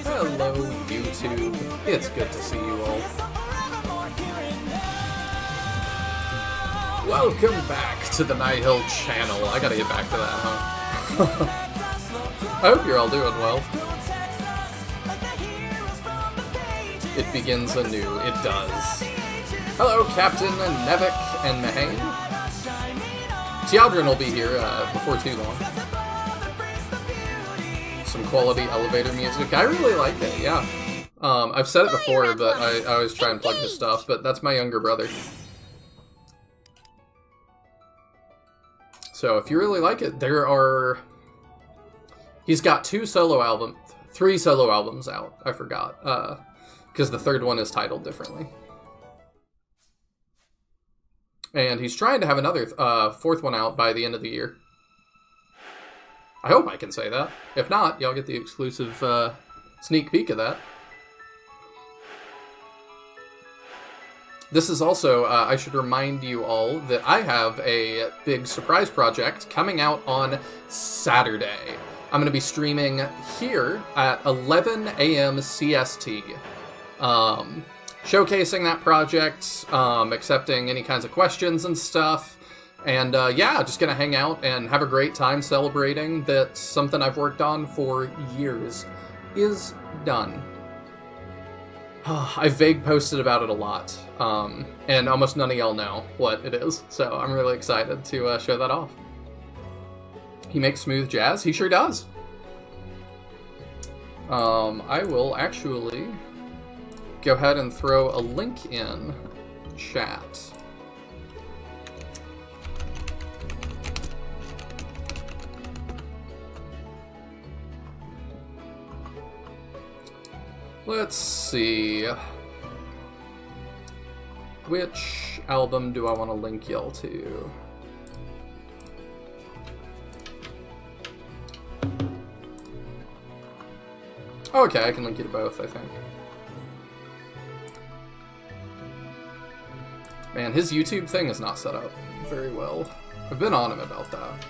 Hello, YouTube. It's good to see you all. Welcome back to the Nihil channel. I gotta get back to that, huh? I hope you're all doing well. It begins anew. It does. Hello, Captain Nevik and Mahane. Tialdrin will be here before too long. Some quality elevator music. I really like it, yeah. I've said it before, but I always try and plug his stuff, but that's my younger brother. So if you really like it, he's got 3 solo albums out, I forgot, because the third one is titled differently. And he's trying to have another 4th one out by the end of the year. I hope I can say that. If not, y'all get the exclusive sneak peek of that. This is also, I should remind you all that I have a big surprise project coming out on Saturday. I'm going to be streaming here at 11 a.m. CST. Showcasing that project, accepting any kinds of questions and stuff. And yeah, just gonna hang out and have a great time celebrating that something I've worked on for years is done. I've vague posted about it a lot, and almost none of y'all know what it is, so I'm really excited to show that off. He makes smooth jazz? He sure does. I will actually go ahead and throw a link in chat. Let's see. Which album do I want to link y'all to? Oh, okay, I can link you to both, I think. Man, his YouTube thing is not set up very well. I've been on him about that.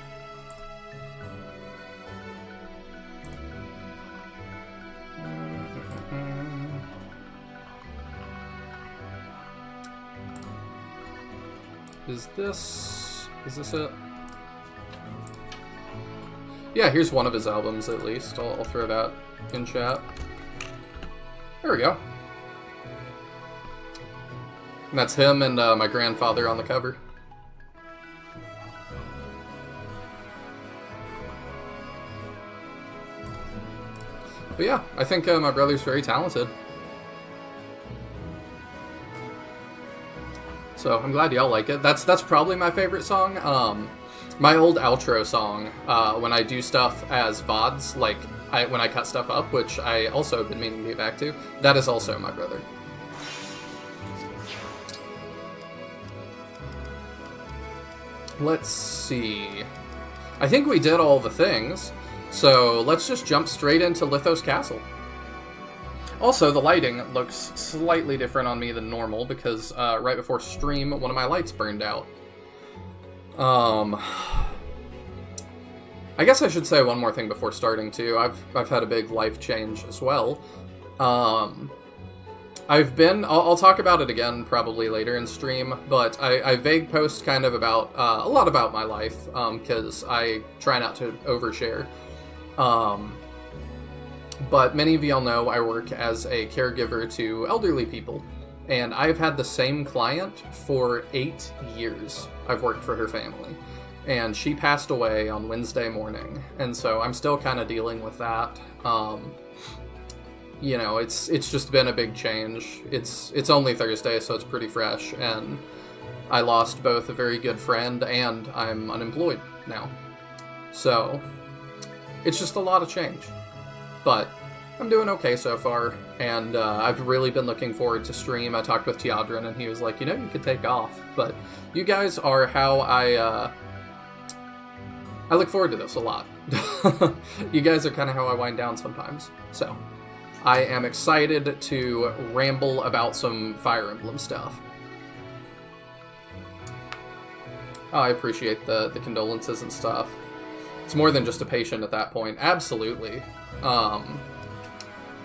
Is this it? Yeah, here's one of his albums at least. I'll throw that in chat. There we go. And that's him and my grandfather on the cover. But yeah, I think my brother's very talented. So I'm glad y'all like it. That's probably my favorite song. My old outro song, when I do stuff as VODs, like when I cut stuff up, which I also have been meaning to get back to, that is also my brother. Let's see. I think we did all the things, so let's just jump straight into Lithos Castle. Also, the lighting looks slightly different on me than normal because right before stream, one of my lights burned out. I guess I should say one more thing before starting too. I've had a big life change as well. I'll talk about it again probably later in stream, but I vague post kind of about a lot about my life because I try not to overshare. But many of y'all know I work as a caregiver to elderly people, and I've had the same client for 8 years. I've worked for her family, and she passed away on Wednesday morning, and so I'm still kind of dealing with that. You know, it's just been a big change. It's only Thursday, so it's pretty fresh, and I lost both a very good friend and I'm unemployed now. So it's just a lot of change. But I'm doing okay so far, and I've really been looking forward to stream. I talked with Teodrin, and he was like, you know, you could take off. But you guys are how I look forward to this a lot. You guys are kind of how I wind down sometimes. So I am excited to ramble about some Fire Emblem stuff. Oh, I appreciate the condolences and stuff. It's more than just a patient at that point. Absolutely.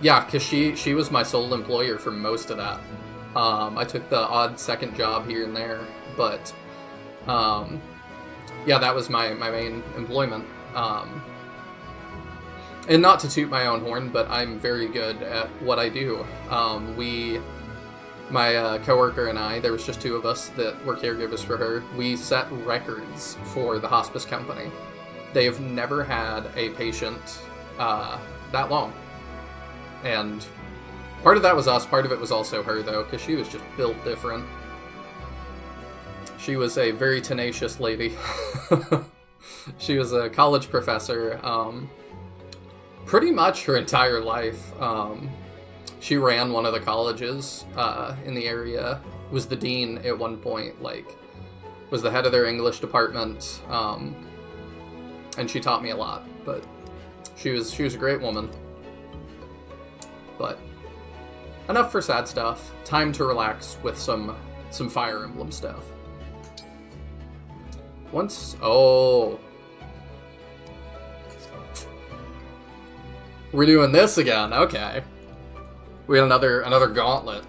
Yeah, because she was my sole employer for most of that. I took the odd second job here and there, but yeah, that was my main employment. And not to toot my own horn, but I'm very good at what I do. My coworker and I, there was just 2 of us that were caregivers for her. We set records for the hospice company. They have never had a patient that long. And part of that was us, part of it was also her, though, because she was just built different. She was a very tenacious lady. She was a college professor, pretty much her entire life. She ran one of the colleges in the area, was the dean at one point, like, was the head of their English department, and she taught me a lot, but she was a great woman. But enough for sad stuff. Time to relax with some Fire Emblem stuff. Oh, we're doing this again. Okay, we got another gauntlet.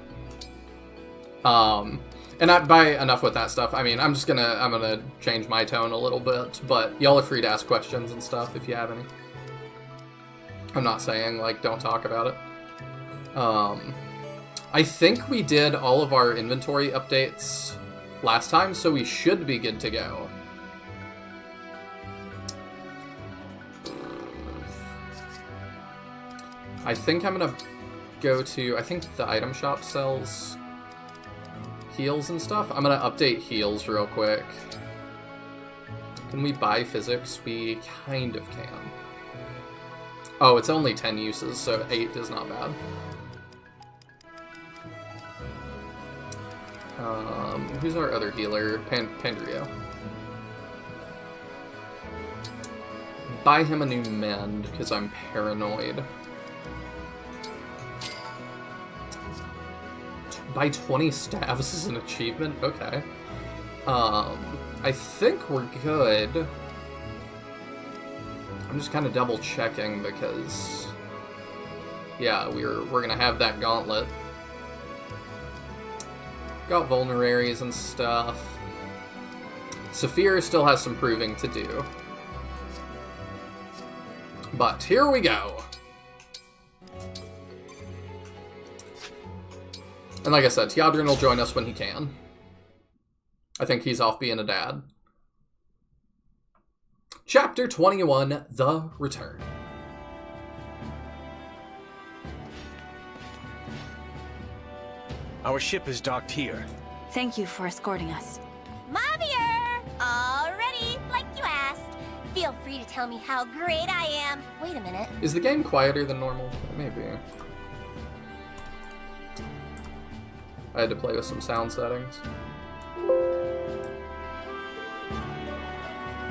And by enough with that stuff, I mean I'm gonna change my tone a little bit, but y'all are free to ask questions and stuff if you have any. I'm not saying like don't talk about it. I think we did all of our inventory updates last time, so we should be good to go. I think I'm gonna go to, I think the item shop sells heals and stuff. I'm gonna update heals real quick. Can we buy physics? We kind of can. Oh, it's only 10 uses, so 8 is not bad. Who's our other healer? Pandrio. Buy him a new mend, because I'm paranoid. Buy 20 staves as an achievement? Okay. I think we're good. I'm just kind of double checking because, yeah, we're gonna have that gauntlet. Got vulneraries and stuff. Saphir still has some proving to do. But here we go. And like I said, Teodrin will join us when he can. I think he's off being a dad. Chapter 21, The Return. Our ship is docked here. Thank you for escorting us. Mavier! All ready, like you asked. Feel free to tell me how great I am. Wait a minute. Is the game quieter than normal? Maybe. I had to play with some sound settings.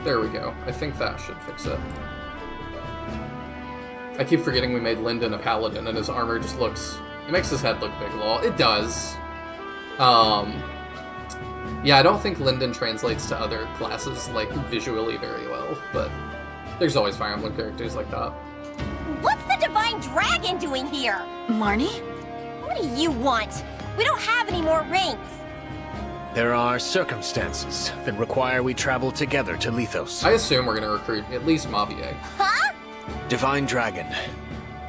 There we go. I think that should fix it. I keep forgetting we made Lyndon a paladin and his armor just looks... It makes his head look big, lol. It does. Yeah, I don't think Lyndon translates to other classes, like, visually very well, but there's always Fire Emblem characters like that. What's the Divine Dragon doing here? Marnie? What do you want? We don't have any more rings. There are circumstances that require we travel together to Lithos. I assume we're going to recruit at least Mavier. Huh? Divine Dragon.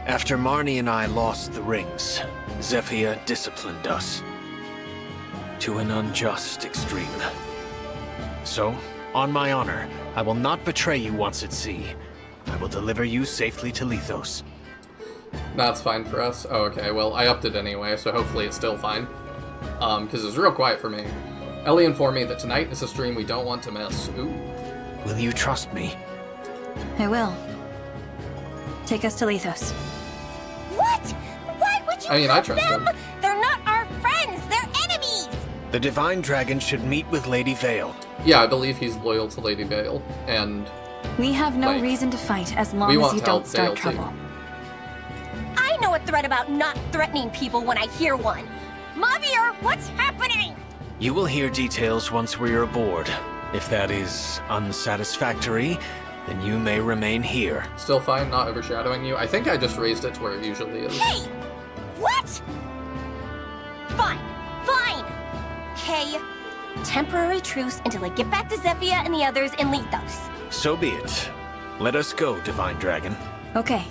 After Marnie and I lost the rings, Zephyr disciplined us to an unjust extreme. So, on my honor, I will not betray you once at sea. I will deliver you safely to Lithos. That's fine for us. Oh, okay. Well, I upped it anyway, so hopefully it's still fine. Because it's real quiet for me. Ellie informed me that tonight is a stream we don't want to miss. Ooh. Will you trust me? I will. Take us to Lithos. What? Why would you I mean, I help trust them? them. They're not our friends. They're enemies. The Divine Dragon should meet with Lady Vale. Yeah, I believe he's loyal to Lady Vale, and... We have no Like, reason to fight as we long as want you to help don't start Vale, too. trouble. I know a threat about not threatening people when I hear one. Mavier, what's happening? You will hear details once we are aboard. If that is unsatisfactory, then you may remain here. Still fine, not overshadowing you. I think I just raised it to where it usually is. Hey! What? Fine. Fine. Okay. Temporary truce until I get back to Zephyr and the others in Lithos. So be it. Let us go, Divine Dragon. Okay.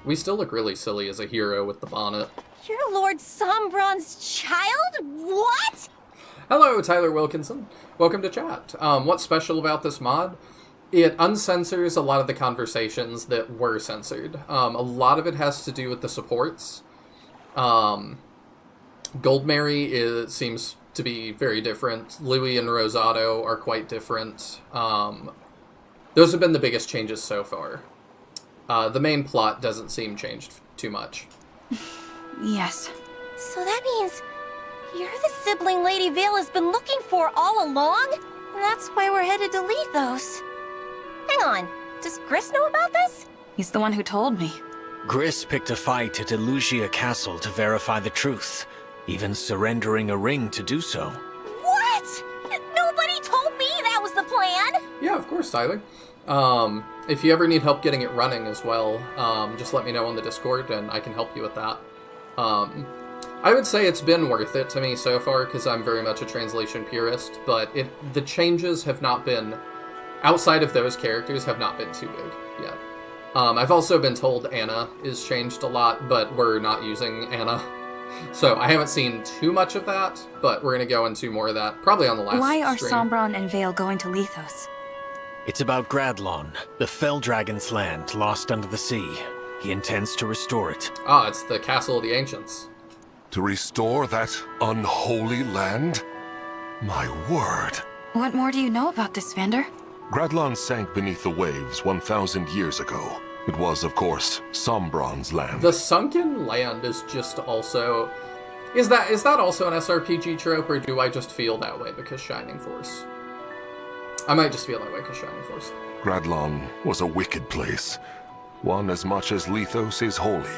We still look really silly as a hero with the bonnet. You're Lord Sombron's child? What? Hello, Tyler Wilkinson. Welcome to chat. What's special about this mod? It uncensors a lot of the conversations that were censored. A lot of it has to do with the supports. Goldmary seems to be very different. Louis and Rosado are quite different. Those have been the biggest changes so far. The main plot doesn't seem changed too much. Yes. So that means you're the sibling Lady Vale has been looking for all along? And that's why we're headed to Lithos. Hang on, does Gris know about this? He's the one who told me. Gris picked a fight at Elugia Castle to verify the truth, even surrendering a ring to do so. What? Nobody told me that was the plan! Yeah, of course, Tyler. If you ever need help getting it running as well, just let me know on the Discord and I can help you with that. I would say it's been worth it to me so far because I'm very much a translation purist, but the changes have not been, outside of those characters, have not been too big yet. I've also been told Anna is changed a lot, but we're not using Anna. So I haven't seen too much of that, but we're going to go into more of that probably on the last Why are stream. Sombron and Vale going to Lithos? It's about Gradlon, the Fell Dragon's land lost under the sea. He intends to restore it. Ah, it's the Castle of the Ancients. To restore that unholy land? My word. What more do you know about this, Vander? Gradlon sank beneath the waves 1,000 years ago. It was, of course, Sombron's land. The sunken land is just also Is that also an SRPG trope, or do I just feel that way because Shining Force? I might just feel that way because Shining Force. Gradlon was a wicked place, one as much as Lethos is holy.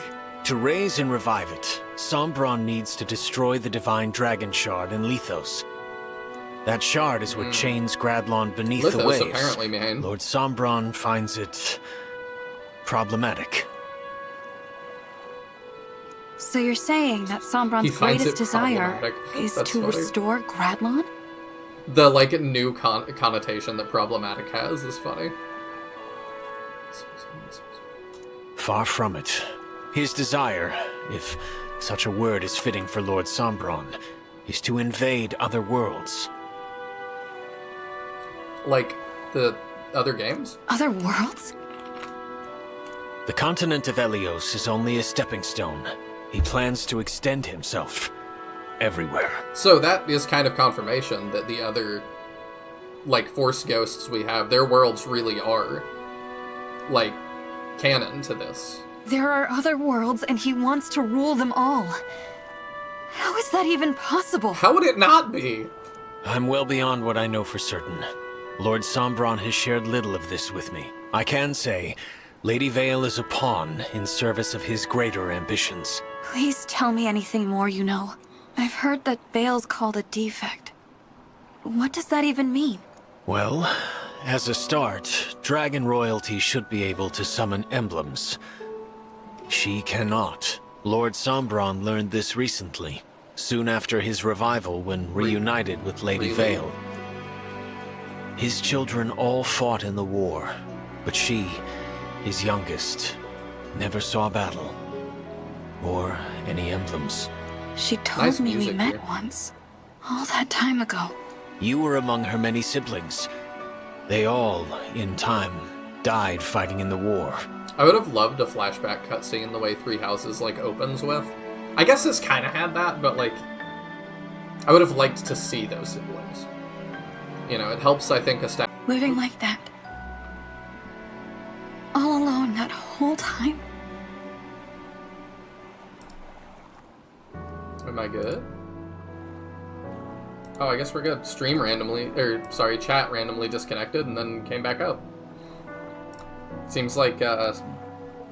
To raise and revive it, Sombron needs to destroy the Divine Dragon Shard in Lethos. That shard is what chains Gradlon beneath the waves. Apparently, man. Lord Sombron finds it problematic. So you're saying that Sombron's greatest desire is to restore Gradlon? The, like, new connotation that problematic has is funny. Far from it. His desire, if such a word is fitting for Lord Sombron, is to invade other worlds. Like, the other games? Other worlds? The continent of Helios is only a stepping stone. He plans to extend himself everywhere. So that is kind of confirmation that the other, like, Force ghosts we have, their worlds really are, like, canon to this. There are other worlds, and he wants to rule them all. How is that even possible? How would it not be? I'm well beyond what I know for certain. Lord Sombron has shared little of this with me. I can say, Lady Vale is a pawn in service of his greater ambitions. Please tell me anything more you know. I've heard that Vale's called a defect. What does that even mean? Well, as a start, Dragon Royalty should be able to summon emblems. She cannot. Lord Sombron learned this recently, soon after his revival when reunited with Lady Vale. His children all fought in the war, but she, his youngest, never saw battle. Or any emblems. She told me we met once. All that time ago. You were among her many siblings. They all, in time, died fighting in the war. I would have loved a flashback cutscene the way Three Houses, like, opens with. I guess this kind of had that, but, like, I would have liked to see those siblings. You know, it helps, I think, establish... Living like that. All alone that whole time. Am I good? Oh, I guess we're good. Chat randomly disconnected and then came back up. Seems like, the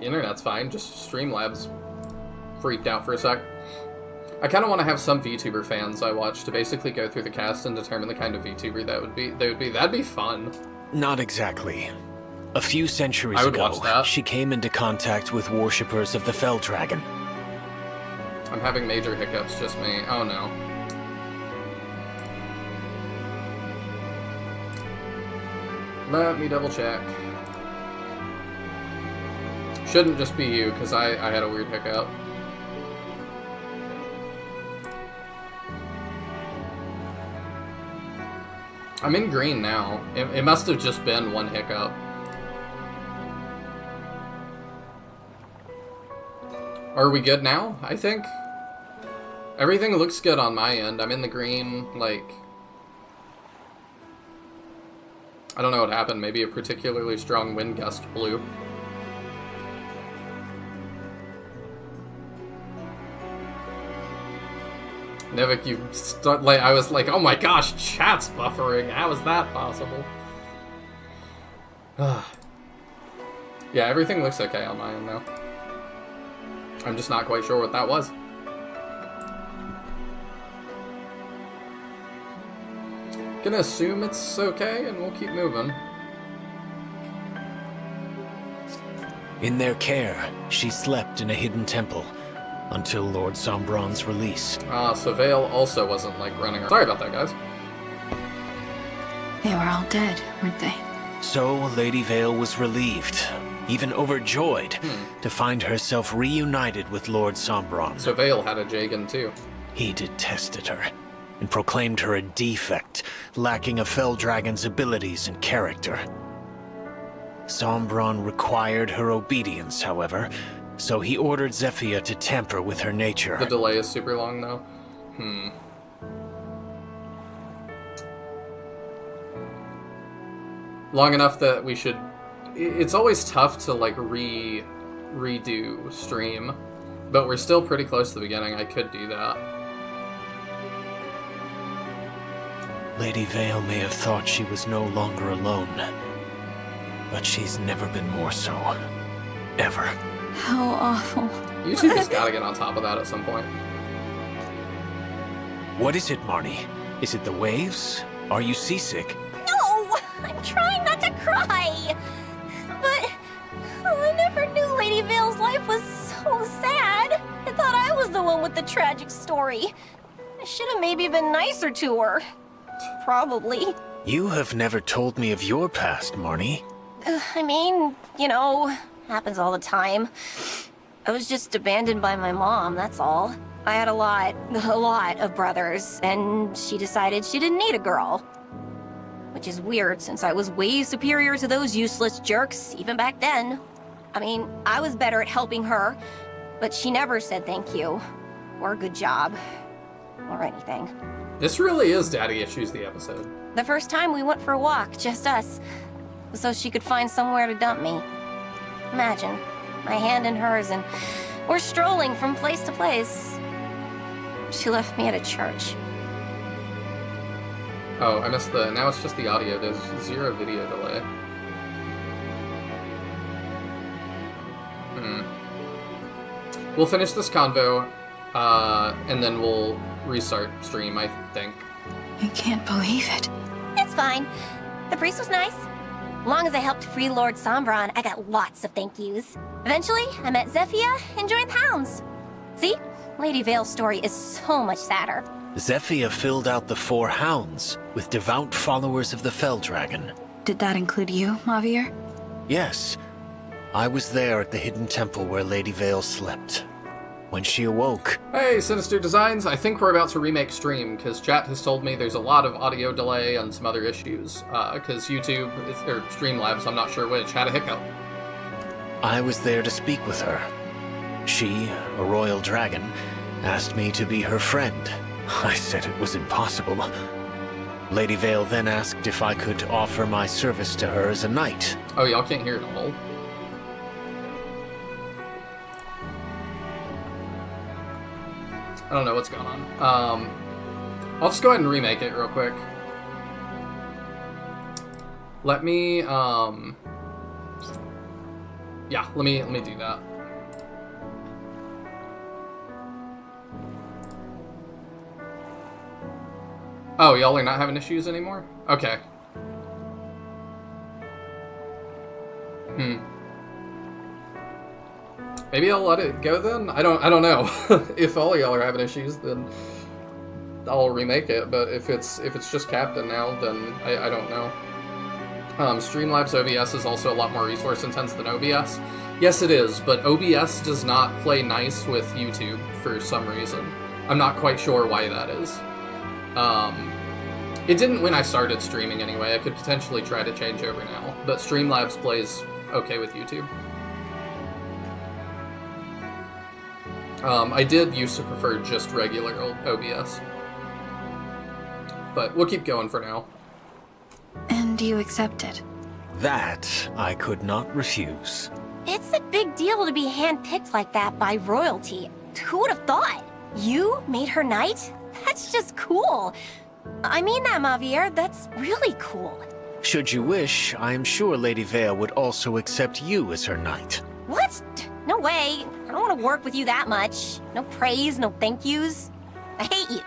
internet's fine, just Streamlabs freaked out for a sec. I kind of want to have some VTuber fans I watch to basically go through the cast and determine the kind of VTuber that'd be fun. Not exactly. A few centuries ago, she came into contact with worshippers of the Fell Dragon. I'm having major hiccups, just me. Oh no. Let me double check. Shouldn't just be you, because I had a weird hiccup. I'm in green now. It must have just been one hiccup. Are we good now, I think? Everything looks good on my end. I'm in the green, like... I don't know what happened. Maybe a particularly strong wind gust blew. Nivik, I was like, oh my gosh, chat's buffering. How is that possible? Yeah, everything looks okay on my end now. I'm just not quite sure what that was. Gonna assume it's okay, and we'll keep moving. In their care, she slept in a hidden temple until Lord Sombron's release. So Vale also wasn't, like, running around. Sorry about that, guys. They were all dead, weren't they? So Lady Vale was relieved, even overjoyed, to find herself reunited with Lord Sombron. So Vale had a Jagan, too. He detested her, and proclaimed her a defect, lacking a Fell Dragon's abilities and character. Sombron required her obedience, however, so he ordered Zephyr to tamper with her nature. The delay is super long, though. Long enough that we should... It's always tough to, like, redo stream, but we're still pretty close to the beginning. I could do that. Lady Vale may have thought she was no longer alone, but she's never been more so. Ever. How awful. YouTube has got to get on top of that at some point. What is it, Marnie? Is it the waves? Are you seasick? No! I'm trying not to cry! But I never knew Lady Vale's life was so sad. I thought I was the one with the tragic story. I should have maybe been nicer to her. Probably. You have never told me of your past, Marnie. I mean, you know, happens all the time. I was just abandoned by my mom, that's all. I had a lot of brothers, and she decided she didn't need a girl. Which is weird, since I was way superior to those useless jerks, even back then. I mean, I was better at helping her, but she never said thank you, or good job, or anything. This really is Daddy Issues, the episode. The first time we went for a walk, just us, so she could find somewhere to dump me. Imagine, my hand in hers, and we're strolling from place to place. She left me at a church. Oh, I missed the... Now it's just the audio. There's 0 video delay. We'll finish this convo, and then we'll restart stream, I think. I can't believe it. It's fine. The priest was nice. Long as I helped free Lord Sombron, I got lots of thank yous. Eventually, I met Zephia and joined the Hounds. See? Lady Vale's story is so much sadder. Zephia filled out the 4 hounds with devout followers of the Fell Dragon. Did that include you, Mavier? Yes. I was there at the hidden temple where Lady Vale slept. When she awoke... Hey, Sinister Designs, I think we're about to remake stream, because chat has told me there's a lot of audio delay and some other issues, because YouTube, or Streamlabs, I'm not sure which, had a hiccup. I was there to speak with her. She, a royal dragon, asked me to be her friend. I said it was impossible. Lady Vale then asked if I could offer my service to her as a knight. Oh, y'all can't hear it all. I don't know what's going on. I'll just go ahead and remake it real quick. Let me, yeah, let me do that. Oh, y'all are not having issues anymore? Okay. Maybe I'll let it go then? I don't know. If all of y'all are having issues, then I'll remake it, but if it's just Captain now, then I don't know. Streamlabs OBS is also a lot more resource intense than OBS. Yes, it is, but OBS does not play nice with YouTube for some reason. I'm not quite sure why that is. It didn't when I started streaming anyway. I could potentially try to change over now, but Streamlabs plays okay with YouTube. I did used to prefer just regular OBS. But we'll keep going for now. And you accepted? That I could not refuse. It's a big deal to be handpicked like that by royalty. Who would have thought? You made her knight? That's just cool. I mean that, Mavier. That's really cool. Should you wish, I am sure Lady Vale would also accept you as her knight. What? No way. I don't want to work with you that much. No praise, no thank yous. I hate you.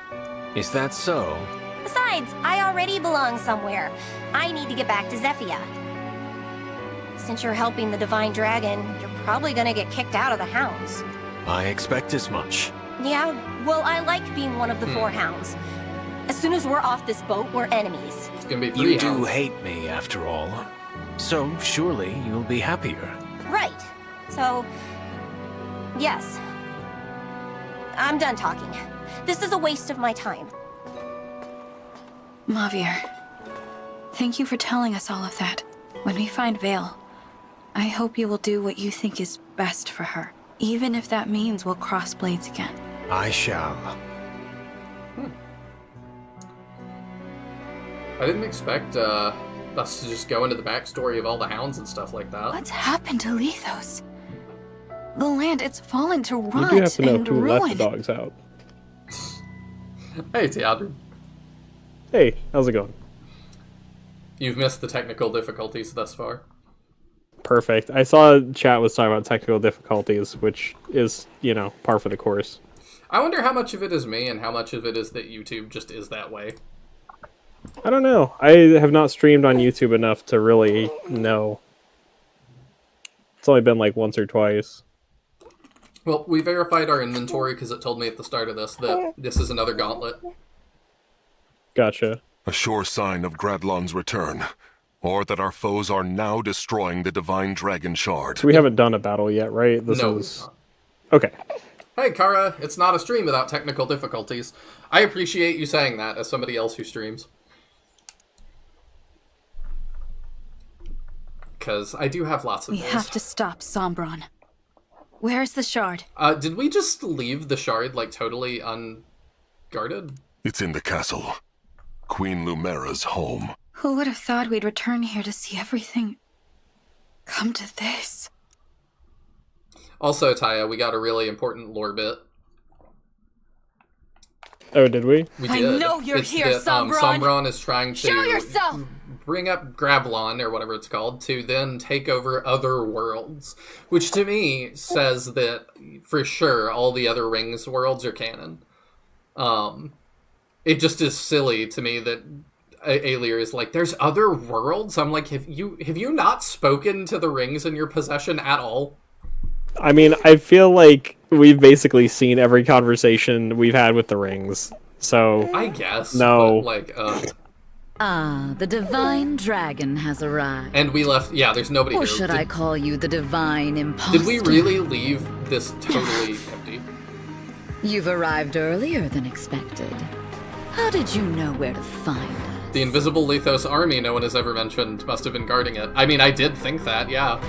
Is that so? Besides, I already belong somewhere. I need to get back to Zephia. Since you're helping the Divine Dragon, you're probably gonna get kicked out of the Hounds. I expect as much. Yeah, well, I like being one of the 4 Hounds. As soon as we're off this boat, we're enemies. It's gonna be 3 You do hounds. hate me, after all. So, surely you'll be happier. Right. So, yes. I'm done talking. This is a waste of my time. Mavier, thank you for telling us all of that. When we find Vale, I hope you will do what you think is best for her, even if that means we'll cross blades again. I shall. I didn't expect us to just go into the backstory of all the hounds and stuff like that. What's happened to Lethos? The land, it's fallen to You rot do have to know and who let ruin. the dogs out. Hey, Teodrin. Hey, how's it going? You've missed the technical difficulties thus far. Perfect. I saw chat was talking about technical difficulties, which is, par for the course. I wonder how much of it is me and how much of it is that YouTube just is that way. I don't know. I have not streamed on YouTube enough to really know. It's only been like once or twice. Well, we verified our inventory because it told me at the start of this that this is another gauntlet. Gotcha. A sure sign of Gradlon's return, or that our foes are now destroying the Divine Dragon Shard. So we haven't done a battle yet, right? No. Okay. Hey, Kara, it's not a stream without technical difficulties. I appreciate you saying that as somebody else who streams. Because I do have lots of We those. have to stop Sombron. Where's the shard? Did we just leave the shard, like, totally unguarded? It's in the castle. Queen Lumera's home. Who would have thought we'd return here to see everything come to this? Also, Taya, we got a really important lore bit. Oh, did we? We I did. know you're It's here, that, Sombron! Sombron is trying to Show yourself! bring up Grablon, or whatever it's called, to then take over other worlds. Which to me says that, for sure, all the other Rings worlds are canon. It just is silly to me that Alir is like, there's other worlds? I'm like, have you not spoken to the Rings in your possession at all? I mean, I feel like we've basically seen every conversation we've had with the Rings. So, I guess. No. But, The Divine Dragon has arrived. and we left, yeah, there's nobody Or here. should I call you the Divine Imposter? Did we really leave this totally empty? You've arrived earlier than expected. How did you know where to find us? The invisible Lethos army no one has ever mentioned must have been guarding it. I mean, I did think that, yeah.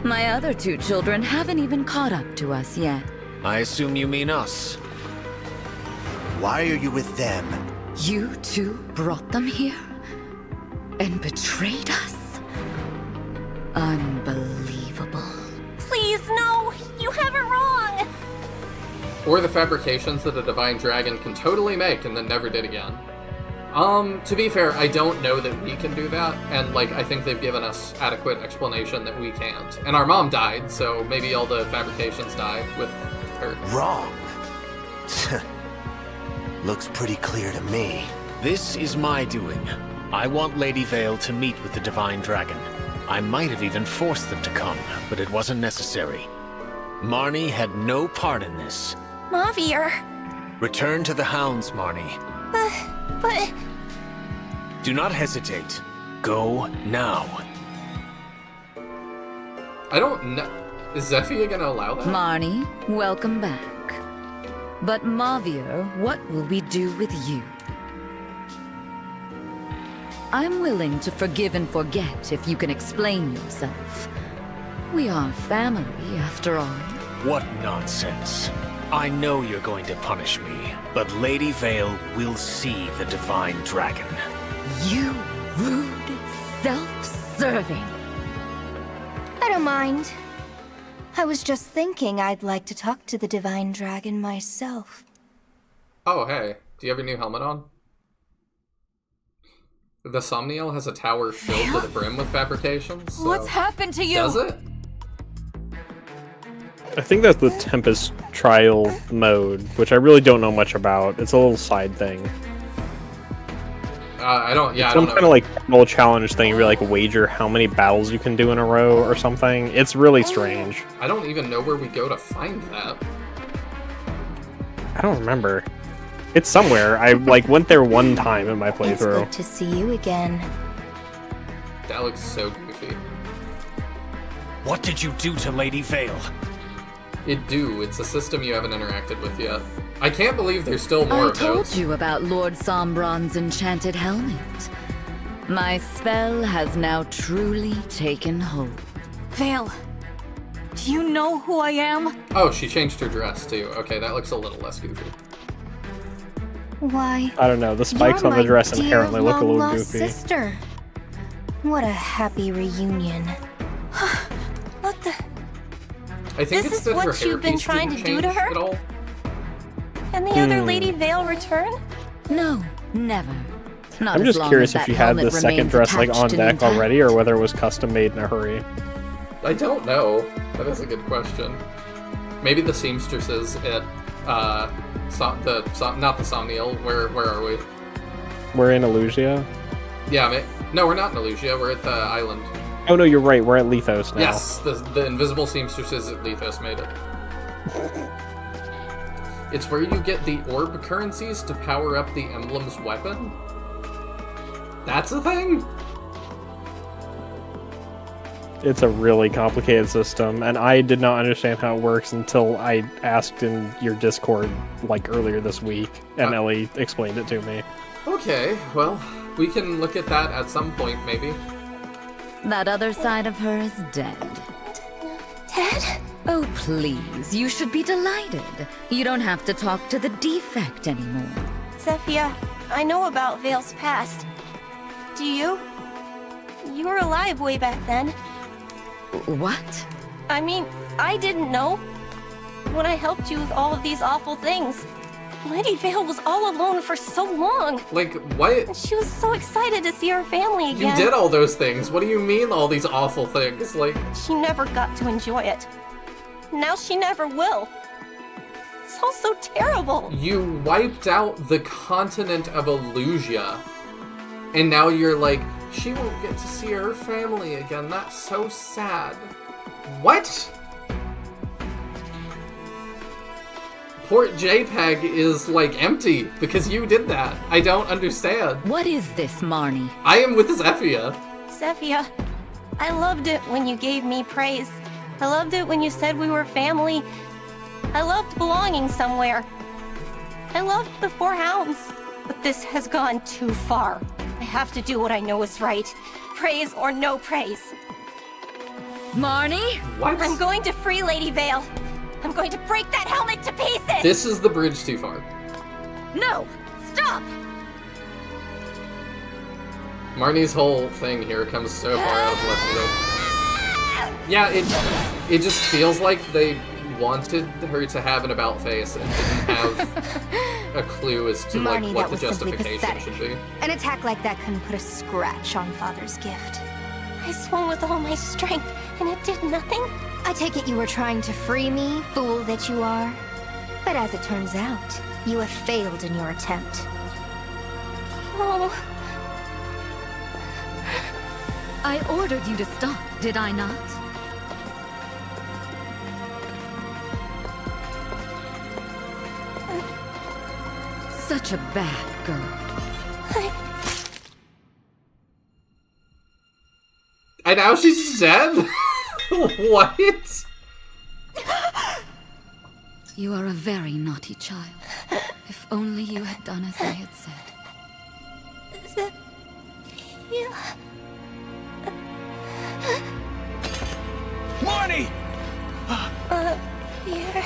My other two children haven't even caught up to us yet. I assume you mean us. Why are you with them? You two brought them here? And betrayed us? Unbelievable. Please, no! You have it wrong! Or the fabrications that a divine dragon can totally make and then never did again. To be fair, I don't know that we can do that, and, like, I think they've given us adequate explanation that we can't. And our mom died, so maybe all the fabrications die with her. Wrong. Looks pretty clear to me. This is my doing. I want Lady Vale to meet with the Divine Dragon. I might have even forced them to come, but it wasn't necessary. Marnie had no part in this. Mavier. Return to the hounds, Marnie. But... Do not hesitate. Go now. I don't know. Is Zephyr gonna allow that? Marnie, welcome back. But Mavier, what will we do with you? I'm willing to forgive and forget if you can explain yourself. We are family, after all. What nonsense. I know you're going to punish me, but Lady Vale will see the Divine Dragon. You rude, self-serving. I don't mind. I was just thinking I'd like to talk to the Divine Dragon myself. Oh, hey. Do you have your new helmet on? The Somniel has a tower filled to the brim with fabrications. So. What's happened to you? Does it? I think that's the Tempest trial mode, which I really don't know much about. It's a little side thing. I don't Some know. kind of like little challenge thing where you like wager how many battles you can do in a row or something. It's really strange. I don't even know where we go to find that. I don't remember. It's somewhere. I like went there one time in my It's playthrough. good to see you again. That looks so goofy. What did you do to Lady Vale? It's a system you haven't interacted with yet. I can't believe there's still more I of told those. you about Lord Sombron's enchanted helmet. My spell has now truly taken hold. Vale, do you know who I am? Oh, she changed her dress too. Okay, that looks a little less goofy. Why, I don't know. The spikes you're on the my dress dear inherently look a little long-lost goofy. sister. What a happy reunion. What the... I think This it's is that her what you've been hairpiece trying didn't to do to change her? at all. And the other Lady Vale return? No, never. Not I'm as just long curious as if that you had the helmet second remains dress like attached on and deck intact. already, or whether it was custom made in a hurry. I don't know. That is a good question. Maybe the seamstresses at not the Somniel. Where are we? We're in Illusia. Yeah, no, we're not in Illusia. We're at the island. Oh no, you're right. We're at Lethos now. Yes, the invisible seamstresses at Lethos made it. It's where you get the orb currencies to power up the Emblem's weapon. That's a thing? It's a really complicated system, and I did not understand how it works until I asked in your Discord like earlier this week, and Ellie explained it to me. Okay, well, we can look at that at some point, maybe. That other side of her is dead. Dad? Oh, please, you should be delighted. You don't have to talk to the defect anymore. Zephyr, I know about Vale's past. Do you? You were alive way back then. What? I mean, I didn't know. When I helped you with all of these awful things. Lady Vale was all alone for so long. Like, what? She was so excited to see her family You again. did all those things. What do you mean, all these awful things? Like, She never got to enjoy it. Now she never will. It's all so terrible. you wiped out the continent of Illusia. And now you're like, she won't get to see her family again. That's so sad. What? Port JPEG is, like, empty because you did that. I don't understand. What is this, Marnie? I am with Zephyr. Zephyr, I loved it when you gave me praise. I loved it when you said we were family. I loved belonging somewhere. I loved the Four Hounds. But this has gone too far. I have to do what I know is right. Praise or no praise. Marnie? What? I'm going to free Lady Vale. I'm going to break that helmet to pieces! This is the bridge too far. No! Stop! Marnie's whole thing here comes so far out of left field. Yeah, it just feels like they wanted her to have an about face and didn't have a clue as to Marnie, what that the was simply justification pathetic. should be. An attack like that couldn't put a scratch on Father's gift. I swung with all my strength, and it did nothing? I take it you were trying to free me, fool that you are. But as it turns out, you have failed in your attempt. Oh, I ordered you to stop, did I not? Such a bad girl. And now she's dead? What? You are a very naughty child. If only you had done as I had said. yeah. Marnie! Here.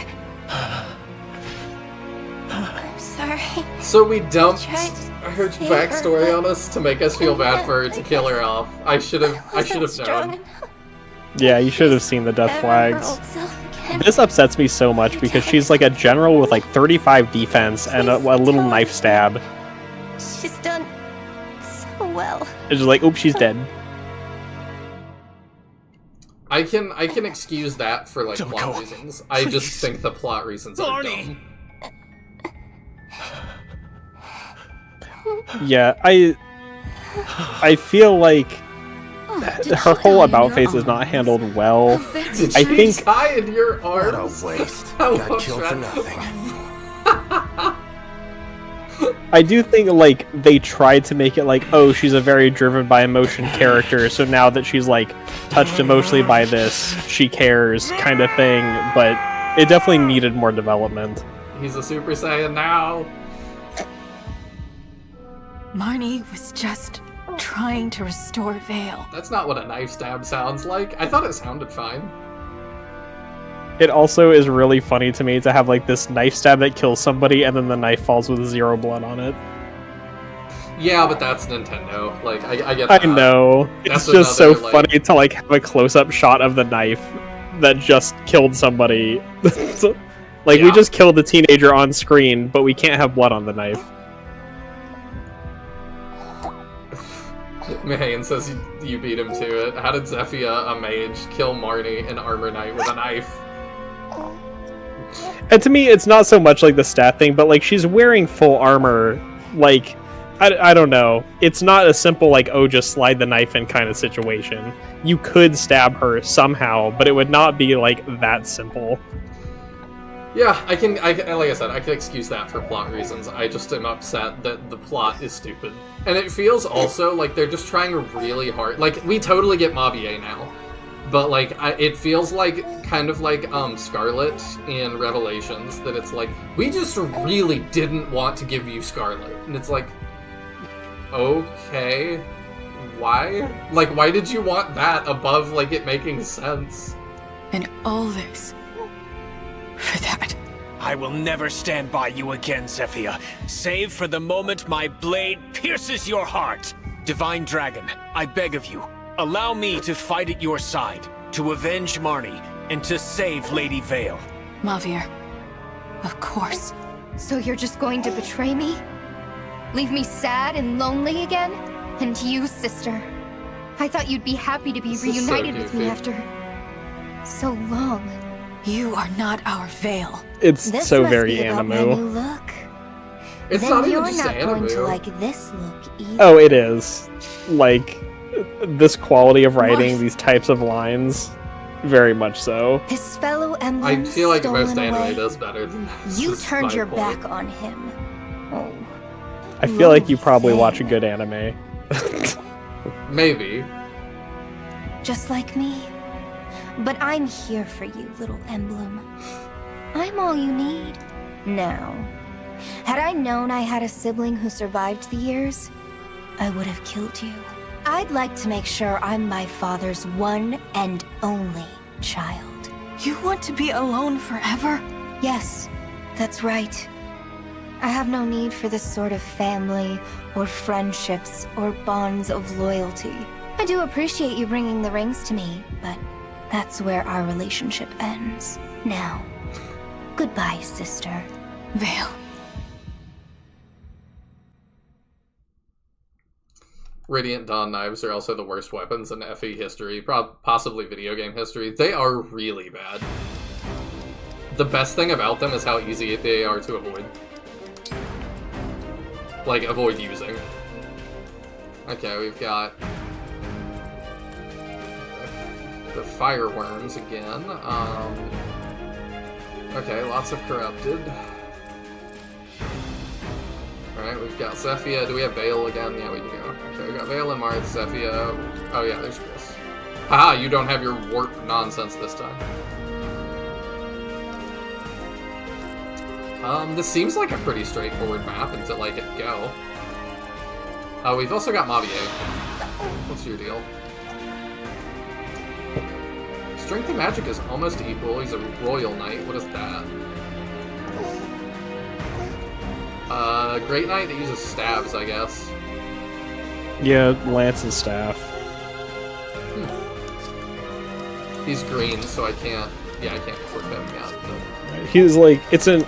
I'm sorry. So we dumped Tried to her save her, backstory but on us to make us feel bad for her to kill her off. I should have known. Yeah, you should have seen the death flags. This upsets me so much because she's like a general with like 35 defense and a little knife stab. She's done so well. It's just like, oops, she's dead. I can excuse that for like Don't plot go. reasons. I just think the plot reasons are Barney! dumb. Yeah, I feel like her whole about face is not handled well. Did I she think- die in your What arms? a waste. How Got killed for nothing. I do think like they tried to make it like, oh, she's a very driven by emotion character, so now that she's like touched emotionally by this, she cares kind of thing, but it definitely needed more development. He's a Super Saiyan now. Marnie was just trying to restore Vale. That's not what a knife stab sounds like. I thought it sounded fine. It also is really funny to me to have like this knife stab that kills somebody and then the knife falls with 0 blood on it. Yeah, but that's Nintendo. Like, I get that. I know. That's It's just so another, like- funny to like have a close-up shot of the knife that just killed somebody. Like, we Yeah. just killed the teenager on screen, but we can't have blood on the knife. Mahane says you beat him to it. How did Zephyia, a mage, kill Marnie, an armor knight, with a knife? And to me, it's not so much like the stat thing, but like she's wearing full armor. Like, I don't know. It's not a simple like, oh, just slide the knife in kind of situation. You could stab her somehow, but it would not be like that simple. Yeah, I can, like I said, I can excuse that for plot reasons. I just am upset that the plot is stupid. And it feels also like they're just trying really hard. Like, we totally get Mavier now. But, like, it feels like, kind of like, Scarlet in Revelations, that it's like, we just really didn't want to give you Scarlet. And it's like, okay, why? Like, why did you want that above, like, it making sense? And all this for that. I will never stand by you again, Zephyia, save for the moment my blade pierces your heart. Divine Dragon, I beg of you, allow me to fight at your side, to avenge Marnie, and to save Lady Vale. Mavier, of course. So you're just going to betray me? Leave me sad and lonely again? And you, sister. I thought you'd be happy to be This is so reunited with me goofy. after so long. You are not our Vale. It's This so must very be about my new Animu. look. It's Then not even you're just not going to Animu. like this look either. Oh, it is. Like, this quality of writing, What? these types of lines, very much so. His fellow Emblem I feel like most stolen anime away. does better than this. You is turned my your point. back on him. Oh. I feel like you Lonely probably Vale. watch a good anime. Maybe. Just like me. But I'm here for you, little Emblem. I'm all you need. Now, had I known I had a sibling who survived the years, I would have killed you. I'd like to make sure I'm my father's one and only child. You want to be alone forever? Yes, that's right. I have no need for this sort of family, or friendships, or bonds of loyalty. I do appreciate you bringing the rings to me, but that's where our relationship ends. Now, goodbye, sister. Vale. Radiant Dawn knives are also the worst weapons in FE history, possibly video game history. They are really bad. The best thing about them is how easy they are to avoid. Like, avoid using. Okay, we've got the fireworms again. Okay, lots of corrupted. Alright, we've got Zephyia. Do we have Vale again? Yeah, we do. Okay, we got Vale and Marth, Zephyia. Oh yeah, there's Chris. Haha, you don't have your warp nonsense this time. This seems like a pretty straightforward map until I hit go. Oh, we've also got Mavier. What's your deal? Strength and magic is almost equal. He's a royal knight. What is that? Great knight that uses stabs, I guess. Yeah, lance and staff. He's green, so I can't. Yeah, I can't equip him yet. But... He's like, it's an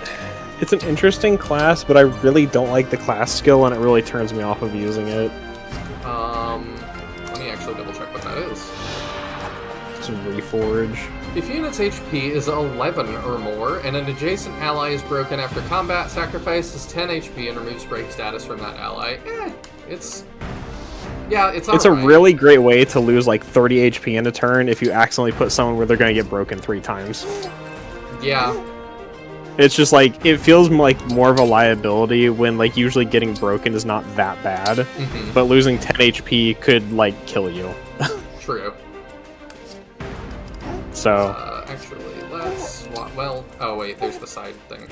interesting class, but I really don't like the class skill, and it really turns me off of using it. Let me actually double check what that is. It's a reforge. If unit's HP is 11 or more, and an adjacent ally is broken after combat, sacrifices 10 HP and removes break status from that ally. It's... Yeah, it's It's a alright. really great way to lose like 30 HP in a turn if you accidentally put someone where they're going to get broken 3 times. Yeah. It's just like, it feels like more of a liability when like usually getting broken is not that bad, Mm-hmm. but losing 10 HP could like kill you. True. So, Actually, let's swap. Well, oh wait, there's the side thing.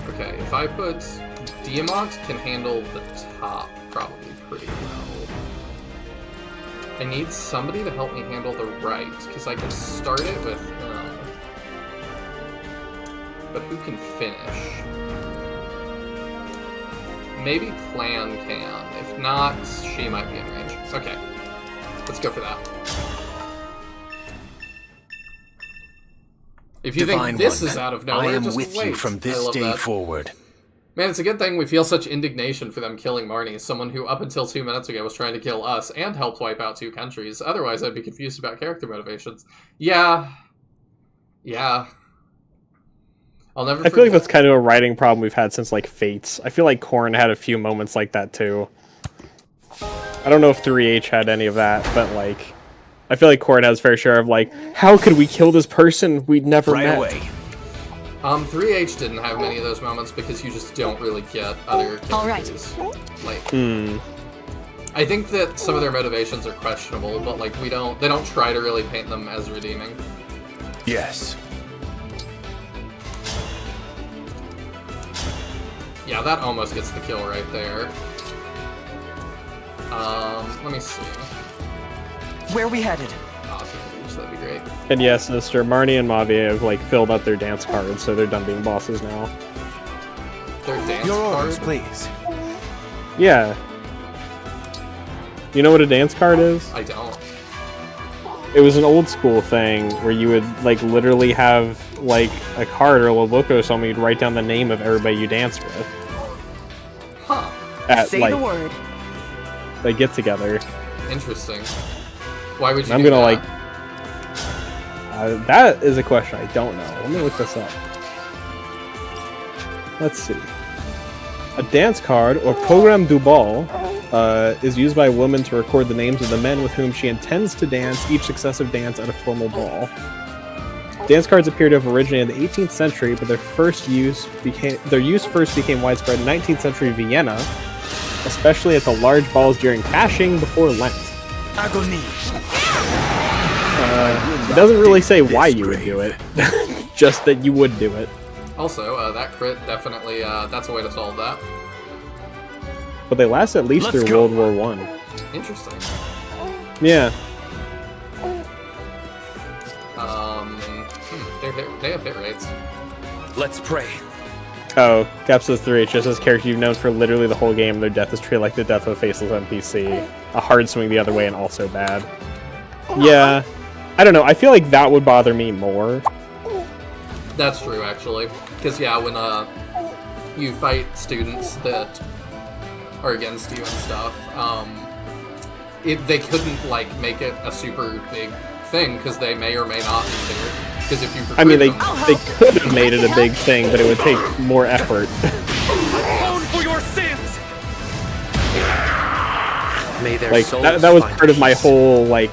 Okay, if I put Diamant can handle the top probably pretty well. I need somebody to help me handle the right, because I can start it with him. But who can finish? Maybe Plan can. If not, she might be in range. Okay. Let's go for that. If you Divine think this One, is out of I nowhere, am just with wait. you from I this love day that. forward. Man, it's a good thing we feel such indignation for them killing Marnie, someone who up until 2 minutes ago was trying to kill us and helped wipe out 2 countries. Otherwise, I'd be confused about character motivations. Yeah. Yeah. I'll never I feel like that's kind of a writing problem we've had since, like, Fates. I feel like Korn had a few moments like that, too. I don't know if 3H had any of that, but, like, I feel like Korn has fair share of, like, how could we kill this person we'd never met? Away. 3H didn't have many of those moments because you just don't really get other characters. All right. Like, I think that some of their motivations are questionable, but like they don't try to really paint them as redeeming. Yes. Yeah, that almost gets the kill right there. Let me see. Where are we headed? So that'd be great. And yes, Mr. Marnie and Mavi have, like, filled out their dance cards, so they're done being bosses now. Their dance Your orders, card? please. Yeah. You know what a dance card is? I don't. It was an old school thing where you would, like, literally have, like, a card or a little book or something, you'd write down the name of everybody you danced with. Huh. At, Say like, the word. they get together. Interesting. Why would you I'm do gonna, that? like... that is a question I don't know. Let me look this up. Let's see. A dance card, or programme du bal, is used by a woman to record the names of the men with whom she intends to dance each successive dance at a formal ball. Dance cards appear to have originated in the 18th century, but their use first became widespread in 19th century Vienna, especially at the large balls during Fasching before Lent. Agony. It doesn't really say why you would do it, just that you would do it. Also, that crit definitely, that's a way to solve that. But they last at least Let's through go. World War I. Interesting. Yeah. They have hit rates. Let's pray. Oh, Cap says 3H, just as character you've known for literally the whole game, their death is treated like the death of a faceless NPC. A hard swing the other way and also bad. Yeah. I don't know, I feel like that would bother me more. That's true, actually. Because, yeah, when you fight students that are against you and stuff, they couldn't, like, make it a super big thing, because they may or may not be there. Because if you I mean, they them, could have made it a big thing, but it would take more effort. Atone for your sins. May their Like, souls that was find part of my peace. whole, like,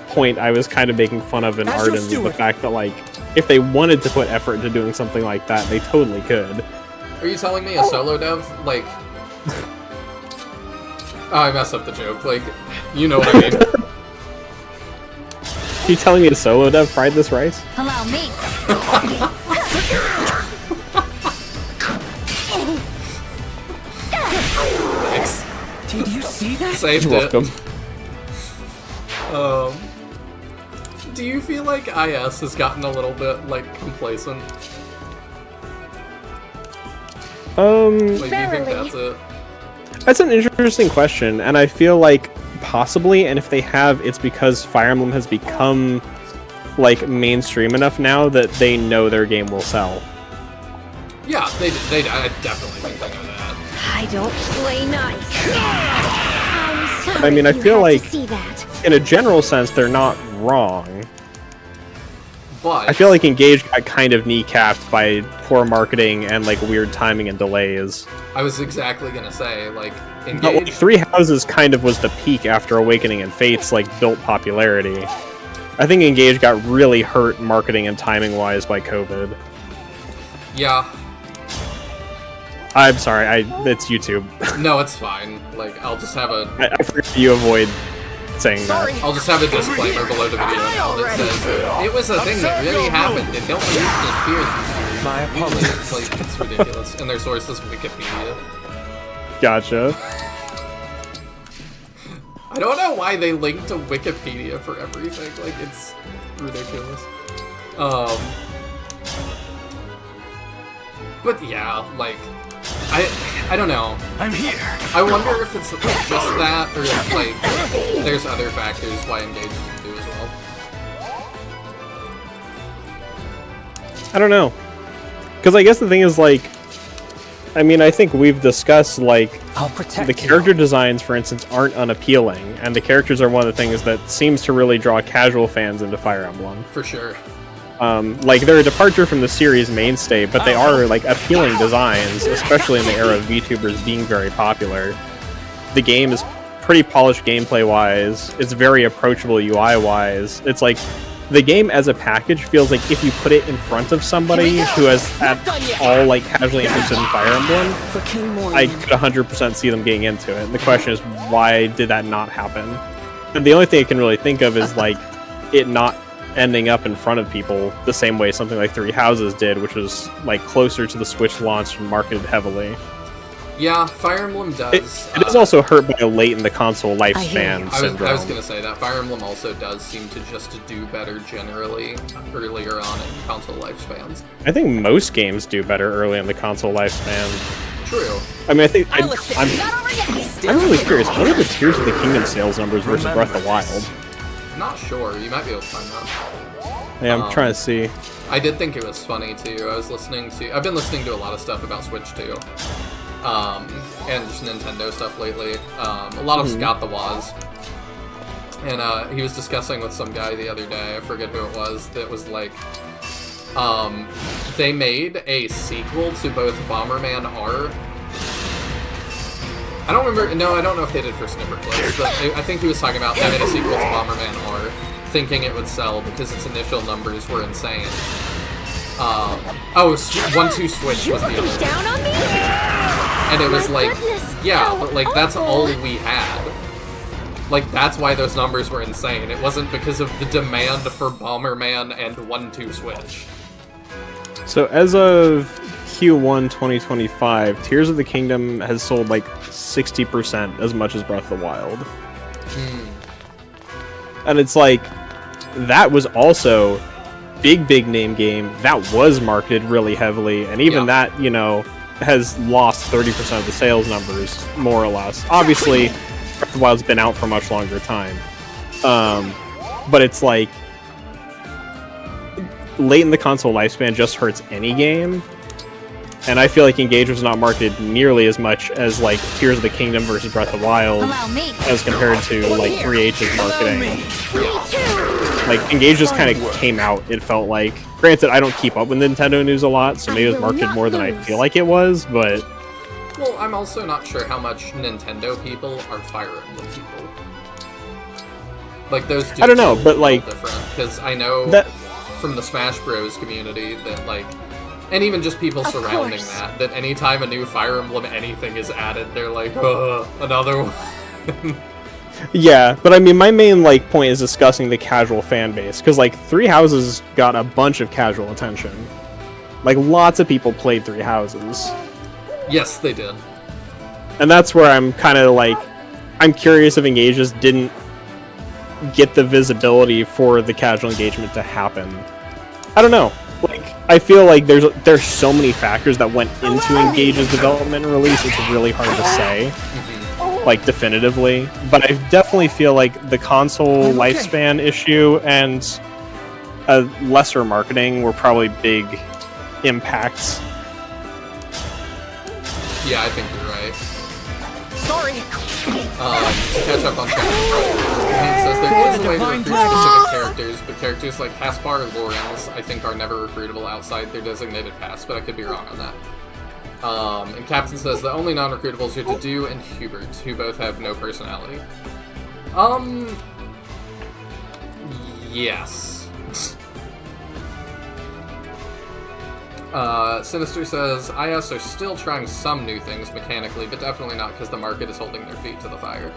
point I was kind of making fun of in As your Arden, was the steward. fact that, like, if they wanted to put effort into doing something like that, they totally could. Are you telling me a solo dev, like... Oh, I messed up the joke, like, you know what I mean. Are you telling me a solo dev fried this rice? Allow me. Thanks. Did you see that? Saved You're it. welcome. Do you feel like IS has gotten a little bit, like, complacent? Like, do you think that's it? That's an interesting question, and I feel like possibly, and if they have, it's because Fire Emblem has become, like, mainstream enough now that they know their game will sell. Yeah, I definitely think they know that. I don't play nice. I'm sorry I mean, I you feel had to like, see that. in a general sense, they're not wrong. But I feel like Engage got kind of kneecapped by poor marketing and, like, weird timing and delays. I was exactly gonna say, like, But, like, Engage... Three Houses kind of was the peak after Awakening and Fates, like, built popularity. I think Engage got really hurt marketing and timing-wise by COVID. Yeah. I'm sorry, it's YouTube. No, it's fine. Like, I'll just have a... I forget you avoid saying that. I'll just have a disclaimer below the video now that says, it was a thing that really happened, and don't believe conspiracy theories. My apologies. Like, it's ridiculous. And their source is Wikipedia. Gotcha. I don't know why they link to Wikipedia for everything. Like, it's ridiculous. But yeah, like, I don't know. I'm here. I wonder if it's just that, or if, like, there's other factors why Engage doesn't do as well. I don't know. Because I guess the thing is, like, I mean, I think we've discussed, like, I'll protect the character designs, for instance, aren't unappealing, and the characters are one of the things that seems to really draw casual fans into Fire Emblem. For sure. Like, they're a departure from the series mainstay, but they are, like, appealing designs, especially in the era of VTubers being very popular. The game is pretty polished gameplay-wise, it's very approachable UI-wise. It's like, the game as a package feels like if you put it in front of somebody who is at all, like, casually interested in Fire Emblem, I could 100% see them getting into it. And the question is, why did that not happen? And the only thing I can really think of is, like, it not ending up in front of people the same way something like Three Houses did, which was, like, closer to the Switch launch and marketed heavily. Yeah, Fire Emblem does. It is also hurt by a late in the console lifespan syndrome. I was going to say that. Fire Emblem also does seem to just do better generally earlier on in console lifespans. I think most games do better early in the console lifespan. True. I mean, I think I'm really curious. What are the Tears of the Kingdom sales numbers versus Breath of the Wild? Not sure. You might be able to find that. Yeah, I'm trying to see. I did think it was funny too. I've been listening to a lot of stuff about Switch too. And just Nintendo stuff lately. A lot of Scott the Woz. And he was discussing with some guy the other day, I forget who it was, that was like, they made a sequel to both Bomberman R. I don't know if they did for Snipper Clips, but I think he was talking about they made a sequel to Bomberman R, thinking it would sell because its initial numbers were insane. 1-2 Switch was the other Down on me? And it was like, yeah, but like that's all we had. Like that's why those numbers were insane. It wasn't because of the demand for Bomberman and 1-2 Switch. So as of Q1 2025, Tears of the Kingdom has sold like 60% as much as Breath of the Wild. And it's like, that was also big name game that was marketed really heavily, and even that, you know, has lost 30% of the sales numbers, more or less. Obviously, Breath of the Wild's been out for a much longer time. But it's like, late in the console lifespan just hurts any game. And I feel like Engage was not marketed nearly as much as, like, Tears of the Kingdom versus Breath of the Wild as compared to, like, 3H's marketing. Like, Engage just kind of came out, it felt like. Granted, I don't keep up with Nintendo news a lot, so maybe it was marketed more than I feel like it was, but... Well, I'm also not sure how much Nintendo people are Fire Emblem people. Like, those two I don't know, but, like... different, because I know from the Smash Bros. Community that, like... And even just people surrounding that anytime a new Fire Emblem anything is added, they're like, another one. Yeah, but I mean, my main, like, point is discussing the casual fan base, because, like, Three Houses got a bunch of casual attention. Like, lots of people played Three Houses. Yes, they did. And that's where I'm kind of, like, I'm curious if Engage just didn't get the visibility for the casual engagement to happen. I don't know. Like, I feel like there's so many factors that went into Engage's development and release, it's really hard to say, like, definitively. But I definitely feel like the console lifespan issue and lesser marketing were probably big impacts. Yeah, I think you're right. Sorry. To catch up on chat, it says there is a way to recruit specific characters, but characters like Caspar or Lorenz, I think, are never recruitable outside their designated pass, but I could be wrong on that. And Captain says the only non-recruitables are Dedue and Hubert, who both have no personality. Yes. Sinister says, IS are still trying some new things mechanically, but definitely not because the market is holding their feet to the fire.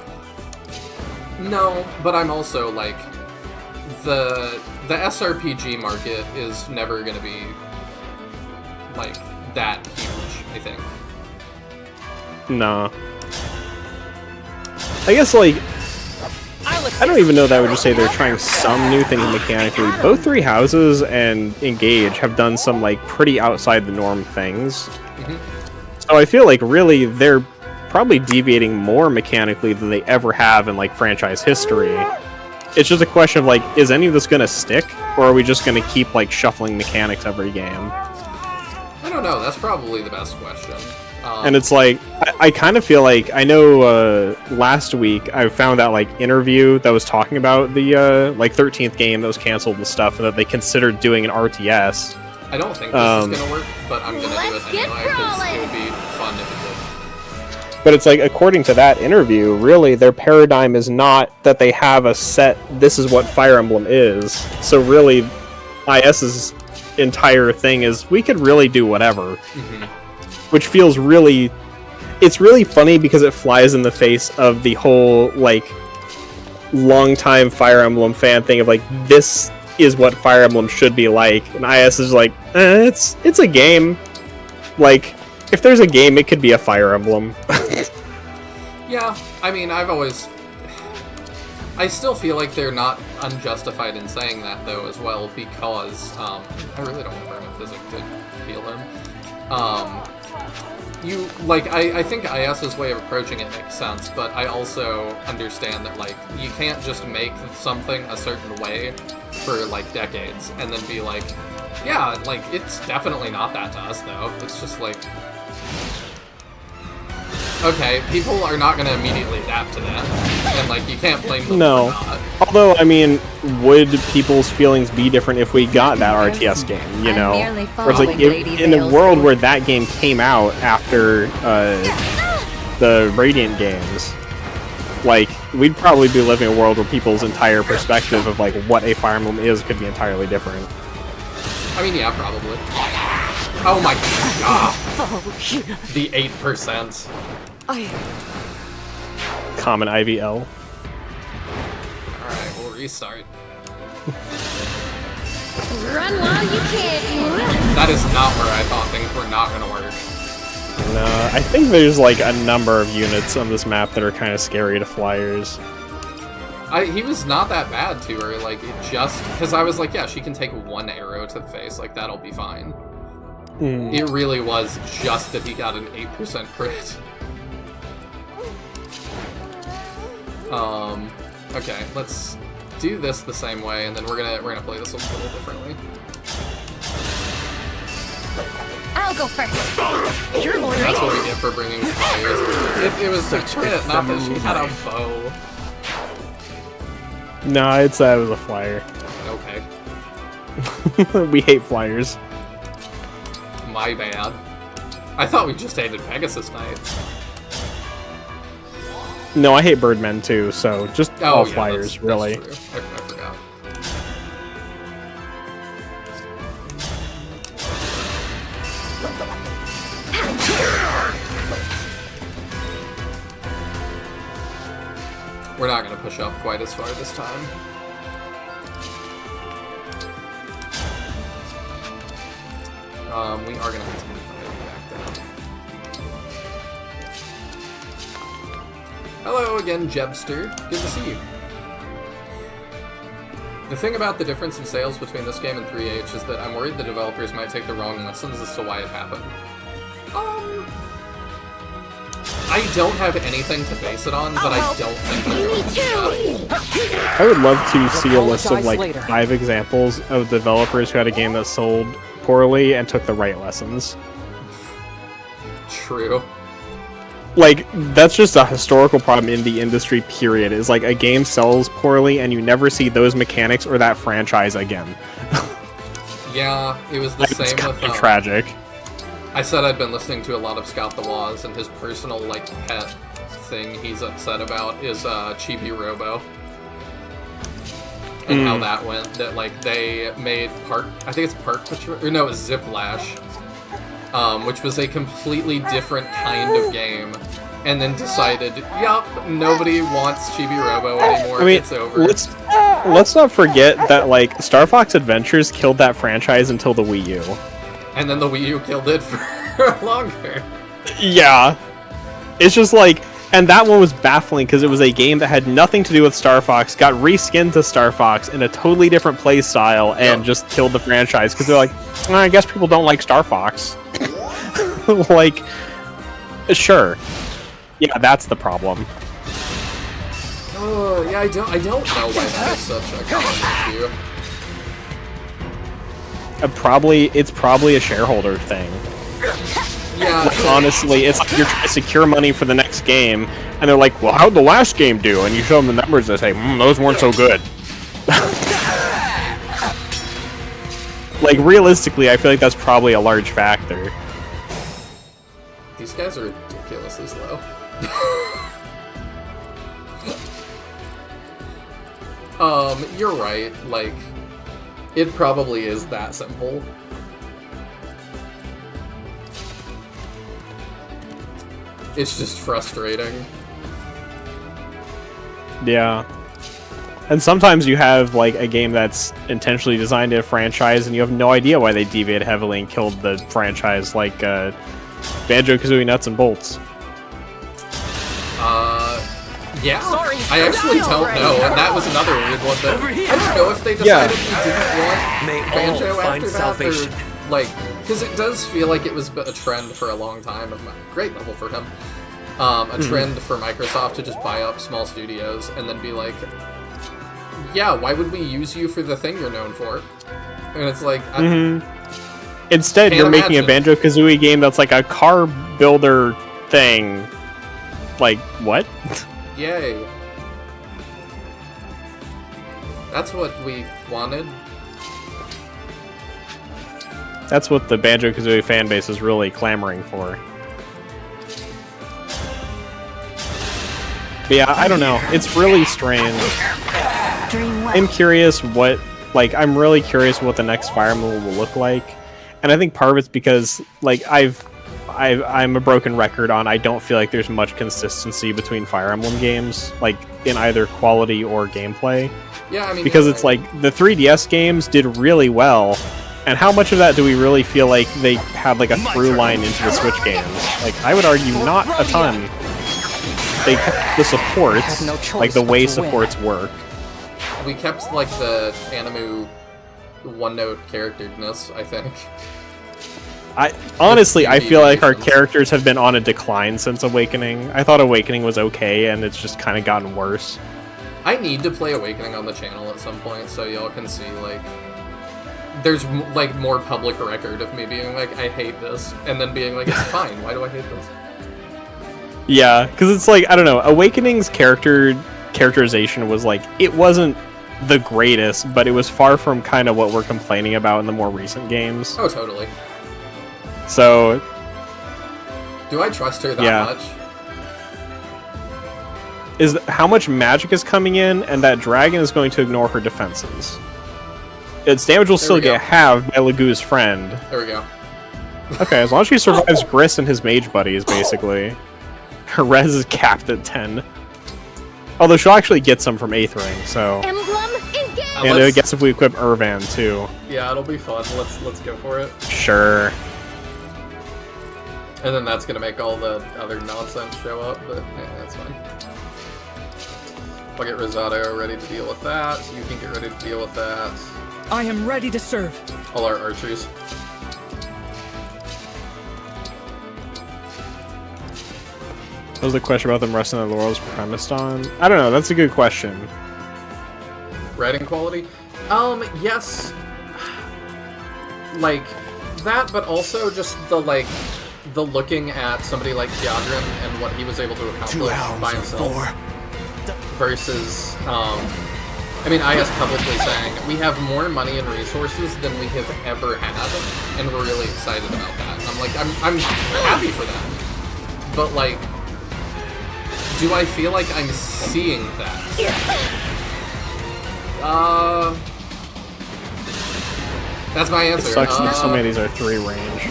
No, but I'm also, like, the SRPG market is never going to be, like, that huge, I think. Nah. I guess, like, I don't even know that I would just say they're trying some new things mechanically. Both Three Houses and Engage have done some, like, pretty outside the norm things. So I feel like, really, they're probably deviating more mechanically than they ever have in, like, franchise history. It's just a question of, like, is any of this gonna stick? Or are we just gonna keep, like, shuffling mechanics every game? I don't know, that's probably the best question. And it's like, I kind of feel like, I know last week I found that like interview that was talking about the like 13th game that was canceled and stuff, and that they considered doing an RTS. I don't think this is gonna work, but I'm gonna do it anyway because it would be fun if it did. But it's like, according to that interview, really their paradigm is not that they have a set, this is what Fire Emblem is. So really, IS's entire thing is, we could really do whatever. Which feels really... It's really funny because it flies in the face of the whole, like, long-time Fire Emblem fan thing of, like, this is what Fire Emblem should be like. And IS is like, it's a game. Like, if there's a game, it could be a Fire Emblem. Yeah, I mean, I still feel like they're not unjustified in saying that, though, as well, because, I really don't want Vermiphysic to heal him. I think IS's way of approaching it makes sense, but I also understand that, like, you can't just make something a certain way for, like, decades, and then be like, yeah, like, it's definitely not that to us, though. It's just like... Okay, people are not going to immediately adapt to that, and, like, you can't blame them for not. Although, I mean, would people's feelings be different if we got that RTS game, you know? Where it's like, in a world where that game came out after the Radiant games, like, we'd probably be living in a world where people's entire perspective of, like, what a Fire Emblem is could be entirely different. I mean, yeah, probably. Oh my god! The 8%. Common IVL. Alright, we'll restart. Run while you can. That is not where I thought things were not gonna work. No, I think there's like a number of units on this map that are kind of scary to flyers. He was not that bad to her, like, it just... Because I was like, yeah, she can take one arrow to the face, like, that'll be fine. It really was just that he got an 8% crit. Okay, let's do this the same way, and then we're gonna play this a little differently. I'll go first. That's what we get for bringing fires. It was the crit, not that she had a bow. No, I'd say it was a flyer. Okay. We hate flyers. My bad. I thought we just hated Pegasus Knights. No, I hate Birdmen too, so just all yeah, flyers, that's really. true. I forgot. We're not going to push up quite as far this time. We are going to continue fighting back down. Hello again, Jebster. Good to see you. The thing about the difference in sales between this game and 3H is that I'm worried the developers might take the wrong lessons as to why it happened. I don't have anything to base it on, but I don't think they're going to do that. I would love to see a list of like 5 examples of developers who had a game that sold poorly and took the right lessons. True. Like, that's just a historical problem in the industry, period, is like a game sells poorly and you never see those mechanics or that franchise again. Yeah, it was the same it's with... tragic. I said I'd been listening to a lot of Scott the Woz, and his personal, like, pet thing he's upset about is Chibi Robo. And how that went. That, like, they made I think it's Park Patrol, or no, it's Ziplash. Which was a completely different kind of game. And then decided, yup, nobody wants Chibi Robo anymore, I mean, it's over. Let's not forget that, like, Star Fox Adventures killed that franchise until the Wii U. And then the Wii U killed it for longer. Yeah. It's just like, and that one was baffling because it was a game that had nothing to do with Star Fox, got reskinned to Star Fox in a totally different play style, and just killed the franchise because they're like, I guess people don't like Star Fox. Like, sure. Yeah, that's the problem. Oh, yeah, I don't know why that is such a common issue. It's probably a shareholder thing. Yeah. Like, honestly, it's like you're trying to secure money for the next game, and they're like, well, how'd the last game do? And you show them the numbers, and they say, those weren't so good. Like, realistically, I feel like that's probably a large factor. These guys are ridiculously slow. You're right, like, it probably is that simple. It's just frustrating. Yeah. And sometimes you have, like, a game that's intentionally designed to a franchise, and you have no idea why they deviated heavily and killed the franchise, like, Banjo-Kazooie Nuts and Bolts. Yeah. Sorry, I actually don't know, and that was another weird one that I don't know if they decided they didn't want May all Banjo find after salvation. that, or, like, because it does feel like it was a trend for a long time. Great level for him. A trend for Microsoft to just buy up small studios and then be like, yeah, why would we use you for the thing you're known for? And it's like, Instead, you're making a imagine. Banjo-Kazooie game that's like a car builder thing. Like, what? Yay. That's what we wanted. That's what the Banjo-Kazooie fanbase is really clamoring for. But yeah, I don't know. It's really strange. I'm curious what, like, I'm really curious what the next Fire Emblem will look like. And I think part of it's because, like, I'm a broken record on I don't feel like there's much consistency between Fire Emblem games, like, in either quality or gameplay. Yeah, I mean, Because it's like, the 3DS games did really well, and how much of that do we really feel like they had, like, a through line into the Switch games? Like, I would argue not a ton. They kept the supports, like, the way supports work. we kept, like, the Animu one-note characteredness, I think. Honestly, I feel like our characters have been on a decline since Awakening. I thought Awakening was okay, and it's just kind of gotten worse. I need to play Awakening on the channel at some point, so y'all can see, like, there's, like, more public record of me being like, I hate this, and then being like, it's fine, why do I hate this? Yeah, because it's like, I don't know, Awakening's characterization was like, it wasn't the greatest, but it was far from kind of what we're complaining about in the more recent games. Oh, totally. So... Do I trust her that much? Is how much magic is coming in, and that dragon is going to ignore her defenses. Its damage will still get halved by Lagu's friend. There we go. Okay, as long as she survives Gris and his mage buddies, basically. Her res is capped at 10. Although she'll actually get some from 8th ring, so... Emblem, engage! And I guess if we equip Irvan, too. Yeah, it'll be fun. Let's go for it. Sure. And then that's gonna make all the other nonsense show up, but yeah, that's fine. I'll get Rosato ready to deal with that. You can get ready to deal with that. I am ready to serve. All our archers. What was the question about them resting their laurels premised on? I don't know, that's a good question. Writing quality? Yes. Like, that, but also just the, like, the looking at somebody like Theodrin and what he was able to accomplish by himself. Versus, I mean, IS publicly saying, we have more money and resources than we have ever had, and we're really excited about that. And I'm like, I'm happy for that. But, like, do I feel like I'm seeing that? That's my answer. It sucks that so many of these are 3 range.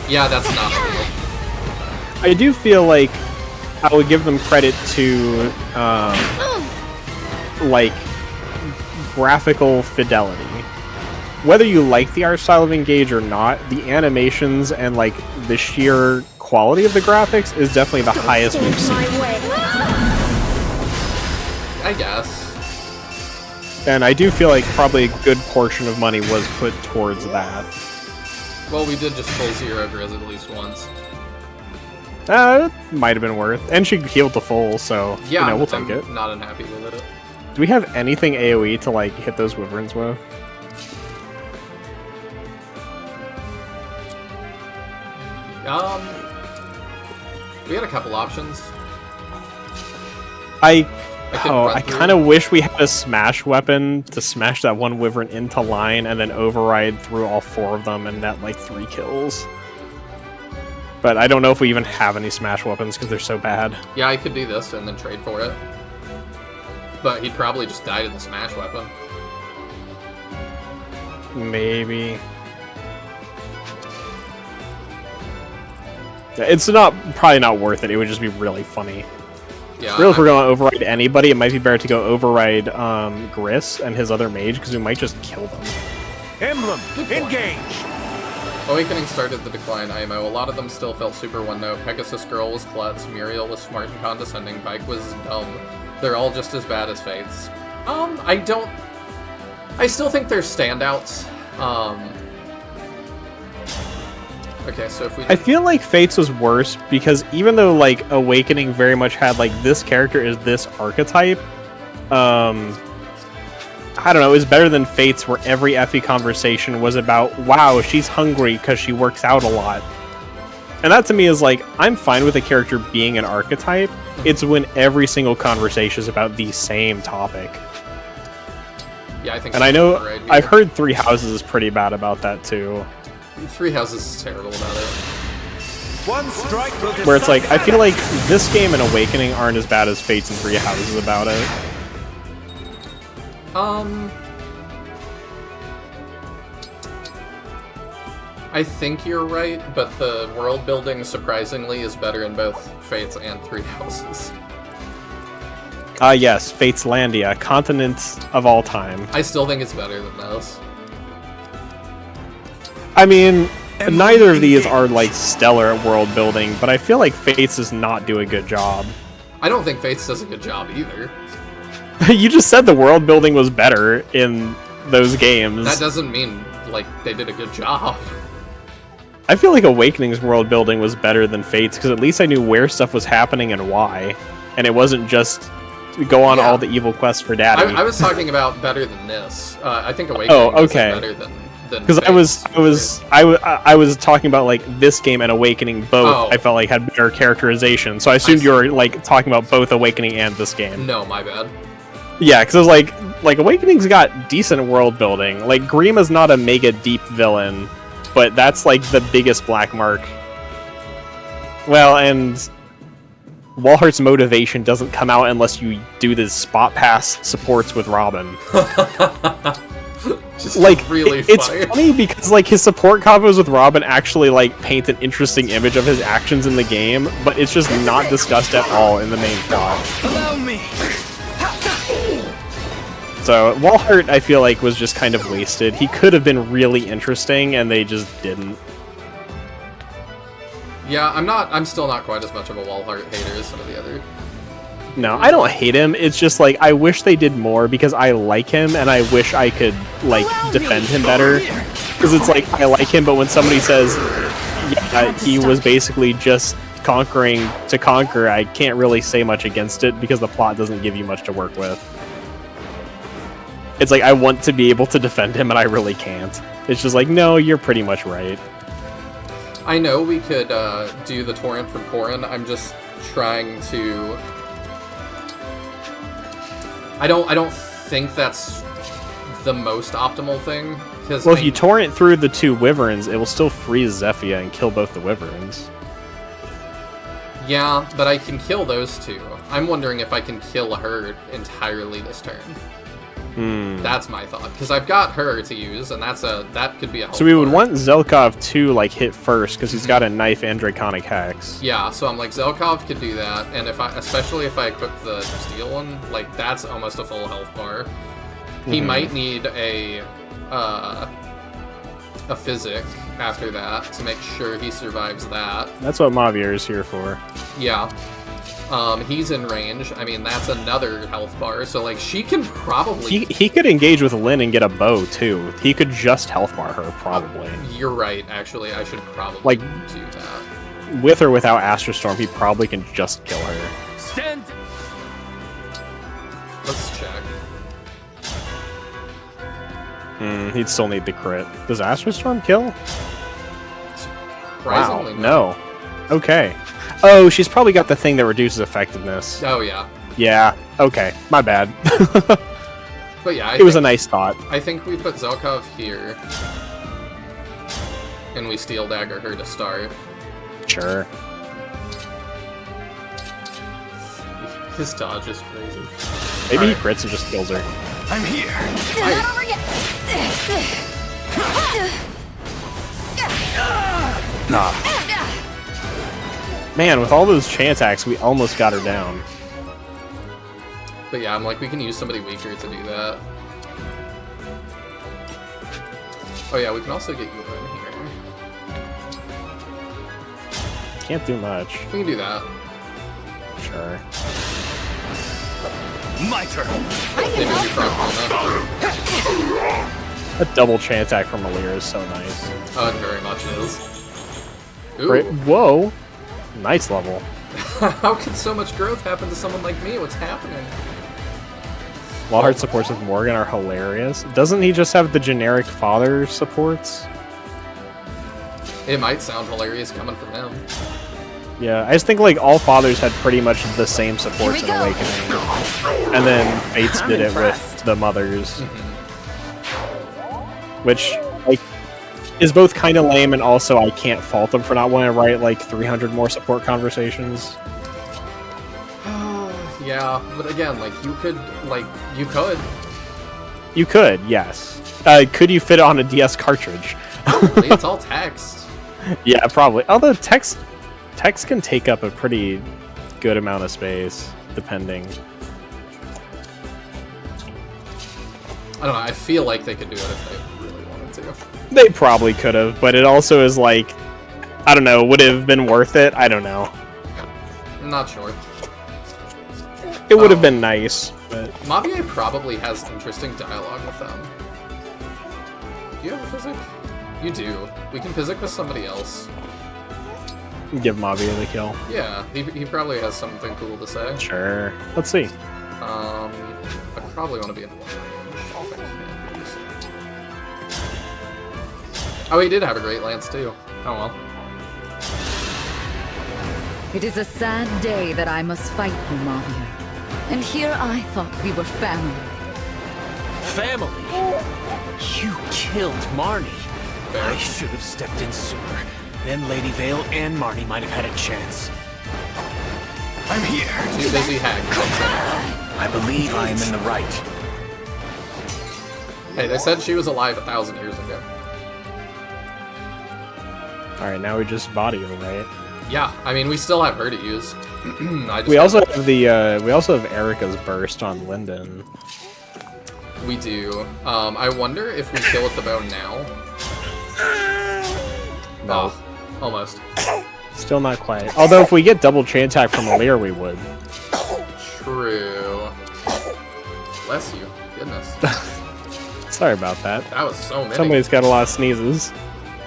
Yeah, that's not real. I do feel like I would give them credit to, like, graphical fidelity. Whether you like the art style of Engage or not, the animations and, like, the sheer quality of the graphics is definitely the highest we've seen. I guess. And I do feel like probably a good portion of money was put towards that. Well, we did just full zero Grizz at least once. It might have been worth. And she healed to full, so, Yeah, you know, we'll I'm take it. not unhappy with it. Do we have anything AoE to, like, hit those wyverns with? We had a couple options. I I kind of wish we had a smash weapon to smash that one wyvern into line and then override through all 4 of them and net like 3 kills. But I don't know if we even have any smash weapons because they're so bad. Yeah, I could do this and then trade for it. But he'd probably just die to the smash weapon. Maybe. Yeah, it's probably not worth it. It would just be really funny. Yeah, Really, if we're going to override anybody, it might be better to go override Gris and his other mage, because we might just kill them. Emblem, engage! Awakening started the decline IMO. A lot of them still felt super one-note. Pegasus Girl was klutz, Muriel was smart and condescending, Pike was dumb. They're all just as bad as Fates. I still think they're standouts. Okay, so if we... I feel like Fates was worse, because even though, like, Awakening very much had, like, this character is this archetype, I don't know, it was better than Fates, where every Effie conversation was about, wow, she's hungry because she works out a lot. And that to me is like, I'm fine with a character being an archetype, it's when every single conversation is about the same topic. Yeah, I think and so. I know, Right, I've heard Three Houses is pretty bad about that too. Three Houses is terrible about it. One strike will Where it's like, I feel like this game and Awakening aren't as bad as Fates and Three Houses about it. I think you're right, but the world building surprisingly is better in both Fates and Three Houses. Yes, Fates Landia, continent of all time. I still think it's better than those. I mean, neither of these are like stellar at world building, but I feel like Fates does not do a good job. I don't think Fates does a good job either. You just said the world building was better in those games. That doesn't mean, like, they did a good job. I feel like Awakening's world building was better than Fates, because at least I knew where stuff was happening and why. And it wasn't just go on all the evil quests for Daddy. I was talking about better than this. I think Awakening is better than because I was talking about like this game and Awakening both. I felt like had better characterization, so I assumed you were like talking about both Awakening and this game. No, my bad. Yeah, because I was like Awakening's got decent world building. Like Grima's not a mega deep villain, but that's like the biggest black mark. Well, and Walhart's motivation doesn't come out unless you do the spot pass supports with Robin. Just like really it's funny because like his support combos with Robin actually like paint an interesting image of his actions in the game, but it's just not discussed at all in the main plot. Allow me. So Walhart, I feel like, was just kind of wasted. He could have been really interesting, and they just didn't. Yeah, I'm still not quite as much of a Walhart hater as some of the other. No, I don't hate him. It's just like I wish they did more because I like him and I wish I could like defend him better. Because it's like I like him, but when somebody says yeah, he was basically just conquering to conquer, I can't really say much against it because the plot doesn't give you much to work with. It's like I want to be able to defend him and I really can't. It's just like, no, you're pretty much right. I know we could do the torrent from Corrin. I'm just trying to... I don't think that's the most optimal thing. Well, if you torrent through the 2 wyverns, it will still freeze Zephyia and kill both the wyverns. Yeah, but I can kill those 2. I'm wondering if I can kill her entirely this turn. That's my thought, because I've got her to use, and that could be a helpful. So we would want Zelkov to like hit first, because he's got a knife and Draconic Hex. Yeah, so I'm like, Zelkov could do that, and especially if I equip the steel one, like that's almost a full health bar. He might need a physic after that to make sure he survives that. That's what Mavier is here for. Yeah. He's in range. I mean, that's another health bar, so, like, she can probably... He could engage with Lyn and get a bow, too. He could just health bar her, probably. You're right, actually. I should probably like, do that. With or without Astra Storm, he probably can just kill her. Stand! Let's check. He'd still need the crit. Does Astra Storm kill? Surprisingly, no. Okay. Oh, she's probably got the thing that reduces effectiveness. Oh, yeah. Yeah, okay. My bad. But yeah, it was a nice thought. I think we put Zelkov here. And we Steel Dagger her to start. Sure. His dodge is crazy. Maybe he crits and just kills her. I'm here. Not over yet. Nah. Man, with all those chain attacks, we almost got her down. But yeah, I'm like, we can use somebody weaker to do that. Oh yeah, we can also get you in here. Can't do much. We can do that. Sure. My turn. Maybe we probably enough. A double chain attack from Alir is so nice. Oh, it very much is. Ooh. Great. Whoa! Nice level. How could so much growth happen to someone like me? What's happening? Wallheart supports with Morgan are hilarious. Doesn't he just have the generic father supports? It might sound hilarious coming from him. Yeah, I just think like all fathers had pretty much the same supports in Awakening. And then Fates did it with the mothers. Which, like, is both kind of lame and also I can't fault them for not wanting to write like 300 more support conversations. Yeah, but again, like, you could. You could, yes. Could you fit it on a DS cartridge? Probably, it's all text. Yeah, probably. Although text can take up a pretty good amount of space, depending. I don't know, I feel like they could do it if they really wanted to. They probably could have, but it also is like, I don't know, would it have been worth it? I don't know. I'm not sure. It would have been nice, but... Mavier probably has interesting dialogue with them. Do you have a physic? You do. We can physic with somebody else. Give Mavia the kill. Yeah, he probably has something cool to say. Sure. Let's see. I probably want to be in one range. Oh, he did have a great lance too. Oh well. It is a sad day that I must fight you, Mavia. And here I thought we were family. Family? You killed Marnie. Fair. I should have stepped in sooner. Then Lady Vale and Marnie might have had a chance. I'm here. Too busy hacking. I believe I am in the right. Hey, they said she was alive 1,000 years ago. Alright, now we just body her, right? Yeah, I mean, we still have her to use. We also have Erica's burst on Linden. We do. I wonder if we kill with the bow now. No. Oh, almost. Still not quite. Although if we get double chain attack from Alir, we would. True. Bless you. Goodness. Sorry about that. That was so many. Somebody's got a lot of sneezes.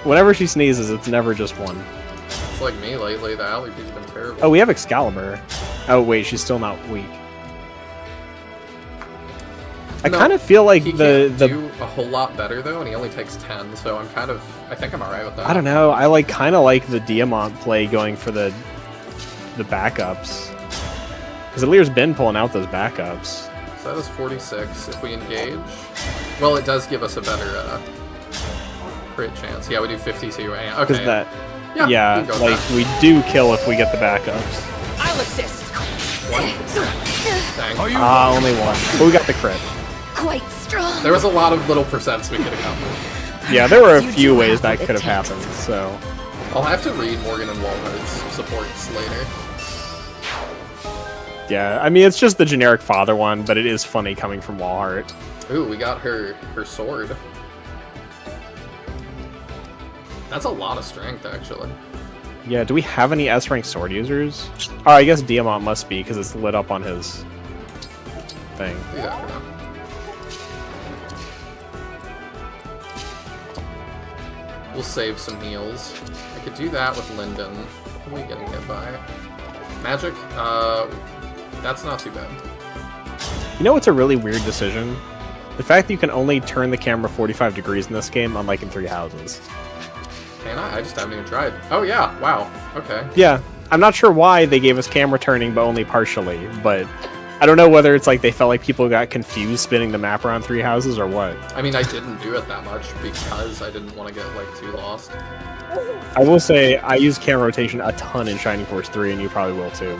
Whenever she sneezes, it's never just one. It's like me lately. The allergy's been terrible. Oh, we have Excalibur. Oh, wait, she's still not weak. I kind of feel like he can't do a whole lot better though, and he only takes 10, so I think I'm alright with that. I don't know. I kind of like the Diamant play going for the backups. Because Alir's been pulling out those backups. So that is 46 if we engage. Well, it does give us a better crit chance. Yeah, we do 52. Okay. Because that, yeah, yeah, like we do kill if we get the backups. I'll assist. One. Dang. Only one. But we got the crit. Quite strong. There was a lot of little percents we could have gotten. Yeah, there were a few ways that could have happened, so... I'll have to read Morgan and Walhart's supports later. Yeah, I mean, it's just the generic father one, but it is funny coming from Walhart. Ooh, we got her sword. That's a lot of strength, actually. Yeah, do we have any S-rank sword users? Oh, I guess Diamant must be, because it's lit up on his thing. Do that for now. We'll save some heals. I could do that with Linden. What are we getting hit by? Magic? That's not too bad. You know what's a really weird decision? The fact that you can only turn the camera 45 degrees in this game, unlike in Three Houses. Can I? I just haven't even tried. Oh yeah, wow. Okay. Yeah, I'm not sure why they gave us camera turning, but only partially. But I don't know whether it's like they felt like people got confused spinning the map around 3 houses or what. I mean, I didn't do it that much because I didn't want to get like too lost. I will say I use camera rotation a ton in Shining Force 3, and you probably will too.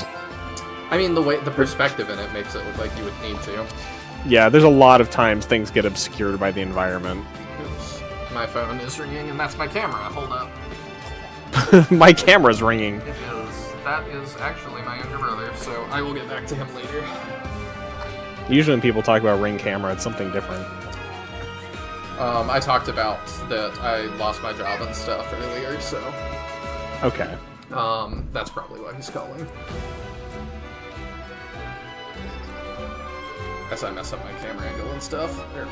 I mean, the perspective in it makes it look like you would need to. Yeah, there's a lot of times things get obscured by the environment. Oops. My phone is ringing, and that's my camera. Hold up. My camera's ringing. It is. That is actually my younger brother, so I will get back to him later. Usually when people talk about Ring camera, it's something different. I talked about that I lost my job and stuff earlier, so... Okay. That's probably why he's calling. As I mess up my camera angle and stuff. There we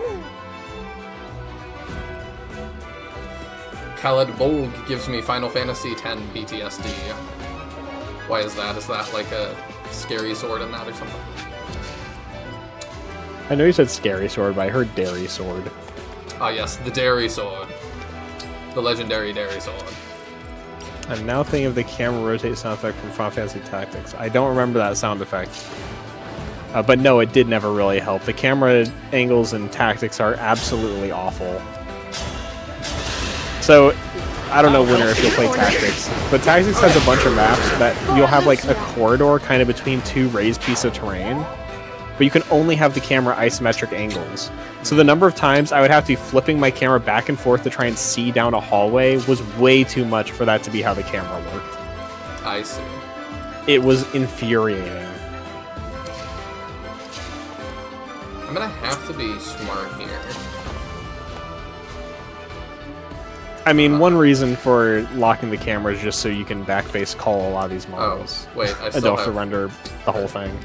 go. Khaled Volg gives me Final Fantasy X PTSD. Why is that? Is that like a scary sword in that or something? I know you said scary sword, but I heard dairy sword. Ah yes, the Dairy Sword. The legendary Dairy Sword. I'm now thinking of the camera rotate sound effect from Final Fantasy Tactics. I don't remember that sound effect. But no, it did never really help. The camera angles in Tactics are absolutely awful. So, I don't know, Winter, if you'll play Tactics, but Tactics has a bunch of maps that you'll have like a corridor kind of between 2 raised pieces of terrain, but you can only have the camera isometric angles. So the number of times I would have to be flipping my camera back and forth to try and see down a hallway was way too much for that to be how the camera worked. I see. It was infuriating. I'm gonna have to be smart here. I mean, one reason for locking the camera is just so you can backface call a lot of these models. Oh, wait, I and still don't have... have to render the whole thing.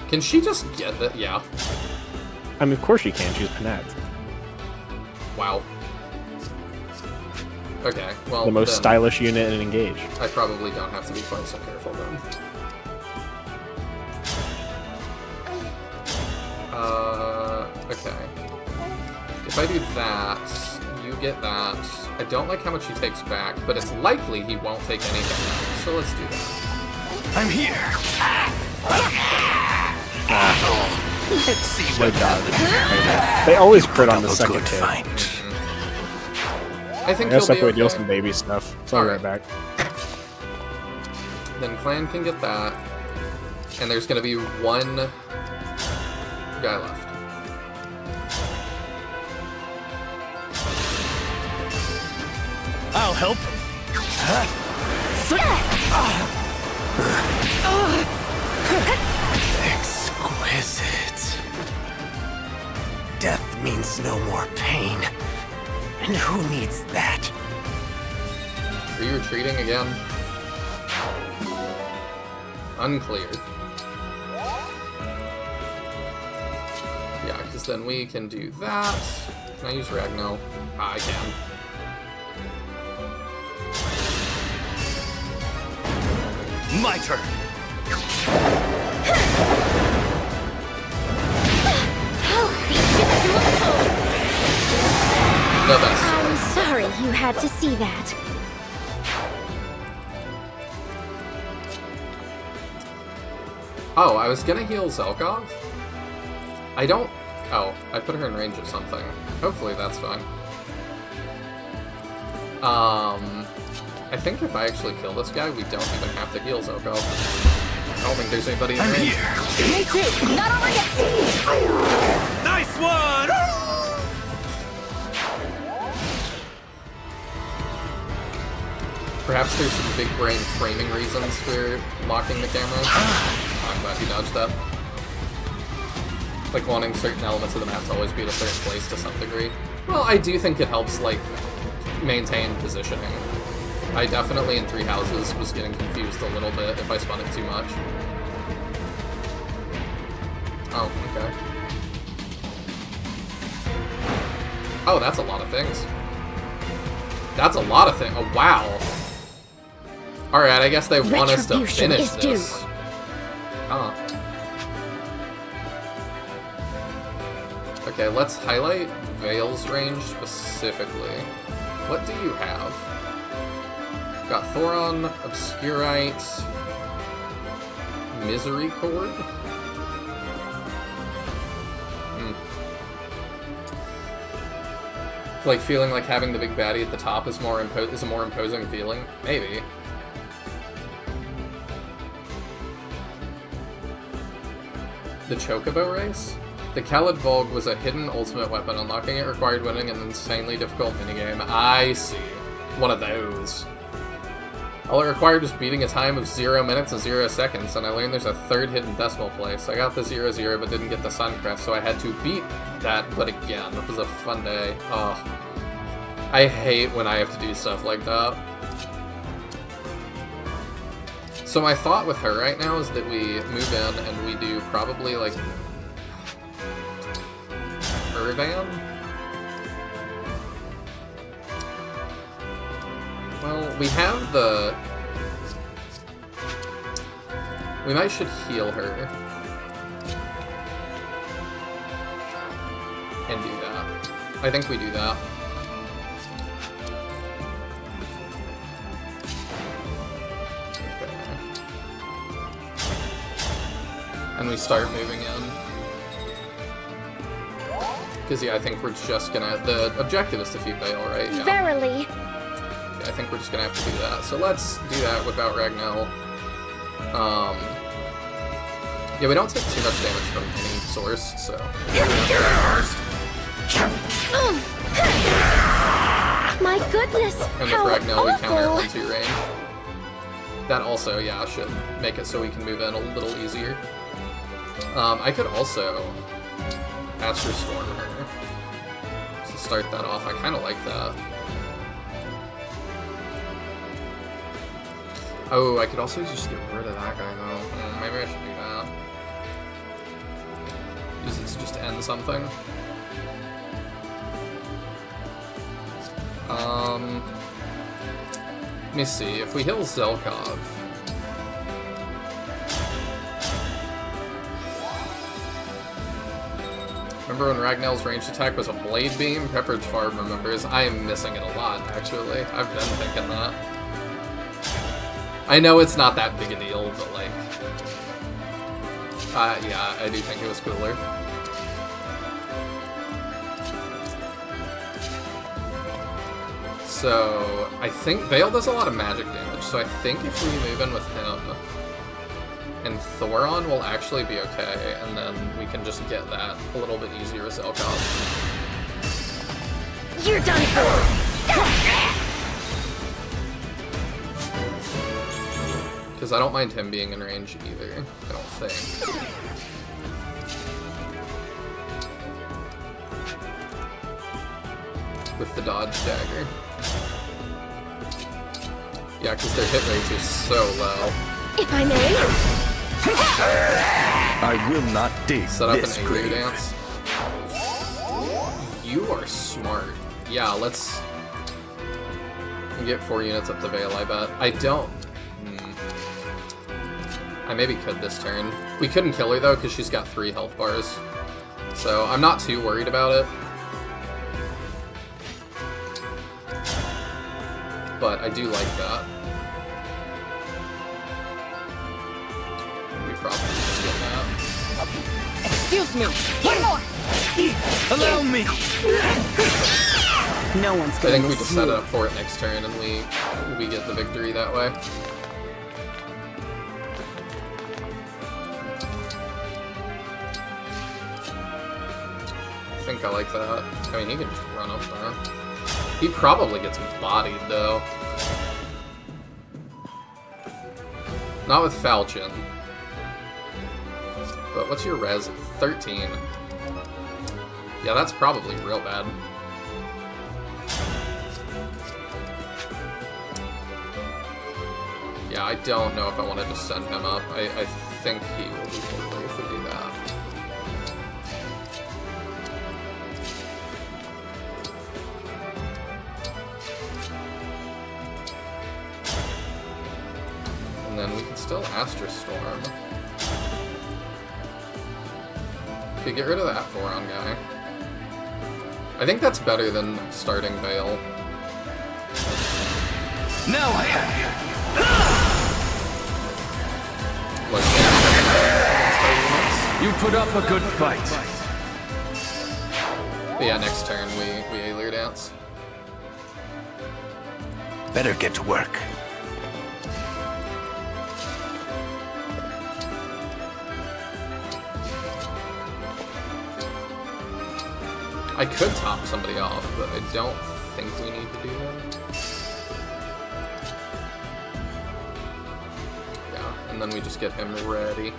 Can she just get that? Yeah. I mean, of course she can. She's Panette. Wow. Okay, well, The most then stylish unit in Engage. I probably don't have to be quite so careful then. Okay. If I do that, you get that. I don't like how much he takes back, but it's likely he won't take anything back, so let's do that. I'm here. Let's see what dodge. They always crit on the second hit. I think I gotta he'll be separate deal okay. some baby stuff, so I'll be right back. Then Clan can get that, and there's gonna be one guy left. I'll help. Exquisite. Death means no more pain. And who needs that? Are you retreating again? Uncleared. Yeah, because then we can do that. Can I use Ragno? Ah, I can. My turn. The best. I'm sorry you had to see that. Oh, I was gonna heal Zelkov? I don't... Oh, I put her in range of something. Hopefully that's fine. I think if I actually kill this guy, we don't even have to heal Zelkov. I don't think there's anybody in range. Me too! Not over yet! Nice one! Perhaps there's some big brain framing reasons for locking the cameras. I'm glad you dodged that. Like wanting certain elements of the map to always be at a certain place to some degree. Well, I do think it helps, like, maintain positioning. I definitely, in 3 houses, was getting confused a little bit if I spun it too much. Oh, okay. Oh, that's a lot of things. That's a lot of things. Oh, wow. Alright, I guess they want us to finish this. Huh. Okay, let's highlight Veil's range specifically. What do you have? Got Thoron, Obscurite, Misericord? Like, feeling like having the big baddie at the top is a more imposing feeling? Maybe. The Chocobo race? The Khalid Volg was a hidden ultimate weapon. Unlocking it required winning an insanely difficult minigame. I see. One of those. All it required was beating a time of 0 minutes and 0 seconds, and I learned there's a third hidden decimal place. I got the 0-0 but didn't get the Suncrest, so I had to beat that, but again. It was a fun day. Oh. I hate when I have to do stuff like that. So my thought with her right now is that we move in and we do probably, like, Irvan? Well, we have the... We might should heal her. And do that. I think we do that. Okay. And we start moving in. Because, yeah, I think we're just gonna... The objective is to defeat Veil, right? Yeah. Verily. I think we're just gonna have to do that. So let's do that without Ragnell. Yeah, we don't take too much damage from any source, so... My goodness, And with how Ragnell, we counter awful. 1-2 rain. That also, yeah, should make it so we can move in a little easier. I could also Astral Storm her to start that off. I kind of like that. Oh, I could also just get rid of that guy, though. Maybe I should do that. Use it to just end something. Let me see. If we heal Zelkov... Remember when Ragnell's ranged attack was a Blade Beam? Pepperidge Farm remembers. I am missing it a lot, actually. I've been thinking that. I know it's not that big a deal, but like... yeah, I do think it was cooler. So, I think Veil does a lot of magic damage, so I think if we move in with him, and Thoron will actually be okay, and then we can just get that a little bit easier with Zelkov. You're done for! Because I don't mind him being in range either, I don't think. With the dodge dagger. Yeah, because their hit rates are so low. If I may. I will not dig Set up this an angry grave. dance. You are smart. Yeah, let's get 4 units up the Veil, I bet. I don't... I maybe could this turn. We couldn't kill her, though, because she's got 3 health bars. So I'm not too worried about it. But I do like that. We probably just get that. Excuse me. One more. Allow me. No one's I gonna think we miss just you. set it up for it next turn and we get the victory that way. I think I like that. I mean, he can just run up there. He probably gets bodied, though. Not with Falchion. But what's your res? 13. Yeah, that's probably real bad. Yeah, I don't know if I want to just send him up. I think he will be totally if we do that. And then we can still Astral Storm. Okay, get rid of that Thoron guy. I think that's better than starting Veil. Now I have you. You put up a good fight. But yeah, next turn we Alir Dance. Better get to work. I could top somebody off, but I don't think we need to do that. Yeah, and then we just get him ready.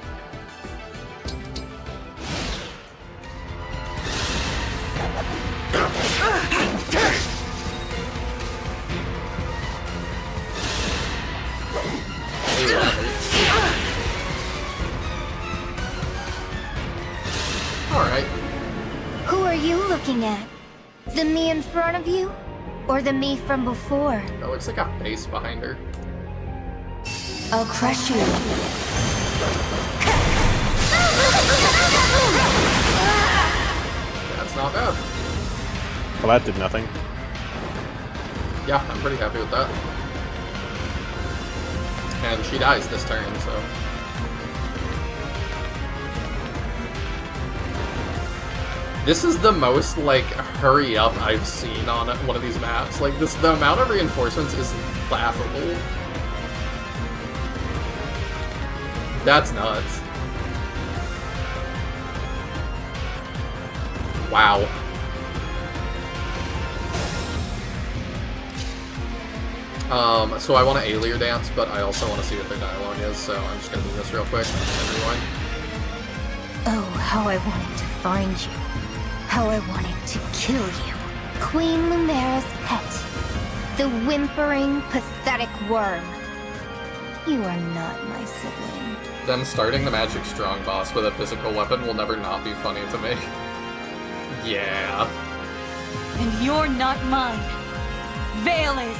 Ooh, that hurts. Alright. Who are you looking at? The me in front of you? Or the me from before? That looks like a face behind her. I'll crush you. That's not bad. Well, that did nothing. Yeah, I'm pretty happy with that. And she dies this turn, so... This is the most, like, hurry up I've seen on one of these maps. Like, the amount of reinforcements is laughable. That's nuts. Wow. So I want to Alir Dance, but I also want to see what their dialogue is, so I'm just going to do this real quick and rewind. Oh, how I wanted to find you. How I wanted to kill you. Queen Lumera's pet. The whimpering, pathetic worm. You are not my sibling. Them starting the Magic Strong boss with a physical weapon will never not be funny to me. Yeah. And you're not mine. Veil is.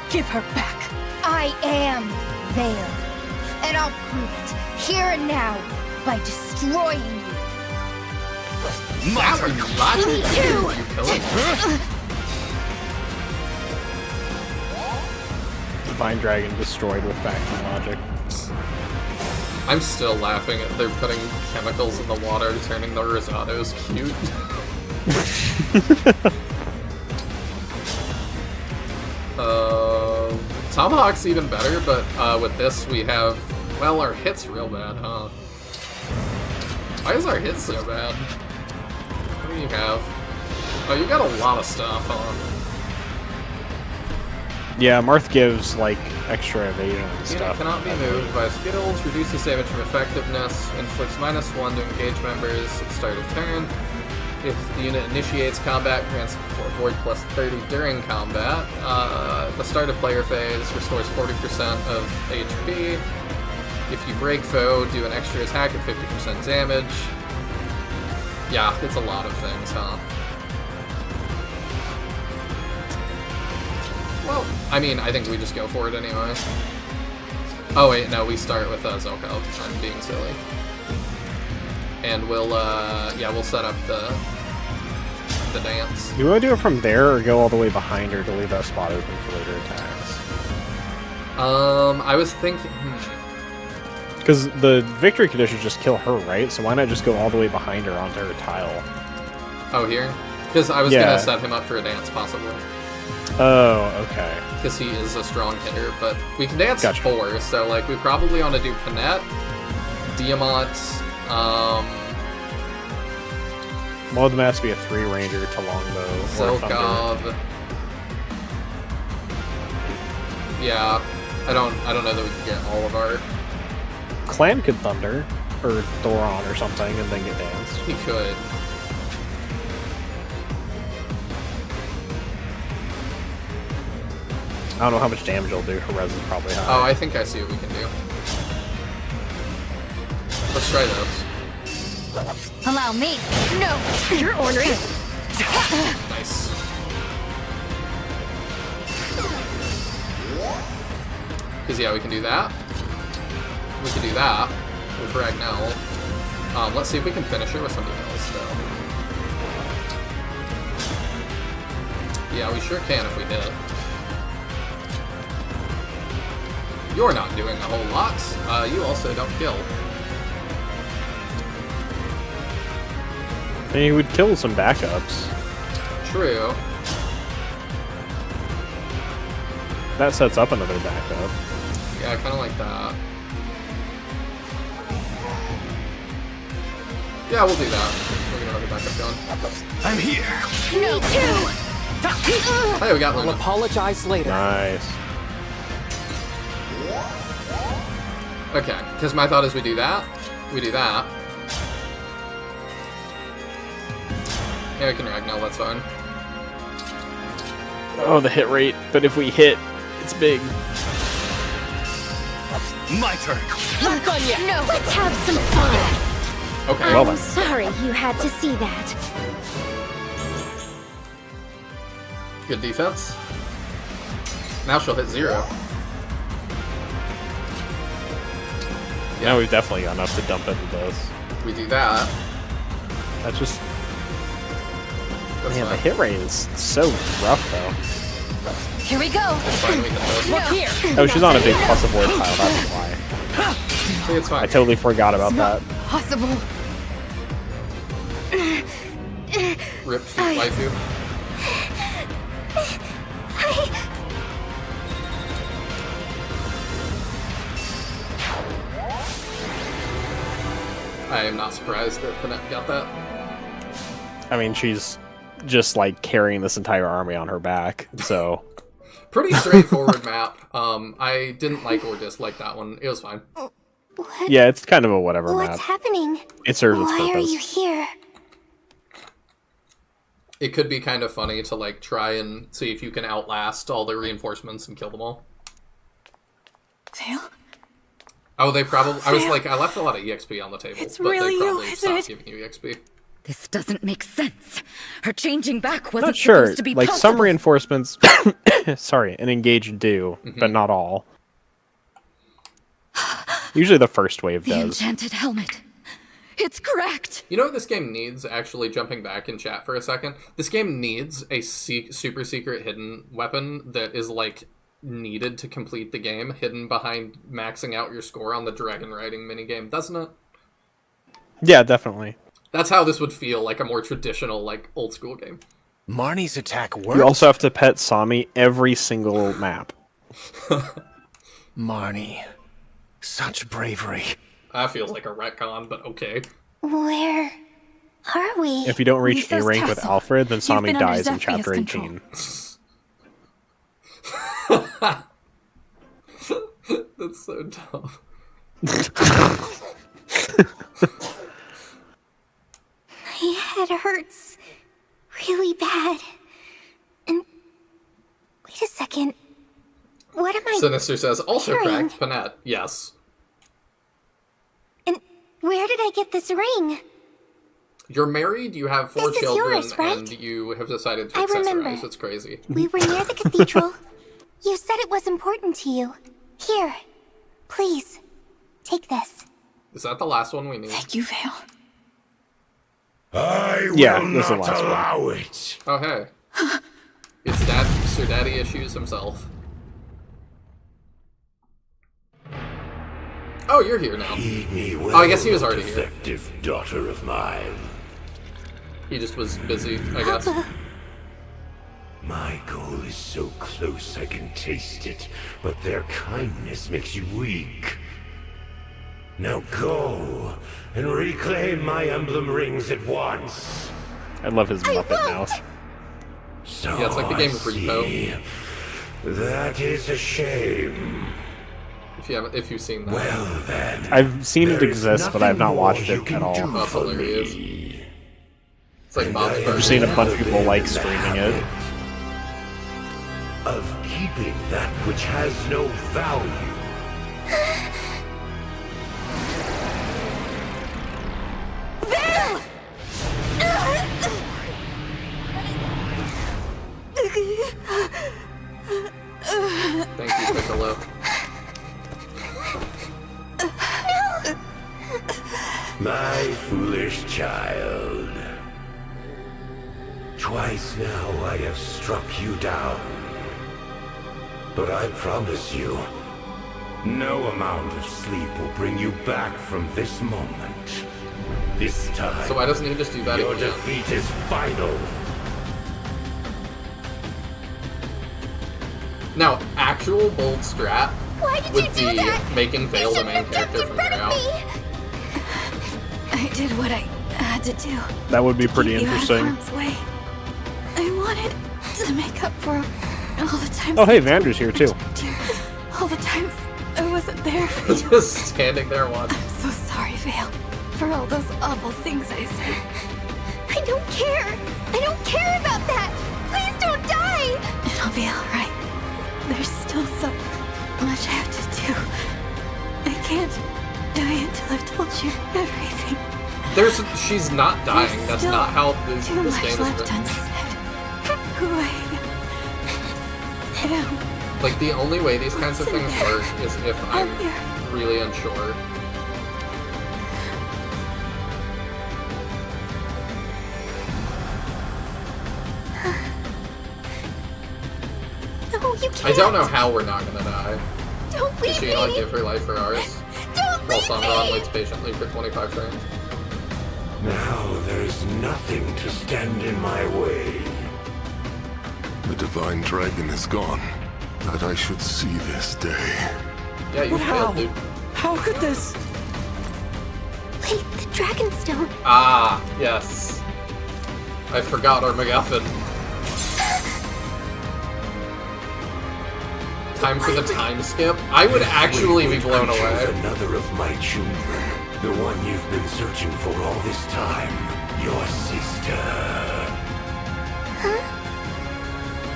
Give her back. I am Veil. And I'll prove it, here and now, by destroying you. That was logic. Me too. You kill it. Divine Dragon destroyed with faction logic. I'm still laughing at they're putting chemicals in the water, turning the Rosados cute. Tomahawk's even better, but with this we have... Well, our hit's real bad, huh? Why is our hit so bad? What do you have? Oh, you got a lot of stuff, huh? Yeah, Marth gives, like, extra evasion and Unit stuff. cannot be moved by Skittles, reduces damage from effectiveness, inflicts -1 to engage members at the start of turn. If the unit initiates combat, grants Void plus 30 during combat. At the start of player phase, restores 40% of HP. If you break foe, do an extra attack at 50% damage. Yeah, it's a lot of things, huh? Well, I mean, I think we just go for it anyway. Oh wait, no, we start with Zelkov. I'm being silly. And we'll, yeah, we'll set up the dance. You want to do it from there or go all the way behind her to leave that spot open for later attacks? I was thinking... Because the victory condition is just kill her, right? So why not just go all the way behind her onto her tile? Oh, here? Because I was gonna set him up for a dance, possibly. Oh, okay. Because he is a strong hitter, but we can dance Gotcha. 4, so, like, we probably want to do Panette, Diamant, One of them has to be a 3-ranger to longbow or thunder. Zelkov. Yeah, I don't know that we can get all of our... Clan could thunder, or Thoron or something, and then get danced. He could. I don't know how much damage it'll do. Her res is probably high. Oh, I think I see what we can do. Let's try this. Allow me. No, you're ordering. Nice. Because, yeah, we can do that. We can do that with Ragnell. Let's see if we can finish her with something else, though. Yeah, we sure can if we hit. You're not doing a whole lot. You also don't kill. And he would kill some backups. True. That sets up another backup. Yeah, I kind of like that. Yeah, we'll do that. We'll get another backup going. I'm here. Me too! Hey, we got I'll Luna. apologize later. Nice. Okay, because my thought is we do that. We do that. Yeah, we can Ragnar, that's fine. Oh, the hit rate. But if we hit, it's big. My turn. Not done yet. No, let's have some fun. Okay. Well I'm then. sorry you had to see that. Good defense. Now she'll hit 0. Now we've definitely got enough to dump into this. We do that. That's just... That's Man, the fine. hit rate is so rough, though. Here we go. That's fine, we can do it. Look here. Oh, she's on a big plus avoid tile, that's why. See, it's fine. I totally forgot about that. Possible. Rip waifu. I am not surprised that Panette got that. I mean, she's just, like, carrying this entire army on her back, so... Pretty straightforward map. I didn't like or dislike that one. It was fine. What? Yeah, it's kind of a whatever What's map. happening? It serves its Why purpose. are you here? It could be kind of funny to like try and see if you can outlast all the reinforcements and kill them all. Vale? Oh, they probably... I was like, I left a lot of EXP on the table, It's but really they you, probably isn't stopped it? giving you EXP. This doesn't make sense. Her changing back I'm wasn't not sure. supposed to be Like, possible. some reinforcements... sorry, and engage do, but not all. Usually the first wave The does. enchanted helmet. It's correct. You know what this game needs, actually, jumping back in chat for a second? This game needs a super secret hidden weapon that is, like, needed to complete the game, hidden behind maxing out your score on the dragon riding minigame, doesn't it? Yeah, definitely. That's how this would feel like a more traditional, like, old school game. Marnie's attack worked. You also have to pet Sami every single map. Marnie. Such bravery. That feels like a retcon, but okay. Where are we? If you don't reach A Mythos rank with Castle. Alfred, then You've Sami been under dies in Zephyr's chapter control. 18. That's so dumb. My head hurts really bad. And wait a second. What am I? Sinister says, also hearing? cracked Panette. Yes. And where did I get this ring? You're married, you have 4 This is children, yours, right? and you have decided to I accessorize. remember. It's crazy. We were near the cathedral. You said it was important to you. Here, please, take this. Is that the last one we need? Thank you, Vale. Yeah, this is the last one. it. Oh, hey. It's Sir Daddy Issues himself. Oh, you're here now. Oh, I guess he was already here. Effective daughter of mine. He just was busy, I guess. My goal is so close I can taste it, but their kindness makes you weak. Now go and reclaim my emblem rings at once. I love his Muppet mouth. So Yeah, it's like the game I Repo. see. That is a shame. If you've seen that. Well then, I've seen it there is exist, but I've not nothing more watched you it can at all. do That's for hilarious. me. It's like Bob's And I I've Burgers. seen a bunch of people been like in the streaming it. habit of keeping that which has no value. Thank you, Piccolo. My foolish child. Twice now I have struck you down. But I promise you, no amount of sleep will bring you back from this moment. This time, So why doesn't he just do that your again? defeat is final. Now, actual bold strat Why did would you do be that? making Vale the shouldn't main have jumped character in from front here of out. me. I did what I had to do. That would be pretty Keep you out of interesting. harm's way. I wanted to make up for all the times. Oh, hey, Vandra's here too. All the times I wasn't there for you. Just standing there watching. I'm so sorry, Vale, for all those awful things I said. I don't care. I don't care about that. Please don't die. It'll be all right. There's still so much I have to do. I can't die until I've told you everything. She's not dying. There's That's still not how this too game much is left written. unsaid. Who I am. Like, the only way these kinds of things work is if I'm really unsure. No, you can't. I don't know how we're not gonna die. Don't Is leave she me. gonna give her life for ours? Don't While leave Sanran me. waits patiently for 25 turns. Now there's nothing to stand in my way. The Divine Dragon is gone. That I should see this day. Yeah, you failed, dude. How could this? Wait, the Dragonstone. Ah, yes. I forgot our MacGuffin. Time for the time skip? I would actually be blown I chose away. another of my children. The one you've been searching for all this time. Your sister.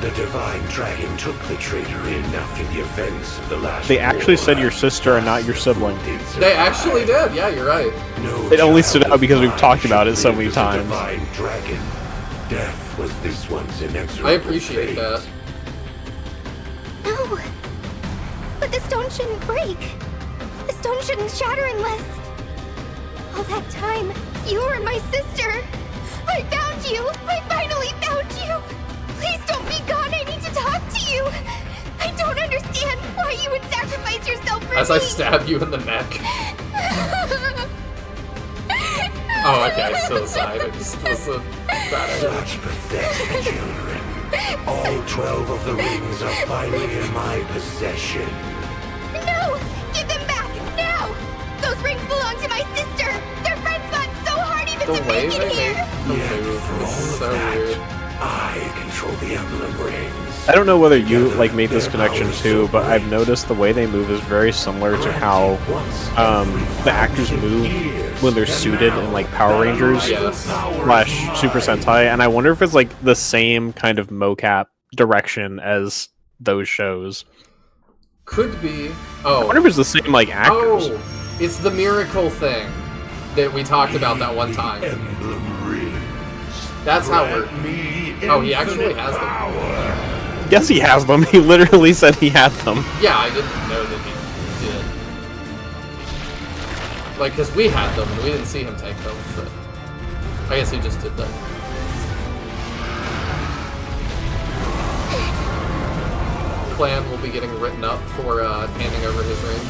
The Divine Dragon took the traitor in after the events of the last They actually war. said your sister and not your sibling. They actually did, yeah, you're right. No It only stood child out because we've of talked mine about it should so live many as a times. Divine Dragon. Death was this one's inexorable I appreciate fate. that. No. But the stone shouldn't break. The stone shouldn't shatter unless... All that time, you were my sister. I found you. I finally found you. Please don't be gone. I need to talk to you. I don't understand why you would sacrifice yourself for As me. I stab you in the neck. Oh, okay, still aside. It just was a bad idea. Such pathetic children. All 12 of the rings are finally in my possession. No! Give them back, now! Those rings belong to my sister! Their friends fought so hard even The to way make they it here! make the Yet move for all is of so that, weird. I control the Emblem rings. I don't know whether you like made this connection too, but I've noticed the way they move is very similar to how the actors move when they're suited in like Power Rangers Yes. slash Super Sentai, and I wonder if it's like the same kind of mocap direction as those shows. Could be. I Oh. wonder if it's the same like actors. Oh, it's the miracle thing that we talked about that one time. Emblem rings. That's how we're... Grant me Oh, he actually infinite has them. power. Yes, he has them. He literally said he had them. Yeah, I didn't know that he did. Like, because we had them, and we didn't see him take them, but... I guess he just did that. Clan will be getting written up for handing over his ring.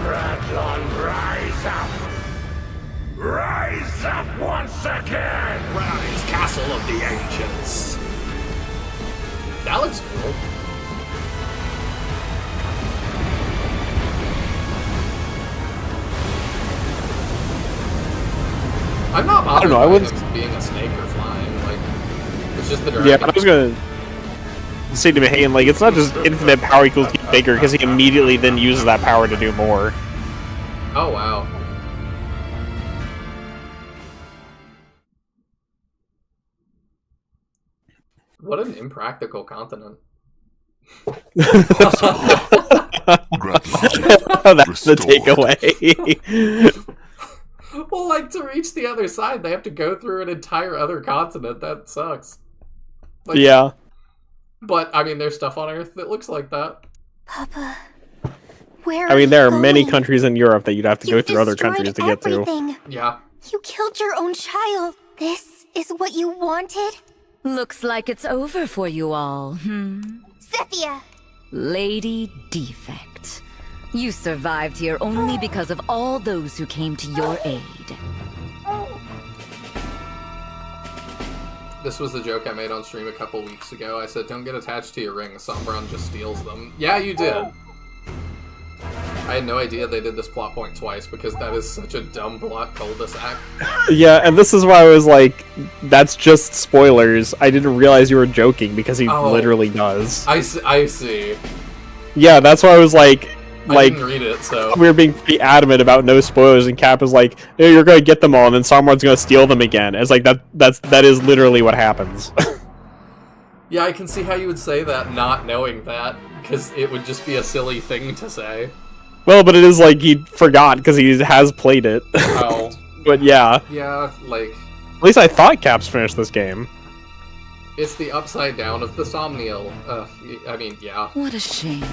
Radlon, rise up! Rise up once again! Rise, Castle of the Ancients! That looks cool. I'm not bothered I don't know, I by wouldn't- him being a snake or flying, like, it's just the dragon. Yeah, I was gonna say to Nihil, like, it's not just infinite power equals keep bigger, because he immediately then uses that power to do more. Oh, wow. What an impractical continent. That's the takeaway. Well, like, to reach the other side, they have to go through an entire other continent. That sucks. Like, yeah. But, I mean, there's stuff on Earth that looks like that. Papa, where I mean, there are going? many countries in Europe that you'd have to go You've through other destroyed countries to get to. everything. Yeah. You killed your own child. This is what you wanted? Looks like it's over for you all, Zephyr! Lady Defect. You survived here only because of all those who came to your aid. This was the joke I made on stream a couple weeks ago. I said, don't get attached to your ring. Sombron just steals them. Yeah, you did. I had no idea they did this plot point twice, because that is such a dumb plot cul-de-sac. Yeah, and this is why I was like, that's just spoilers. I didn't realize you were joking, because he literally does. I see. Yeah, that's why I was like... I didn't read it, so... We were being pretty adamant about no spoilers, and Cap is like, hey, you're gonna get them all, and then someone's gonna steal them again. It's like, that is literally what happens. Yeah, I can see how you would say that not knowing that, because it would just be a silly thing to say. Well, but it is like he forgot, because he has played it. Oh. But yeah. Yeah, like... At least I thought Cap's finished this game. It's the upside down of the Somniel. I mean, yeah. What a shame.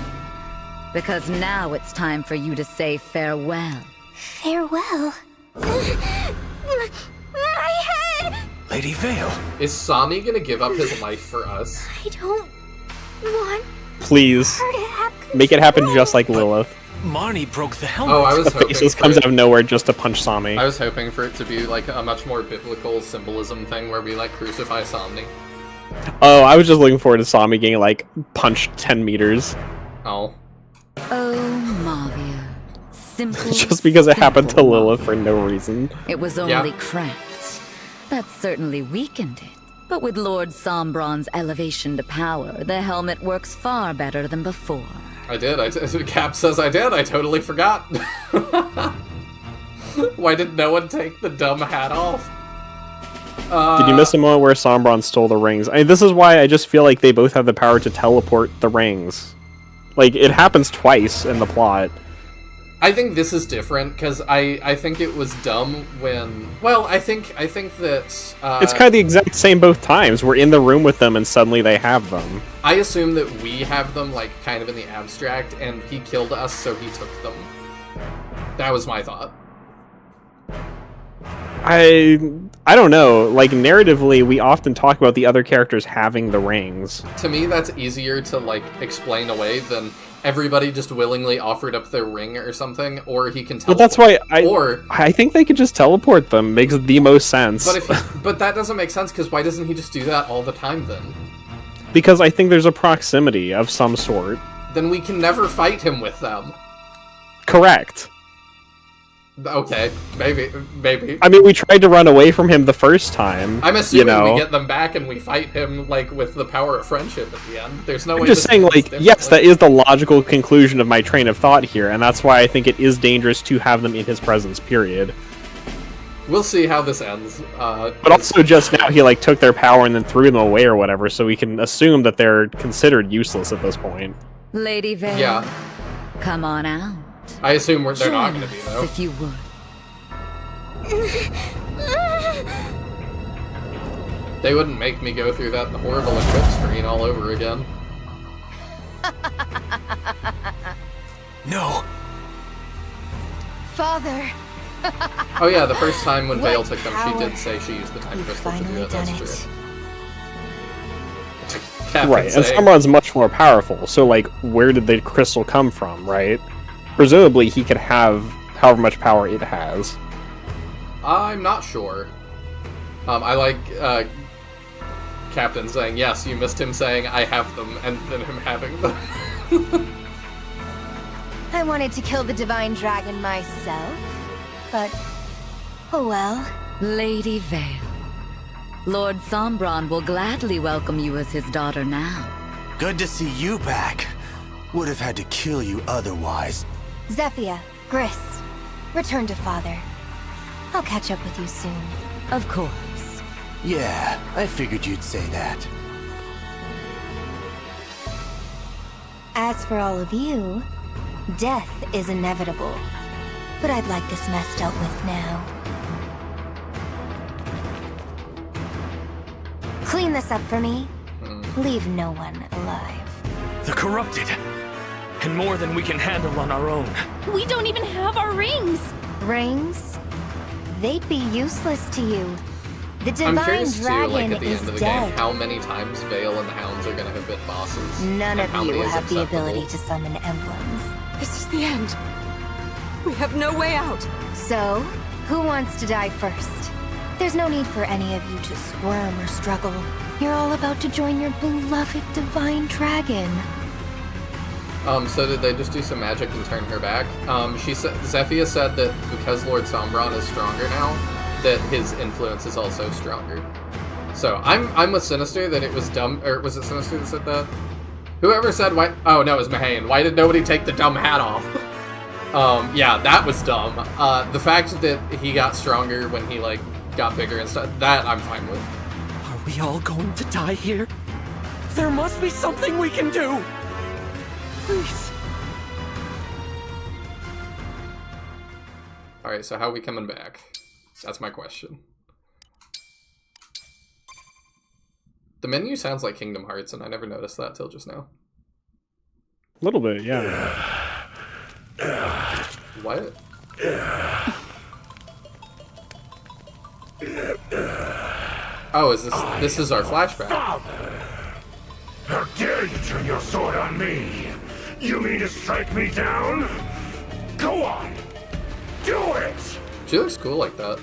Because now it's time for you to say farewell. Farewell? My head! Lady Vale. Is Sami gonna give up his life for us? I don't want Please. her to have Make it happen just like Lilith. Marnie broke the helmet. Oh, I was The hoping faceless for comes it. out of nowhere just to punch Sami. I was hoping for it to be like a much more biblical symbolism thing where we like crucify Somni. Oh, I was just looking forward to Sami getting like punched 10 meters. Oh. Oh, Mavia. Simple. Just because it happened to simple Lilith Mavia. for no reason. It was only cracked. That certainly weakened it. But with Lord Sombron's elevation to power, the helmet works far better than before. I did. Cap says I did. I totally forgot. Why did no one take the dumb hat off? Did you miss the moment where Sombron stole the rings? I mean, this is why I just feel like they both have the power to teleport the rings. Like, it happens twice in the plot. I think this is different, because I think it was dumb when... Well, I think that... It's kind of the exact same both times. We're in the room with them and suddenly they have them. I I assume that we have them, like, kind of in the abstract, and he killed us, so he took them. That was my thought. I don't know. Like, narratively, we often talk about the other characters having the rings. To me, that's easier to, like, explain away than everybody just willingly offered up their ring or something, or he can teleport. But that's why I think they could just teleport them. Makes the most sense. But that doesn't make sense, because why doesn't he just do that all the time, then? Because I think there's a proximity of some sort. Then we can never fight him with them. Correct. Okay, maybe. I mean, we tried to run away from him the first time. I'm assuming you know? we get them back and we fight him, like, with the power of friendship at the end. There's no way I'm just saying, like, yes, that is the logical conclusion of my train of thought here, and that's why I think it is dangerous to have them in his presence, period. We'll see how this ends. But also, just now, he, like, took their power and then threw them away or whatever, so we can assume that they're considered useless at this point. Lady Vale. Yeah. Come on out. I assume they're not Join going to be, us, though. if you would. They wouldn't make me go through that horrible equip screen all over again. No. Father. Oh yeah, the first time when What Vale took them, she power. did say she used the time You've crystal to do finally it. That's done true. it. Captain Right, and saying- Sombron's much more powerful, so, like, where did the crystal come from, right? Presumably, he could have however much power it has. I'm not sure. I like Captain saying, yes, you missed him saying, I have them, and then him having them. I wanted to kill the divine dragon myself, but oh well. Lady Vale. Lord Sombron will gladly welcome you as his daughter now. Good to see you back. Would have had to kill you otherwise. Zephyr, Gris, return to Father. I'll catch up with you soon. Of course. Yeah, I figured you'd say that. As for all of you, death is inevitable. but I'd like this mess dealt with now. Clean this up for me. Leave no one alive. The corrupted. And more than we can handle on our own. We don't even have our rings! Rings? They'd be useless to you. The I'm divine curious too, dragon like at the is end of the dead. game, how many times Vale and the Hounds are gonna have been bosses. None and of how you many is have the acceptable. ability to summon emblems. This is the end. We have no way out. So, who wants to die first? There's no need for any of you to squirm or struggle. You're all about to join your beloved divine dragon. So did they just do some magic and turn her back? She said, Zephyr said that because Lord Sombron is stronger now, that his influence is also stronger. So I'm with Sinister that it was dumb, or was it Sinister that said that? Whoever said why? Oh no, it was Mahane. Why did nobody take the dumb hat off? Yeah, that was dumb. The fact that he got stronger when he like got bigger and stuff, that I'm fine with. Are we all going to die here? There must be something we can do! Please. Alright, so how are we coming back? That's my question. The menu sounds like Kingdom Hearts, and I never noticed that till just now. A little bit, yeah. What? Oh, is this is our flashback? Father! How dare you turn your sword on me? You mean to strike me down? Go on! Do it! She looks cool like that.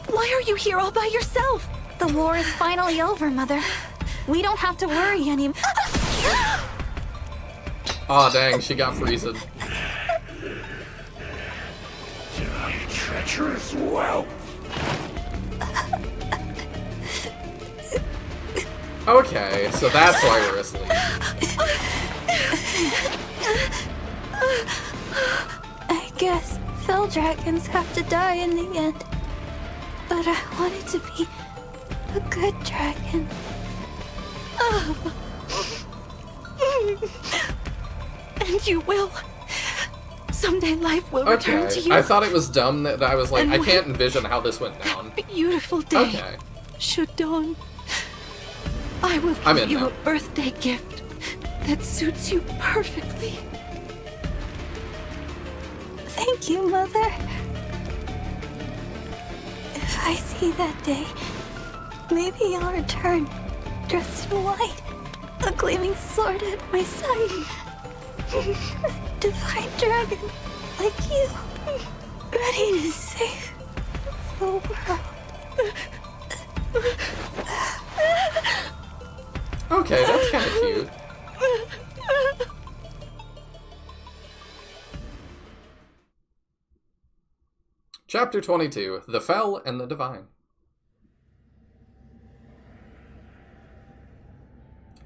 Why are you here all by yourself? The war is finally over, Mother. We don't have to worry anymore. Aw, dang, she got freezing. Die, treacherous whelp! Okay, so that's why we're asleep. I guess fell dragons have to die in the end. But I wanted to be a good dragon. And you will. Someday life will return to Okay, you. I thought it was dumb that I was like, And I when can't envision how this went down. Beautiful day Okay. should dawn. I will I'm give in you now. a birthday gift that suits you perfectly. Thank you, Mother. If I see that day, maybe I'll return, dressed in white, a gleaming sword at my side. A divine dragon like you, ready to save the world. Okay, that's kind of cute. Chapter 22, The Fell and the Divine.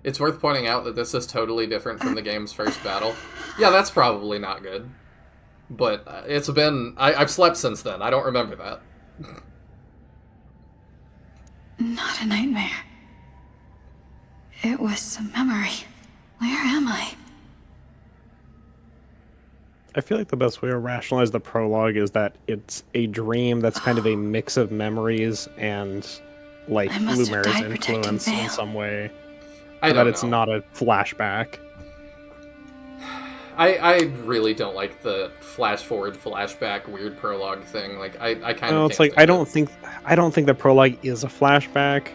It's worth pointing out that this is totally different from the game's first battle. Yeah, that's probably not good. But it's been... I've slept since then. I don't remember that. Not a nightmare. It was a memory. Where am I? I feel like the best way to rationalize the prologue is that it's a dream that's kind of a mix of memories and, like, I must have Lumera's died protecting influence in Vale. some way. I And don't that it's know. not a flashback. I really don't like the flash forward, flashback, weird prologue thing. Like, I kind No, of it's can't like I stand don't think the prologue is a flashback.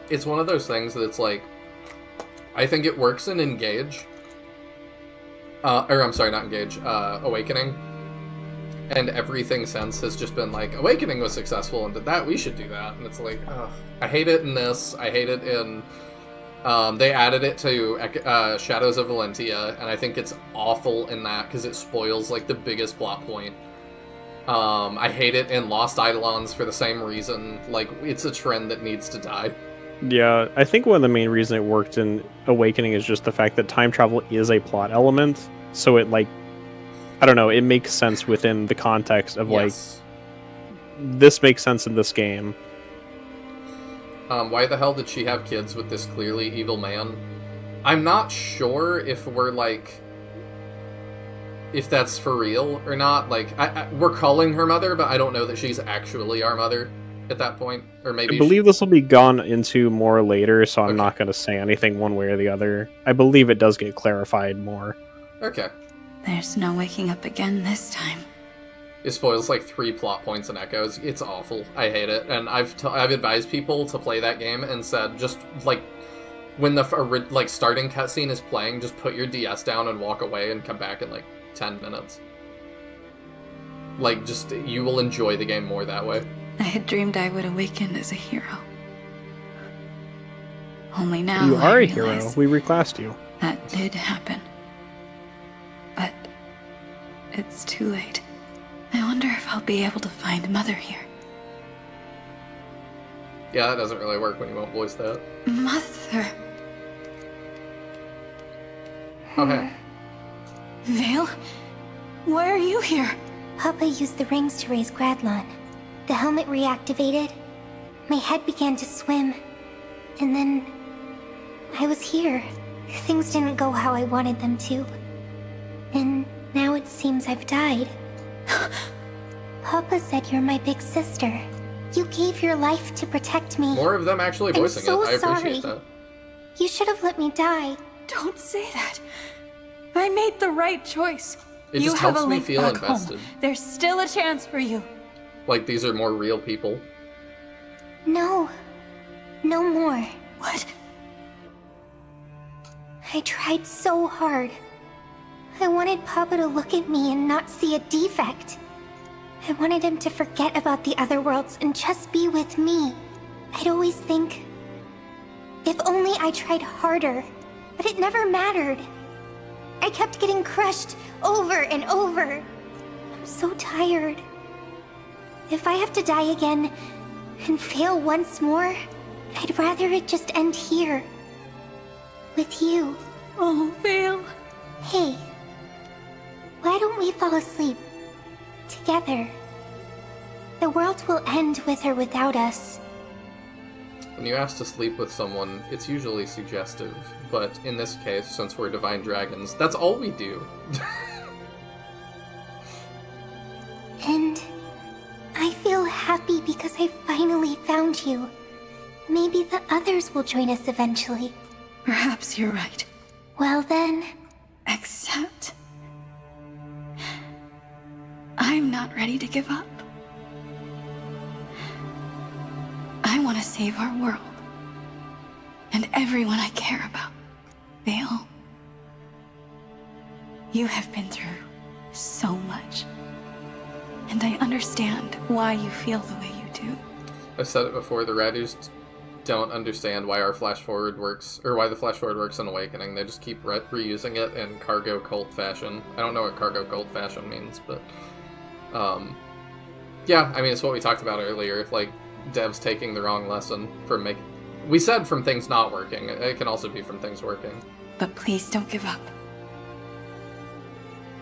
It's one of those things that's like, I think it works in Engage. Or I'm sorry, not Engage, Awakening. And everything since has just been like, Awakening was successful and did that, we should do that. And it's like, ugh. I hate it in this, I hate it in... they added it to Shadows of Valentia, and I think it's awful in that because it spoils like the biggest plot point. I hate it in Lost Eidolons for the same reason. Like, it's a trend that needs to die. Yeah, I think one of the main reasons it worked in Awakening is just the fact that time travel is a plot element, so it like I don't know, it makes sense within the context of Yes. like, this makes sense in this game. Why the hell did she have kids with this clearly evil man? I'm not sure if we're like, if that's for real or not. Like, we're calling her mother, but I don't know that she's actually our mother at that point. Or maybe I believe this will be gone into more later, so I'm not going to say anything one way or the other. I believe it does get clarified more. Okay. There's no waking up again this time. It spoils like 3 plot points and echoes. It's awful. I hate it. And I've advised people to play that game and said, just like when the like starting cutscene is playing, just put your DS down and walk away and come back in like 10 minutes. Like, just, you will enjoy the game more that way. I had dreamed I would awaken as a hero. Only now You are I a hero. realize We reclassed you. that did happen. But it's too late. I wonder if I'll be able to find Mother here. Yeah, that doesn't really work when you won't voice that. Mother. Okay. Vale? Why are you here? Papa used the rings to raise Gradlon. The helmet reactivated. My head began to swim. And then I was here. Things didn't go how I wanted them to. And now it seems I've died. Papa said you're my big sister. You gave your life to protect me. More of them actually voicing so it. I appreciate sorry. that. You should have let me die. Don't say that. I made the right choice. It you just have helps a me link feel back invested. home. There's still a chance for you. Like, these are more real people. No. No more. What? I tried so hard. I wanted Papa to look at me and not see a defect. I wanted him to forget about the other worlds and just be with me. I'd always think, if only I tried harder, but it never mattered. I kept getting crushed over and over. I'm so tired. If I have to die again and fail once more, I'd rather it just end here. With you. Oh, Vale. Hey, why don't we fall asleep? Together. The world will end with or without us. When you ask to sleep with someone, it's usually suggestive. But in this case, since we're divine dragons, that's all we do. And I feel happy because I finally found you. Maybe the others will join us eventually. Perhaps you're right. Well then... Except... I'm not ready to give up. I want to save our world. And everyone I care about. Vale. You have been through so much. And I understand why you feel the way you do. I've said it before, the Radus don't understand why our flash forward works, or why the flash forward works in Awakening. They just keep reusing it in cargo cult fashion. I don't know what cargo cult fashion means, but yeah, I mean, it's what we talked about earlier, like devs taking the wrong lesson from making... We said from things not working. It can also be from things working. But please don't give up.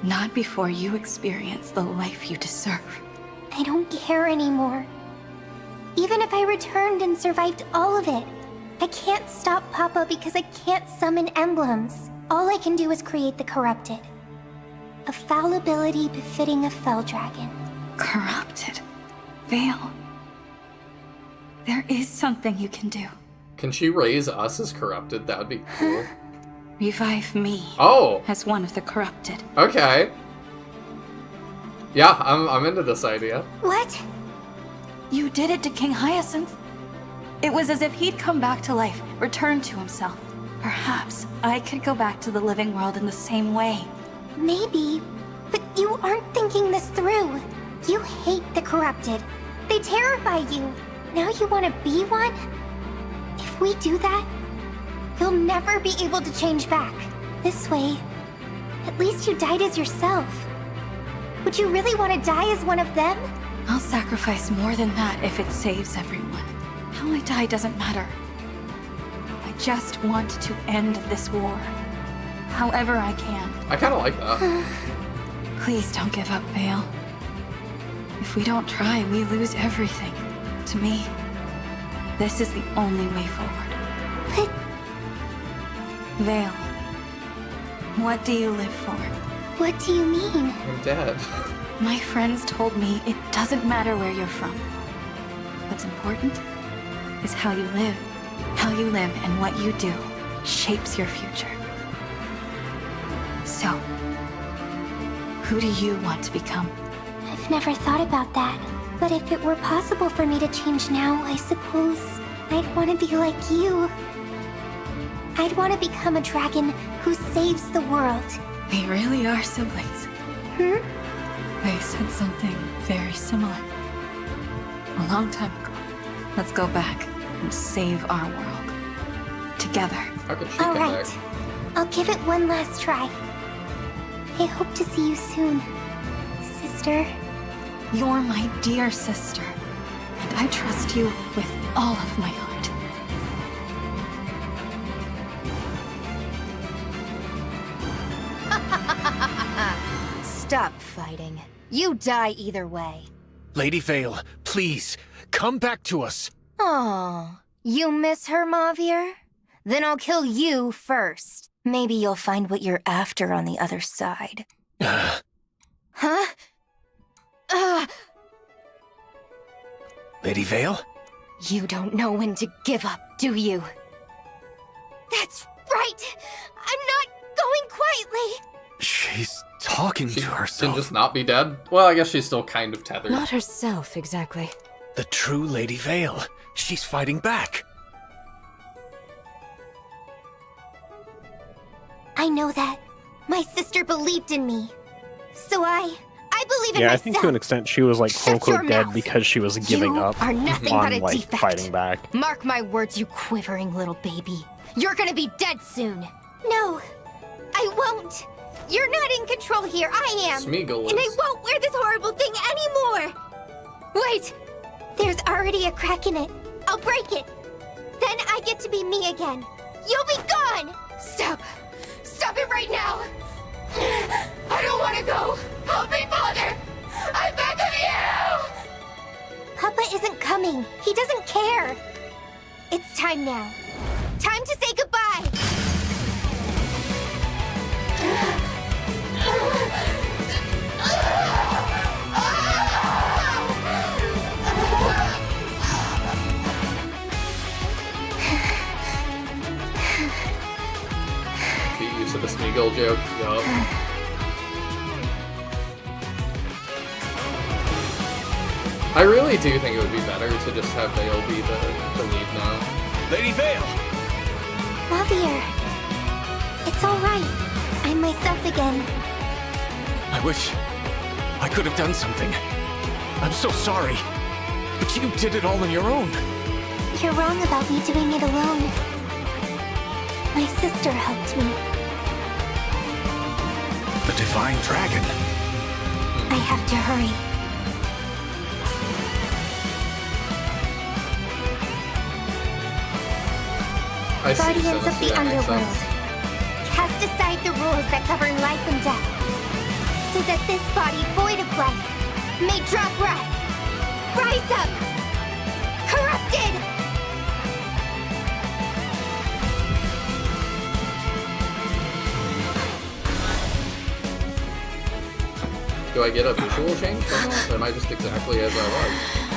Not before you experience the life you deserve. I don't care anymore. Even if I returned and survived all of it, I can't stop Papa because I can't summon emblems. All I can do is create the corrupted. A fallibility befitting a fell dragon. Corrupted? Vale. There is something you can do. Can she raise us as corrupted? That would be cool. Revive me. Oh! As one of the corrupted. Okay. Yeah, I'm into this idea. What? You did it to King Hyacinth. It was as if he'd come back to life, returned to himself. Perhaps I could go back to the living world in the same way. Maybe, but you aren't thinking this through. You hate the corrupted. They terrify you. Now you want to be one? If we do that, you'll never be able to change back. This way, at least you died as yourself. Would you really want to die as one of them? I'll sacrifice more than that if it saves everyone. How I die doesn't matter. I just want to end this war. However I can. I kind of like that. Please don't give up, Vale. If we don't try, we lose everything. To me, this is the only way forward. But Vale, what do you live for? what do you mean? I'm dead. My friends told me it doesn't matter where you're from. What's important is how you live. How you live and what you do shapes your future. So, who do you want to become? I've never thought about that. But if it were possible for me to change now, I suppose I'd want to be like you. I'd want to become a dragon who saves the world. We really are siblings. Hmm? They said something very similar. A long time ago. Let's go back and save our world. Together. How could she All come right. back? I'll give it one last try. I hope to see you soon, sister. You're my dear sister, and I trust you with all of my heart. Stop fighting. You die either way. Lady Vale, please, come back to us. Oh, you miss her, Mavier? Then I'll kill you first. Maybe you'll find what you're after on the other side. Huh? Lady Vale? You don't know when to give up, do you? That's right! I'm not going quietly! She's talking She to can herself. just not be dead? Well, I guess she's still kind of tethered. Not herself, exactly. The true Lady Vale. She's fighting back. I know that. My sister believed in me. So I believe in Yeah, I myself. think to an extent she was like Shut quote your unquote dead mouth. because she was giving You up are nothing on but a like defect. fighting back. Mark my words, you quivering little baby. You're gonna be dead soon. No, I won't. You're not in control here. I am. Smeagol And I is. won't wear this horrible thing anymore. Wait. There's already a crack in it. I'll break it. Then I get to be me again. You'll be gone. Stop. Stop it right now. I don't want to go. Help me, Father. I beg of you. Papa isn't coming. He doesn't care. It's time now. Time to say goodbye. Get used to the Smeagol joke. Yup. I really do think it would be better to just have Vale be the lead now. Lady Vale! Javier. It's all right. I'm myself again. I wish I could have done something. I'm so sorry. But you did it all on your own. You're wrong about me doing it alone. My sister helped me. The Divine Dragon. I have to hurry. I see, Guardians so of the that makes Underworld. sense. Cast aside the rules that govern life and death, so that this body void of life may draw breath. Rise up! Corrupted! Do I get a visual change from that? Or am I just exactly as I was?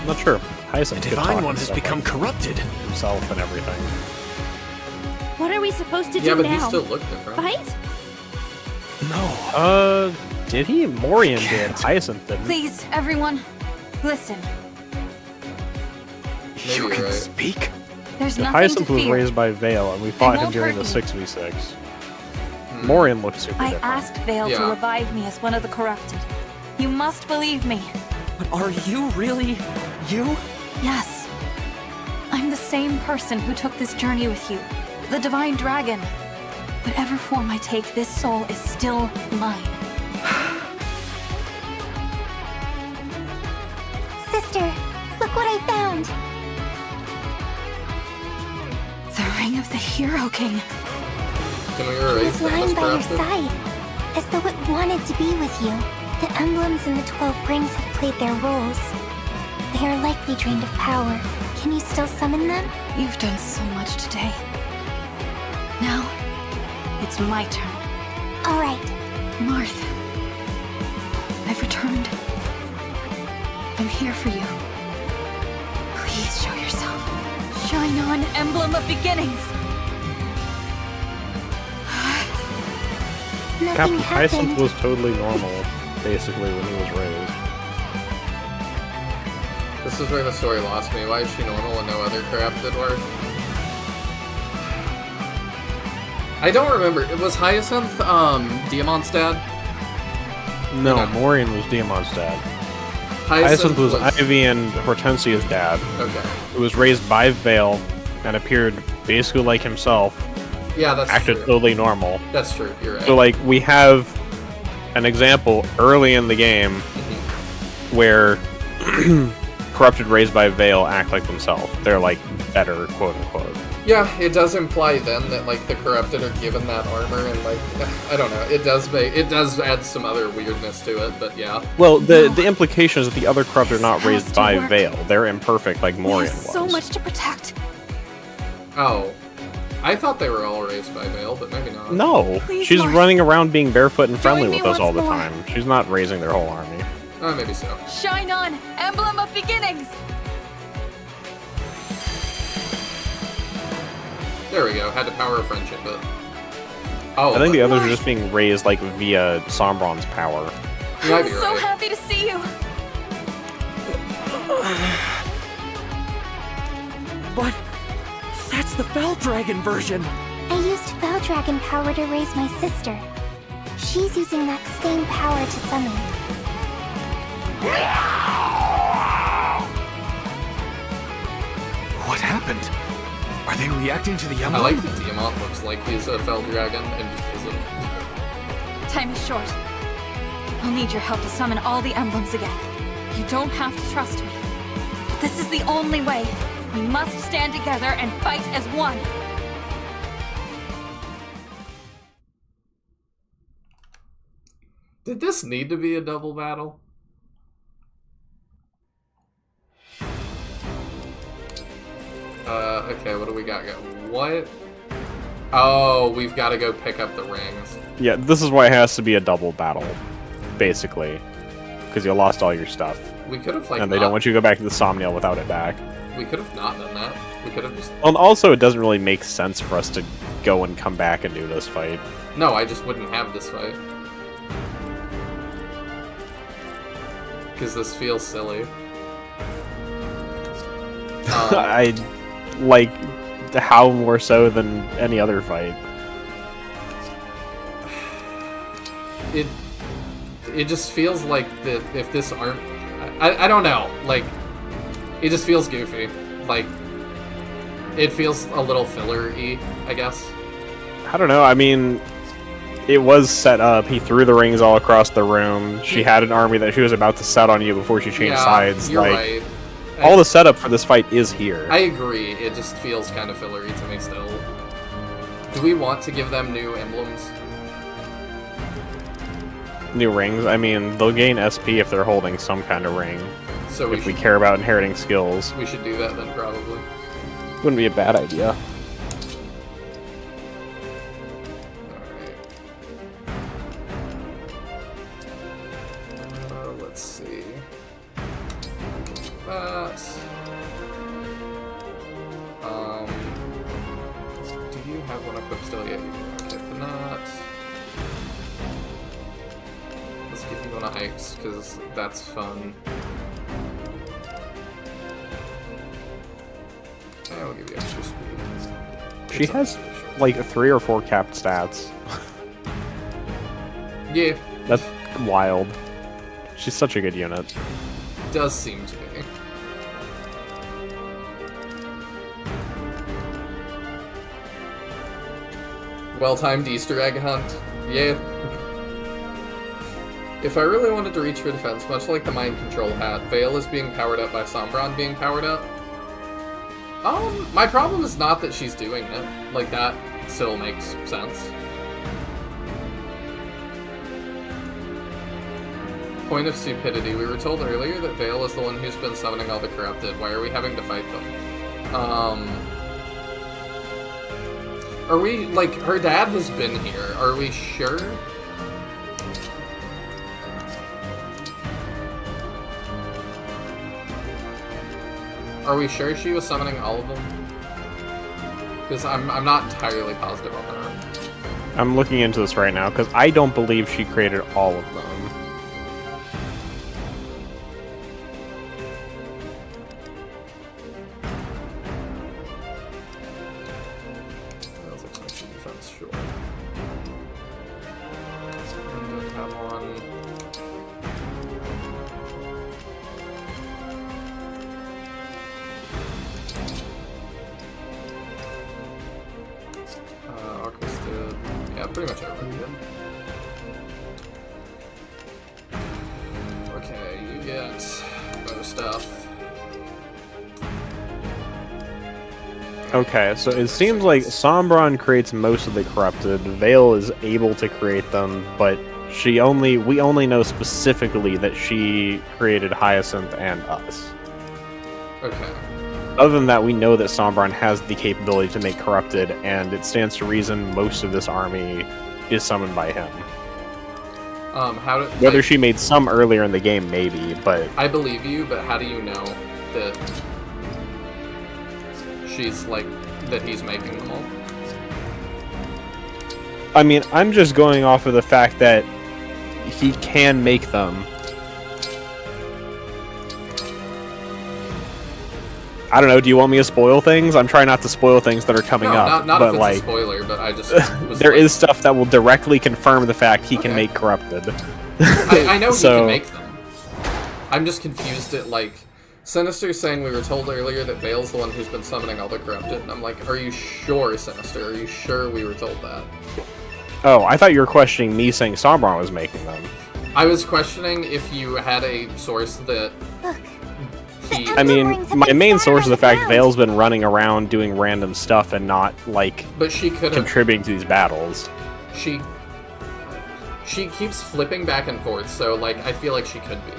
I'm not sure. The Hyacinth could Divine talk One and has stuff become like corrupted. himself and everything. What are we supposed to Yeah, do but now? he still looked different. Fight? No. Did he? Morian did. Hyacinth didn't. Please, everyone, listen. Maybe You you're can right. speak? There's The nothing Hyacinth to was fear. raised by Vale, and we fought him won't during the hurt me. 6v6. Morian looked super I different. asked Vale to Yeah. revive me as one of the corrupted. You must believe me. But are you really you? Yes. I'm the same person who took this journey with you. The Divine Dragon. Whatever form I take, this soul is still mine. Sister, look found. The Ring of the Hero King. Can we It erase was that lying as by your corrupted? side, as though it wanted to be with you. The emblems in the 12 rings have played their roles. They are likely drained of power. Can you still summon them? You've done so much today. Now, it's my turn. All right. Marth, I've returned. I'm here for you. Please show yourself. Shine on, Emblem of Beginnings! Nothing Captain happened. Hyacinth was totally normal, basically, when he was raised. This is where the story lost me. Why is she normal and no other corrupted were? I don't remember. It was Hyacinth, Diamant's dad? No, No. Morian was Diamant's dad. Hyacinth was Ivy and Hortensia's dad, Okay. who was raised by Vale and appeared basically like himself, Yeah, that's acted true. totally normal. That's true, you're right. So, like, we have an example early in the game where corrupted raised by Vale act like themselves. They're, like, better, quote-unquote. Yeah, it does imply then that, like, the corrupted are given that armor and, like, I don't know. It does add some other weirdness to it, but yeah. Well, the implication is that the other corrupt are not raised by work. Vale. They're imperfect like We Morian have was. so much to protect. Oh. I thought they were all raised by Vale, but maybe not. No, Please, she's Marth. running around being barefoot and friendly Join with me us all once the more. time. She's not raising their whole army. Maybe so. Shine on, Emblem of Beginnings! There we go. Had the power of friendship, but... Oh, I think the but- others are just being raised like via Sombron's power. You might I'm be so right. happy to see you! But that's the Fell Dragon version. I used Fell Dragon power to raise my sister. She's using that same power to summon. What happened? Are they reacting to the I emblem? like that Diamant looks like he's a fell dragon and just isn't. Time is short. I'll need your help to summon all the emblems again. You don't have to trust me. But this is the only way. We must stand together and fight as one. Did this need to be a double battle? Okay, what do we got going? What? Oh, we've got to go pick up the rings. Yeah, this is why it has to be a double battle, basically, because you lost all your stuff, We could have, like, and they not, don't want you to go back to the Somniel without it back. we could have not done that. We could have just... And also, it doesn't really make sense for us to go and come back and do this fight. No, I just wouldn't have this fight. Because this feels silly. I like how more so than any other fight. It just feels like that if this aren't... I don't know. Like, it just feels goofy. Like, it feels a little filler-y, I guess. I don't know. I mean, it was set up. He threw the rings all across the room. She had an army that she was about to set on you before she changed Yeah, sides. you're Like, right. all the setup for this fight is here. I agree. It just feels kind of fillery to me still. Do we want to give them new emblems? New rings. I mean, they'll gain SP if they're holding some kind of ring. So if we care about inheriting skills, we should do that then, probably. wouldn't be a bad idea. Let's see. That. Do you have one equipped still? Yeah, you do. Okay, but not. Let's give you one of Ike's, because that's fun. Yeah, we'll give you extra speed. She has like 3 or 4 capped stats. Yeah. That's wild. She's such a good unit. Does seem to be. Well-timed Easter egg hunt. Yeah. If I really wanted to reach for defense, much like the mind control hat, Vale is being powered up by Sombron being powered up. My problem is not that she's doing it. Like, that still makes sense. Point of stupidity. We were told earlier that Vale is the one who's been summoning all the corrupted. Why are we having to fight them? Are we, like, her dad has been here. Are we sure? Are we sure she was summoning all of them? Because I'm not entirely positive on that. I'm looking into this right now, because I don't believe she created all of them. That's expansion defense, sure. And then have one. Yeah, pretty much everybody did. Okay, you get better stuff. Okay, so it seems like Sombron creates most of the corrupted. Vale is able to create them, but we only know specifically that she created Hyacinth and us. Okay. Other than that, we know that Sombron has the capability to make corrupted, and it stands to reason most of this army is summoned by him. Whether she made some earlier in the game, maybe, but... I believe you, but how do you know that she's, like, that he's making them all? I mean, I'm just going off of the fact that he can make them. I don't know, do you want me to spoil things? I'm trying not to spoil things that are coming up. Not but if it's like, a spoiler, but I just... there is stuff that will directly confirm the fact he can make corrupted. I know So- he can make them. I'm just confused at, like... Sinister's saying we were told earlier that Vale's the one who's been summoning all the corrupted, and I'm like, are you sure, Sinister? Are you sure we were told that? Oh, I thought you were questioning me saying Sombron was making them. I was questioning if you had a source that... I mean, my main source is the fact Vale's been running around doing random stuff and not, like, but she could contributing to these battles. She keeps flipping back and forth, so, like, I feel like she could be.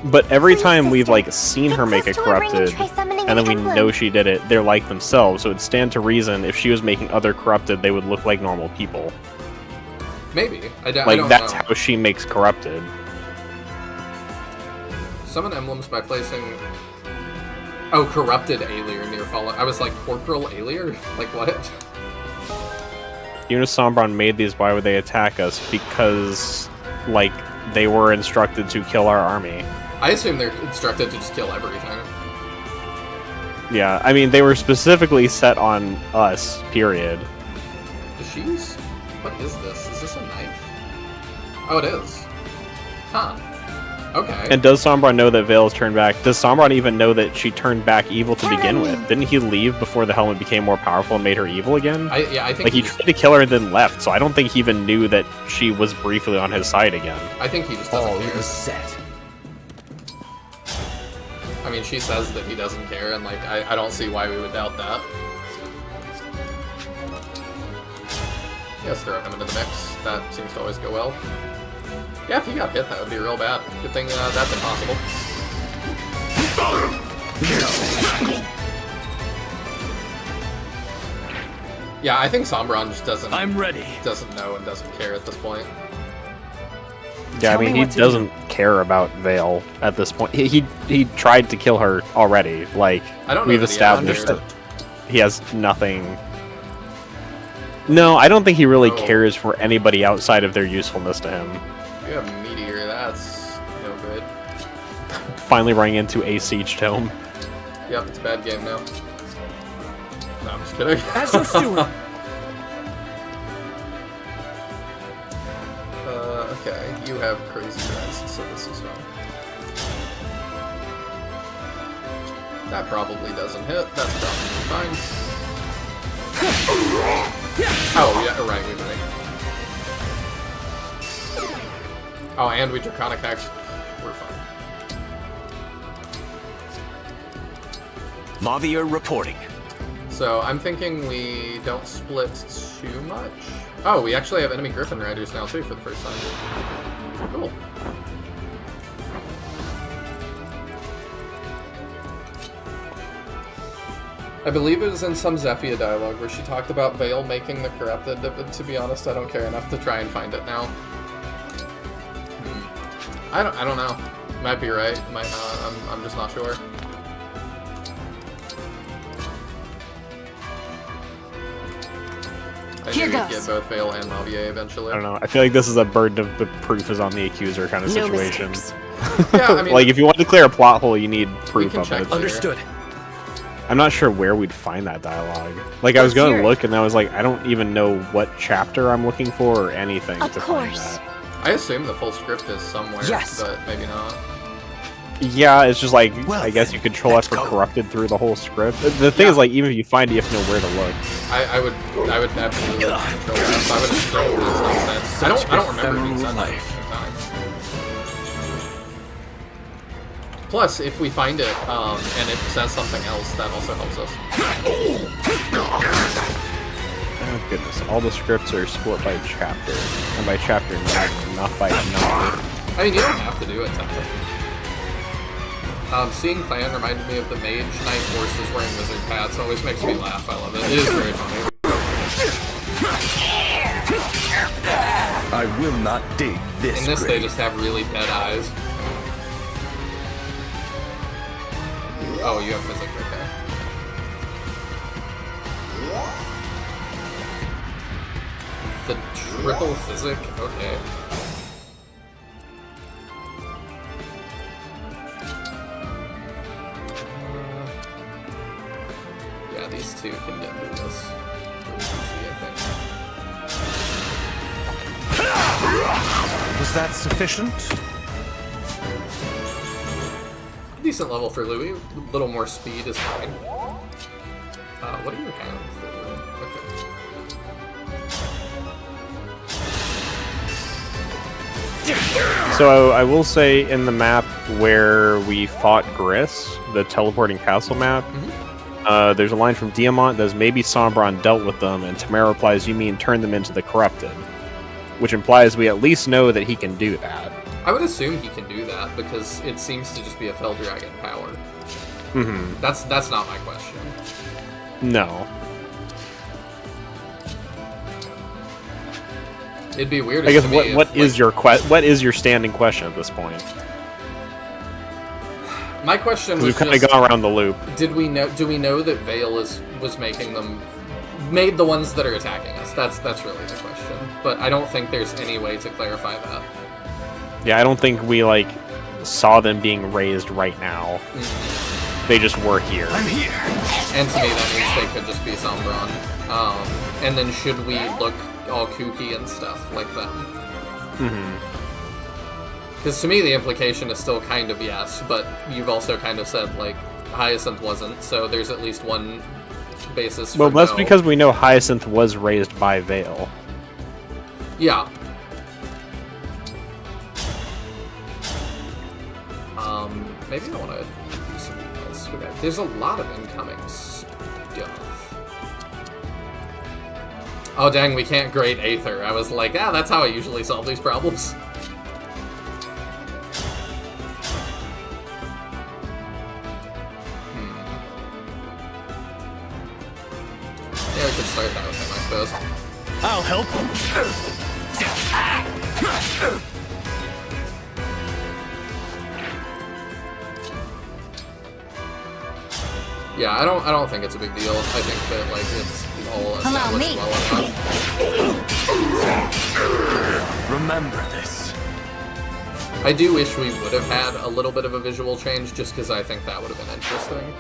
But every time we've, like, seen her make a corrupted, and then we know she did it, they're like themselves, so it'd stand to reason if she was making other corrupted, they would look like normal people. Maybe. I don't that's know. how she makes corrupted. Summon emblems by placing... Oh, corrupted Alier near fallen... I was like, corporal Alier? Like, what? Even if Sombron made these, why would they attack us? Because, like, they were instructed to kill our army. I assume they're instructed to just kill everything. Yeah, I mean, they were specifically set on us, period. Does she use... What is this? Is this a knife? Oh, it is. Huh. Okay. And does Sombron know that Vale's turned back? Does Sombron even know that she turned back evil to begin with? Didn't he leave before the helmet became more powerful and made her evil again? I think like, he tried to kill her and then left, so I don't think he even knew that she was briefly on his side again. I think he just doesn't care. All is set. I mean, she says that he doesn't care, and, like, I don't see why we would doubt that. Yeah, let's throw him into the mix. That seems to always go well. Yeah, if he got hit, that would be real bad. Good thing that's impossible. Yeah, I think Sombron just doesn't... I'm ready. Doesn't know and doesn't care at this point. Yeah, I mean, he doesn't care about Vale at this point. He tried to kill her already. Like, I don't know we've that he established ever that he has nothing... No, I don't think he really cares for anybody outside of their usefulness to him. You have Meteor, that's no good. Finally running into a Siege Tome. Yep, it's a bad game now. No, I'm just kidding. As your steward. Okay, you have crazy threats, so this is fine. That probably doesn't hit. That's probably fine. Oh, yeah, right, we might. Oh, and we Draconic Axe. We're fine. Mavier reporting. So I'm thinking we don't split too much. Oh, we actually have enemy Griffin Riders now too for the first time. Cool. I believe it was in some Zephyr dialogue where she talked about Vale making the corrupted, but to be honest, I don't care enough to try and find it now. I don't know. Might be right, might not. I'm just not sure. I knew we'd get both Vale and Mavier eventually. I don't know. I feel like this is a burden of the proof is on the accuser kind of situation. Yeah, I mean, like if you want to clear a plot hole, you need proof of it. Understood. I'm not sure where we'd find that dialogue. Like I was going to look, and I was like, I don't even know what chapter I'm looking for or anything to find that. I assume the full script is somewhere, but maybe not. Yeah, it's just like, I guess you control F for corrupted through the whole script. The thing is, like, even if you find it, you have to know where to look. I would absolutely control F. I would assume that's not said. I don't remember being said that at the time. Plus, if we find it, and it says something else, that also helps us. Oh goodness, all the scripts are split by chapter. And by chapter, not by number. I mean, you don't have to do it, technically. Seeing Clan reminded me of the Mage Knight horses wearing wizard hats. It always makes me laugh. I love it. It is very funny. I will not dig this. In this, they just have really dead eyes. Oh, you have physics, okay. The triple physic? Okay. Yeah, these two can get through this. Pretty easy, I think. Was that sufficient? Decent level for Louis. A little more speed is fine. What do you have? Okay. So I will say in the map where we fought Gris, the teleporting castle map, there's a line from Diamant that says maybe Sombron dealt with them, and Tamara replies, you mean turn them into the corrupted? Which implies we at least know that he can do that. I would assume he can do that because it seems to just be a Fell Dragon power. Mm-hmm. That's not my question. No. It'd be weird. I guess what is your standing question at this point? My question was we've kind of gone around the loop. Do we know that Vale was made the ones that are attacking us? That's really the question. But I don't think there's any way to clarify that. Yeah, I don't think we like saw them being raised right now. Mm-hmm. They just were here. I'm here. And to me, that means they could just be Sombron. And then should we look all kooky and stuff like them? Mm-hmm. Because to me, the implication is still kind of yes, but you've also kind of said like Hyacinth wasn't, so there's at least one basis. Well, that's no. because we know Hyacinth was raised by Vale. Yeah. Maybe I want to do something else with that. There's a lot of incoming stuff. Oh dang, we can't grade Aether. I was like, that's how I usually solve these problems. Yeah, we could start that with him, I suppose. I'll help. Yeah, I don't think it's a big deal. I think that like it's all established well enough. Remember this. I do wish we would have had a little bit of a visual change, just because I think that would have been interesting.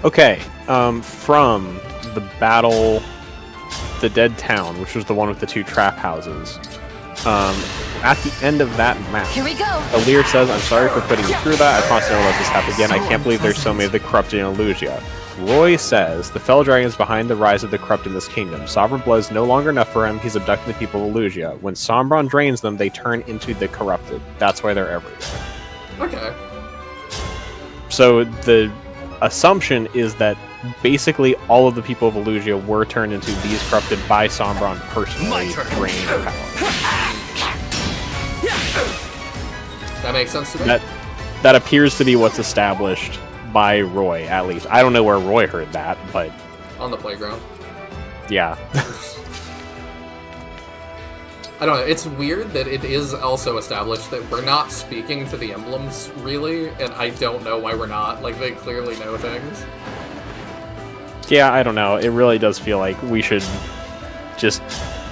Okay, from the battle, the Dead Town, which was the one with the two trap houses, At the end of that map, Here we go. Alir says, "I'm sorry for putting you through that. I promise never let this happen again. I can't believe there's so many of the corrupted in Elusia." Roy says, "The Fel Dragon is behind the rise of the corrupt in this kingdom. Sovereign blood is no longer enough for him. He's abducting the people of Elusia. When Sombron drains them, they turn into the corrupted. That's why they're everywhere." Okay. So the assumption is that basically all of the people of Elusia were turned into these corrupted by Sombron personally, draining their power. That makes sense to me. That appears to be what's established by Roy, at least. I don't know where Roy heard that, but... On the playground. Yeah. I don't know, it's weird that it is also established that we're not speaking to the emblems, really, and I don't know why we're not. Like, they clearly know things. Yeah, I don't know. It really does feel like we should just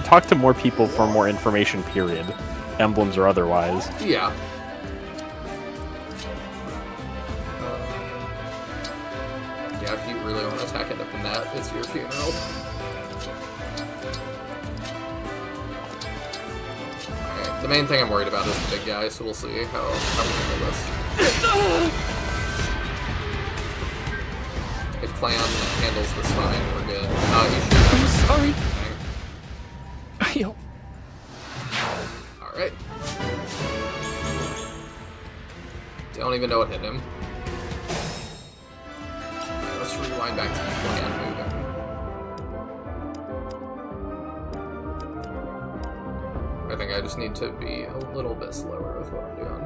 talk to more people for more information, period. Emblems or otherwise. Yeah. Yeah, if you really want to tack it up in that, it's your funeral. Alright, the main thing I'm worried about is the big guy, so we'll see how we handle this. If Clan handles this fine, we're good. I'm sorry. Alright. Don't even know what hit him. Alright, let's rewind back to the plan moving. I think I just need to be a little bit slower with what I'm doing.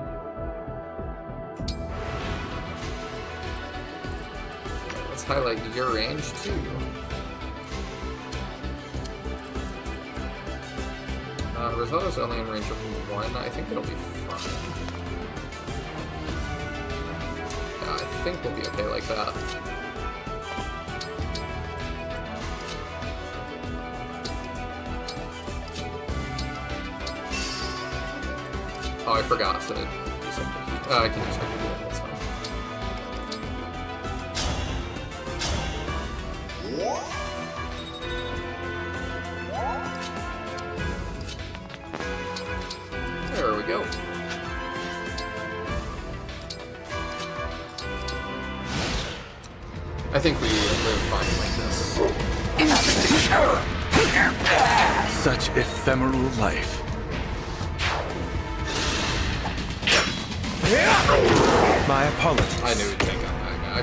Let's highlight your range too. Risotto's only in range of 1. I think it'll be fine. Yeah, I think we'll be okay like that. Oh, I forgot to do something. I can do something. That's fine. There we go. I think we live fine like this. Such ephemeral life. My apologies. I knew he'd take on that guy.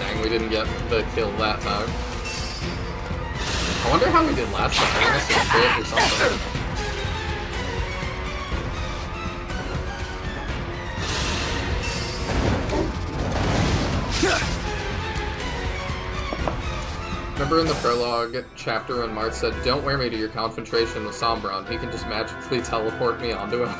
Dang, we didn't get the kill that time. I wonder how we did last time. I must have quit or something. Remember in the prologue chapter when Mart said, "Don't wear me to your confrontation with Sombron. He can just magically teleport me onto him."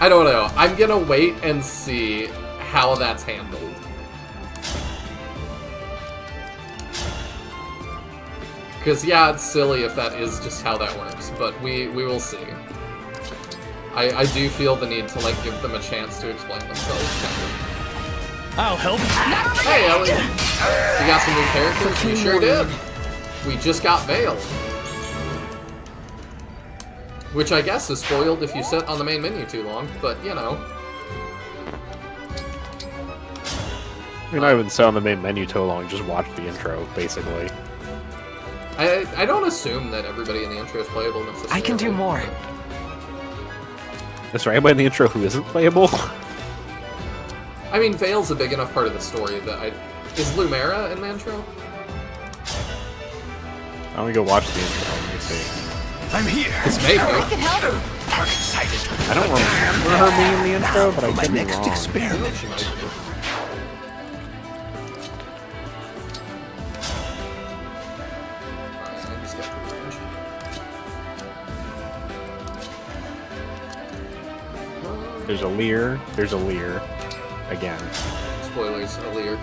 I don't know. I'm gonna wait and see how that's handled. Because, yeah, it's silly if that is just how that works, but we will see. I do feel the need to, like, give them a chance to explain themselves, kind of. I'll help. Hey, Ellie! We got some new characters? We sure did! We just got Veil. Which I guess is spoiled if you sit on the main menu too long, but, you know. I mean, I wouldn't sit on the main menu too long, just watch the intro, basically. I don't assume that everybody in the intro is playable necessarily. I can do more. Is there anybody in the intro who isn't playable? I mean, Veil's a big enough part of the story that Is Lumera in the intro? I'm gonna go watch the intro. Let me see. I'm here. It's maybe. I can help. I'm excited. I don't remember her being in the intro, but I could be wrong. Experiment. She might be. There's a Lear. There's a Lear. Again. Spoilers, Alir.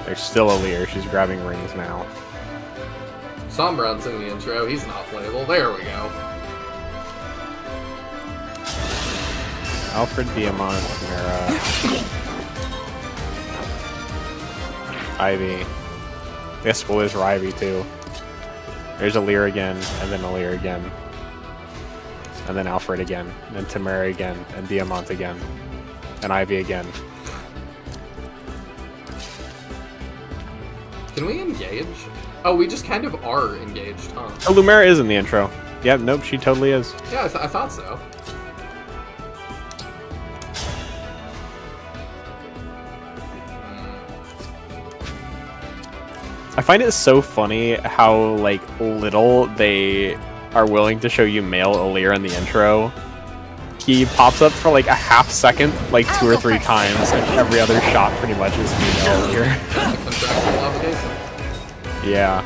There's still a Lear. She's grabbing rings now. Sombron's in the intro. He's not playable. There we go. Alfred, Diamant, Chimera. Ivy. I guess spoilers for Ivy too. There's Alir again, and then Alir again. And then Alfred again, and then Tamara again, and Diamant again. And Ivy again. Can we engage? Oh, we just kind of are engaged, huh? Oh, Lumera is in the intro. Yeah, nope, she totally is. Yeah, I thought so. I find it so funny how, like, little they are willing to show you male Alir in the intro. He pops up for, like, a half second, like, 2 or 3 times, and every other shot pretty much is female Alir. Contractual obligation. Yeah.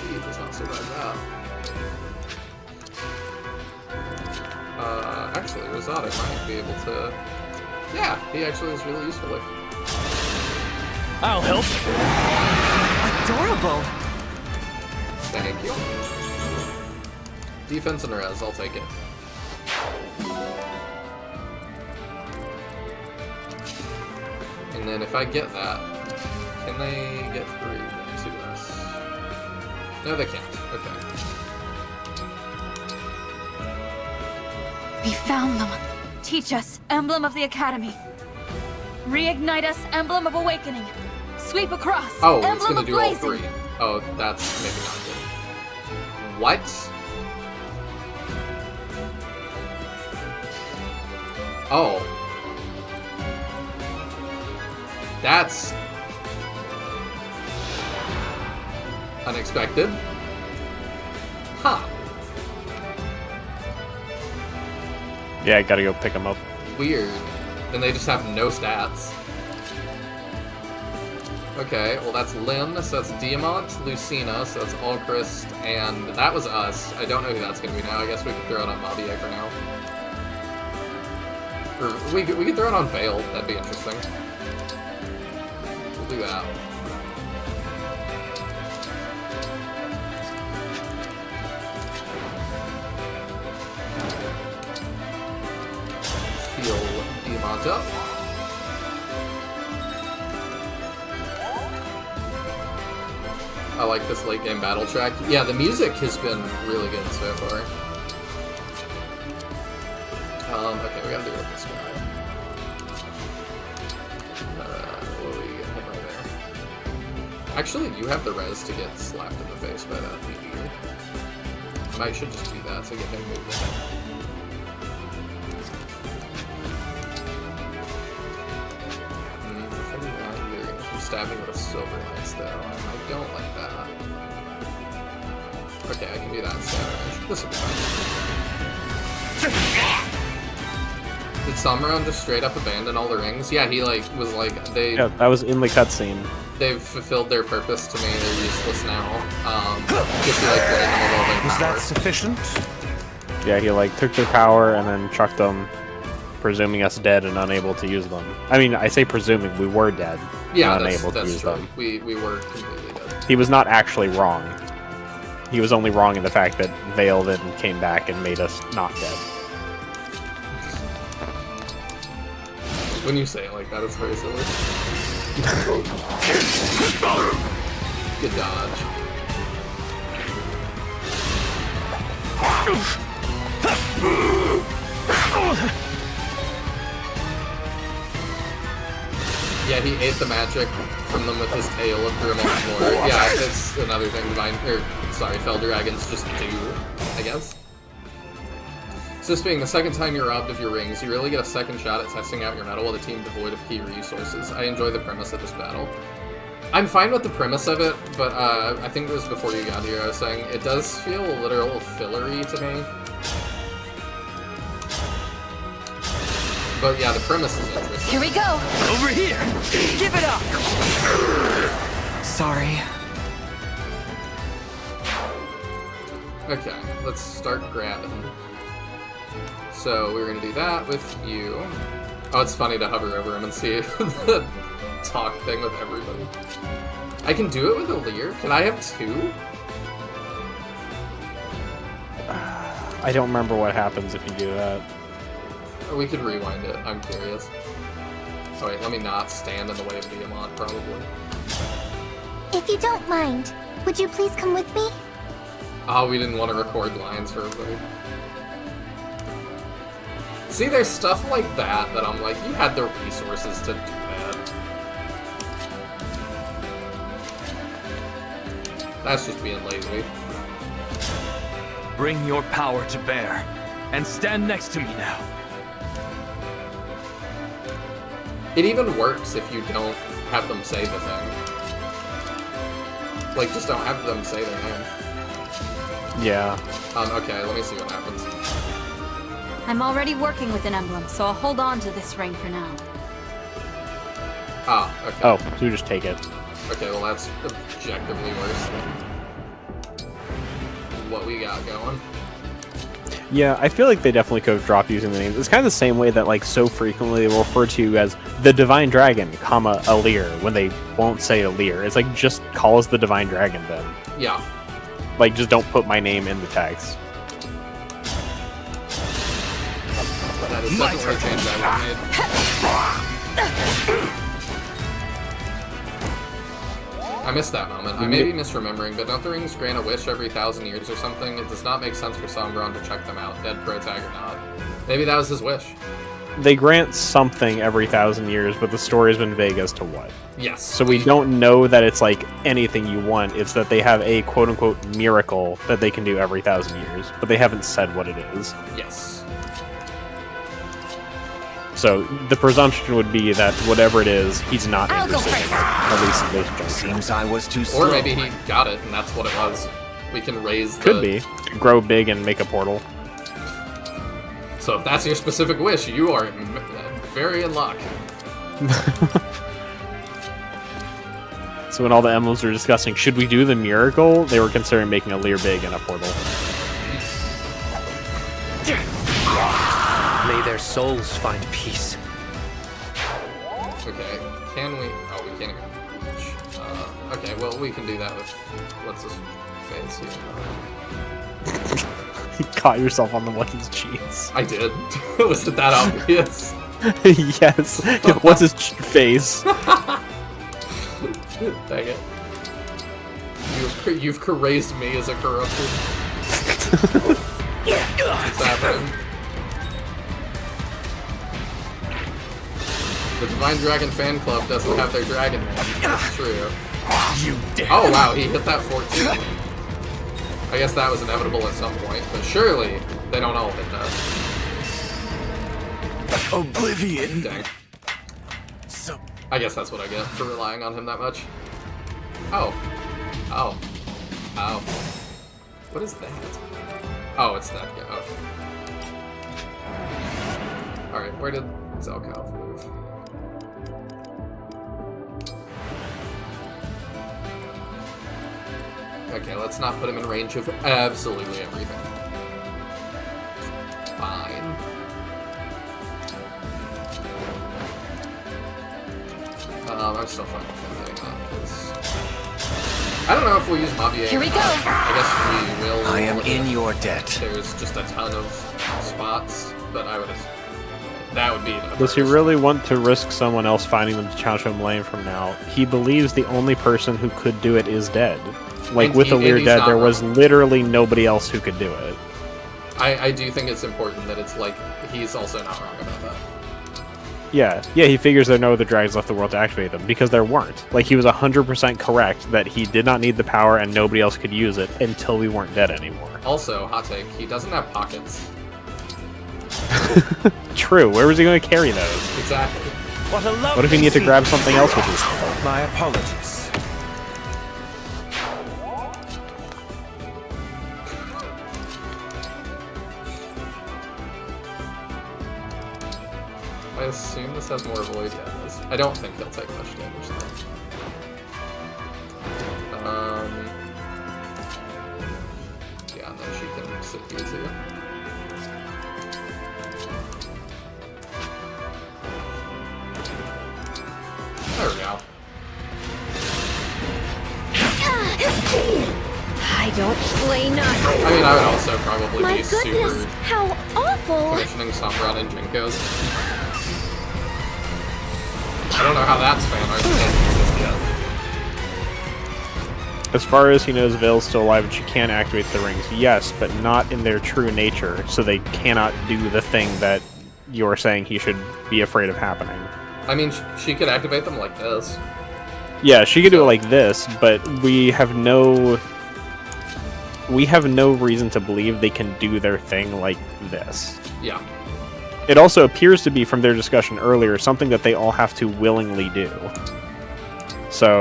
He does not survive that. Actually, Rosado might be able to... Yeah, he actually is really useful. I'll help. Adorable. Thank you. Defense and res, I'll take it. And then if I get that, can they get through to us? No, they can't. Okay. We found them. Teach us, Emblem of the Academy. Reignite us, Emblem of Awakening. Sweep across, Oh, Emblem it's gonna of do all Blazing. 3. Oh, that's maybe not good. What? Oh. That's... unexpected. Huh. Yeah, I gotta go pick him up. Weird. Then they just have no stats. Okay, well that's Lynn, so that's Diamant, Lucina, so that's Alchrist, and that was us. I don't know who that's gonna be now. I guess we could throw it on Mabier for now. Or we could throw it on Veil. That'd be interesting. We'll do that. Heal Diamant up. I like this late game battle track. Yeah, the music has been really good so far. Okay, we gotta do it with this guy. What do we get hit right there? Actually, you have the res to get slapped in the face by that meteor. I should just do that to get him moved ahead. Stab me with a silver knights though. I don't like that. Okay, I can do that instead. This will be fine. Did Samran just straight up abandon all the rings? Yeah, he like was like they. Yeah, that was in the cutscene. They've fulfilled their purpose to me. They're useless now. Just like letting them evolve in Was power. that sufficient? Yeah, he like took their power and then chucked them, presuming us dead and unable to use them. I mean, I say presuming, we were dead. Yeah, and that's unable to use true. them. We were completely dead. He was not actually wrong. He was only wrong in the fact that Veil then came back and made us not dead. When you say it like that, it's very silly. Good dodge. Yeah, he ate the magic from them with his tail and threw him on the floor. Yeah, it's another thing Fell Dragons just do, I guess. So this being the second time you're robbed of your rings, you really get a second shot at testing out your metal with a team devoid of key resources. I enjoy the premise of this battle. I'm fine with the premise of it, but I think it was before you got here I was saying, it does feel a little fillery to me. But yeah, the premise is interesting. Here we go! Over here! Give it up! Sorry. Okay, let's start grabbing. So we're gonna do that with you. Oh, it's funny to hover over him and see the talk thing with everybody. I can do it with Alir? Can I have 2? I don't remember what happens if you do that. We could rewind it. I'm curious. Oh wait, let me not stand in the way of Behemoth, probably. If you don't mind, would you please come with me? Oh, we didn't want to record lines for everybody. See, there's stuff like that that I'm like, you had the resources to do that. That's just being lazy. Bring your power to bear, and stand next to me now. It even works if you don't have them say the thing. Like, just don't have them say their name. Yeah. Okay, let me see what happens. I'm already working with an emblem, so I'll hold on to this ring for now. Ah, okay. Oh, so you just take it. Okay, well that's objectively worse than what we got going. Yeah, I feel like they definitely could have dropped using the names. It's kind of the same way that, like, so frequently they will refer to you as the Divine Dragon, comma, Alir, when they won't say Alir. It's like, just call us the Divine Dragon then. Yeah. Like, just don't put my name in the text. That is definitely a change I would have made. I missed that moment. I may be misremembering, but don't the rings grant a wish every 1,000 years or something? It does not make sense for Sombron to check them out, dead protag or not. Maybe that was his wish. They grant something every 1,000 years, but the story's been vague as to what. Yes. So we don't know that it's like anything you want. It's that they have a quote-unquote miracle that they can do every 1,000 years, but they haven't said what it is. Yes. So the presumption would be that whatever it is, he's not interested in it, at least in this juncture. Seems I was too slow. Or maybe he got it, and that's what it was. We can raise the... Could be. Grow big and make a portal. So if that's your specific wish, you are very in luck. So when all the emblems were discussing, should we do the miracle, they were considering making a Lear big and a portal. May their souls find peace. Okay, can we... Oh, we can't even reach. Okay, well, we can do that with... What's this face here? You caught yourself on the one's cheese. I did. Was it that obvious? Yes. What's his face? Dang it. You've raised me as a corrupted. What's happening? The Divine Dragon fan club doesn't have their dragon name. That's true. You dare. Oh wow, he hit that 14. I guess that was inevitable at some point, but surely they don't all hit that. Oblivion. Dang. So I guess that's what I get for relying on him that much. Oh. Oh. Oh. What is that? Oh, it's that guy. Okay. Alright, where did Zelkov move? Okay, let's not put him in range of absolutely everything. Fine. I'm still fine with him hitting that, because... I don't know if we'll use Mabier. Here we go! I guess we will. I am in your debt. There's just a ton of spots, but I would... That would be... Does he really want to risk someone else finding them to challenge him lane from now? He believes the only person who could do it is dead. Like, with Alir dead, there was literally nobody else who could do it. I do think it's important that it's like, he's also not wrong about that. Yeah, he figures there are no other dragons left in the world to activate them, because there weren't. Like, he was 100% correct that he did not need the power and nobody else could use it until we weren't dead anymore. Also, hot take, he doesn't have pockets. True, where was he going to carry those? Exactly. What if he needed to grab something else with his tail? My apologies. I assume this has more void. Yeah, it does. I don't think he'll take much damage though. Yeah, and then she can sit here too. There we go. I I don't play nothing. I mean, I would also probably My be goodness, super how awful! commissioning Sombron and Jinkos. I don't know how that's fan art doesn't exist yet. As far as he knows, Vale's still alive and she can activate the rings. Yes, but not in their true nature, so they cannot do the thing that you're saying he should be afraid of happening. I mean, she could activate them like this. Yeah, she could do it like this, but we have no reason to believe they can do their thing like this. Yeah. It also appears to be, from their discussion earlier, something that they all have to willingly do. So,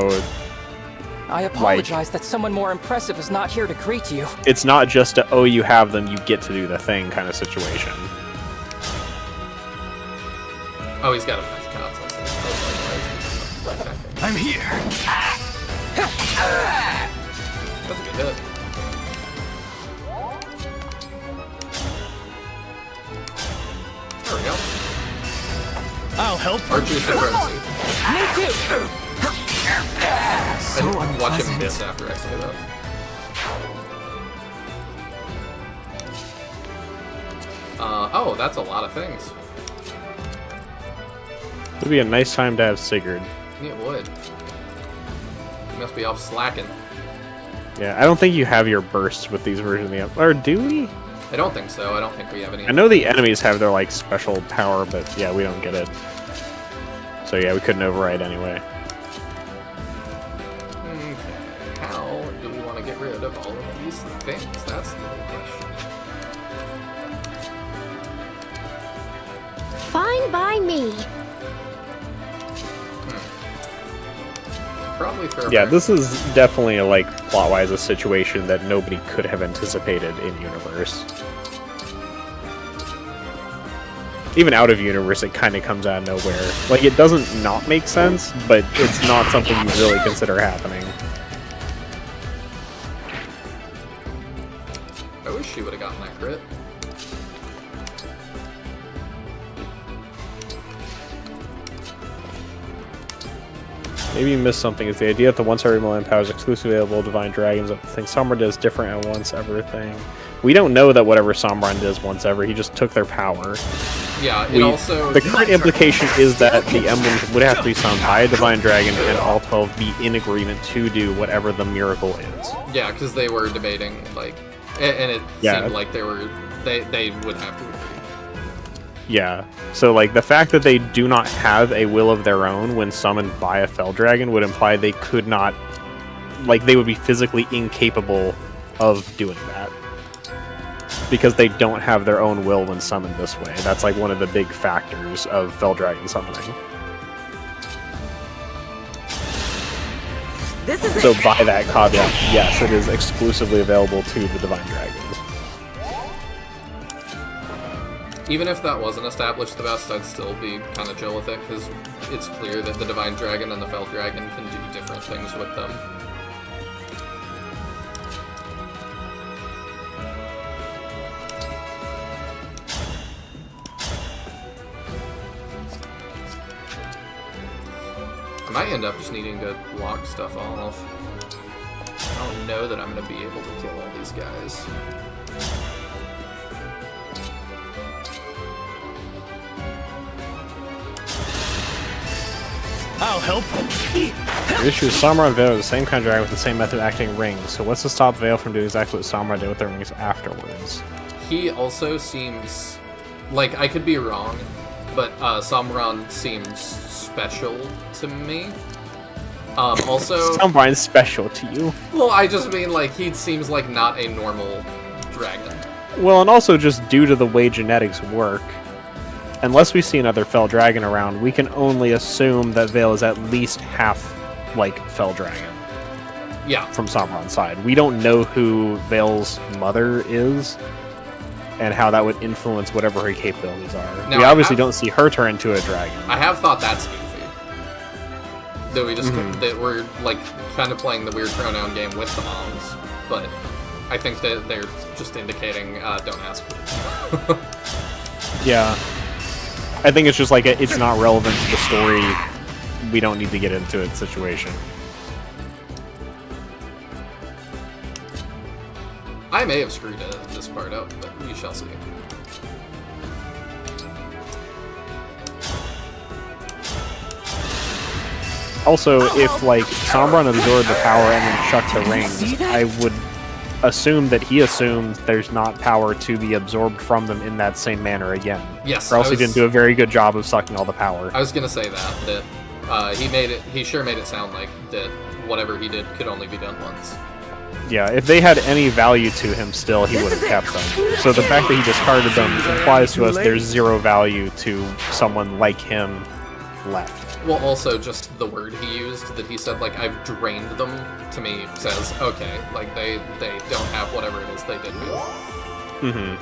I apologize that someone more impressive is not here to greet you. it's not just a, oh, you have them, you get to do the thing kind of situation. Oh, he's got a bunch of consoles. I'm here. That's a good hit. There we go. I'll help. Archer supremacy. Me too! I didn't watch him miss after I say that. Oh, that's a lot of things. It would be a nice time to have Sigurd. It would. You must be off slacking. Yeah, I don't think you have your bursts with these versions of the... Or do we? I don't think so. I don't think we have any. I know the enemies have their, like, special power, but yeah, we don't get it. So yeah, we couldn't override anyway. Okay. How do we want to get rid of all of these things? That's the big question. Fine by me. Probably fair. Yeah, this is definitely, like, plot-wise a situation that nobody could have anticipated in universe. Even out of universe, it kind of comes out of nowhere. Like, it doesn't not make sense, but it's not something you really consider happening. I wish she would have gotten that crit. Maybe you missed something. It's the idea that the once every million power is exclusively available to divine dragons. That the thing Sombron does different at once ever thing. We don't know that whatever Sombron does once ever, he just took their power. Yeah, it also... The current implication is that the emblems would have to be summoned by a divine dragon and all 12 be in agreement to do whatever the miracle is. Yeah, because they were debating, like... And it seemed like they would have to agree. Yeah, so like the fact that they do not have a will of their own when summoned by a fell dragon would imply they could not, like they would be physically incapable of doing that. Because they don't have their own will when summoned this way. That's like one of the big factors of fell dragon summoning. So by that caveat, yes, it is exclusively available to the divine dragons. Even if that wasn't established the best, I'd still be kind of chill with it, because it's clear that the Divine Dragon and the Fell Dragon can do different things with them. I might end up just needing to lock stuff off. I don't know that I'm going to be able to kill all these guys. I'll help. The issue is Sombron and Vale are the same kind of dragon with the same method of acting rings, so what's to stop Vale from doing exactly what Sombron did with their rings afterwards? He also seems... Like, I could be wrong, but Sombron seems special to me. Also... Sombron's special to you? Well, I just mean, like, he seems like not a normal dragon. Well, and also just due to the way genetics work, unless we see another Fell Dragon around, we can only assume that Vale is at least half, like, Fell Dragon. Yeah. From Sombron's side. We don't know who Vale's mother is, and how that would influence whatever her capabilities are. Now, we obviously don't see her turn into a dragon. I have thought that's goofy. That we just, that we're, like, kind of playing the weird pronoun game with the moms, but I think that they're just indicating, don't ask me. Yeah. I think it's just like, it's not relevant to the story. We don't need to get into it situation. I may have screwed this part up, but we shall see. Also, if, like, Sombron absorbed the power and then chucked the rings, I would assume that he assumed there's not power to be absorbed from them in that same manner again. Yes. Or else he didn't do a very good job of sucking all the power. I was gonna say that he sure made it sound like that whatever he did could only be done once. Yeah, if they had any value to him still, he would have kept them. So the fact that he discarded them implies to us there's zero value to someone like him left. Well, also, just the word he used, that he said, like, I've drained them, to me says, okay, like, they don't have whatever it is they did with. Mm-hmm.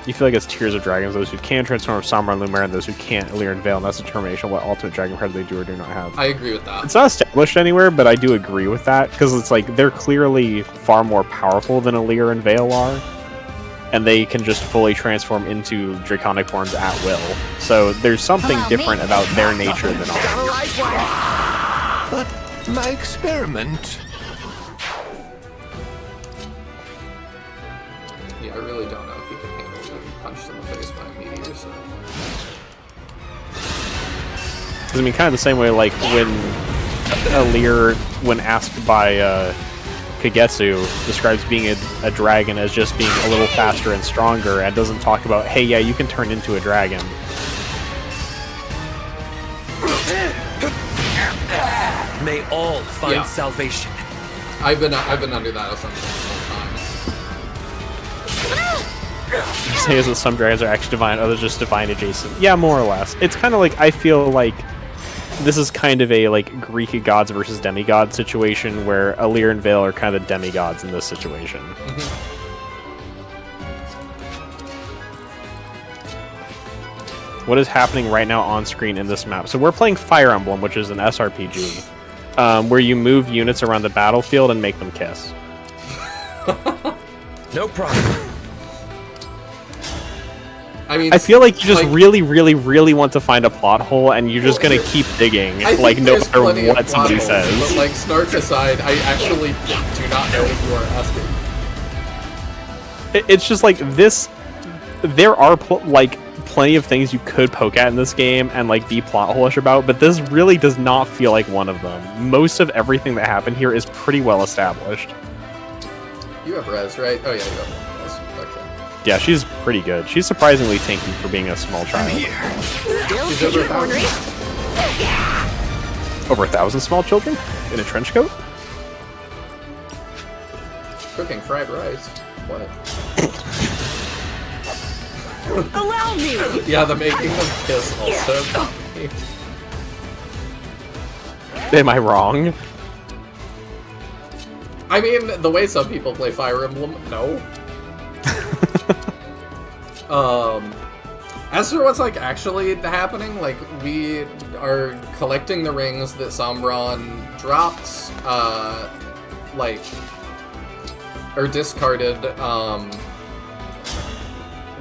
You feel like it's Tears of Dragons, those who can transform Sombron Lumer, and those who can't, Illyr and Veil, and that's a determination of what ultimate dragon card they do or do not have. I agree with that. It's not established anywhere, but I do agree with that, because it's like, they're clearly far more powerful than Illyr and Veil are, and they can just fully transform into draconic forms at will. So there's something different about their nature than ours. But my experiment... Yeah, I really don't know if he can handle getting punched in the face by a meteor, so... Because, I mean, kind of the same way, like, when Illyr, when asked by, Kagetsu, describes being a dragon as just being a little faster and stronger, and doesn't talk about, hey, yeah, you can turn into a dragon. May all find salvation. I've been under that assumption this whole time. You say is that some dragons are actually divine, others just divine adjacent. Yeah, more or less. It's kind of like, I feel like this is kind of a, like, Greek gods versus demigods situation, where Illyr and Veil are kind of demigods in this situation. Mm-hmm. What is happening right now on screen in this map? So we're playing Fire Emblem, which is an SRPG, where you move units around the battlefield and make them kiss. No problem. I mean, I feel like you just really, really, really want to find a plot hole, and you're just gonna keep digging, like, no matter what somebody says. But, like, snark aside, I actually do not know what you are asking. It's just like this. There are like plenty of things you could poke at in this game and like be plot hole-ish about, but this really does not feel like one of them. Most of everything that happened here is pretty well established. You have res, right? Oh yeah, you have res. Okay. Yeah, she's pretty good. She's surprisingly tanky for being a small child. She's over 1,000. Over 1,000 small children in a trench coat? Cooking fried rice. What? Allow me! Yeah, the making them kiss also. Am I wrong? I mean, the way some people play Fire Emblem, no. As for what's, like, actually happening, like, we are collecting the rings that Sombron dropped, like, or discarded,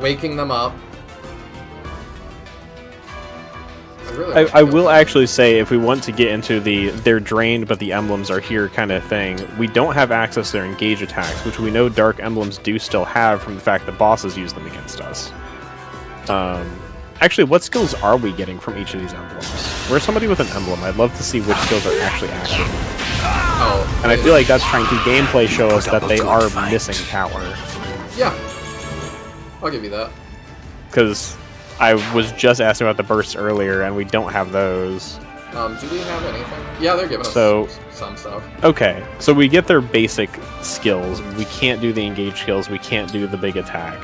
waking them up. I will actually say, if we want to get into the they're drained but the emblems are here kind of thing, we don't have access to their engage attacks, which we know Dark Emblems do still have from the fact that bosses use them against us. Actually, what skills are we getting from each of these emblems? We're somebody with an emblem. I'd love to see which skills are actually active. Oh. And I feel like that's trying to gameplay show us that they are missing power. Yeah. I'll give you that. Because I was just asking about the bursts earlier, and we don't have those. Do we have anything? Yeah, they're giving us some stuff. Okay, so we get their basic skills. We can't do the engage skills. We can't do the big attack.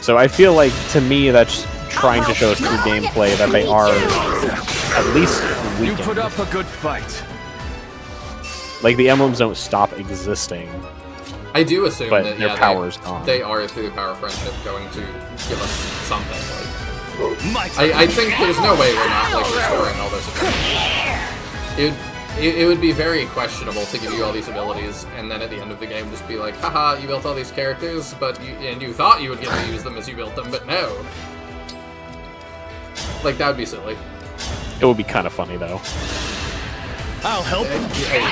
So I feel like, to me, that's trying to show us through gameplay that they are at least weakened. You put up a good fight. Like, the emblems don't stop existing. I do assume but that their power is gone. They are, through the power of friendship, going to give us something. Like, I think there's no way we're not, like, restoring all those abilities. It would be very questionable to give you all these abilities and then at the end of the game just be like, haha, you built all these characters, but you thought you would get to use them as you built them, but no. Like, that would be silly. It would be kind of funny, though. I'll help. I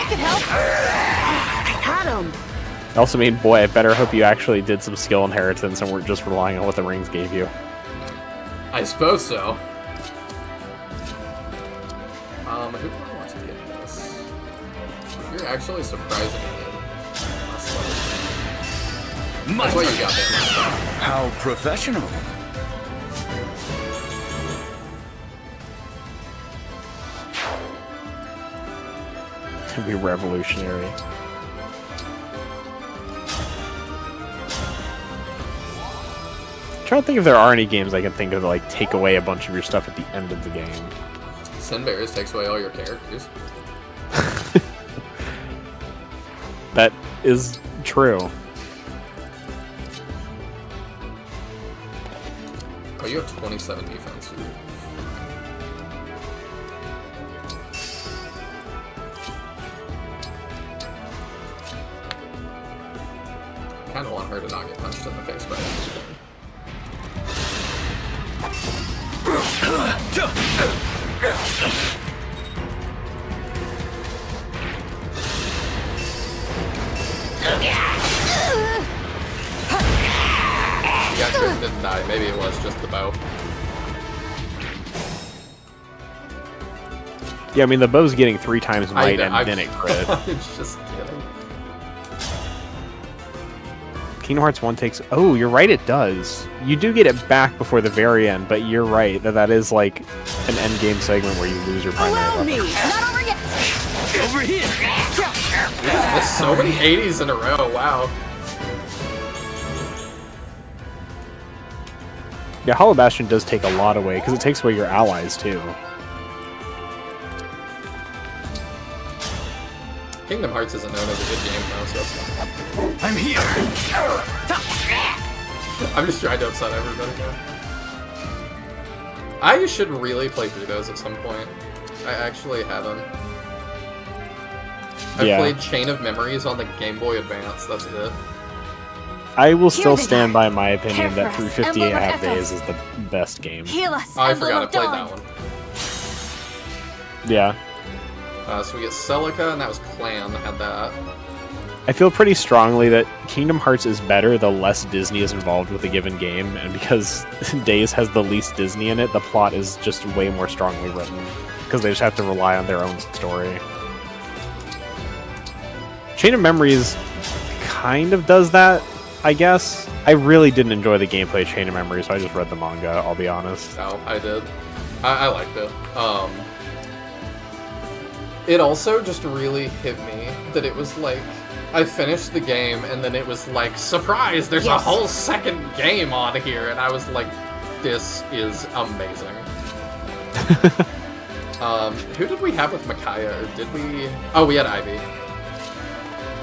can help. I had him. I also mean, boy, I better hope you actually did some skill inheritance and weren't just relying on what the rings gave you. I suppose so. Who do I want to get this? You're actually surprisingly less level. That's what you got there last time. How professional. It'd be revolutionary. I'm trying to think if there are any games I can think of that like take away a bunch of your stuff at the end of the game. Sinbears takes away all your characters. That is true. Oh, you have 27 defense. Kind of want her to not get punched in the face by anything. Yeah, Chris didn't die. Maybe it was just the bow. Yeah, I mean the bow's getting 3 times might and then it crit. I'm just kidding. Kingdom Hearts 1 takes... Oh, you're right, it does. You do get it back before the very end, but you're right, that is like an end game segment where you lose your primary weapon. Not over yet. Over here. There's so many 80s in a row, wow. Yeah, Hollow Bastion does take a lot away, because it takes away your allies, too. Kingdom Hearts isn't known as a good game now, so that's fine. I'm here. I'm just trying to upset everybody now. I should really play through those at some point. I actually haven't. I've played Chain of Memories on the Game Boy Advance, that's it. I will still stand by my opinion that 358.5 Days is the best game. Heal us. Oh, I forgot I played that one. Yeah. So we get Celica, and that was Clan that had that. I feel pretty strongly that Kingdom Hearts is better the less Disney is involved with a given game, and because Days has the least Disney in it, the plot is just way more strongly written, because they just have to rely on their own story. Chain of Memories kind of does that, I guess. I really didn't enjoy the gameplay of Chain of Memories, so I just read the manga, I'll be honest. Oh, I did. I liked it. It also just really hit me that it was like, I finished the game and then it was like, surprise, there's a whole second game on here, and I was like, this is amazing. Who did we have with Micaiah, or did we... Oh, we had Ivy.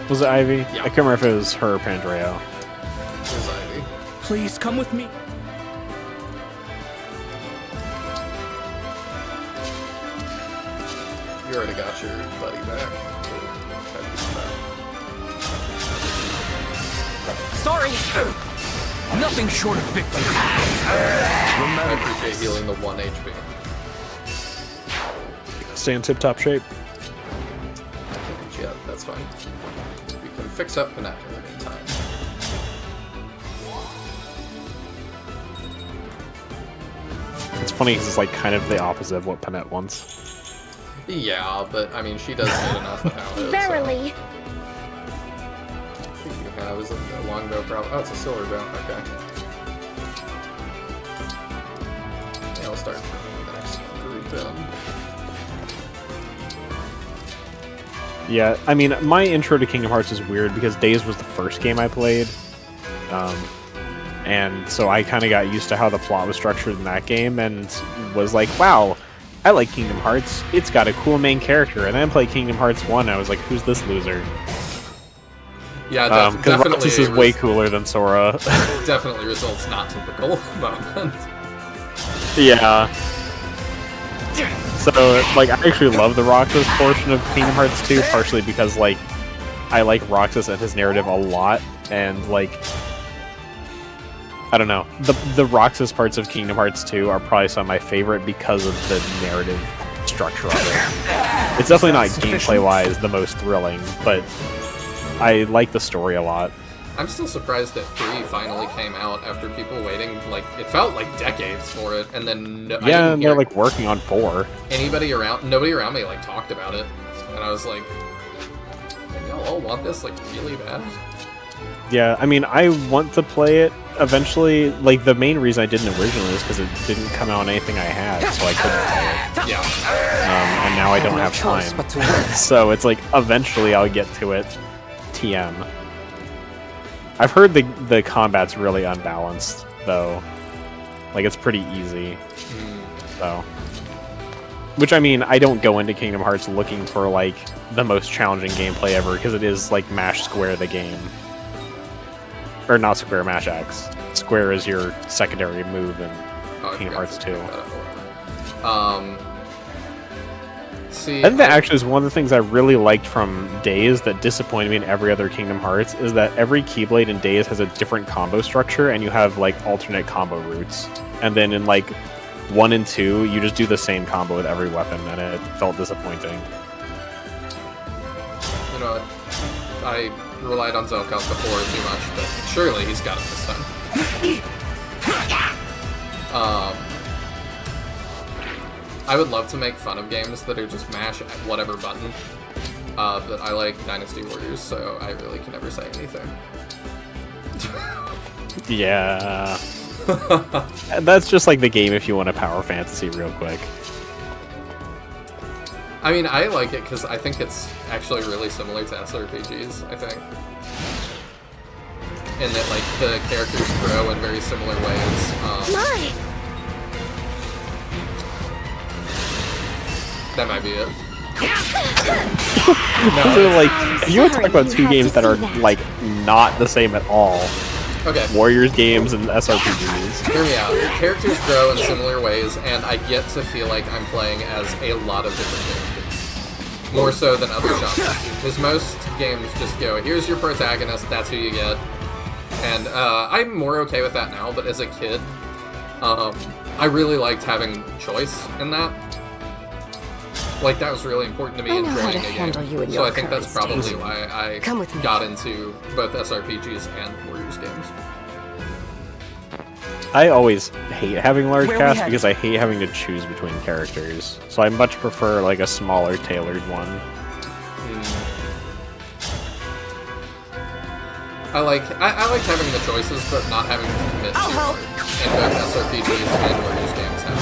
Was it Ivy? Yeah. I can't remember if it was her or Pandreo. It was Ivy. Please come with me. You already got your buddy back. Sorry. Nothing short of victory. I appreciate healing the 1 HP. Stay in tip-top shape. Yeah, that's fine. We can fix up Panetta in the meantime. It's funny because it's like kind of the opposite of what Panette wants. Yeah, but I mean, she does need enough without it. Verily. So. I think you have is a longbow problem. Oh, it's a silver bow. Okay. Yeah, I'll start the next group in. Yeah, I mean, my intro to Kingdom Hearts is weird because Days was the first game I played. And so I kind of got used to how the plot was structured in that game and was like, wow, I like Kingdom Hearts. It's got a cool main character. And then I played Kingdom Hearts 1 and I was like, who's this loser? Yeah, because definitely. Roxas is way cooler than Sora. Definitely results not typical moment. Yeah. So, like, I actually love the Roxas portion of Kingdom Hearts 2, partially because, like, I like Roxas and his narrative a lot, and, like, I don't know. The Roxas parts of Kingdom Hearts 2 are probably some of my favorite because of the narrative structure of it. It's definitely not gameplay-wise the most thrilling, but I like the story a lot. I'm still surprised that 3 finally came out after people waiting, like, it felt like decades for it, and then yeah, and they're like working on 4. Nobody around me like talked about it, and I was like, y'all all want this like really bad? Yeah, I mean, I want to play it eventually. Like, the main reason I didn't originally is because it didn't come out on anything I had, so I couldn't play it. Yeah. And now I don't have time. So it's like, eventually I'll get to it. TM. I've heard the combat's really unbalanced, though. Like, it's pretty easy. So. Which, I mean, I don't go into Kingdom Hearts looking for, like, the most challenging gameplay ever, because it is, like, mash square the game. Or not square, mash X. Square is your secondary move in Kingdom Hearts 2. See, I think that actually is one of the things I really liked from Days that disappointed me in every other Kingdom Hearts, is that every Keyblade in Days has a different combo structure, and you have, like, alternate combo routes. And then in, like, 1 and 2, you just do the same combo with every weapon, and it felt disappointing. You know, I relied on Zelkov before too much, but surely he's got it this time. I would love to make fun of games that are just mash whatever button, but I like Dynasty Warriors, so I really can never say anything. Yeah. That's just like the game if you want a power fantasy real quick. I mean, I like it because I think it's actually really similar to SRPGs, I think. In that, like, the characters grow in very similar ways. That might be it. So, like, if you want to talk about 2 games that are, like, not the same at all. Okay. Warriors games and SRPGs. Hear me out. Characters grow in similar ways, and I get to feel like I'm playing as a lot of different characters. More so than other genres. Because most games just go, here's your protagonist, that's who you get. And I'm more okay with that now, but as a kid, I really liked having choice in that. Like, that was really important to me enjoying a game. So I think that's probably why I got into both SRPGs and Warriors games. I always hate having large casts because I hate having to choose between characters. So I much prefer, like, a smaller, tailored one. I like having the choices, but not having to commit too hard. And both SRPGs and Warriors games have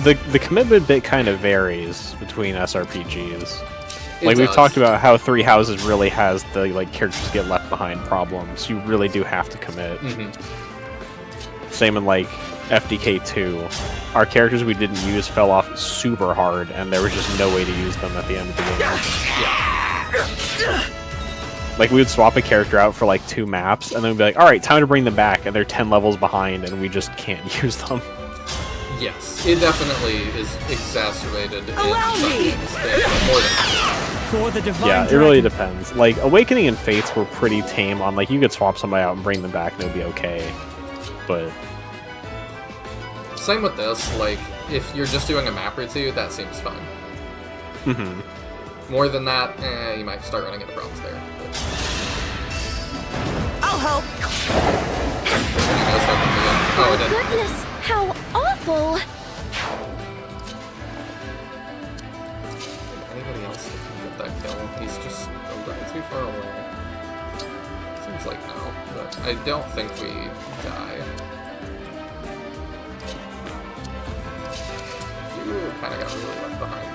The commitment bit kind of varies between SRPGs. Like, we've talked about how Three Houses really has the, like, characters get left behind problems. You really do have to commit. Same in, like, FDK 2. Our characters we didn't use fell off super hard, and there was just no way to use them at the end of the game. Like, we would swap a character out for, like, 2 maps, and then we'd be like, alright, time to bring them back, and they're 10 levels behind, and we just can't use them. Yes, it definitely is exacerbated in some games more than for the divine yeah, it really depends. Like, Awakening and Fates were pretty tame on, like, you could swap somebody out and bring them back and it would be okay. But same with this, like, if you're just doing a map or 2, that seems fine. More than that, you might start running into problems there. But... I'll help! Oh, goodness, how awful! Anybody else that can get that kill? He's just a little too far away. Seems like no, but I don't think we die. You kind of got really left behind.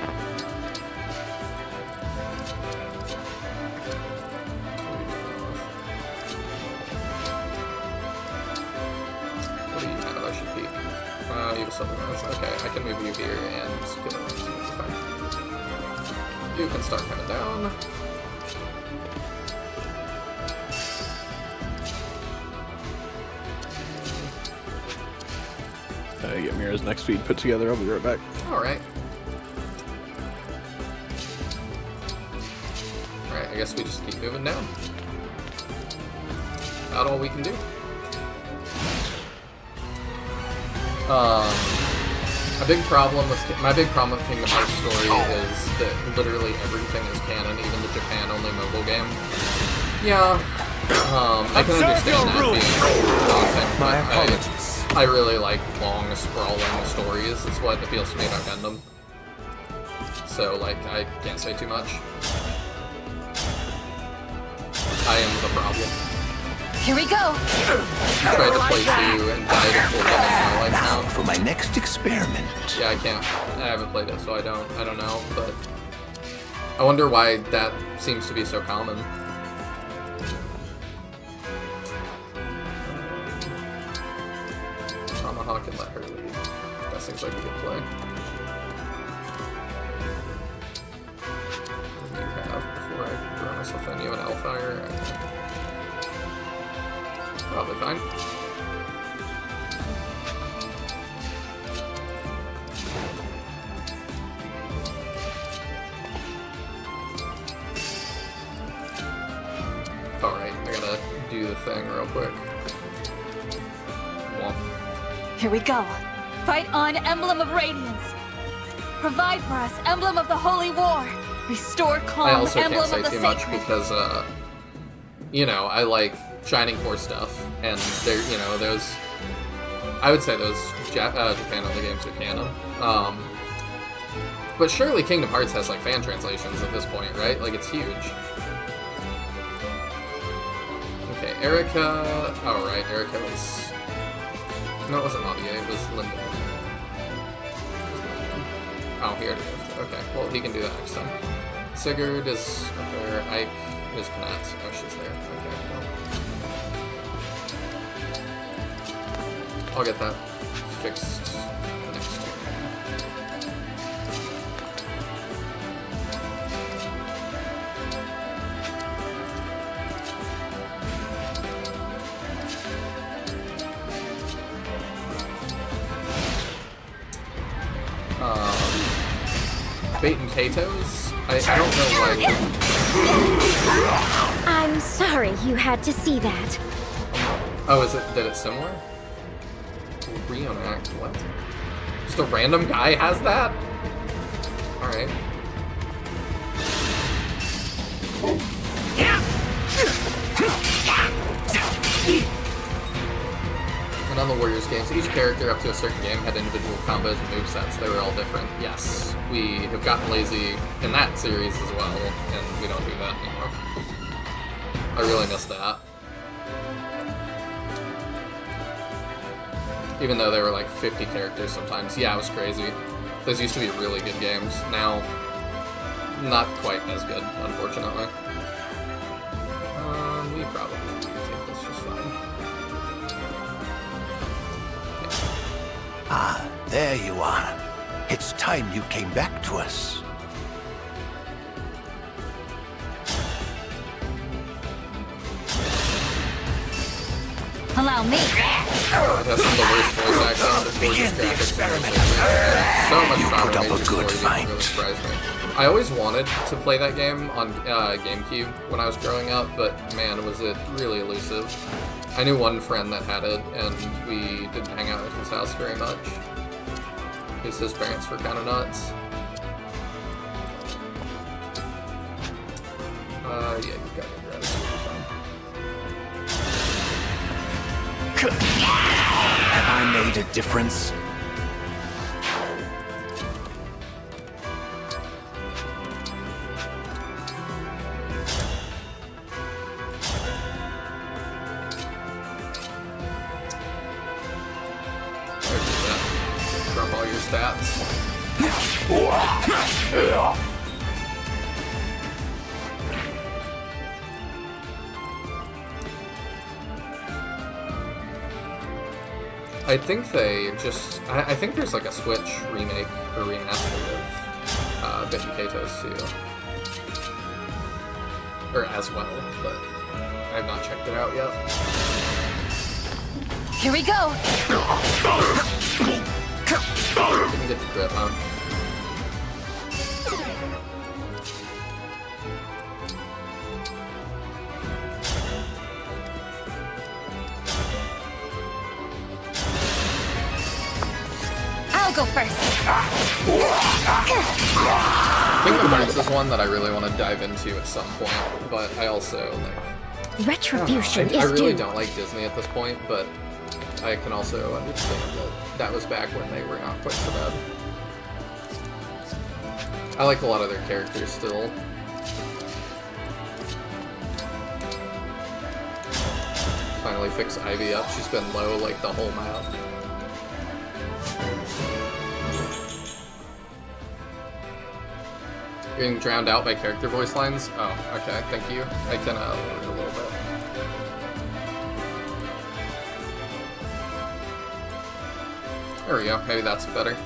What do you have? I should peek. You have something else. Okay, I can move you here and get it. Fine. You can start coming down. Get Mira's next feed put together. I'll be right back. Alright. Alright, I guess we just keep moving down. About all we can do. My big problem with Kingdom Hearts story is that literally everything is canon, even the Japan-only mobile game. Yeah, I can understand that being daunting, but I really like long, sprawling stories. It's what appeals to me about Gundam. So, like, I can't say too much. I am the problem. Here we go! I tried to play 2 and died of boredom in my life now. For my next experiment. Yeah, I can't. I haven't played it, so I don't know, but I wonder why that seems to be so common. Tomahawk and let her lead. That seems like a good play. What do you have before I throw myself in? You have an Hellfire? Okay. Probably fine. Alright, I gotta do the thing real quick. Here we go. Fight on, Emblem of Radiance. Provide for us, Emblem of the Holy War. Restore calm, I also Emblem can't say of the too much Sacred. because, you know, I like Shining Force stuff, and there, you know, those, I would say those Japan-only games are canon. But surely Kingdom Hearts has, like, fan translations at this point, right? Like, it's huge. Okay, Erica, oh right, Erica was, no, it wasn't Mavier, it was Linden. Oh, he already moved. Okay, well, he can do that next time. Sigurd is up there. Ike is Panat. Oh, she's there. Okay, well. I'll get that fixed next turn. Bait and Kato's? I don't know why. I'm sorry you had to see that. Oh, did it similar? Reenact, what? Just a random guy has that? Alright. And on the Warriors games, each character up to a certain game had individual combos and movesets. They were all different. Yes, we have gotten lazy in that series as well, and we don't do that anymore. I really miss that. Even though there were like 50 characters sometimes. Yeah, it was crazy. Those used to be really good games. Now, not quite as good, unfortunately. We probably can take this just fine. Ah, there you are. It's time you came back to us. Allow me. It has some of the worst voice acting, the gorgeous graphics, so much fun. Put up a good fight. Really surprised me. I always wanted to play that game on GameCube when I was growing up, but man, was it really elusive. I knew one friend that had it, and we didn't hang out at his house very much, because his parents were kind of nuts. Yeah, you've got your res, you'll be fine. Have I made a difference? Drop all your stats. I think they just... I think there's like a Switch remake or remaster of Bit and Kato's too. Or as well, but I have not checked it out yet. Here we go. Didn't get the crit, huh? I'll go first. Kingdom Hearts is one that I really want to dive into at some point, but I also, like... Retribution I is really due. don't like Disney at this point, but I can also understand that that was back when they were not quite so bad. I like a lot of their characters still. Finally fix Ivy up. She's been low like the whole map. Getting drowned out by character voice lines? Oh, okay, thank you. I can lower it a little bit. There we go, maybe that's better.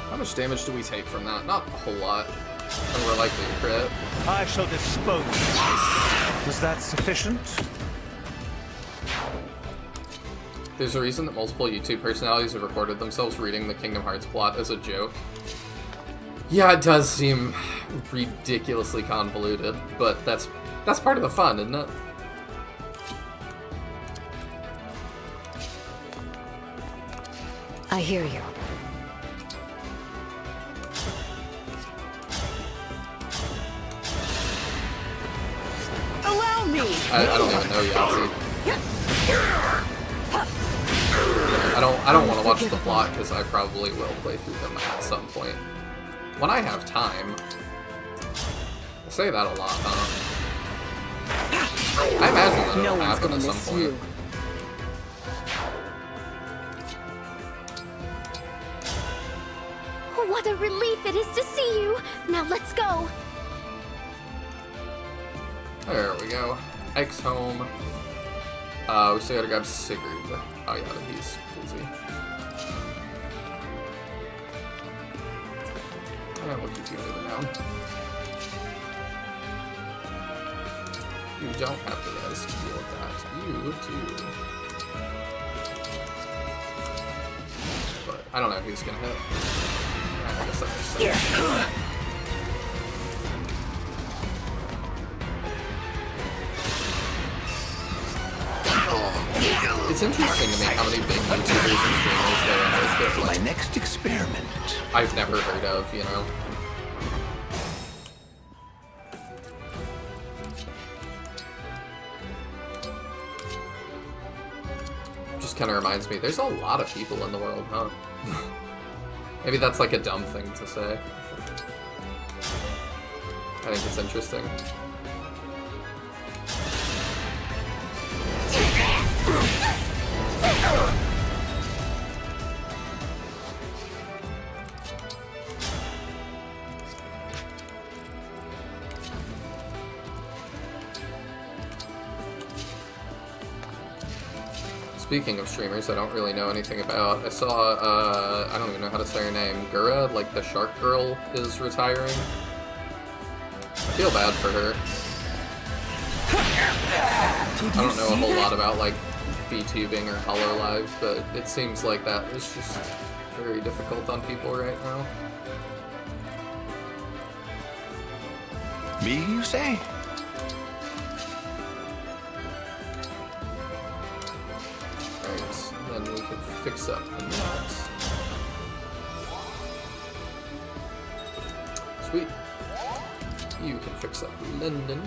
How much damage do we take from that? Not a whole lot. And we're likely to crit. I shall dispose. Was that sufficient? There's a reason that multiple YouTube personalities have recorded themselves reading the Kingdom Hearts plot as a joke. Yeah, it does seem ridiculously convoluted, but that's part of the fun, isn't it? I hear you. Allow me! I don't even know Yahtzee. I don't want to watch the plot because I probably will play through them at some point. When I have time. I say that a lot, huh? I imagine that it'll happen at some point. What a relief it is to see you! Now let's go! There we go. Ike's home. We still gotta grab Sigurd. Oh yeah, he's busy. And we'll keep you moving down. You don't have the res to deal with that. You too. But I don't know who's gonna hit. I guess that makes sense. It's interesting to me how many big YouTubers and streamers there are that, like, My next experiment. I've never heard of, you know? Just kind of reminds me, there's a lot of people in the world, huh? Maybe that's like a dumb thing to say. I think it's interesting. Speaking of streamers I don't really know anything about, I saw, I don't even know how to say her name, Gura, like the shark girl, is retiring. I feel bad for her. I don't know a whole lot about, like, VTubing or HoloLive, but it seems like that is just very difficult on people right now. Me, you say? Alright, then we can fix up the knot. Sweet. You can fix up Linden.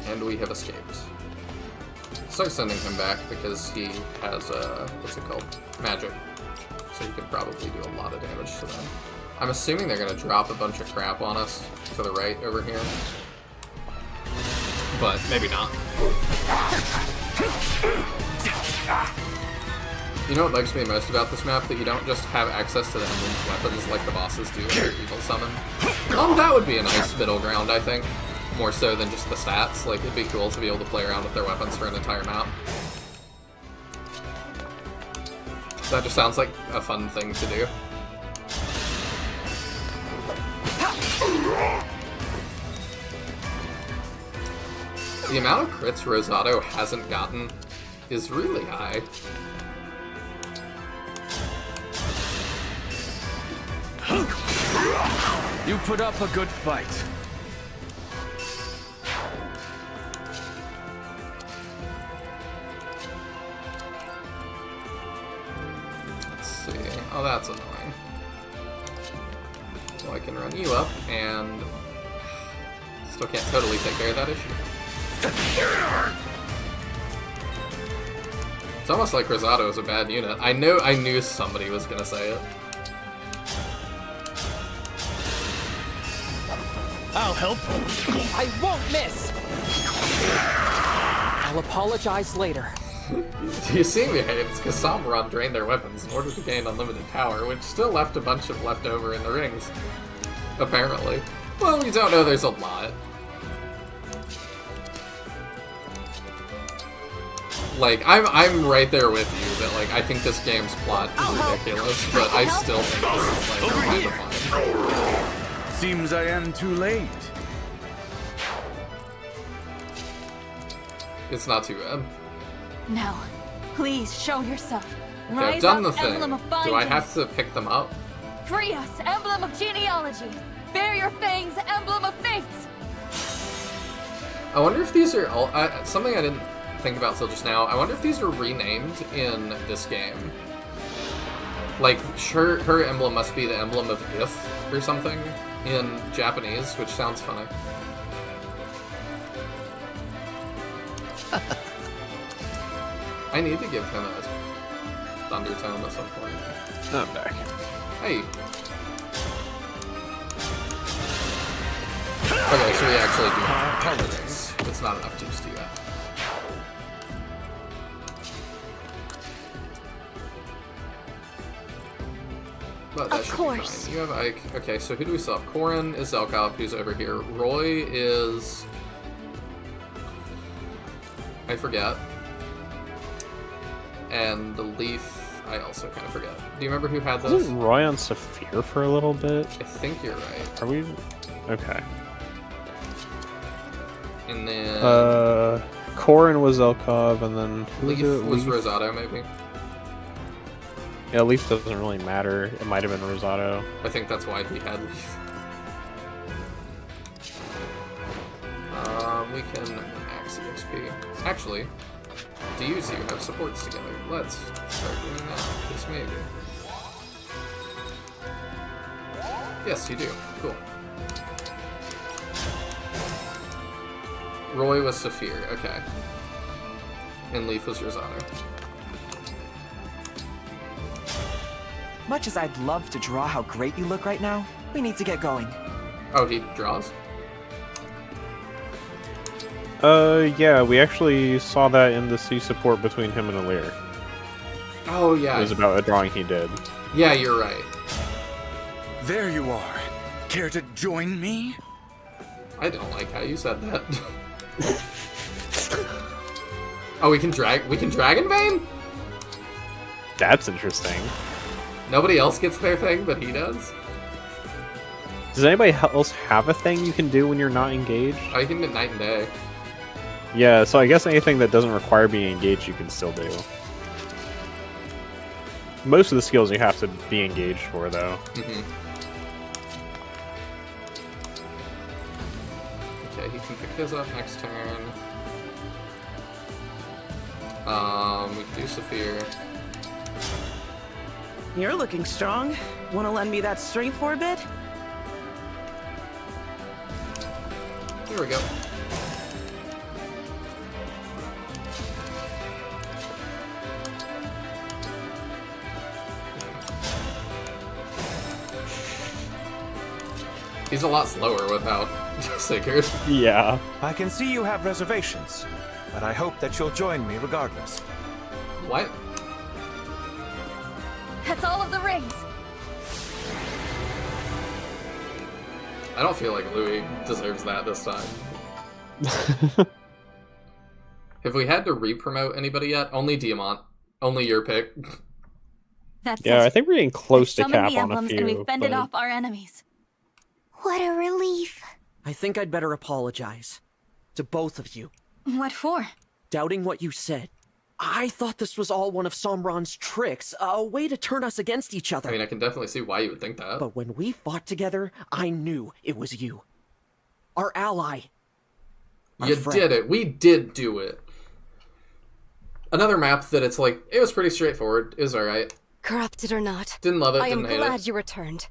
And we have escaped. Start sending him back because he has, what's it called? Magic. So he could probably do a lot of damage to them. I'm assuming they're gonna drop a bunch of crap on us to the right over here. But maybe not. You know what bugs me most about this map? That you don't just have access to the Emblem's weapons like the bosses do in their Evil Summon. That would be a nice middle ground, I think. More so than just the stats. Like, it'd be cool to be able to play around with their weapons for an entire map. That just sounds like a fun thing to do. The amount of crits Rosado hasn't gotten is really high. You put up a good fight. Let's see. Oh, that's annoying. So I can run you up, and still can't totally take care of that issue. It's almost like Rosado is a bad unit. I knew somebody was gonna say it. I'll help. I won't miss! I'll apologize later. You see me, it's because Sombron drained their weapons in order to gain unlimited power, which still left a bunch of leftover in the rings. Apparently. Well, we don't know there's a lot. Like, I'm right there with you that, like, I think this game's plot is ridiculous, but I still think this is, like, kind of fun. Seems I am too late. It's not too bad. No. Please show yourself. Okay, Rise I've done up, the thing. Emblem of Do I Binding. have to pick them up? Free us, Emblem of Genealogy. Bear your fangs, Emblem of Fates. I wonder if these are all... something I didn't think about till just now. I wonder if these are renamed in this game. Like, sure, her emblem must be the emblem of If or something in Japanese, which sounds funny. I need to give him a Thundertome at some point. I'm back. Hey. Okay, so we actually do have colors. It's not enough to just do that. But that should be fine. You have Ike. Okay, so who do we still have? Korin is Zelkov, who's over here. Roy is... I forget. And the Leaf, I also kind of forget. Do you remember who had those? Wasn't Roy on Saphir for a little bit? I think you're right. Are we? Okay. And then... Korin was Zelkov, and then... Leaf was Rosado, maybe? Yeah, Leaf doesn't really matter. It might have been Rosado. I think that's why he had Leaf. We can max EXP. Actually, do you two have supports together? Let's start doing that. Just maybe. Yes, you do. Cool. Roy was Saphir, okay. And Leaf was Rosado. Much as I'd love to draw how great you look right now, we need to get going. Oh, he draws? Yeah, we actually saw that in the C support between him and Alir. Oh, yeah. It was about a drawing he did. Yeah, you're right. There you are. Care to join me? I don't like how you said that. Oh, we can Dragon Vein? That's interesting. Nobody else gets their thing, but he does? Does anybody else have a thing you can do when you're not engaged? I can do Night and Day. Yeah, so I guess anything that doesn't require being engaged you can still do. Most of the skills you have to be engaged for, though. Mm-hmm. Okay, he can pick his up next turn. We can do Saphir. You're looking strong. Wanna lend me that strength for a bit? Here we go. He's a lot slower without Sigurd. Yeah. I can see you have reservations, but I hope that you'll join me regardless. What? That's all of the rings. I don't feel like Louis deserves that this time. Have we had to re-promote anybody yet? Only Diamant. Only your pick. That's Yeah, it. I think we're getting close to Summoned cap the on a emblems few. and we've fended but- off our enemies. What a relief. I think I'd better apologize. To both of you. What for? Doubting what you said. I thought this was all one of Sombron's tricks, a way to turn us against each other. I mean, I can definitely see why you would think that. But when we fought together, I knew it was you. Our ally. You did it. We did do it. Another map that it's like, it was pretty straightforward. It was alright. Corrupted or not, Didn't love it, I am didn't hate glad it. you returned.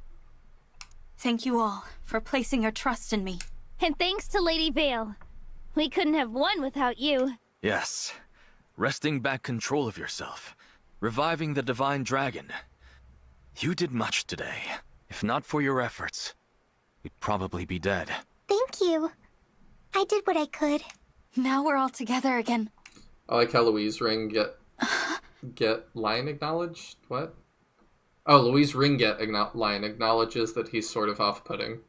Thank you all for placing your trust in me. And thanks to Lady Vale. We couldn't have won without you. Yes. Wresting back control of yourself. Reviving the Divine Dragon. You did much today. If not for your efforts, we'd probably be dead. Thank you. I did what I could. Now we're all together again. I like how Louise Ring get Lion acknowledged? What? Oh, Louise Ringget Lion acknowledges that he's sort of off-putting.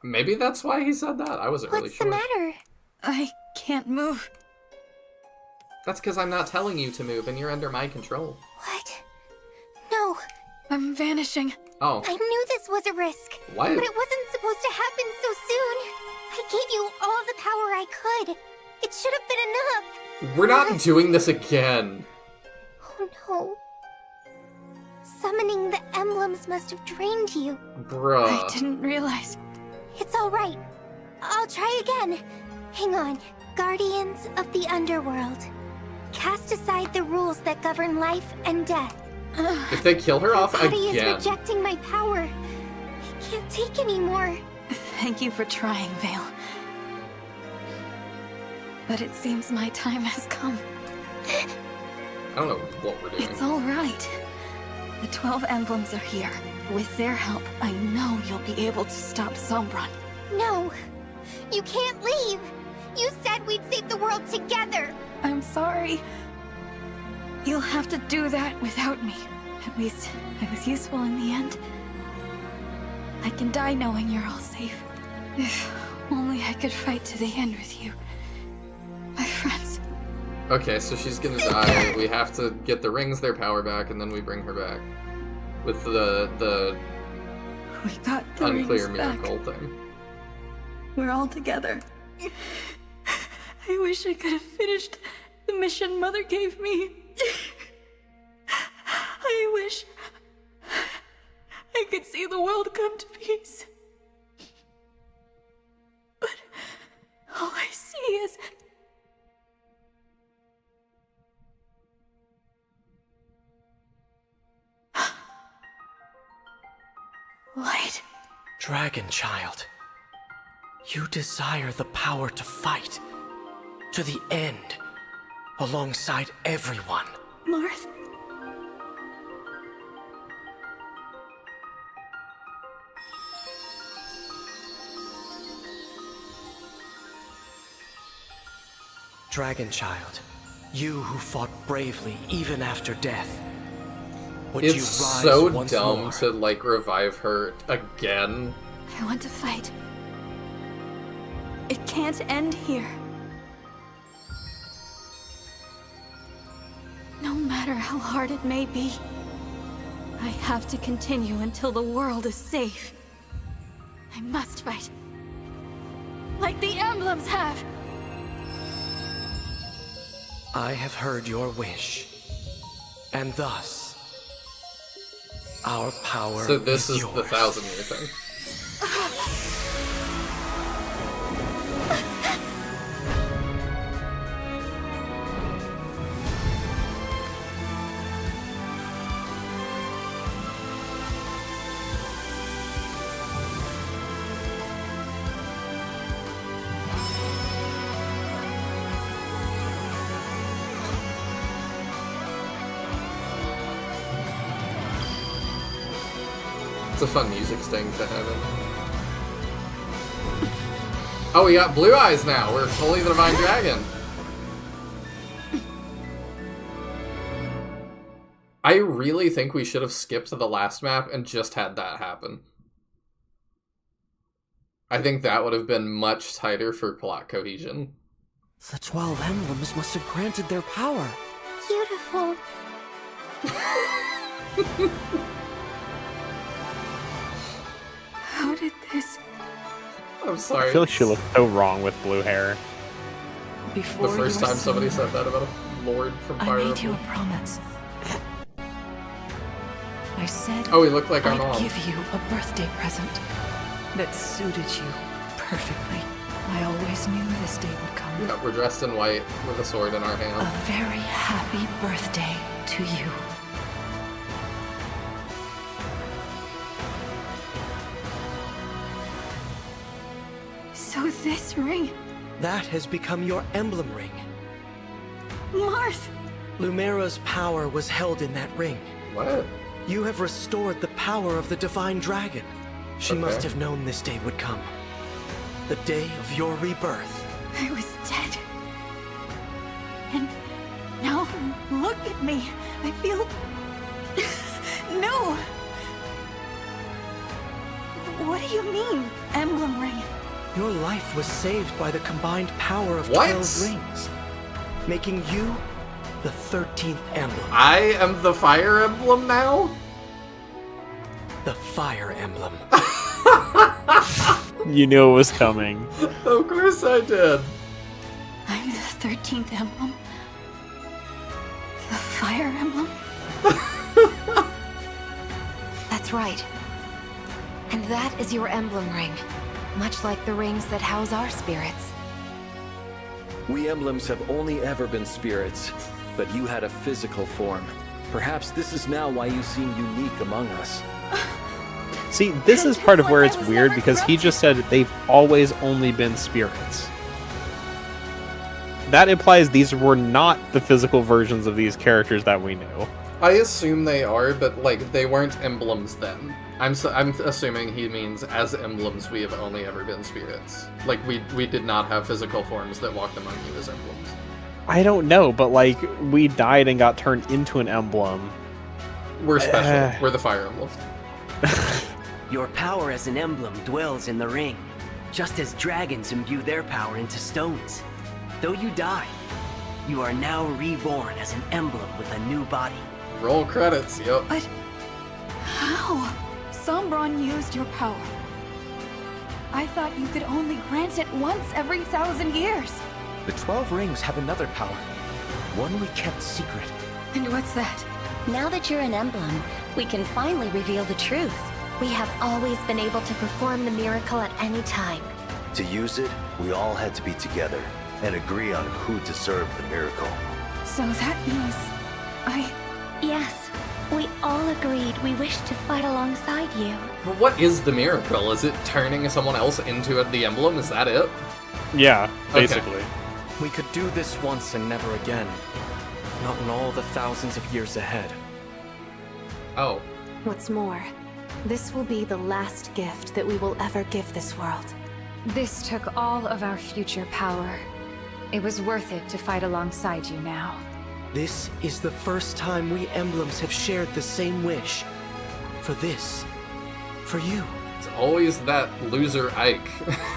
Maybe that's why he said that. I wasn't really sure. What's the matter? I can't move. That's because I'm not telling you to move and you're under my control. What? No. I'm vanishing. Oh. I knew this was a risk. What? But it wasn't supposed to happen so soon. I gave you all the power I could. It should have been enough. We're not doing this again. Oh no. Summoning the emblems must have drained you. Bruh. I didn't realize. It's alright. I'll try again. Hang on. Guardians of the Underworld. Cast aside the rules that govern life and death. If they kill her off My body again. is rejecting my power. I can't take anymore. Thank you for trying, Vale. But it seems my time has come. I don't know what we're doing. It's all right. The 12 emblems are here. With their help, I know you'll be able to stop Sombron. No. You can't leave. You said we'd save the world together. I'm sorry. You'll have to do that without me. At least, I was useful in the end. I can die knowing you're all safe. If only I could fight to the end with you. My friends. Okay, so she's gonna die. We have to get the rings their power back, and then we bring her back. With the We got the unclear rings back. miracle thing. We're all together. I wish I could have finished the mission Mother gave me. I wish I could see the world come to peace. But all I see is light. Dragon Child, you desire the power to fight to the end alongside everyone. Marth. Dragon Child, you who fought bravely even after death. Would It's you rise so once dumb more? to, like, revive her again. I want to fight. It can't end here. No matter how hard it may be, I have to continue until the world is safe. I must fight. Like the emblems have. I have heard your wish, and thus, our power So this is yours. the 1,000-year thing. It's a fun music sting to have in. Oh, we got blue eyes now. We're fully the Divine Dragon. I really think we should have skipped to the last map and just had that happen. I think that would have been much tighter for plot cohesion. The 12 emblems must have granted their power. Beautiful. How did this... I'm sorry. I feel like she looks so wrong with blue hair. Before The first you were time somebody seen, said that about a Lord from I Fire made you a Emblem? promise. I said Oh, he looked like our I'd mom. give you a birthday present that suited you perfectly. I always knew this day would come. Yeah, we're dressed in white with a sword in our hand. A very happy birthday to you. So this ring, That has become your emblem ring. Marth! Lumera's power was held in that ring. What? You have restored the power of the divine dragon. She Okay. must have known this day would come. The day of your rebirth. I was dead. And now look at me. I feel no. What do you mean, emblem ring? Your life was saved by the combined power of What? 12 rings, making you the 13th emblem. I am the Fire Emblem now? The Fire Emblem. You knew it was coming. Of course I did. I'm the 13th emblem. The fire emblem? That's right. And that is your emblem ring. Much like the rings that house our spirits. We emblems have only ever been spirits, but you had a physical form. Perhaps this is now why you seem unique among us. See, this is part of where it's weird because he just said they've always only been spirits. That implies these were not the physical versions of these characters that we knew. I assume they are, but like they weren't emblems then. I'm assuming he means as emblems we have only ever been spirits. Like we did not have physical forms that walked among you as emblems. I don't know, but like we died and got turned into an emblem. We're special. We're the Fire Emblems. Your power as an emblem dwells in the ring, just as dragons imbue their power into stones. Though you die, you are now reborn as an emblem with a new body. Roll credits, yep. But how? Sombron used your power. I thought you could only grant it once every 1,000 years. The 12 rings have another power. One we kept secret. And what's that? Now that you're an emblem, we can finally reveal the truth. We have always been able to perform the miracle at any time. To use it, we all had to be together and agree on who to serve the miracle. So that means Yes, we all agreed we wished to fight alongside you. But what is the miracle? Is it turning someone else into the emblem? Is that it? Yeah, Okay. basically. We could do this once and never again. Not in all the thousands of years ahead. Oh. What's more, this will be the last gift that we will ever give this world. this took all of our future power. It was worth it to fight alongside you now. This is the first time we emblems have shared the same wish. For this. For you. It's always that loser Ike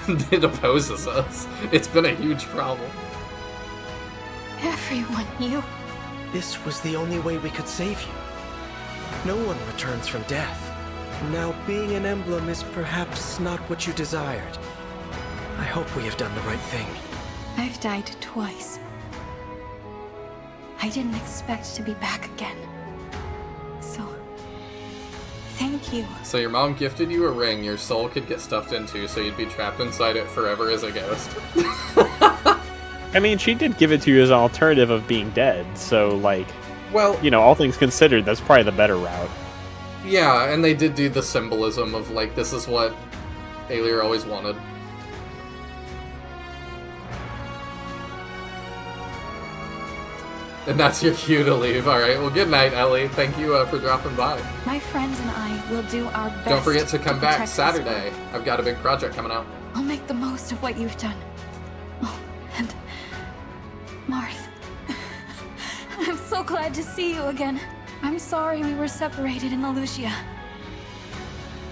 that opposes us. It's been a huge problem. Everyone knew. This was the only way we could save you. No one returns from death. Now, being an emblem is perhaps not what you desired. I hope we have done the right thing. I've died twice. I didn't expect to be back again. So, thank you. So your mom gifted you a ring your soul could get stuffed into so you'd be trapped inside it forever as a ghost. I mean, she did give it to you as an alternative of being dead, so, like, well, you know, all things considered, that's probably the better route. Yeah, and they did do the symbolism of, like, this is what Aelier always wanted. And that's your cue to leave. Alright, well, good night, Ellie. Thank you for dropping by. My friends and I will do our best. Don't forget to come back protect this Saturday. world. I've got a big project coming out. I'll make the most of what you've done. Oh, and Marth. I'm so glad to see you again. I'm sorry we were separated in Alucia.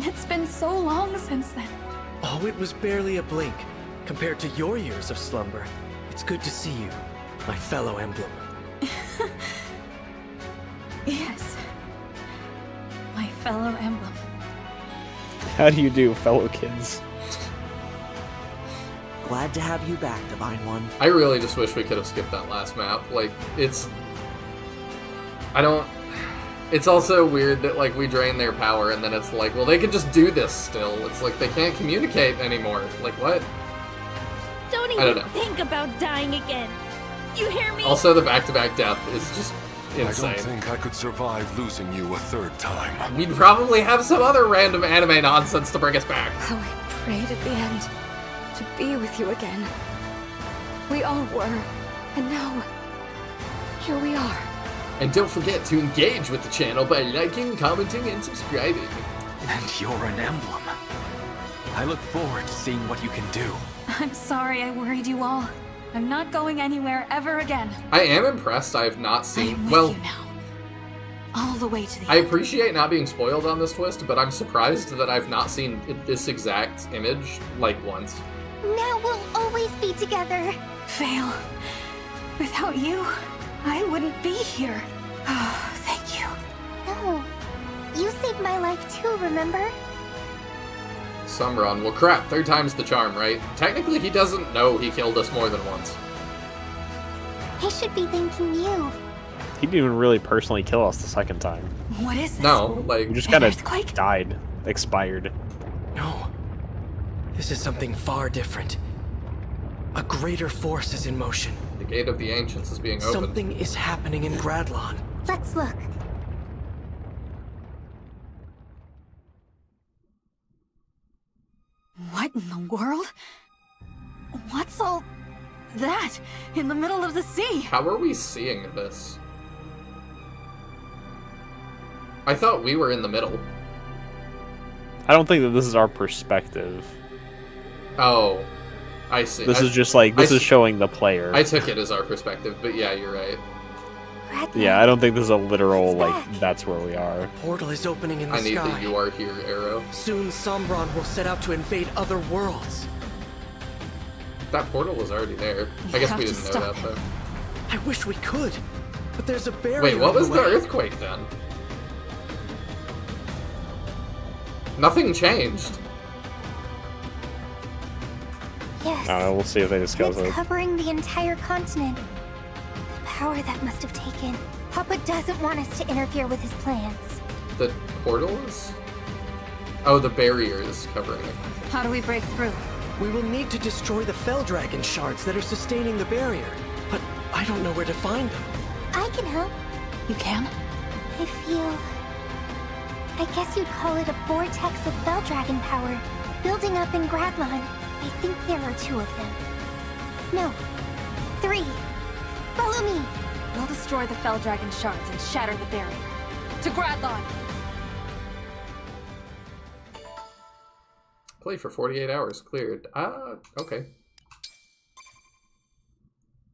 It's been so long since then. Oh, it was barely a blink. Compared to your years of slumber. It's good to see you, my fellow emblem. Yes. My fellow emblem. How do you do, fellow kids? Glad to have you back, Divine One. I really just wish we could have skipped that last map. Like, it's... I don't... It's also weird that, like, we drain their power, and then it's like, well, they could just do this still. It's like, they can't communicate anymore. Like, what? Don't I don't even know. think about dying again. You hear me? Also, the back-to-back death is just insane. I don't think I could survive losing you a third time. We'd probably have some other random anime nonsense to bring us back. How I prayed at the end to be with you again. We all were, and now, here we are. And don't forget to engage with the channel by liking, commenting, and subscribing. And you're an emblem. I look forward to seeing what you can do. I'm sorry I worried you all. I'm not going anywhere ever again. I am impressed I have not seen... I'm with well, you now. All the way to the I end. appreciate not being spoiled on this twist, but I'm surprised that I've not seen this exact image, like, once. Now we'll always be together. Fail. Without you, I wouldn't be here. Oh, thank you. No. You saved my life too, remember? Sombron, well crap, third time's the charm, right? Technically he doesn't know he killed us more than once. I should be thanking you. He didn't even really personally kill us the second time. What is this? No, like... We just An kind earthquake? of died. Expired. No. This is something far different. A greater force is in motion. The Gate of the Ancients is being opened. Something is happening in Gradlon. Let's look. What in the world? What's all that in the middle of the sea? How are we seeing this? I thought we were in the middle. I don't think that this is our perspective. Oh, I see. This is just like, this is showing the player. I took it as our perspective, but yeah, you're right. Yeah, I don't think this is a literal, like, that's where we are. Portal is opening in the I need sky. the "you are here" arrow. Soon Sombron will set out to invade other worlds. That portal was already there. I guess we didn't know that, though. I wish we could, but there's a barrier. Wait, what in was the way. earthquake then? Nothing changed. Yes. We'll see if they discuss It's it. covering the entire continent. The power that must have taken. Papa doesn't want us to interfere with his plans. The portal is? Oh, the barrier is covering it. How do we break through? We will need to destroy the Fell Dragon shards that are sustaining the barrier, but I don't know where to find them. I can help. You can? I feel... I guess you'd call it a vortex of Fell Dragon power, building up in Gradlon. I think there are 2 of them. No, 3. Follow me. We'll destroy the Fell Dragon shards and shatter the barrier. To Gradlon! Play for 48 hours, cleared. Okay.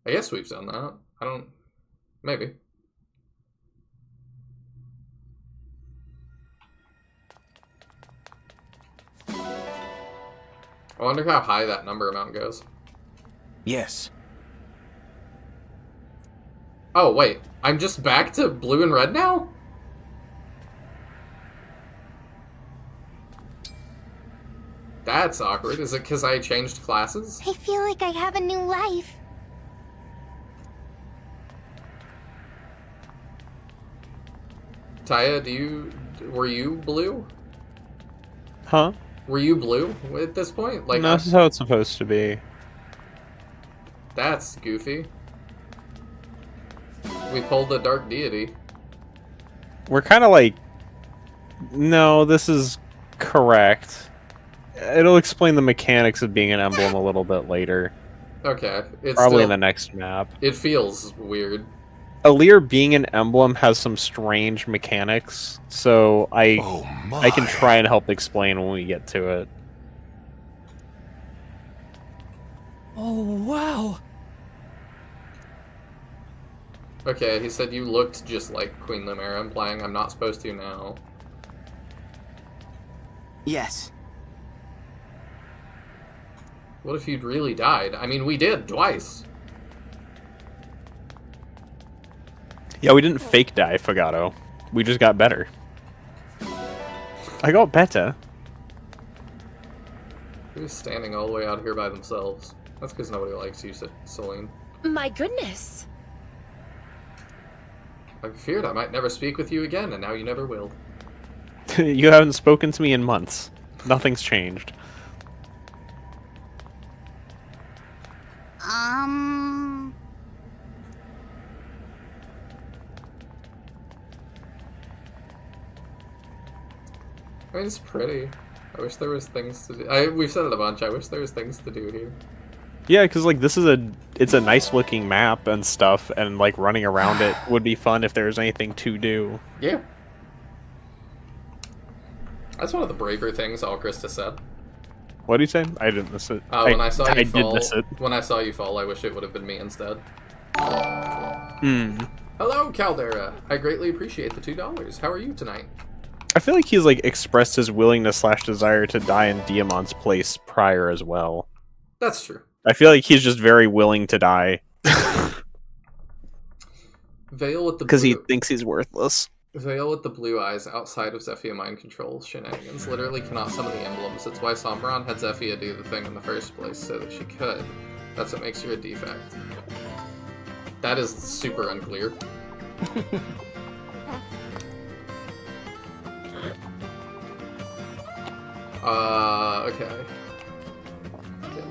I guess we've done that. I don't... Maybe. I wonder how high that number amount goes. Yes. Oh, wait. I'm just back to blue and red now? That's awkward. Is it because I changed classes? I feel like I have a new life. Taya, were you blue? Huh? Were you blue at this point? Like, No, this is how it's supposed to be. That's goofy. We pulled the Dark Deity. We're kind of like... No, this is correct. It'll explain the mechanics of being an emblem a little bit later. Okay. It's Probably still, in the next map. It feels weird. Alear being an emblem has some strange mechanics, so I can try and help explain when we get to it. Oh, wow. Okay, he said you looked just like Queen Lumera, implying I'm not supposed to now. Yes. What if you'd really died? I mean, we did, twice. Yeah, we didn't fake die, Fagato. We just got better. I got better. Who's standing all the way out here by themselves? That's because nobody likes you, Celine. My goodness. I feared I might never speak with you again, and now you never will. You haven't spoken to me in months. Nothing's changed. I mean, it's pretty. I wish there was things to do. We've said it a bunch. I wish there was things to do here. Yeah, because like it's a nice looking map and stuff, and like running around it would be fun if there was anything to do. Yeah. That's one of the braver things all Krista said. What did you say? I didn't miss it. When I saw you fall, did miss it. When I saw you fall, I wish it would have been me instead. Hmm. Hello, Caldera. I greatly appreciate the $2. How are you tonight? I feel like he's like expressed his willingness / desire to die in Diamant's place prior as well. That's true. I feel like he's just very willing to die. Veil with the because he thinks he's worthless. Veil with the blue eyes outside of Zephyr mind control shenanigans literally cannot summon the emblems. It's why Sombron had Zephyr do the thing in the first place, so that she could. That's what makes her a defect. That is super unclear. Okay.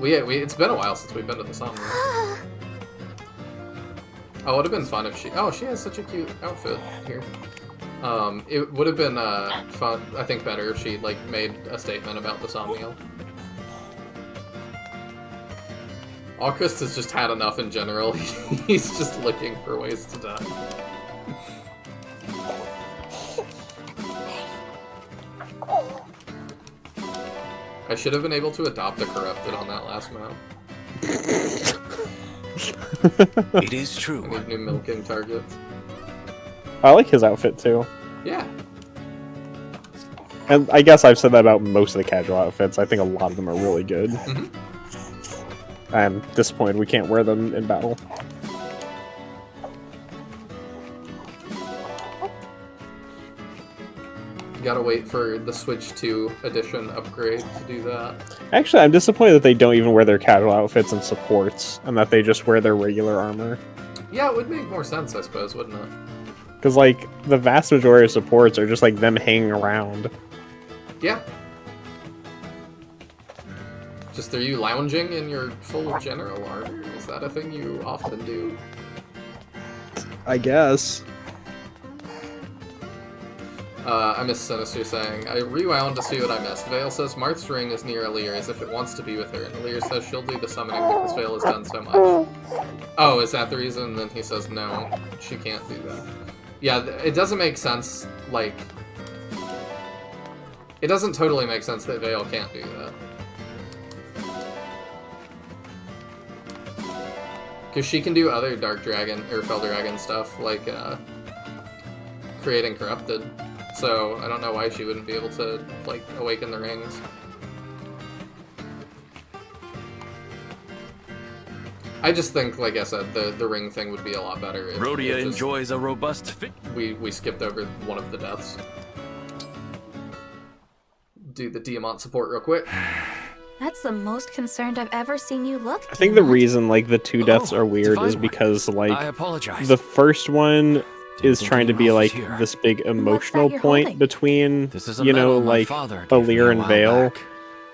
It's been a while since we've been to the Sombron. Oh, it would have been fun if she... Oh, she has such a cute outfit here. It would have been fun, I think, better if she like made a statement about the Somniel. August has just had enough in general. He's just looking for ways to die. I should have been able to adopt a Corrupted on that last map. It is true. I need new milking targets. I like his outfit too. Yeah. And I guess I've said that about most of the casual outfits. I think a lot of them are really good. I'm disappointed we can't wear them in battle. Gotta wait for the Switch 2 edition upgrade to do that. Actually, I'm disappointed that they don't even wear their casual outfits and supports, and that they just wear their regular armor. Yeah, it would make more sense, I suppose, wouldn't it? Because, like, the vast majority of supports are just, like, them hanging around. Yeah. Just, are you lounging in your full general armor? Is that a thing you often do? I guess. I missed Sinister saying, I rewound to see what I missed. Vale says Marth's ring is near Alir as if it wants to be with her, and Alir says she'll do the summoning because Vale has done so much. Oh, is that the reason? Then he says no, she can't do that. Yeah, it doesn't make sense, like... It doesn't totally make sense that Vale can't do that. Because she can do other Dark Dragon, or Fel Dragon stuff, like, creating Corrupted. So, I don't know why she wouldn't be able to, like, awaken the rings. I just think, like I said, the ring thing would be a lot better if Rhodia enjoys a robust fit. We skipped over one of the deaths. Do the Diamant support real quick. That's the most concerned I've ever seen you look. I think the reason, like, the two deaths are weird is because, like, I apologize. the first one is trying to be, like, this big emotional point between, you know, like, Alir and Vale,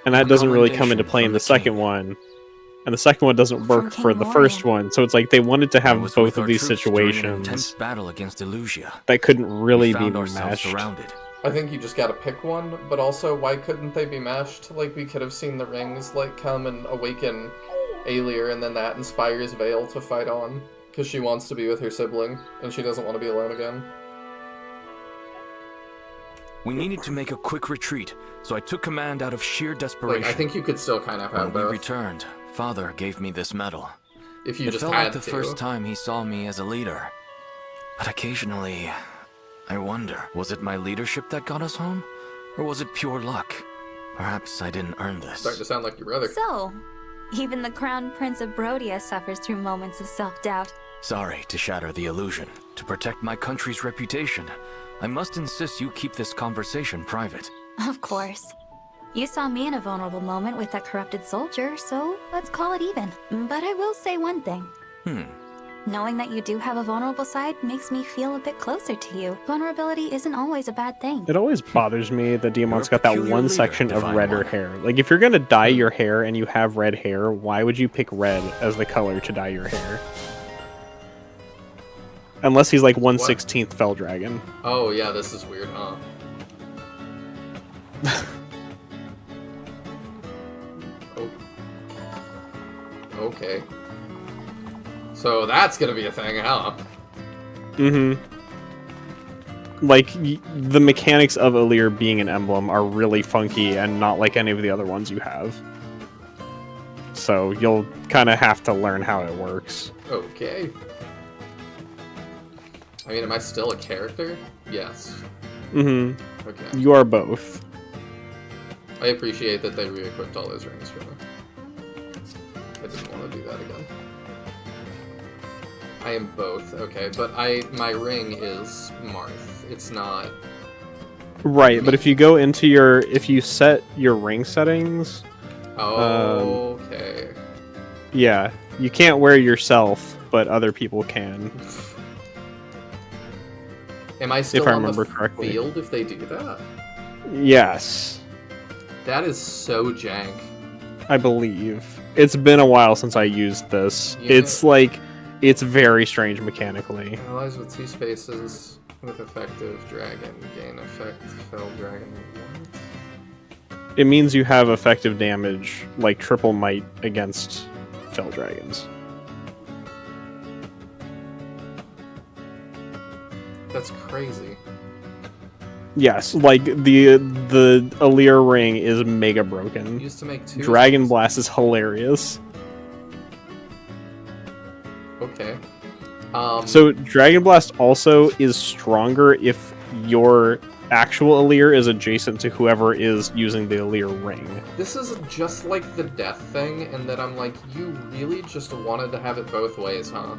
and that doesn't really come into play in the second one. And the second one doesn't work for the first one, so it's like they wanted to have both of these situations battle against Illusia. that couldn't really be meshed. I think you just gotta pick one, but also, why couldn't they be meshed? Like, we could have seen the rings, like, come and awaken Alir, and then that inspires Vale to fight on. Because she wants to be with her sibling, and she doesn't want to be alone again. We needed to make a quick retreat, so I took command out of sheer desperation. Like, I think you could still kind of have When both. we returned, Father gave me this medal. If you it just felt had like the to. first time he saw me as a leader. But occasionally, I wonder, was it my leadership that got us home? Or was it pure luck? Perhaps I didn't earn this. Starting to sound like your brother. So, even the Crown Prince of Brodia suffers through moments of self-doubt. Sorry to shatter the illusion. To protect my country's reputation, I must insist you keep this conversation private. Of course. You saw me in a vulnerable moment with that corrupted soldier, so let's call it even. But I will say one thing. Knowing that you do have a vulnerable side makes me feel a bit closer to you. Vulnerability isn't always a bad thing. It always bothers me that Diamond's got that one section of redder hair. Like, if you're gonna dye your hair and you have red hair, why would you pick red as the color to dye your hair? Unless he's like 1/16th Fell Dragon. Oh yeah, this is weird, huh? Oh. Okay. So that's gonna be a thing, huh? Mm-hmm. Like, the mechanics of Alear being an emblem are really funky and not like any of the other ones you have. So you'll kind of have to learn how it works. Okay. I mean, am I still a character? Yes. Mm-hmm. Okay. You are both. I appreciate that they re-equipped all those rings for me. I didn't want to do that again. I am both, okay, but my ring is Marth. It's not... Right, but if you go into if you set your ring settings... Oh, okay. Yeah, you can't wear yourself, but other people can. Am I still if I on remember the correctly. field if they do that? Yes. That is so jank. I believe. It's been a while since I used this. Yeah. It's like... It's very strange mechanically. Allies with 2 spaces with effective dragon gain effect fell dragon. What? It means you have effective damage, like triple might, against fell dragons. That's crazy. Yes, like the Alear ring is mega broken. Used to make 2. Dragon Blast is hilarious. Okay. So Dragon Blast also is stronger if your actual Alear is adjacent to whoever is using the Alear ring. This is just like the death thing, in that I'm like, you really just wanted to have it both ways, huh?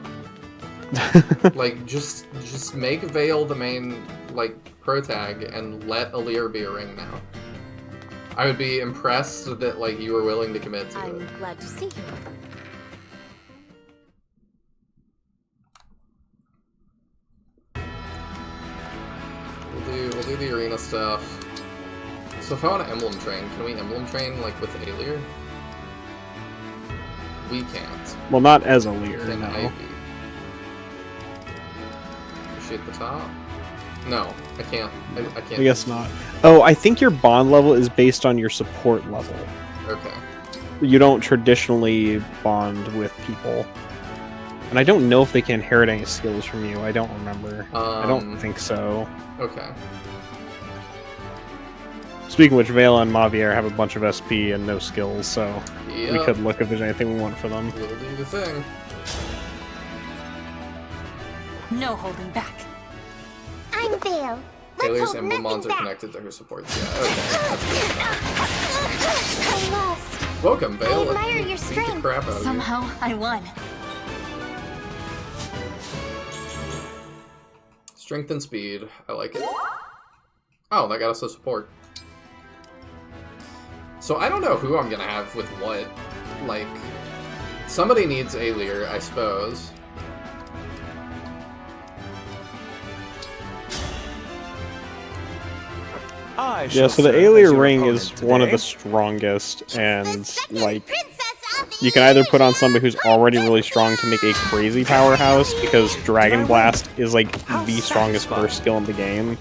Like, just make Vale the main, like, protag, and let Alear be a ring now. I would be impressed that, like, you were willing to commit to it. I'm glad to see you. We'll do the arena stuff. So if I want to Emblem Train, can we Emblem Train, like, with Alear? We can't. Well, not as Alear, Can no. Ivy? Is she at the top? No, I can't. I can't. I guess not. Oh, I think your bond level is based on your support level. Okay. You don't traditionally bond with people. And I don't know if they can inherit any skills from you. I don't remember. I don't think so. Okay. Speaking of which, Vela and Mavier have a bunch of SP and no skills, so we Yep. could look if there's anything we want for them. We'll do the thing. No holding back. I'm Vale. Alear's emblem bonds are connected to her supports. Yeah, okay. That's good. I lost. Welcome, Vale. I admire your Beat the strength. crap out of you. Somehow, I won. Strength and speed. I like it. Oh, that got us a support. So I don't know who I'm gonna have with what. Like, somebody needs Alear, I suppose. Yeah, so the Alear ring is one of the strongest, and, like, you can either put on somebody who's already really strong to make a crazy powerhouse, because Dragon Blast is, like, the strongest burst skill in the game.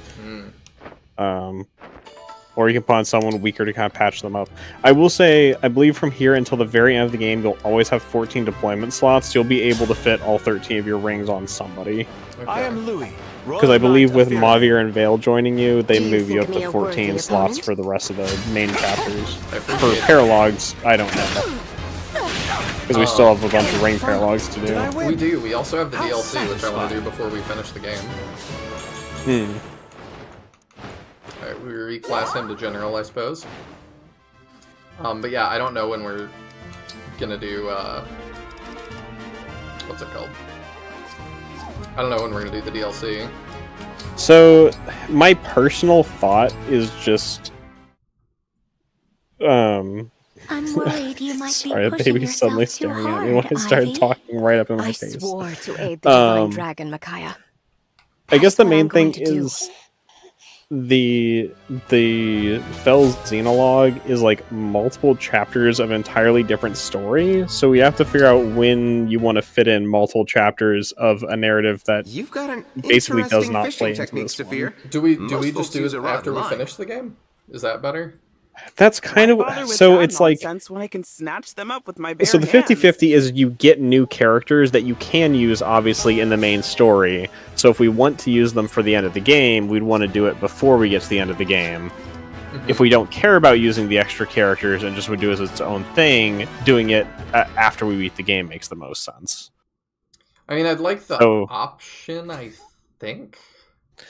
Or you can put on someone weaker to kind of patch them up. I will say, I believe from here until the very end of the game, you'll always have 14 deployment slots. You'll be able to fit all 13 of your rings on somebody. Okay. I am Louis. Because I believe with Mavier and Vale joining you, they move you up to 14 slots for the rest of the main chapters. For paralogs, I don't know. Because we still have a bunch of ring paralogs to do. We do. We also have the DLC, which I want to do before we finish the game. Alright, we reclass him to General, I suppose. But yeah, I don't know when we're gonna do, what's it called? I don't know when we're gonna do the DLC. So, my personal thought is just... I'm worried you might Sorry, be the pushing baby's suddenly yourself too staring at me hard, when I started Ivy. talking right up in my I face. swore to aid the Divine Dragon, Micaiah. I guess the what main I'm going thing to do. is the Fel's Xenologue is like multiple chapters of entirely different story, so we have to figure out when you want to fit in multiple chapters of a narrative that You've got an basically does interesting not fishing play into technique, this Saphir. one. Do we Most just folks do use it a rod after we line. finish the game? Is that better? That's kind of Bother with so that it's like nonsense when I can snatch them up with my bare so the hands. 50-50 is you get new characters that you can use obviously in the main story. So if we want to use them for the end of the game, we'd want to do it before we get to the end of the game. If we don't care about using the extra characters and just would do it as its own thing, doing it after we beat the game makes the most sense. I mean, I'd like the So- option, I think.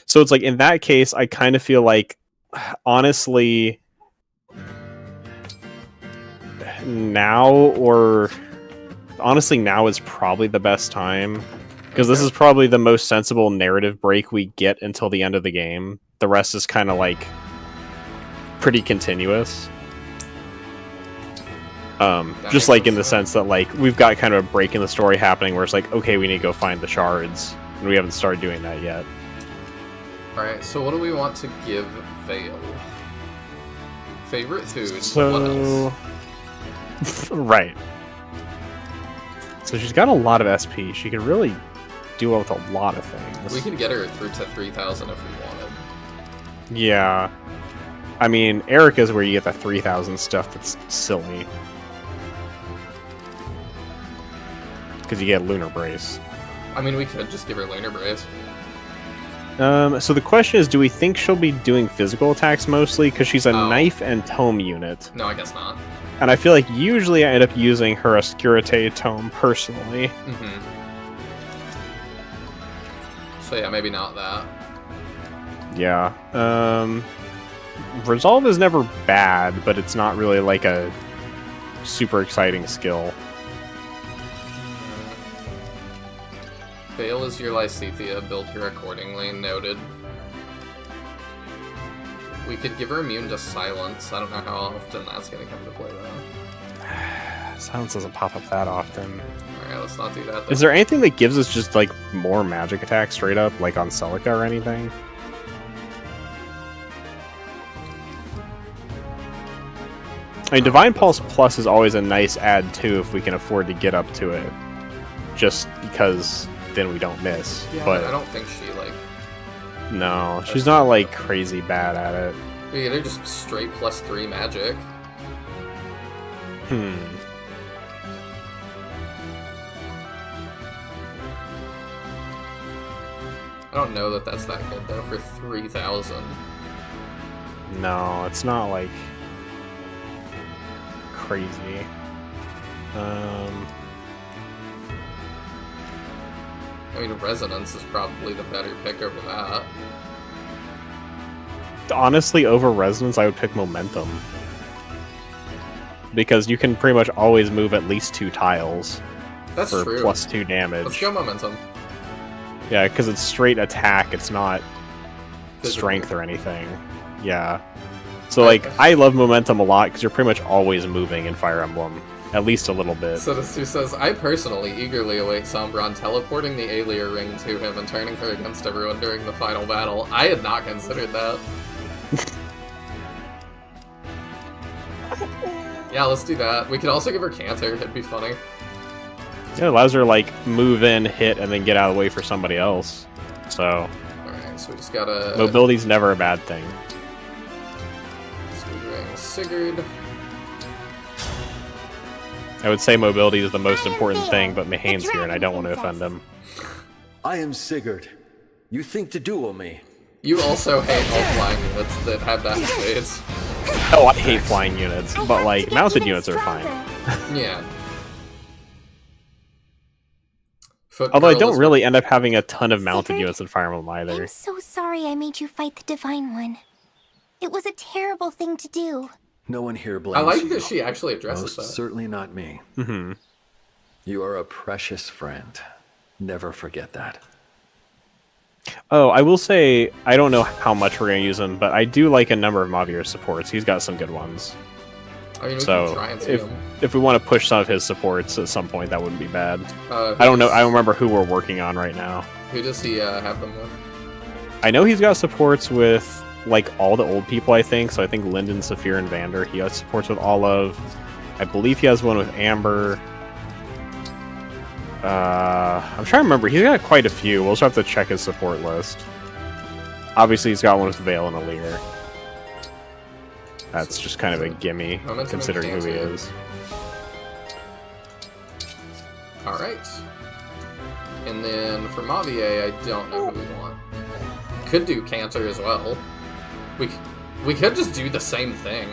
So it's like in that case, I kind of feel like, honestly, now is probably the best time. Because this is probably the most sensible narrative break we get until the end of the game. The rest is kind of like pretty continuous. Just like in the sense that like we've got kind of a break in the story happening where it's like, okay, we need to go find the shards. And we haven't started doing that yet. Alright, so what do we want to give Vale? Favorite food? What So... else? Right. So she's got a lot of SP. She could really do well with a lot of things. We could get her through to 3,000 if we wanted. Yeah. I mean, Erica's where you get the 3,000 stuff that's silly. Because you get Lunar Brace. I mean, we could just give her Lunar Brace. So the question is, do we think she'll be doing physical attacks mostly? Because she's a knife and tome unit. No, I guess not. And I feel like usually I end up using her Oscurite tome personally. Mm-hmm. So yeah, maybe not that. Yeah. Resolve is never bad, but it's not really like a super exciting skill. Vale is your Lysithea, build her accordingly, noted. We could give her immune to silence. I don't know how often that's going to come into play though. Silence doesn't pop up that often. Alright, let's not do that. Is there anything that gives us just like more magic attacks straight up, like on Celica or anything? I mean, Divine Pulse Plus is always a nice add too if we can afford to get up to it. Just because then we don't miss. Yeah, but I don't think she, like... No, she's not like crazy bad at it. Yeah, they're just straight +3 magic. I don't know that that's that good though for 3,000. No, it's not like crazy. I mean, Resonance is probably the better pick over that. Honestly, over Resonance, I would pick Momentum. Because you can pretty much always move at least 2 tiles That's for true. +2 damage. Let's go Momentum. Yeah, because it's straight attack, it's not Physical. strength or anything. Yeah. So, like, I love Momentum a lot because you're pretty much always moving in Fire Emblem. At least a little bit. So this dude says, I personally eagerly await Sombron teleporting the Aelia ring to him and turning her against everyone during the final battle. I had not considered that. Yeah, let's do that. We could also give her Cancer, it'd be funny. Yeah, it allows her to, like, move in, hit, and then get out of the way for somebody else. So... Alright, so we just gotta... Mobility's never a bad thing. So we're doing Sigurd. I would say mobility is the most important thing, but Mahane's here and I don't want to offend him. I am Sigurd. You think to duel me? You also hate all flying units that have that in spades. Oh, I hate flying units, but like, mounted units are fine. Yeah. Although I don't really end up having a ton of mounted units in Fire Emblem either. I'm so sorry I made you fight the Divine One. It was a terrible thing to do. No one here blames I like you. that she actually addresses Most that. certainly not me. Mm-hmm. You are a precious friend. Never forget that. Oh, I will say, I don't know how much we're going to use him, but I do like a number of Mavier supports. He's got some good ones. I mean, we So can try and see him. if we want to push some of his supports at some point, that wouldn't be bad. Who I don't know. does- I don't remember who we're working on right now. Who does he have them with? I know he's got supports with like all the old people. I think so. I think Lyndon, Saphir, and Vander. He has supports with all of. I believe he has one with Amber. I'm trying to remember. He's got quite a few. We'll just have to check his support list. Obviously, he's got one with Vale and Alir. That's just kind of a gimme, considering who he is. Alright. And then for Mavier, I don't know who we want. Could do Cantor as well. We could just do the same thing.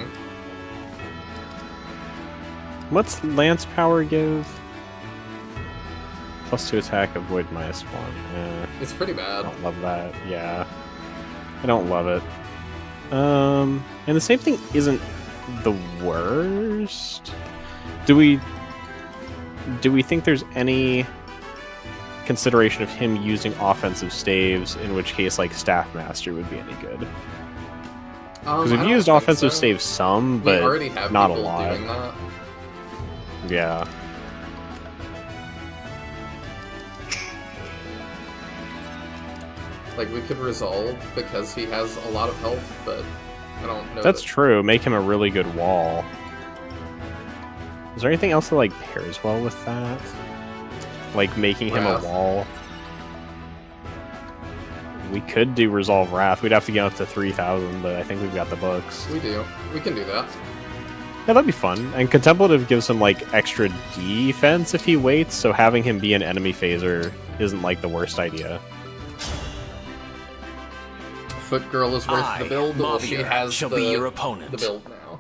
What's Lance Power give? +2 attack, avoid -1. It's pretty bad. I don't love that. Yeah. I don't love it. And the same thing isn't the worst. Do we think there's any consideration of him using offensive staves, in which case like Staff Master would be any good? Because we've used offensive staves some, but we already have not a people lot. doing that. Yeah. Like, we could resolve because he has a lot of health, but I don't know. That's true. Make him a really good wall. Is there anything else that like pairs well with that? Like making him a Wrath. wall? We could do Resolve Wrath. We'd have to get up to 3,000, but I think we've got the books. We do. We can do that. Yeah, that'd be fun. And Contemplative gives him like extra defense if he waits, so having him be an enemy phaser isn't like the worst idea. Foot Girl is worth the build, well, she has shall the, be your opponent. the build now.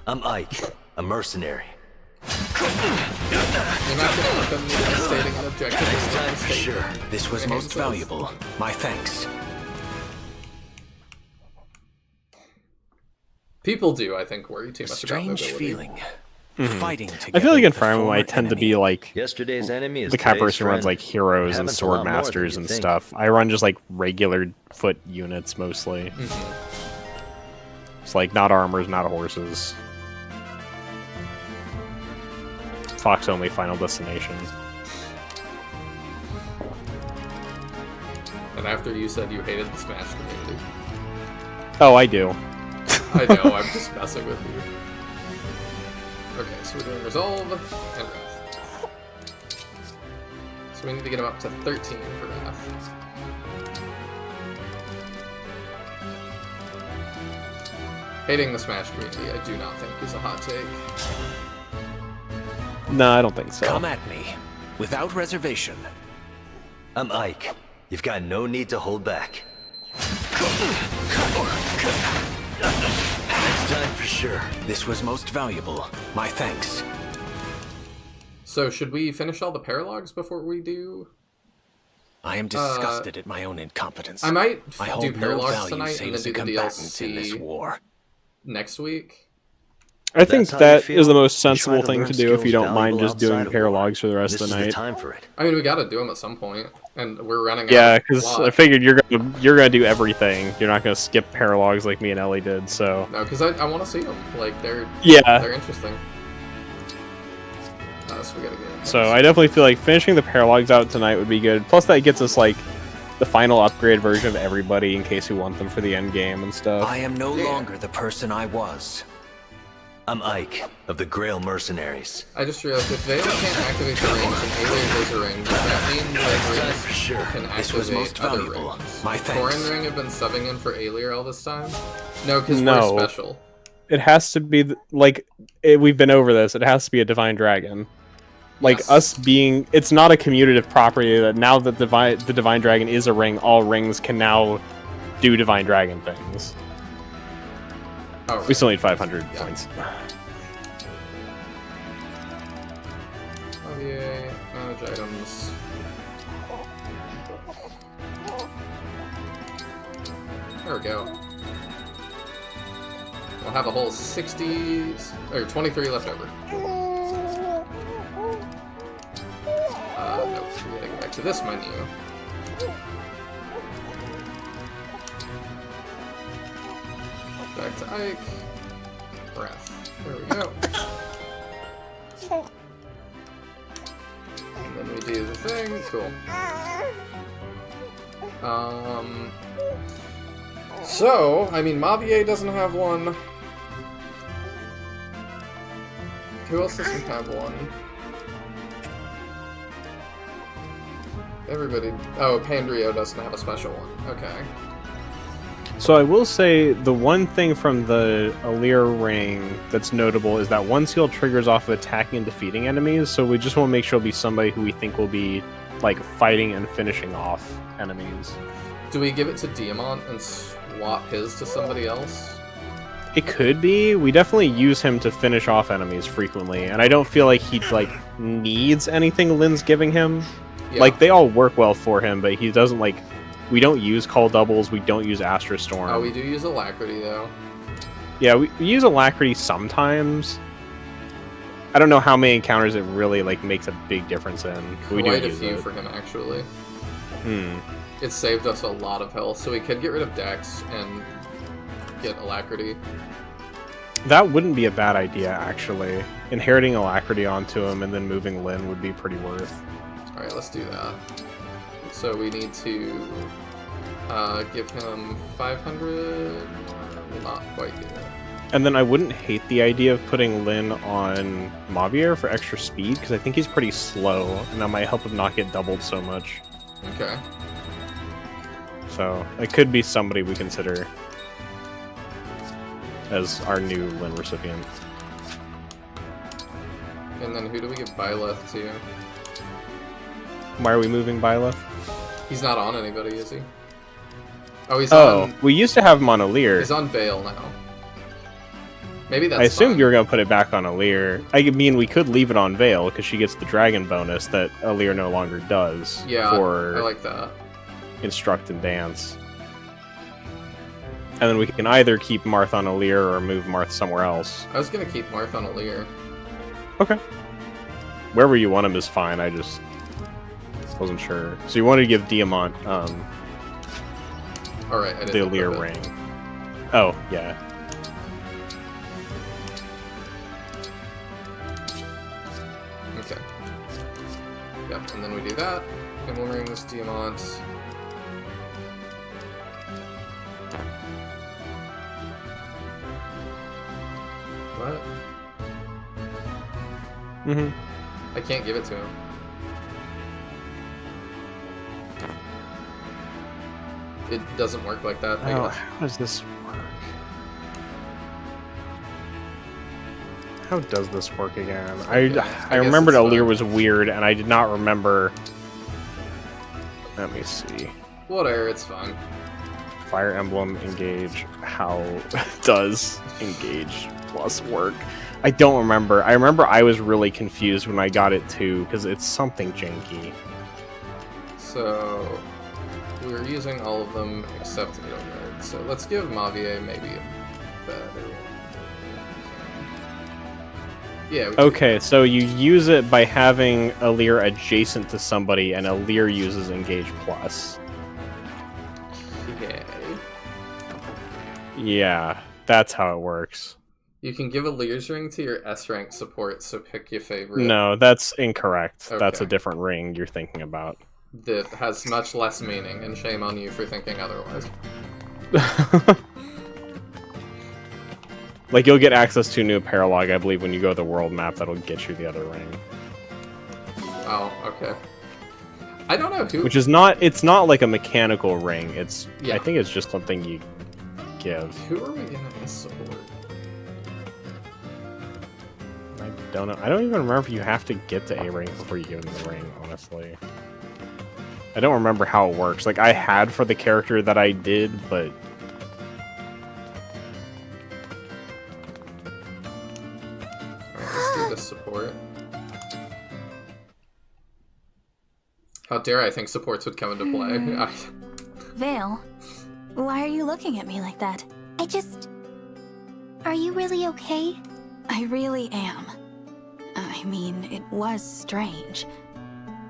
I'm Ike, a mercenary. You're not going to let them need stating an objective. Next time for sure. This was And most so- valuable. My thanks. People do, I think, worry too much Strange about mobility. feeling. Mhm. Fighting I together. feel like in with a Fire Emblem I former tend to enemy. be like Yesterday's enemy is the kind of today's person who runs friend. like heroes and Happens a sword lot more than masters you and think. stuff. I run just like regular foot units mostly. It's like not armors, not horses. Fox only Final Destination. And after you said you hated the Smash community. Oh, I do. I know, I'm just messing with you. Okay, so we're doing Resolve and Wrath. So we need to get him up to 13 for Wrath. Hating the Smash community, I do not think is a hot take. No, I don't think so. Come at me, without reservation. I'm Ike. You've got no need to hold back. Next time for sure. This was most valuable. My thanks. So should we finish all the paralogs before we do? I am disgusted at my own incompetence. I might I do hold no paralogs value tonight save and then as a do the combatant in this DLC war. next week. I think That's how you that feel? is the most You try sensible to thing learn to do if you skills don't mind valuable just doing outside of war. paralogs for the rest This of the is the night. time for it. I mean, we gotta do them at some point, and we're running Yeah, out of because plot. I figured you're gonna do everything. You're not gonna skip paralogs like me and Ellie did. So No, because I want to see them. Like, they're interesting. So we gotta get in. So I definitely feel like finishing the paralogs out tonight would be good. Plus that gets us like the final upgrade version of everybody in case we want them for the end game and stuff. I am no longer the person I was. I'm Ike, of the Grail Mercenaries. I just realized if Vale can't activate the rings and Alien has a ring, does that mean that rings can activate This was most other valuable. rings? My Would thanks. Thorin Ring have been subbing in for Alir all this time? No, because No. we're special. It has to be we've been over this. It has to be a divine dragon. Like Yes. us being, it's not a commutative property that now that the divine dragon is a ring, all rings can now do divine dragon things. Oh, We right. still need 500 points. Okay, manage items. There we go. We'll have a whole 60 or 23 left over. Nope, we gotta go back to this menu. Back to Ike. Breath. There we go. And then we do the thing. Cool. So, I mean, Mavier doesn't have one. Who else doesn't have one? Everybody... Oh, Pandrio doesn't have a special one. Okay. So I will say, the one thing from the Alir ring that's notable is that one skill triggers off of attacking and defeating enemies, so we just want to make sure it'll be somebody who we think will be, like, fighting and finishing off enemies. Do we give it to Diamant and swap his to somebody else? It could be. We definitely use him to finish off enemies frequently, and I don't feel like he, like, needs anything Lynn's giving him. Yeah. Like, they all work well for him, but he doesn't, like... We don't use Call Doubles, we don't use Astra Storm. Oh, we do use Alacrity, though. Yeah, we use Alacrity sometimes. I don't know how many encounters it really, like, makes a big difference in. Quite a few for him, actually. It saved us a lot of health, so we could get rid of Dex and get Alacrity. That wouldn't be a bad idea, actually. Inheriting Alacrity onto him and then moving Lynn would be pretty worth. Alright, let's do that. So we need to give him 500. Will not quite do it. And then I wouldn't hate the idea of putting Lynn on Mavier for extra speed, because I think he's pretty slow, and that might help him not get doubled so much. Okay. So it could be somebody we consider as our new Lynn recipient. And then who do we give Byleth to? Why are we moving Byleth? He's not on anybody, is he? Oh, he's on... we used to have him on Alir. He's on Veil now. Maybe that's I assumed fine. you were going to put it back on Alir. I mean, we could leave it on Veil, because she gets the dragon bonus that Alir no longer does. Yeah, for I like that. Instruct and Dance. And then we can either keep Marth on Alir or move Marth somewhere else. I was going to keep Marth on Alir. Okay. Wherever you want him is fine, I just... wasn't sure. So you wanted to give Diamant Alright, I the didn't Alir ring. Oh, yeah. Okay. Yep, and then we do that. Emblem rings, Diamant. What? I can't give it to him. It doesn't work like that, I guess. How does this work? How does this work again? I remembered Alir was weird, and I did not remember... Let me see. Whatever, it's fine. Fire Emblem Engage. How does Engage Plus work? I don't remember. I remember I was really confused when I got it too, because it's something janky. So... we're using all of them except Edelgard. So let's give Mavier maybe a better one. Yeah. Okay, so you use it by having Alir adjacent to somebody, and Alir uses Engage Plus. Okay. Yeah, that's how it works. You can give a Lear's ring to your S rank support, so pick your favorite. No, that's incorrect. Okay. That's a different ring you're thinking about. That has much less meaning, and shame on you for thinking otherwise. Like, you'll get access to a new paralog, I believe, when you go to the world map that'll get you the other ring. Oh, okay. I don't know who... Which is not... It's not like a mechanical ring. It's... Yeah. I think it's just something you give. Who are we gonna miss support? I don't know. I don't even remember if you have to get to A rank before you give them the ring, honestly. I don't remember how it works. Like, I had for the character that I did, but... Alright, let's do this support. How dare I think supports would come into play. Vale, why are you looking at me like that? I just... Are you really okay? I really am. I mean, it was strange.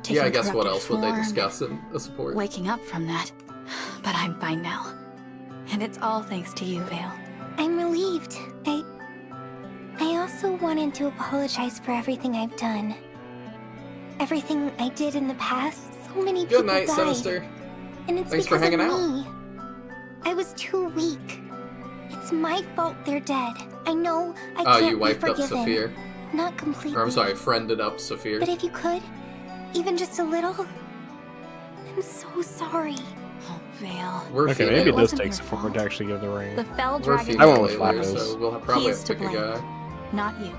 Yeah, I guess what corrupted else would they form, discuss in a support? Waking up from that. But I'm fine now. And it's all thanks to you, Vale. I'm relieved. I also wanted to apologize for everything I've done. Everything I did in the past. So many people Good night, died. Sinister. And it's Thanks for because hanging of out. me. I was too weak. It's my fault they're dead. I know I can't you wiped be up forgiven. Saphir. Not completely. Or I'm sorry, friended up Saphir. But if you could, even just a little, I'm so sorry. Oh, Vale. We're Okay, female. maybe it does wasn't take your support to actually give the ring. The fell We're dragon. I went female with lately, Flappers. so we'll probably He's have to to pick a blame. guy. Not you.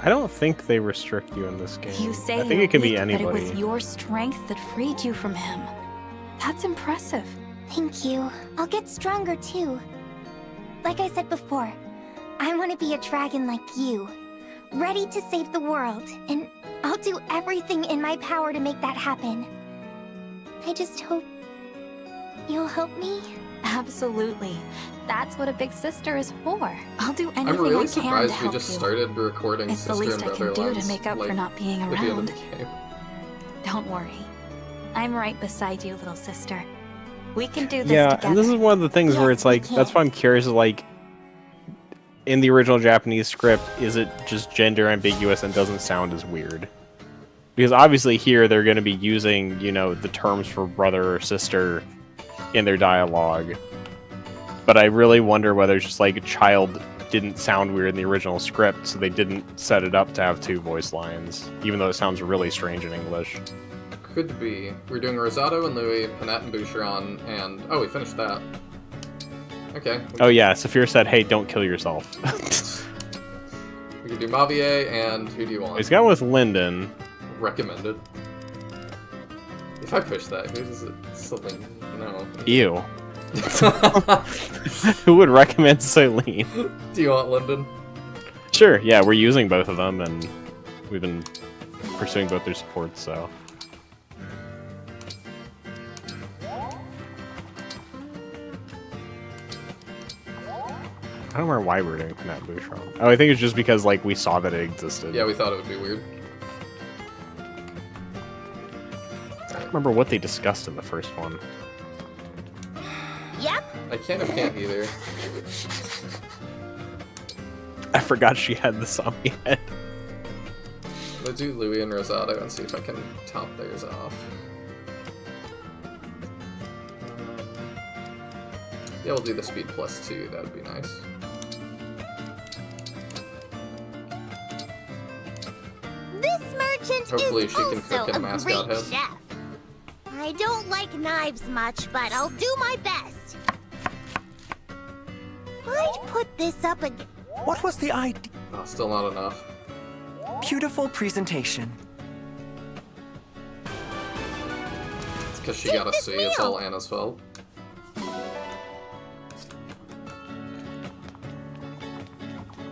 I don't think they restrict you in this game. You say I think you're it can be weak, anybody. but it was your strength that freed you from him. That's impressive. Thank you. I'll get stronger too. Like I said before, I want to be a dragon like you. Ready to save the world, and I'll do everything in my power to make that happen. I just hope you'll help me. Absolutely. That's what a big sister is for. I'll do anything I'm really I can to surprised we help just you. started recording It's the Sister least and I Brother can do to lines, make up like, for not being at the end of around. the game. Don't worry. I'm right beside you, little sister. We can do this Yeah, together. and this is one of the things where it's like, that's why I'm curious, like, in the original Japanese script, is it just gender ambiguous and doesn't sound as weird? Because obviously here they're going to be using, you know, the terms for brother or sister in their dialogue. But I really wonder whether it's just like a child didn't sound weird in the original script, so they didn't set it up to have two voice lines, even though it sounds really strange in English. Could be. We're doing Rosado and Louis, Panette and Boucheron, and... Oh, we finished that. Okay. Oh yeah, Saphir said, hey, don't kill yourself. We can do Mavier, and who do you want? He's got one with Linden. Recommended. If I push that, who does it? Celine? No. Ew. Who would recommend Celine? Do you want Linden? Sure, yeah, we're using both of them, and we've been pursuing both their supports, so... I don't remember why we're doing Panette Boucheron. Oh, I think it's just because, like, we saw that it existed. Yeah, we thought it would be weird. I don't remember what they discussed in the first one. Yep. I can't either. I forgot she had the zombie head. I'm gonna do Louis and Rosado and see if I can top theirs off. Yeah, we'll do the speed +2, that would be nice. This merchant Hopefully is she can also cook in a a mascot great head. chef. I don't like knives much, but I'll do my best. I'd put this up again. What was the idea? Oh, still not enough. Beautiful presentation. It's because she got a C, it's all Anna's fault.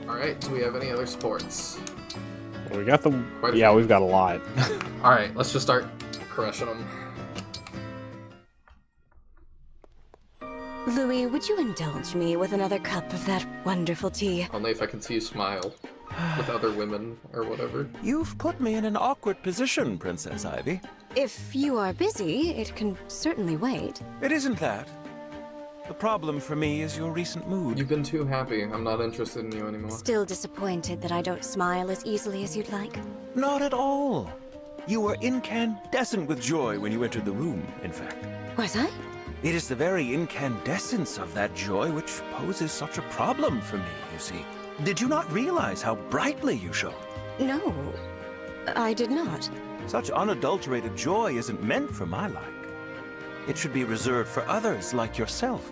Alright, do we have any other sports? Well, we got the... Quite a Yeah, few. we've got a lot. Alright, let's just start crushing them. Louis, would you indulge me with another cup of that wonderful tea? Only if I can see you smile. With other women, or whatever. You've put me in an awkward position, Princess Ivy. If you are busy, it can certainly wait. It isn't that. The problem for me is your recent mood. You've been too happy. I'm not interested in you anymore. Still disappointed that I don't smile as easily as you'd like? Not at all. You were incandescent with joy when you entered the room, in fact. Was I? It is the very incandescence of that joy which poses such a problem for me, you see. Did you not realize how brightly you shone? No, I did not. Such unadulterated joy isn't meant for my like. It should be reserved for others like yourself.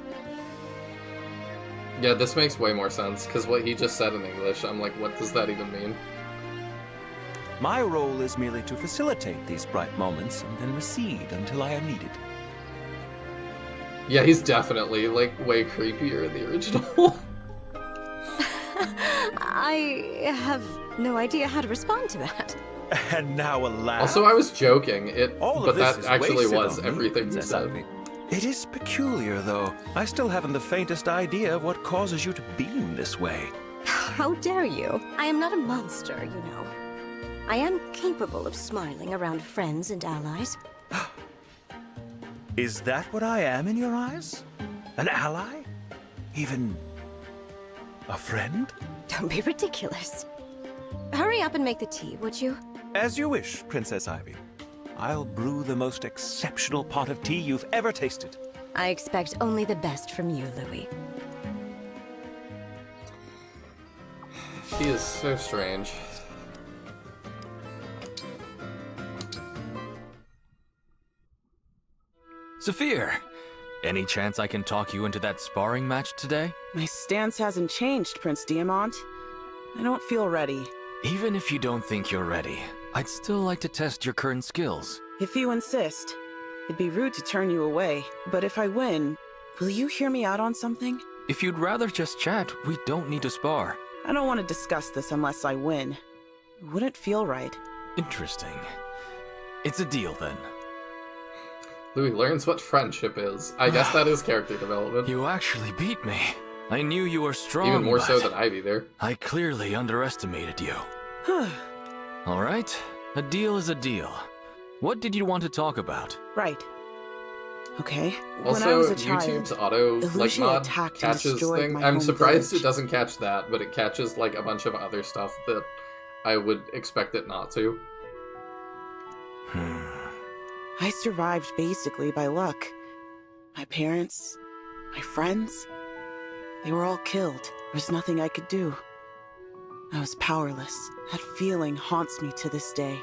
Yeah, this makes way more sense, because what he just said in English, I'm like, what does that even mean? My role is merely to facilitate these bright moments and then recede until I am needed. Yeah, he's definitely, like, way creepier in the original. I have no idea how to respond to that. And now alas. Also, I was joking, All but of this that is actually wasted was on me, everything you Princess said. Ivy. It is peculiar, though. I still haven't the faintest idea of what causes you to beam this way. How dare you? I am not a monster, you know. I am capable of smiling around friends and allies. Is that what I am in your eyes? An ally? Even a friend? Don't be ridiculous. Hurry up and make the tea, would you? As you wish, Princess Ivy. I'll brew the most exceptional pot of tea you've ever tasted. I expect only the best from you, Louis. He is so strange. Saphir, any chance I can talk you into that sparring match today? My stance hasn't changed, Prince Diamant. I don't feel ready. Even if you don't think you're ready, I'd still like to test your current skills. If you insist, it'd be rude to turn you away. But if I win, will you hear me out on something? If you'd rather just chat, we don't need to spar. I don't want to discuss this unless I win. It wouldn't feel right. Interesting. It's a deal then. Louis learns what friendship is. I guess that is character development. You actually beat me. I knew you were strong, even more so but than Ivy there. I clearly underestimated you. All right, a deal is a deal. What did you want to talk about? Right. Okay. Also, when I was a child, YouTube's auto like mod attacked and catches destroyed thing. my I'm home surprised village. it doesn't catch that, but it catches like a bunch of other stuff that I would expect it not to. I survived basically by luck. My parents, my friends, they were all killed. There was nothing I could do. I was powerless. That feeling haunts me to this day.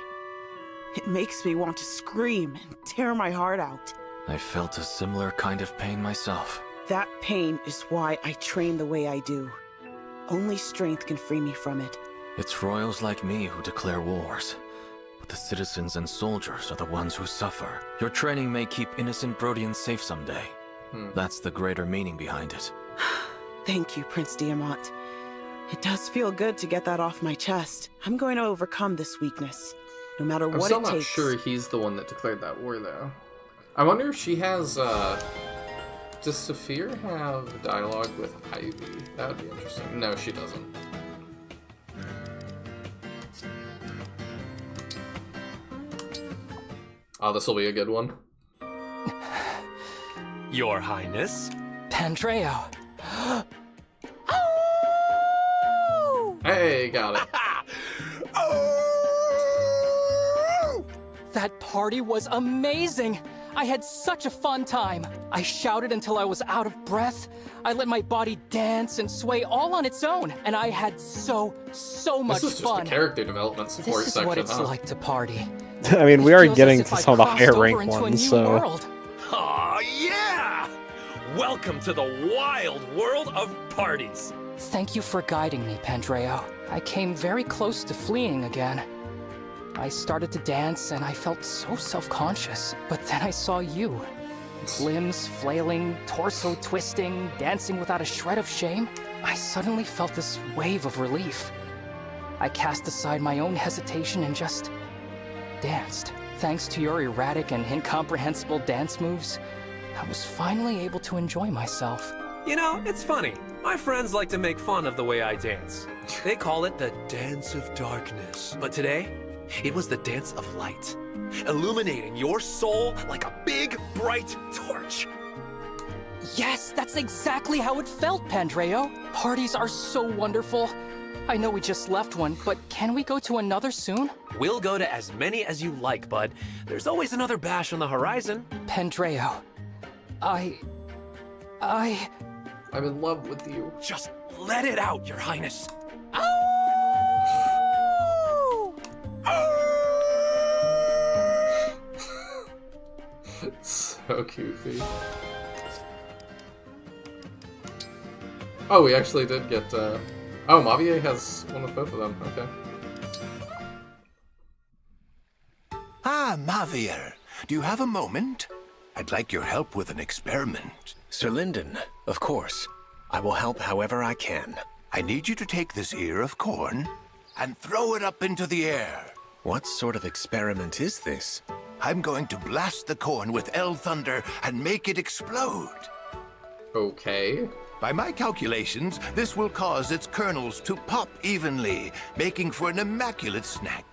It makes me want to scream and tear my heart out. I felt a similar kind of pain myself. That pain is why I train the way I do. Only strength can free me from it. It's royals like me who declare wars. But the citizens and soldiers are the ones who suffer. Your training may keep innocent Brodians safe someday. That's the greater meaning behind it. Thank you, Prince Diamant. It does feel good to get that off my chest. I'm going to overcome this weakness, no matter I'm what still it not takes. sure he's the one that declared that war, though. I wonder if she has, does Saphir have dialogue with Ivy? That would be interesting. No, she doesn't. Oh, this will be a good one. Your Highness. Pandreo. Hey, got it. That party was amazing! I had such a fun time. I shouted until I was out of breath. I let my body dance and sway all on its own, and I had so much This is just fun. the character development support This is section, what it's huh? like to party. I mean, we are feels getting as to if some of the I higher crossed rank over into a ones, new so... world. Aw, yeah! Welcome to the wild world of parties. Thank you for guiding me, Pandreo. I came very close to fleeing again. I started to dance and I felt so self-conscious. But then I saw you. Limbs flailing, torso twisting, dancing without a shred of shame. I suddenly felt this wave of relief. I cast aside my own hesitation and just danced. Thanks to your erratic and incomprehensible dance moves, I was finally able to enjoy myself. You know, it's funny. My friends like to make fun of the way I dance. They call it the dance of darkness. But today, it was the dance of light, illuminating your soul like a big, bright torch. Yes, that's exactly how it felt, Pandreo. Parties are so wonderful. I know we just left one, but can we go to another soon? We'll go to as many as you like, bud. There's always another bash on the horizon. Pandreo, I'm in love with you. Just let it out, Your Highness. It's so goofy. Oh, we actually did get, Oh, Mavier has one of both of them. Okay. Ah, Mavier. Do you have a moment? I'd like your help with an experiment. Sir Lyndon, of course. I will help however I can. I need you to take this ear of corn and throw it up into the air. What sort of experiment is this? I'm going to blast the corn with El Thunder and make it explode. Okay. By my calculations, this will cause its kernels to pop evenly, making for an immaculate snack.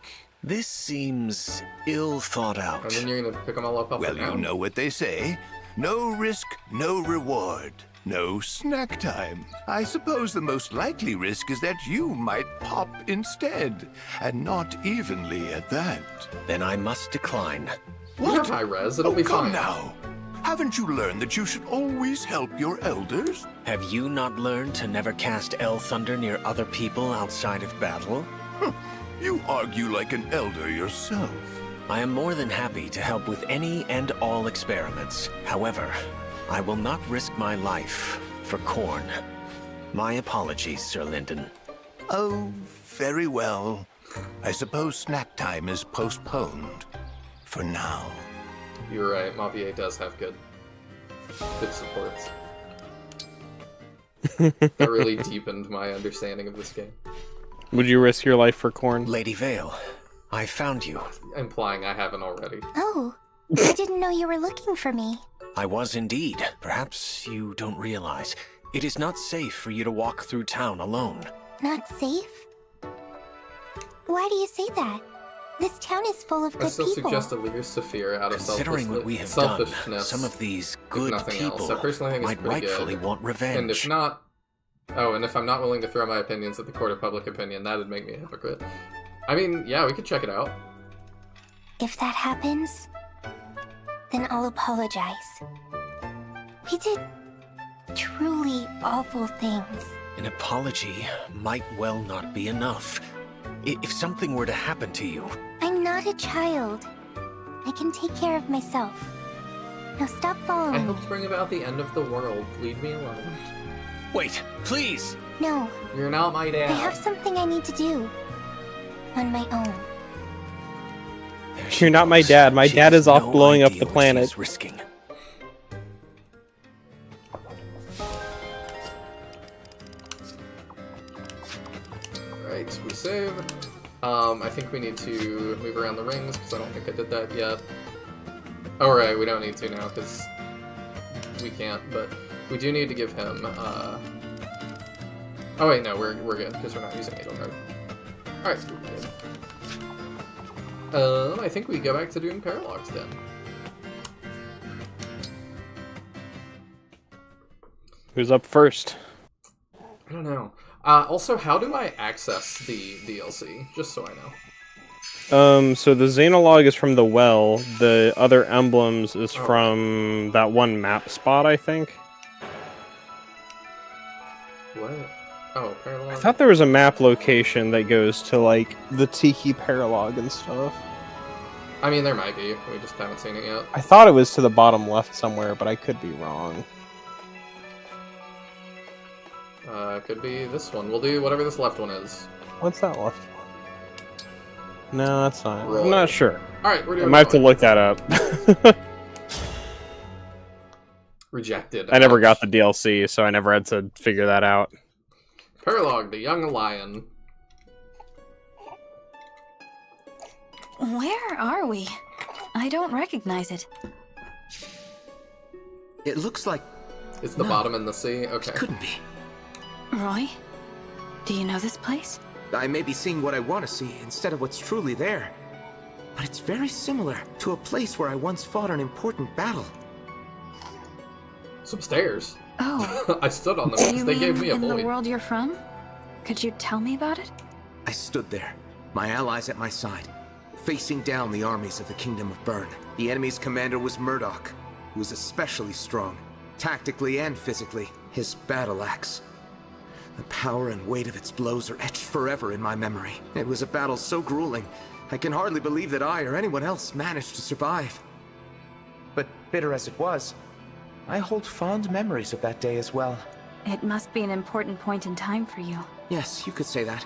This seems ill thought out. And then you're gonna pick them all up off Well, the you ground? know what they say. No risk, no reward. No snack time. I suppose the most likely risk is that you might pop instead, and not evenly at that. Then I must decline. You have high res, it'll be Come fine. now. Haven't you learned that you should always help your elders? Have you not learned to never cast El Thunder near other people outside of battle? You argue like an elder yourself. I am more than happy to help with any and all experiments. However, I will not risk my life for corn. My apologies, Sir Lyndon. Oh, very well. I suppose snack time is postponed. For now. You're right, Mavier does have good supports. That really deepened my understanding of this game. Would you risk your life for corn? Lady Vale, I found you. Implying I haven't already. Oh, I didn't know you were looking for me. I was indeed. Perhaps you don't realize. It is not safe for you to walk through town alone. Not safe? Why do you say that? This town is full of I good still people. suggest to leave Saphir out of Considering what we have done, selfishness. some of these if good nothing else. people I personally think it's might pretty rightfully good. want revenge. And if not, and if I'm not willing to throw my opinions at the court of public opinion, that would make me a hypocrite. I mean, yeah, we could check it out. If that happens, then I'll apologize. We did truly awful things. An apology might well not be enough. If something were to happen to you, I'm not a child. I can take care of myself. Now stop following I me. helped bring about the end of the world. Leave me alone. wait, please! No, You're not my dad. I have something I need to do. On my own. You're not my dad. My dad is off blowing up the planet. Risking. Right, we save. I think we need to move around the rings, because I don't think I did that yet. Oh, right, we don't need to now, because we can't, but we do need to give him, Oh wait, no, we're good, because we're not using Edelgard. Alright, good. I think we go back to doing paralogs then. Who's up first? I don't know. Also, how do I access the DLC? Just so I know. So the Xenolog is from the well. The other emblems is from that one map spot, I think. What? Oh, paralog. I thought there was a map location that goes to, like, the Tiki Paralog and stuff. I mean, there might be. We just haven't seen it yet. I thought it was to the bottom left somewhere, but I could be wrong. Could be this one. We'll do whatever this left one is. What's that left one? No, that's not. Roll. I'm not sure. Alright, we're doing I might have to look that up. Rejected. I never got the DLC, so I never had to figure that out. Paralog, the young lion. Where are we? I don't recognize it. It looks like... It's the bottom in the sea? Okay. Couldn't be. Roy? Do you know this place? I may be seeing what I want to see instead of what's truly there. But it's very similar to a place where I once fought an important battle. Some stairs. Oh. I stood on them Do because you they mean gave me a in the void. world you're from? Could you tell me about it? I stood there, my allies at my side, facing down the armies of the Kingdom of Byrne. The enemy's commander was Murdoch, who was especially strong, tactically and physically. His battle axe. The power and weight of its blows are etched forever in my memory. It was a battle so grueling, I can hardly believe that I or anyone else managed to survive. But bitter as it was, I hold fond memories of that day as well. It must be an important point in time for you. Yes, you could say that.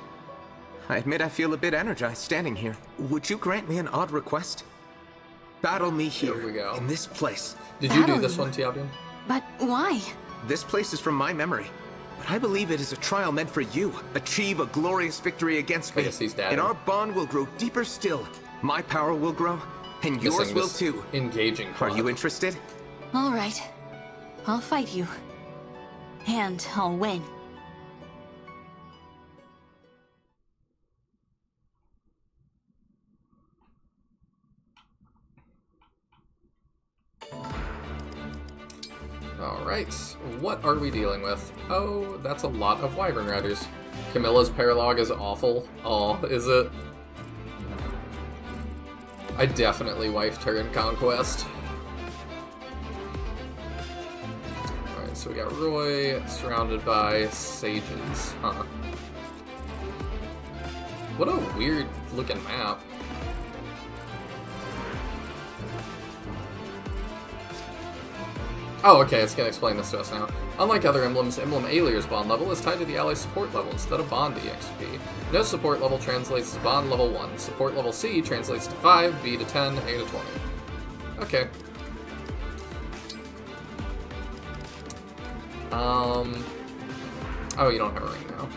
I admit I feel a bit energized standing here. Would you grant me an odd request? Battle me here, in this place. Did you do this one, Tiabian? But why? This place is from my memory. But I believe it is a trial meant for you. Achieve a glorious victory against me. I guess he's dead. And our bond will grow deeper still. My power will grow, and yours Missing will this too. Engaging. Are you interested? All right. I'll fight you. And I'll win. Alright. Alright, what are we dealing with? Oh, that's a lot of Wyvern Riders. Camilla's paralog is awful. Oh, is it? I definitely wifed her in Conquest. Alright, so we got Roy surrounded by sages, huh? What a weird looking map. Oh, okay, it's gonna explain this to us now. Unlike other emblems, Emblem Alier's bond level is tied to the ally support level instead of bond EXP. No support level translates to bond level 1. Support level C translates to 5, B to 10, A to 20. Okay. Oh, you don't have a ring now.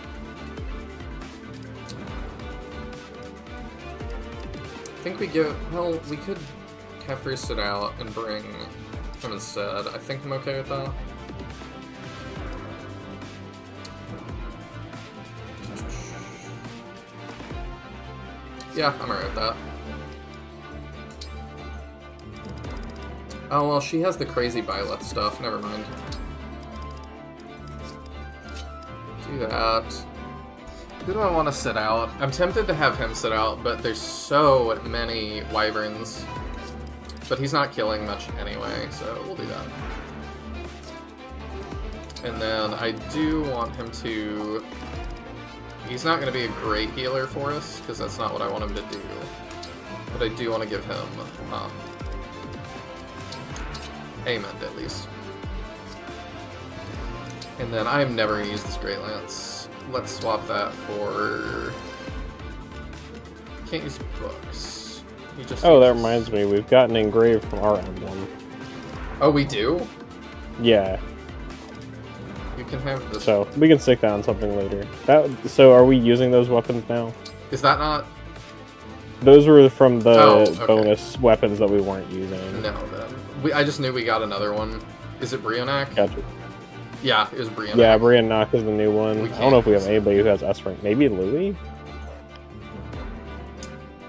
I think we well, we could have her sit out and bring him instead. I think I'm okay with that. Yeah, I'm alright with that. Oh, well, she has the crazy Byleth stuff. Never mind. Do that. Who do I want to sit out? I'm tempted to have him sit out, but there's so many wyverns. But he's not killing much anyway, so we'll do that. And then I do want him to... He's not going to be a great healer for us, because that's not what I want him to do. But I do want to give him Amend, at least. And then I have never used this Great Lance. Let's swap that for... Can't use books. You just oh, that reminds me. We've got an engrave from our emblem. Oh, we do? Yeah. You can have this. So, we can stick that on something later. So, are we using those weapons now? Is that not... Those were from the okay. bonus weapons that we weren't using. No, then. I just knew we got another one. Is it Brionac? Gotcha. Yeah, it was Brionac. Yeah, Brionac is the new one. I don't know if we have anybody who has S-rank. Maybe Louis?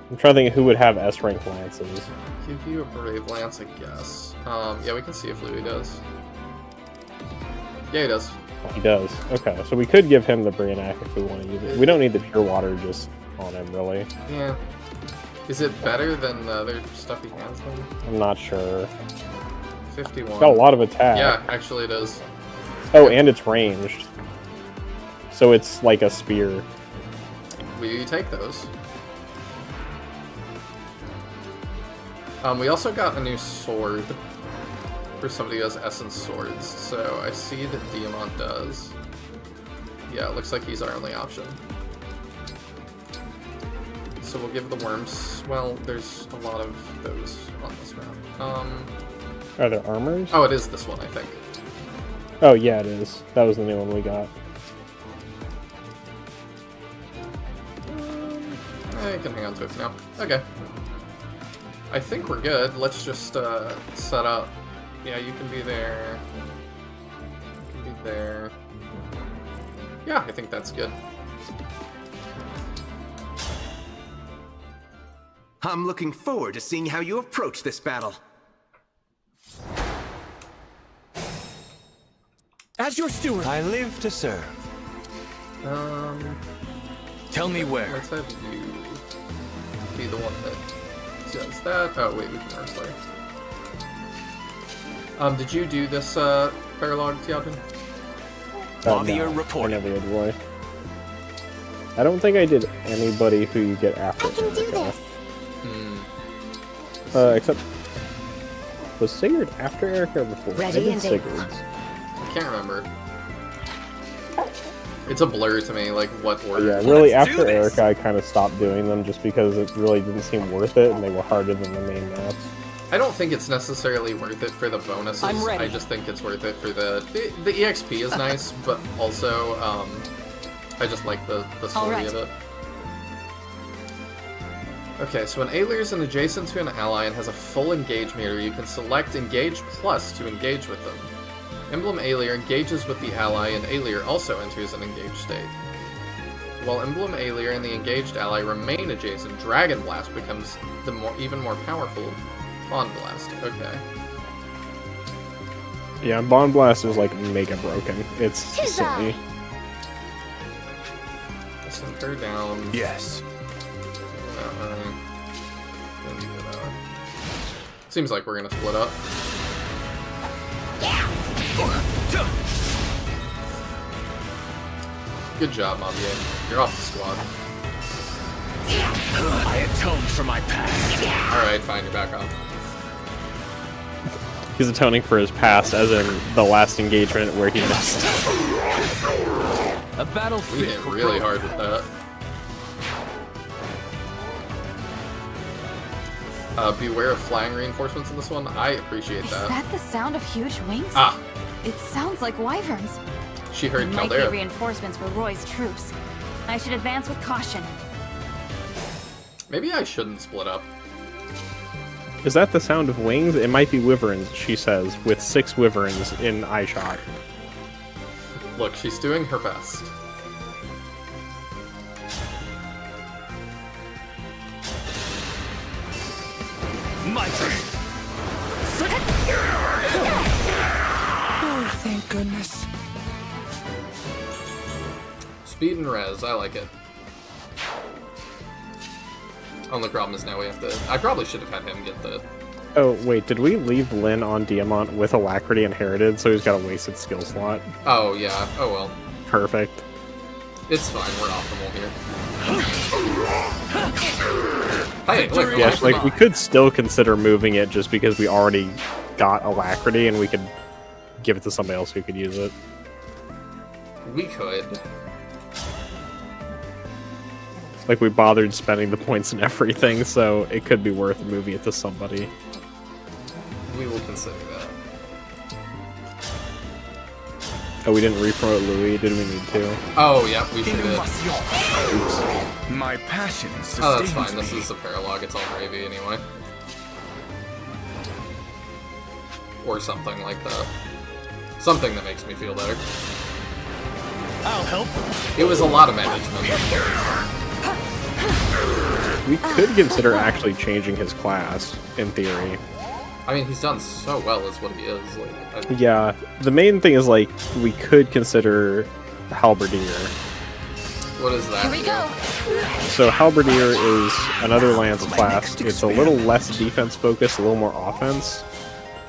I'm trying to think who would have S-rank lances. Give you a Brave Lance, I guess. Yeah, we can see if Louis does. Yeah, he does. Oh, he does. Okay, so we could give him the Brionac if we want to use it. We don't need the pure water just on him, really. Yeah. Is it better than the other stuff he has, then? I'm not sure. 51. It's got a lot of attack. Yeah, actually it is. Oh, and it's ranged. So it's like a spear. We take those. We also got a new sword for somebody who has Essence Swords, so I see that Diamant does. Yeah, it looks like he's our only option. So we'll give the worms... Well, there's a lot of those on this map. Are there armors? Oh, it is this one, I think. Oh, yeah, it is. That was the new one we got. You can hang on to it for now. Okay. I think we're good. Let's just set up. Yeah, you can be there. You can be there. Yeah, I think that's good. I'm looking forward to seeing how you approach this battle. As your steward, I live to serve. Tell me where. Let's have you be the one that does that. Oh, wait, we can arm slayer. Did you do this paralog, Tiatin? No, report. I never did, Roy. I don't think I did anybody who you get after. I can do this. Except, was Sigurd after Erica or before? Ready I did and Sigurd's. I can't remember. It's a blur to me, like what order. Yeah, really, after Erica, I kind of stopped doing them just because it really didn't seem worth it, and they were harder than the main maps. I don't think it's necessarily worth it for the bonuses. I'm ready. I just think it's worth it for the EXP is nice, but also I just like the story of it. Okay, so when Alir is an adjacent to an ally and has a full engage meter, you can select Engage Plus to engage with them. Emblem Alir engages with the ally, and Alir also enters an engaged state. While Emblem Alir and the engaged ally remain adjacent, Dragon Blast becomes the even more powerful Bond Blast. Okay. Yeah, Bond Blast is like mega broken. It's silly. Send her down. Yes. Seems like we're gonna split up. Good job, Mavier. You're off the squad. I atoned for my past. Alright, fine, you're back on. He's atoning for his past, as in the last engagement where he missed. A battle We hit really hard with that. Beware of flying reinforcements in this one. I appreciate Is that. that the sound of huge wings? Ah, It sounds like wyverns. she heard It might be Caldera. reinforcements for Roy's troops. I should advance with caution. Maybe I shouldn't split up. Is that the sound of wings? It might be wyverns, she says, with 6 wyverns in eyeshot. Look, she's doing her best. My turn. Oh, thank goodness. Speed and res, I like it. Only problem is now we have to... I probably should have had him get the... Oh, wait, did we leave Lyn on Diamant with Alacrity inherited, so he's got a wasted skill slot? Oh, yeah. Oh, well. Perfect. It's fine. We're optimal here. Hey, look. Yeah, like, we could still consider moving it just because we already got Alacrity, and we could give it to somebody else who could use it. We could. Like, we bothered spending the points and everything, so it could be worth moving it to somebody. We will consider that. Oh, we didn't re-promote Louis, did we need to? Oh, yeah, we should have. Oops. My passion sustains Oh, that's fine. me. This is the paralog. It's all gravy anyway. Or something like that. Something that makes me feel better. I'll help. It was a lot of management. We could consider actually changing his class, in theory. I mean, he's done so well as what he is. Like, Yeah, the main thing is, like, we could consider Halberdier. What is that? Here we go. So Halberdier is another lance class. It's a little less defense focused, a little more offense.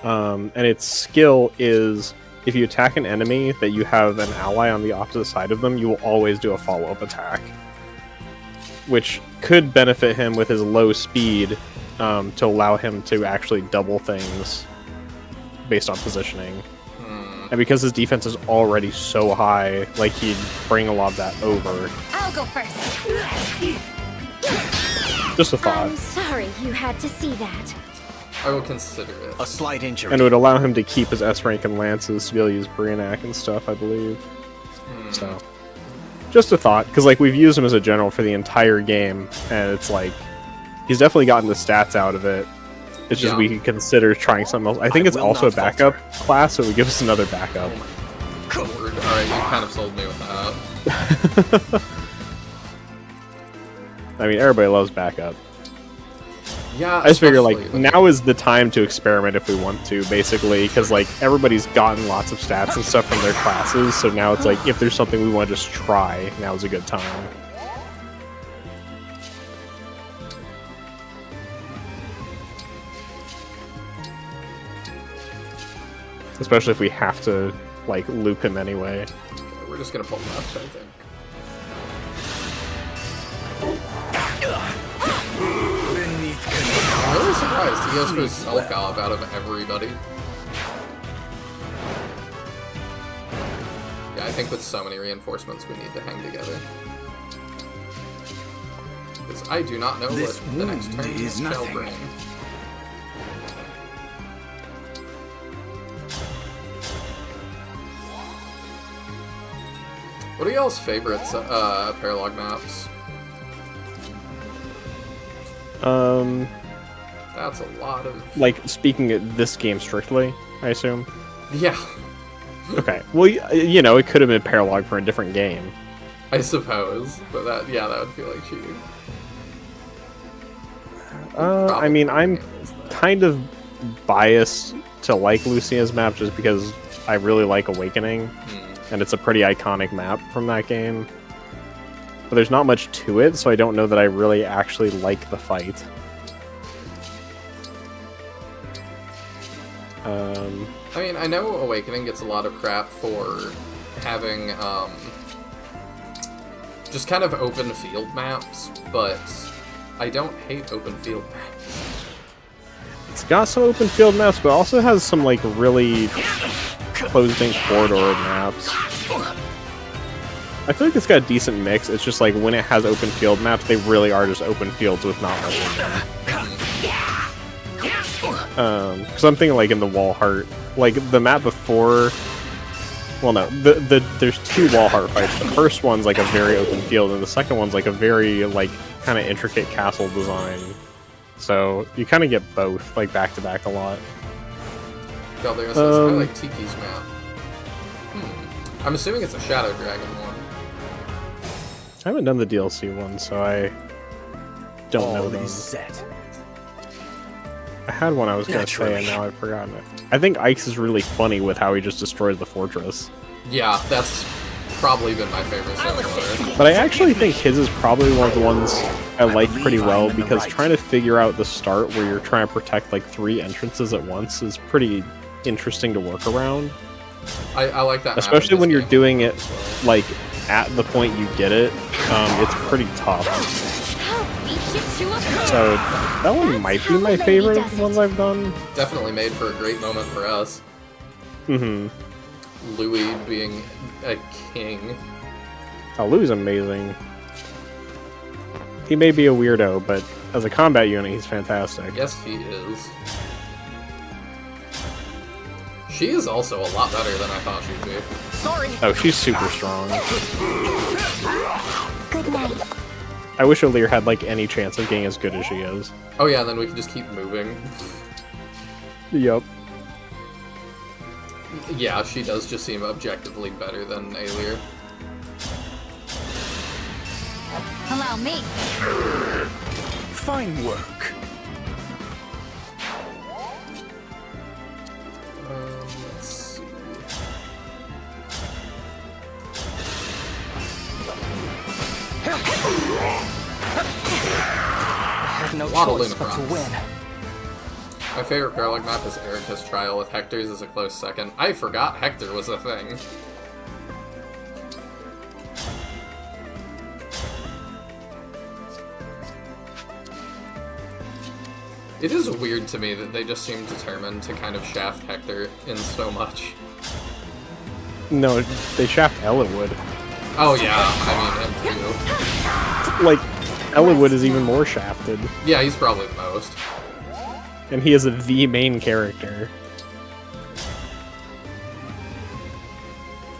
And its skill is, if you attack an enemy that you have an ally on the opposite side of them, you will always do a follow-up attack. Which could benefit him with his low speed, to allow him to actually double things based on positioning. And because his defense is already so high, like, he'd bring a lot of that over. I'll go first. Just a thought. I'm sorry you had to see that. I will consider it. A slight injury. And it would allow him to keep his S rank and lances to be able to use Brianak and stuff, I believe. So, just a thought, because, like, we've used him as a general for the entire game, and it's like, he's definitely gotten the stats out of it. It's just we could consider trying something else. I think it's also a backup class, so it would give us another backup. Lord. Alright, you kind of sold me with that. I mean, everybody loves backup. Yeah, I just figure, like, especially now is the time to experiment if we want to, basically, because, like, everybody's gotten lots of stats and stuff from their classes, so now it's like, if there's something we want to just try, now is a good time. Especially if we have to, like, loop him anyway. We're just gonna pull left, I think. I'm really surprised he goes for his Selkov out of everybody. Yeah, I think with so many reinforcements we need to hang together. Because I do not know This what the next turn wound is shall nothing. bring. What are y'all's favorites paralog maps? That's a lot of... Like, speaking of this game strictly, I assume? Yeah. Okay. Well, you know, it could have been paralog for a different game. I suppose, but that, yeah, that would feel like cheating. I mean, I'm kind of biased to like Lucia's map just because I really like Awakening, and it's a pretty iconic map from that game. But there's not much to it, so I don't know that I really actually like the fight. I mean, I know Awakening gets a lot of crap for having just kind of open field maps, but I don't hate open field maps. It's got some open field maps, but also has some like really closed-in corridor maps. I feel like it's got a decent mix. It's just like when it has open field maps, they really are just open fields with not much in them. Something like in the Wall Heart, like the map before. Well, no, there's two Wall Heart fights. The first one's like a very open field, and the second one's like a very like kind of intricate castle design. So you kind of get both like back to back a lot. Caldera says, I like Tiki's map. I'm assuming it's a Shadow Dragon one. I haven't done the DLC one, so I don't know them. Set. I had one I was going to say, and now I've forgotten it. I think Ike's is really funny with how he just destroys the fortress. Yeah, that's probably been my favorite so far. But I actually think his is probably one of the ones I like pretty well, because trying to figure out the start where you're trying to protect like 3 entrances at once is pretty interesting to work around. I like that. Especially when you're doing it like at the point you get it, it's pretty tough. So that one might be my favorite of the ones I've done. Definitely made for a great moment for us. Louis being a king. Oh, Louis amazing. He may be a weirdo, but as a combat unit, he's fantastic. Yes, he is. She is also a lot better than I thought she'd be. Sorry. Oh, she's super strong. Good night. I wish O'Lear had like any chance of getting as good as she is. Oh yeah, then we can just keep moving. Yup. Yeah, she does just seem objectively better than Alir. Allow me. Fine work. Let's see. I have no Waddle choice in but to rocks. win. My favorite Garlic map is Erica's Trial, with Hector's as a close second. I forgot Hector was a thing. It is weird to me that they just seem determined to kind of shaft Hector in so much. No, they shaft Ellenwood. Oh yeah, I mean him too. Like, Ellenwood is even more shafted. Yeah, he's probably the most. And he is the main character.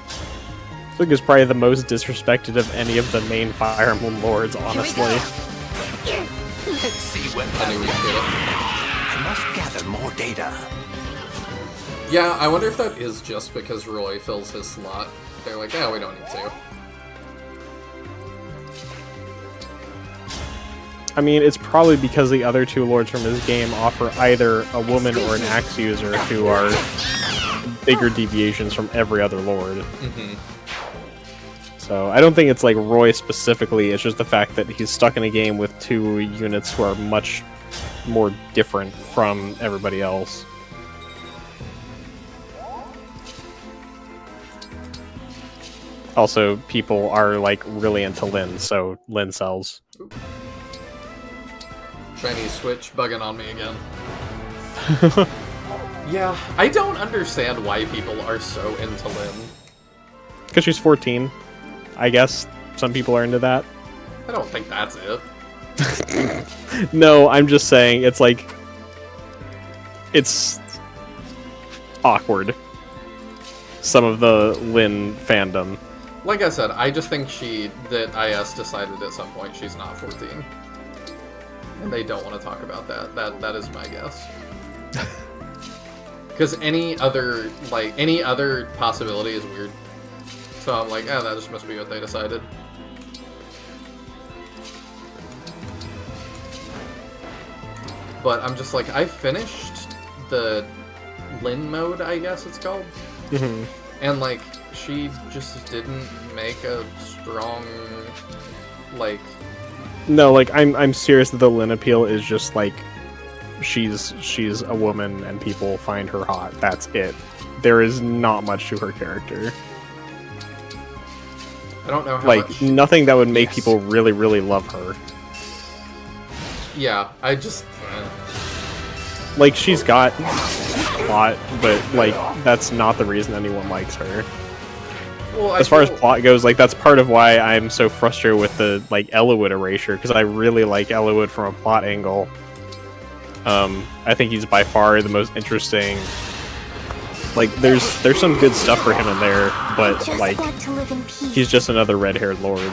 I think he's probably the most disrespected of any of the main Fire Emblem lords, honestly. Let's see what I knew we'd get it. I must gather more data. Yeah, I wonder if that is just because Roy fills his slot. They're like, yeah, we don't need to. I mean, it's probably because the other 2 lords from his game offer either a woman or an axe user, who are bigger deviations from every other lord. So I don't think it's like Roy specifically, it's just the fact that he's stuck in a game with 2 units who are much more different from everybody else. Also, people are like really into Lyn, so Lyn sells. Chinese Switch bugging on me again. Yeah, I don't understand why people are so into Lyn. Because she's 14. I guess some people are into that. I don't think that's it. No, I'm just saying, it's like... It's... awkward. Some of the Lyn fandom. Like I said, I just think that IS decided at some point she's not 14. And they don't want to talk about that. That is my guess. Because any other possibility is weird. So I'm like, that just must be what they decided. But I'm just like, I finished the Lin mode, I guess it's called. Mm-hmm. And like she just didn't make a strong like. No, like I'm serious that the Lin appeal is just like she's a woman and people find her hot. That's it. There is not much to her character. I don't know how like much... nothing that would make people really, really love her. Yeah, I just like she's got a lot, but like that's not the reason anyone likes her. Well, as far as plot goes, like that's part of why I'm so frustrated with the like Eliwood erasure, because I really like Eliwood from a plot angle. I think he's by far the most interesting. Like there's some good stuff for him in there, but like he's just another red-haired lord.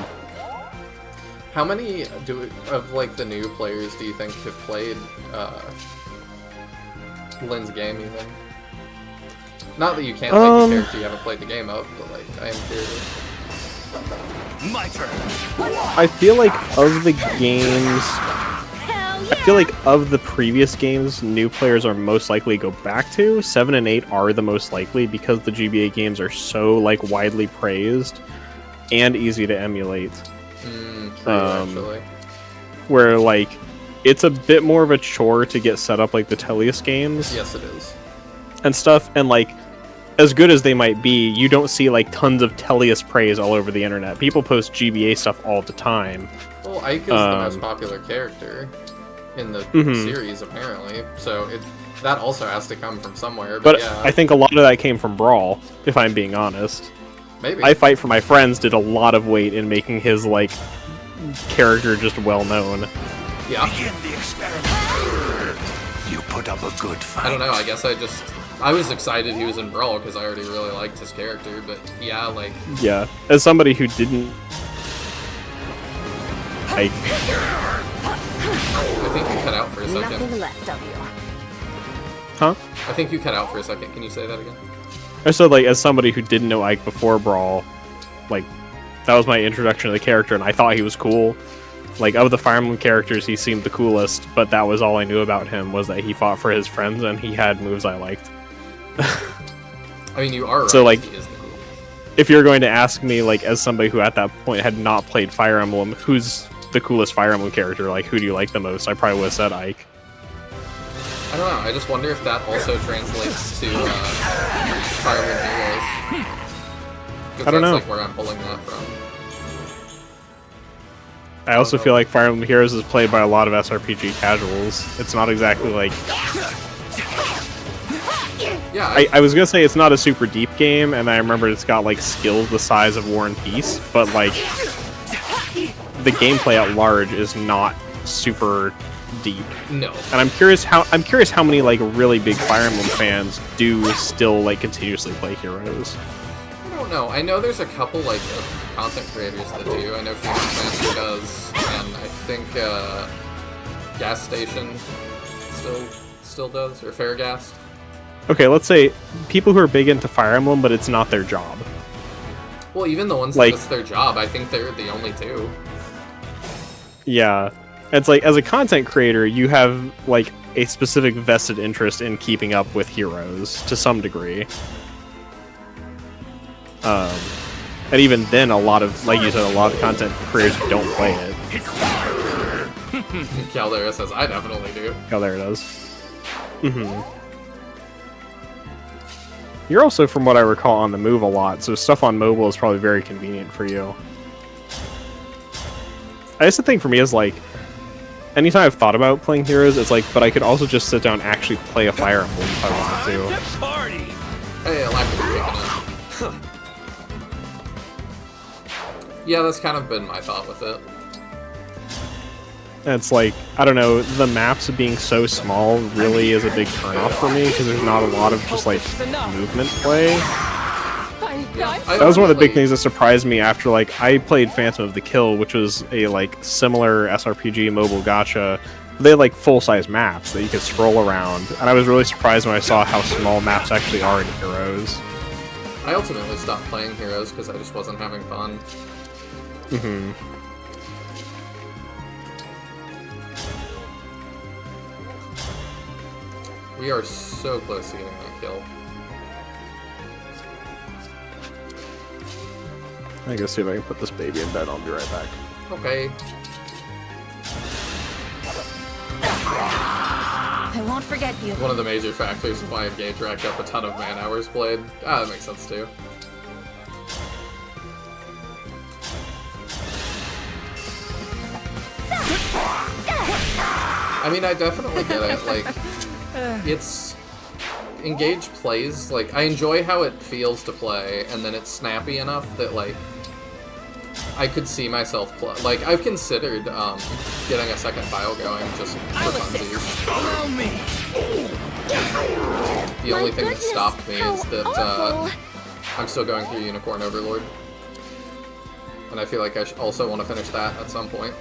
How many of like the new players do you think have played Lin's game even? Not that you can't like the character you haven't played the game of, but like I am curious. My turn. I feel like of the games, I feel like of the previous games, new players are most likely to go back to. 7 and 8 are the most likely because the GBA games are so like widely praised and easy to emulate. True, actually. Where like it's a bit more of a chore to get set up like the Tellius games. Yes, it is. And stuff, and like as good as they might be, you don't see like tons of Tellius praise all over the internet. People post GBA stuff all the time. Well, Ike is the most popular character in the series, apparently. So that also has to come from somewhere. But yeah. I think a lot of that came from Brawl, if I'm being honest. Maybe. I Fight for My Friends did a lot of weight in making his like character just well known. Yeah. Begin the experiment. You put up a good fight. I don't know. I guess I was excited he was in Brawl because I already really liked his character. But yeah, like. Yeah, as somebody who didn't. I think you cut out for a second. Nothing left of you. Huh? I think you cut out for a second. Can you say that again? I said, like, as somebody who didn't know Ike before Brawl, like, that was my introduction to the character, and I thought he was cool. Like, of the Fire Emblem characters, he seemed the coolest, but that was all I knew about him, was that he fought for his friends, and he had moves I liked. I mean, you are right. So, like, he is the coolest. If you're going to ask me, like, as somebody who at that point had not played Fire Emblem, who's the coolest Fire Emblem character, like, who do you like the most? I probably would have said Ike. I don't know, I just wonder if that also translates to Fire Emblem Heroes. I don't know. That's like where I'm pulling that from. I also feel like Fire Emblem Heroes is played by a lot of SRPG casuals. It's not exactly like... Yeah, I was gonna say it's not a super deep game, and I remember it's got like skills the size of War and Peace, but like the gameplay at large is not super deep. No. And I'm curious how many like really big Fire Emblem fans do still like continuously play Heroes. I don't know. I know there's a couple like content creators that do. I know Phoenix Master does, and I think Gas Station still does, or Fairgast. Okay, let's say people who are big into Fire Emblem, but it's not their job. Well, even the ones like, that it's their job, I think they're the only two. Yeah. It's like, as a content creator, you have like a specific vested interest in keeping up with Heroes to some degree. And even then, a lot of, like you said, a lot of content creators don't play it. Caldera says, I definitely do. Caldera does. You're also, from what I recall, on the move a lot, so stuff on mobile is probably very convenient for you. I guess the thing for me is, like, anytime I've thought about playing Heroes, it's like, but I could also just sit down and actually play a Fire Emblem if I wanted to. Party! Hey, I like it. Yeah, that's kind of been my thought with it. It's like, I don't know, the maps being so small really is a big turnoff for me, because there's not a lot of just, like, movement play. That was one of the big things that surprised me after, like, I played Phantom of the Kill, which was a, like, similar SRPG mobile gacha. They had, like, full-size maps that you could scroll around, and I was really surprised when I saw how small maps actually are in Heroes. I ultimately stopped playing Heroes because I just wasn't having fun. We are so close to getting that kill. I gotta see if I can put this baby in bed. I'll be right back. Okay. I won't forget you. One of the major factors of why Engage racked up a ton of man hours played. Ah, that makes sense too. I mean, I definitely get it. Like, it's... Engage plays, like, I enjoy how it feels to play, and then it's snappy enough that, like, I could see myself play. Like, I've considered getting a second file going just for funsies. Allow me. The only thing that stopped me is that I'm still going through Unicorn Overlord. And I feel like I also want to finish that at some point.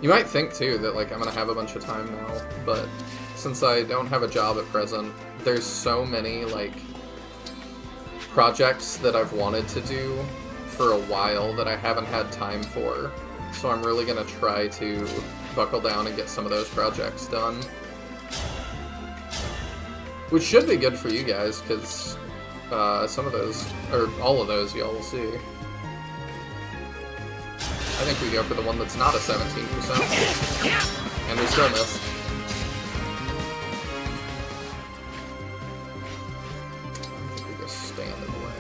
You might think, too, that, like, I'm gonna have a bunch of time now, but since I don't have a job at present, there's so many, like, projects that I've wanted to do for a while that I haven't had time for. So I'm really gonna try to buckle down and get some of those projects done. Which should be good for you guys, because some of those, or all of those, y'all will see. I think we go for the one that's not a 17%. And we still miss. I think we just stand in the way.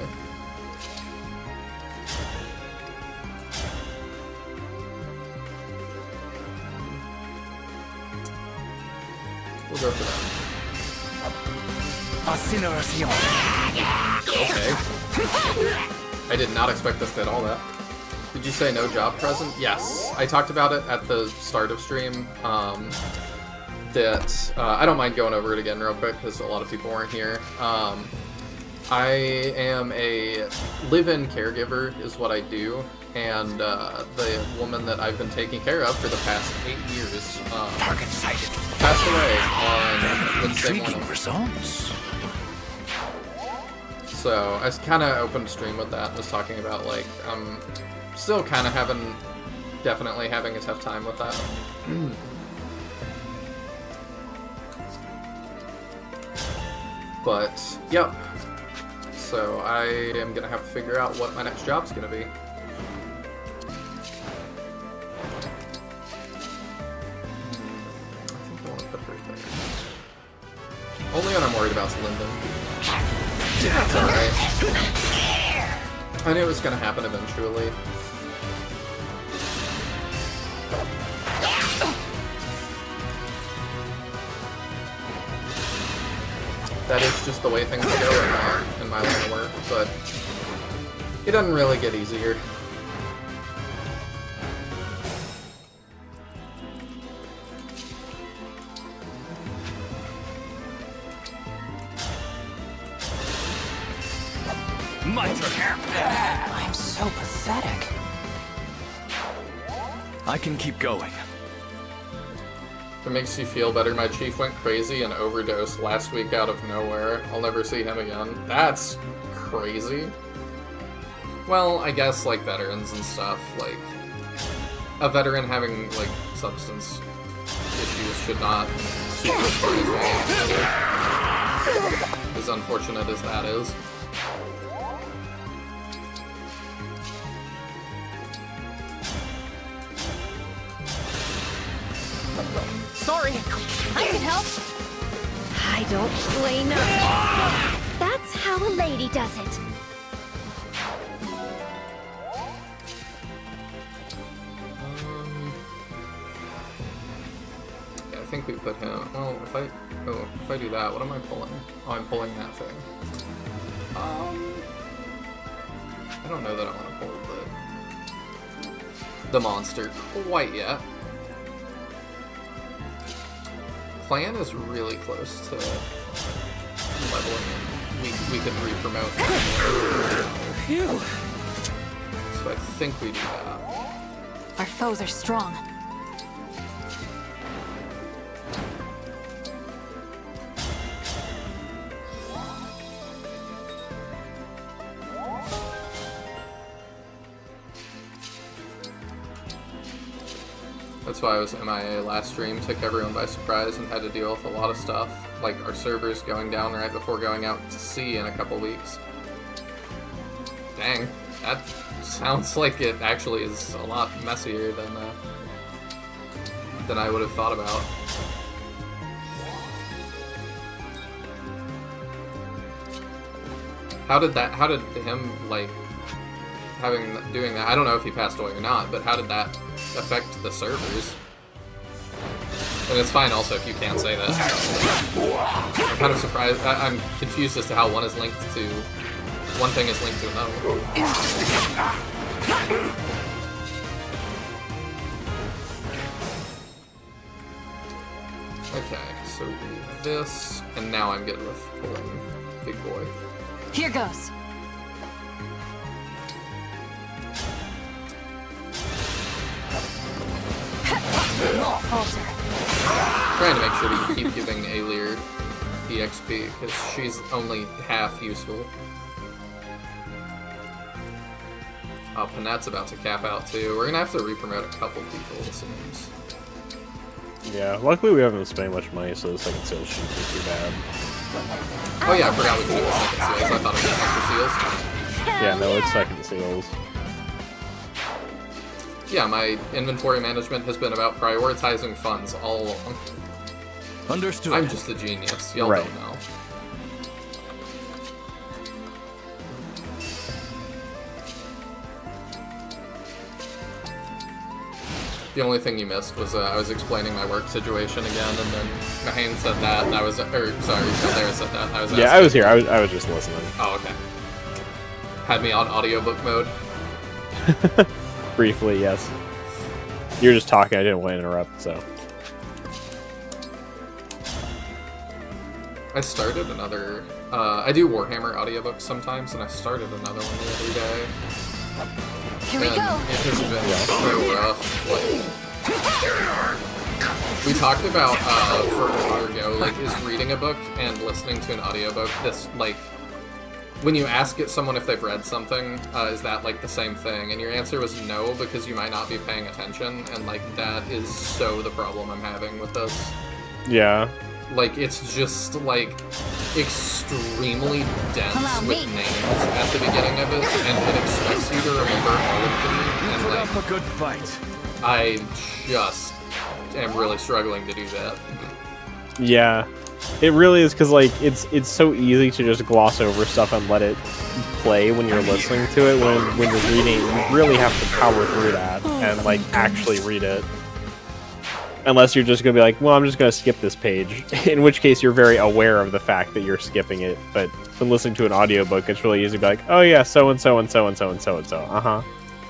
We'll go for that. Okay. I did not expect this to hit all that. Did you say no job present? Yes. I talked about it at the start of stream. That I don't mind going over it again real quick because a lot of people weren't here. I am a live-in caregiver is what I do, and the woman that I've been taking care of for the past 8 years passed away on Wednesday morning. Results. So I kind of opened stream with that and was talking about, like, still kind of definitely having a tough time with that. But, yep. So I am going to have to figure out what my next job's going to be. I think I want to put her there. Only when I'm worried about Linden. That's alright. I knew it was going to happen eventually. That is just the way things go in my line of work, but it doesn't really get easier. My turn. I'm so pathetic. I can keep going. If it makes you feel better, my chief went crazy and overdosed last week out of nowhere. I'll never see him again. That's crazy. Well, I guess, like, veterans and stuff, like, a veteran having, like, substance issues should not supervise as unfortunate as that is. Sorry, I can help. I don't play no. That's how a lady does it. Yeah, I think we put him. Well, if I do that, what am I pulling? Oh, I'm pulling that thing. I don't know that I want to pull the monster quite yet. Plan is really close to leveling in. We could re-promote. So I think we do that. Our foes are strong. That's why I was MIA last stream, took everyone by surprise and had to deal with a lot of stuff, like our servers going down right before going out to sea in a couple weeks. Dang, that sounds like it actually is a lot messier than I would have thought about. How did him, like, doing that, I don't know if he passed away or not, but how did that affect the servers? And it's fine also if you can't say that. I'm kind of surprised, I'm confused as to how one thing is linked to another. Okay, so this, and now I'm good with pulling Big Boy. Here goes. Trying to make sure to keep giving Alir EXP, because she's only half useful. Oh, Panette's about to cap out too. We're gonna have to re-promote a couple people, it seems. Yeah, luckily we haven't been spending much money, so the second seal shouldn't be too bad. Oh yeah, I forgot we could do the second seals. I thought it was extra seals. Yeah, no, it's second seals. Yeah, my inventory management has been about prioritizing funds all along. Understood. I'm just a genius. Y'all Right. don't know. The only thing you missed was I was explaining my work situation again, and then Mahane said that, and I was, sorry, Caldera said that. I was Yeah, I was here. I was just listening. Oh, okay. Had me on audiobook mode. Briefly, yes. You were just talking. I didn't want to interrupt, so. I started another. I do Warhammer audiobooks sometimes, and I started another one the other day. Here we go. It has been so rough. Like, we talked about for a while ago, like, is reading a book and listening to an audiobook this, like, when you ask someone if they've read something, is that like the same thing? And your answer was no, because you might not be paying attention, and like that is so the problem I'm having with this. Yeah. Like, it's just like extremely dense with names at the beginning of it, and it expects you to remember all of them. And Put like, up a good fight. I just am really struggling to do that. Yeah. It really is, because like it's so easy to just gloss over stuff and let it play when you're listening to it. When you're reading, you really have to power through that and like actually read it. Unless you're just gonna be like, well, I'm just gonna skip this page. In which case, you're very aware of the fact that you're skipping it. But when listening to an audiobook, it's really easy to be like, oh yeah, so and so and so and so and so and so.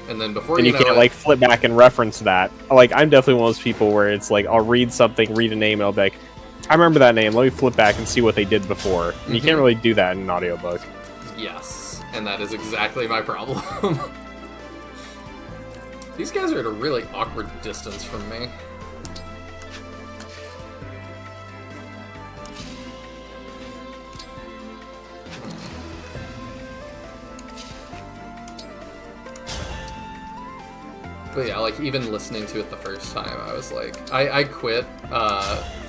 And then before and you know can't it, like flip back and reference that. Like, I'm definitely one of those people where it's like, I'll read something, read a name, and I'll be like, I remember that name, let me flip back and see what they did before. And you can't really do that in an audiobook. Yes, and that is exactly my problem. These guys are at a really awkward distance from me. But yeah, like, even listening to it the first time, I was like, I quit,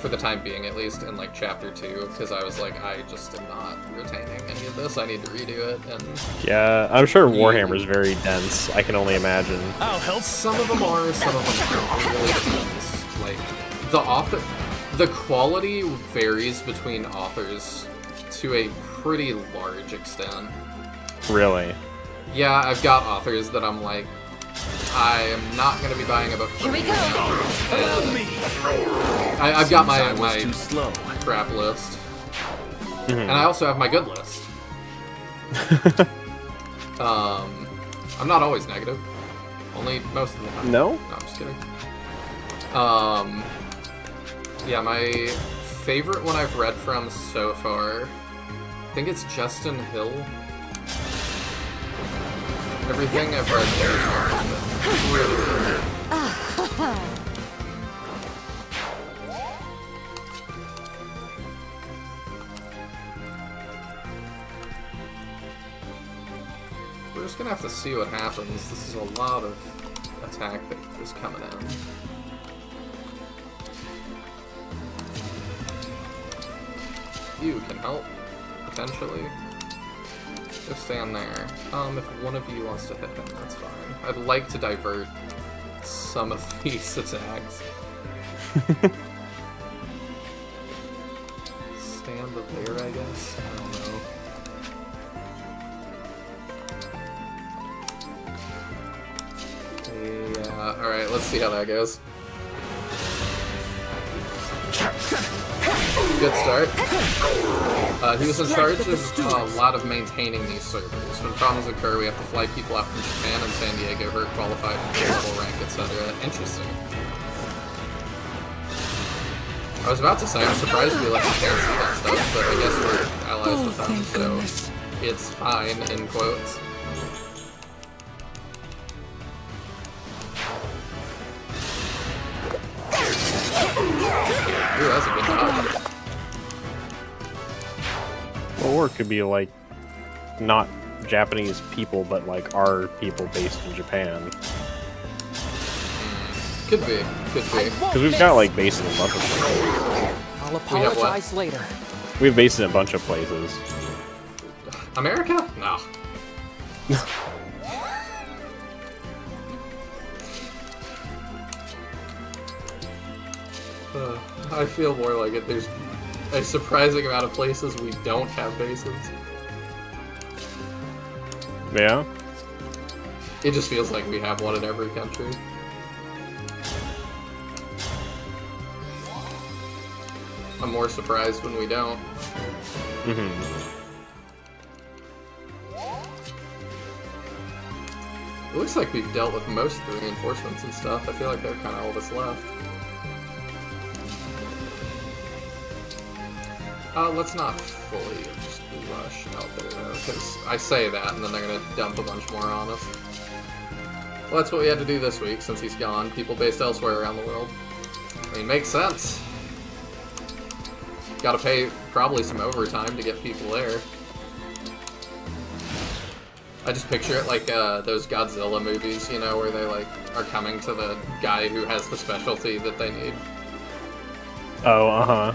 for the time being at least, in like chapter 2, because I was like, I just am not retaining any of this, I need to redo it, and... Yeah, I'm sure Warhammer's very dense, I can only imagine. I'll help. Some of them are, some of them aren't. It really depends. Like, the quality varies between authors to a pretty large extent. Really? Yeah, I've got authors that I'm like, I am not going to be buying a book from you now. I've got my crap list. And I also have my good list. I'm not always negative. Only most of the time. No? No, I'm just kidding. Yeah, my favorite one I've read from so far, I think it's Justin Hill. Everything I've read there has been really good. We're just gonna have to see what happens. This is a lot of attack that is coming in. few can help, potentially. Go stand there. If one of you wants to hit him, that's fine. I'd like to divert some of these attacks. Stand up there, I guess? I don't know. Yeah, alright, let's see how that goes. Good start. He was in charge of a lot of maintaining these servers. When problems occur, we have to fly people out from Japan and San Diego who are qualified for level rank, etc. Interesting. I was about to say, I'm surprised we can't see that stuff, but I guess we're allies with them, so it's fine, in quotes. Ooh, that's a good dodge. Or it could be like not Japanese people, but like our people based in Japan. Could be. Because we've got like bases in a bunch of places. I'll apologize later. We have bases in a bunch of places. America? No. I feel more like it. There's a surprising amount of places we don't have bases. Yeah? It just feels like we have one in every country. I'm more surprised when we don't. It looks like we've dealt with most of the reinforcements and stuff. I feel like they're kind of all that's left. Let's not fully just rush out there, though, because I say that, and then they're gonna dump a bunch more on us. Well, that's what we had to do this week, since he's gone. People based elsewhere around the world. I mean, makes sense. Gotta pay probably some overtime to get people there. I just picture it like those Godzilla movies, you know, where they like are coming to the guy who has the specialty that they need. Oh, uh-huh.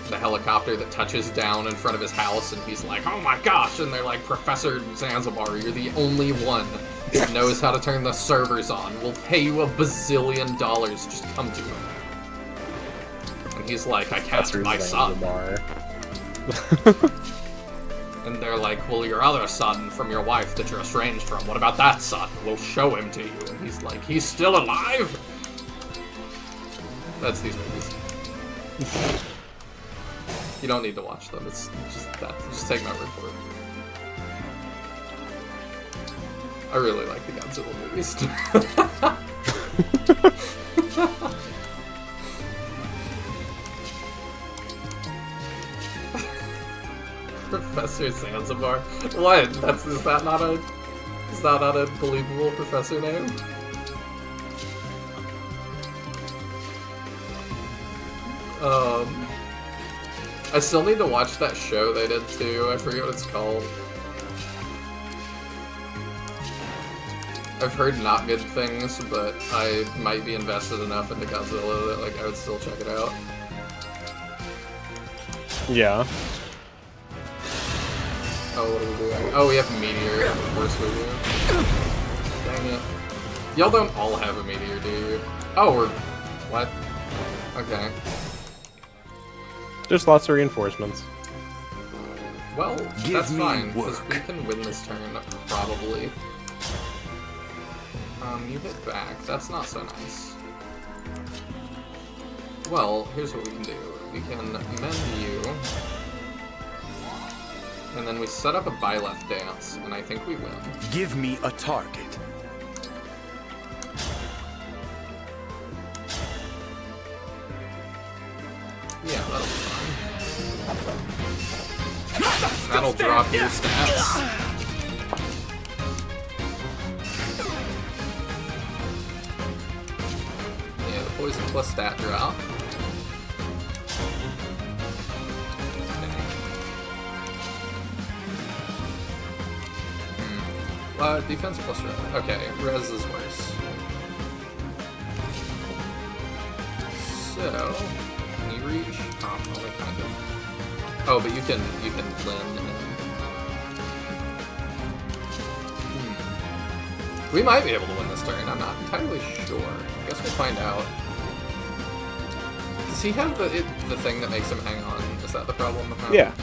The helicopter that touches down in front of his house, and he's like, oh my gosh, and they're like, Professor Zanzibar, you're the only one that knows how to turn the servers on. We'll pay you $1 bazillion, just come to him. And he's like, I cast my son. And they're like, well, your other son from your wife that you're estranged from, what about that son? We'll show him to you. And he's like, he's still alive? That's these movies. You don't need to watch them. It's just that. Just take my word for it. I really like the Godzilla movies. Professor Zanzibar. What? Is that not a believable professor name? I still need to watch that show they did too. I forget what it's called. I've heard not good things, but I might be invested enough into Godzilla that like I would still check it out. Yeah. Oh, what are we doing? Oh, we have Meteor. Of course we do. Dang it. Y'all don't all have a Meteor, do you? Oh, we're... What? Okay. Just lots of reinforcements. Well, that's fine, because we can win this turn, probably. You hit back. That's not so nice. Well, here's what we can do. We can mend you. And then we set up a Byleth dance, and I think we win. Give me a target. Yeah, that'll be fine. That'll drop your stats. Yeah, the poison plus stat drop. Defense plus res. Okay, res is worse. So, Oh, but you can blend. We might be able to win this turn. I'm not entirely sure. I guess we'll find out. Does he have the thing that makes him hang on? Is that the problem with him? Yeah.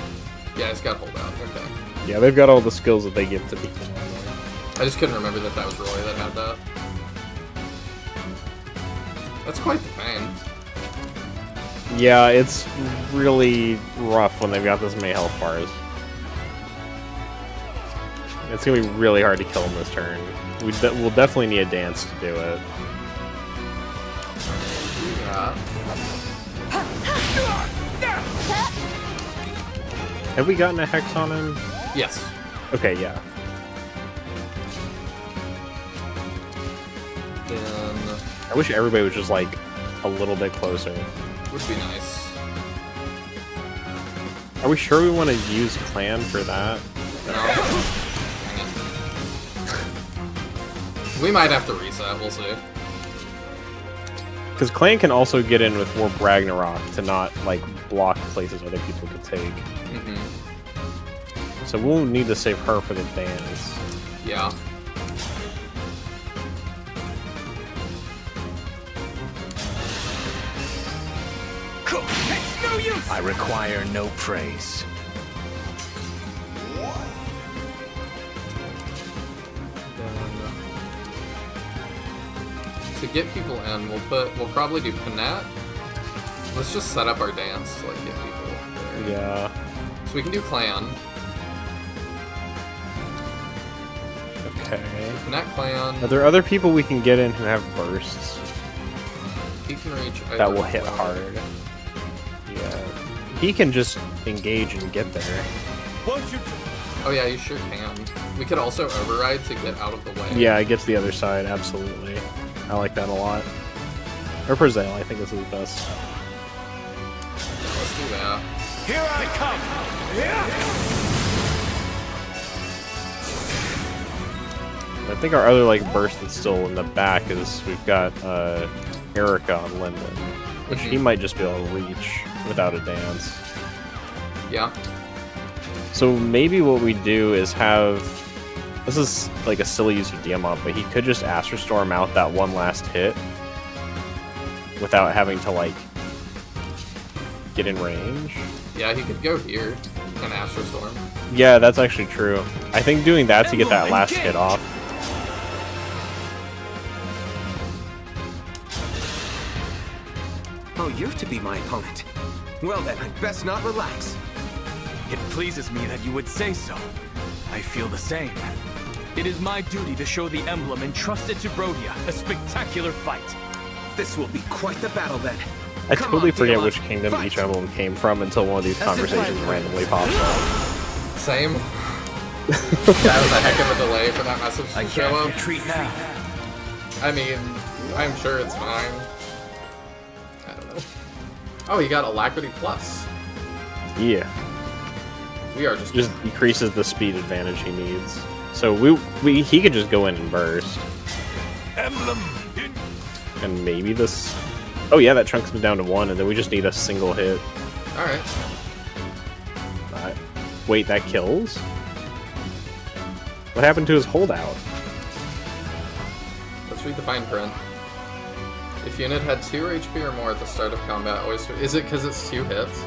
Yeah, he's got hold out. Okay. Yeah, they've got all the skills that they give to people. I just couldn't remember that was Roy that had that. That's quite the pain. Yeah, it's really rough when they've got this many health bars. It's gonna be really hard to kill him this turn. We'll definitely need a dance to do it. Yeah. Have we gotten a hex on him? Yes. Okay, yeah. Then I wish everybody was just like a little bit closer. would be nice. Are we sure we want to use clan for that? No. We might have to reset, we'll see. Because clan can also get in with Warp Ragnarok to not like block places other people could take. So we'll need to save her for the dance. Yeah. I require no praise. To get people in, we'll probably do Panat. Let's just set up our dance to like get people there. Yeah. So we can do clan. Okay. Panat clan. Are there other people we can get in who have bursts? He can reach that will hit hard. Yeah. He can just engage and get there. Won't you? Oh yeah, you sure can. We could also override to get out of the way. Yeah, it gets the other side, absolutely. I like that a lot. Or Brazil, I think this is best. Let's do that. Here I come! I think our other like burst that's still in the back is we've got Erica on Linden, which he might just be able to reach without a dance. Yeah. So maybe what we do is have... This is like a silly use of Diamant, but he could just Astral Storm out that one last hit without having to like get in range. Yeah, he could go here and Astral Storm. Yeah, that's actually true. I think doing that to get that last hit off. Oh, you're to be my opponent. Well then, I'd best not relax. It pleases me that you would say so. I feel the same. It is my duty to show the emblem entrusted to Brodia a spectacular fight. This will be quite the battle then. I totally forget which kingdom each emblem came from until one of these conversations randomly pops up. Same. That was a heck of a delay for that message to show up. Retreat now. I mean, I'm sure it's fine. I don't know. Oh, he got Alacrity Plus. Yeah. We are just decreases the speed advantage he needs. So he could just go in and burst. Emblem. And maybe this... Oh yeah, that chunks him down to 1, and then we just need a single hit. Alright. Wait, that kills? What happened to his holdout? Let's read the fine print. If unit had 2 HP or more at the start of combat, always... Is it because it's 2 hits?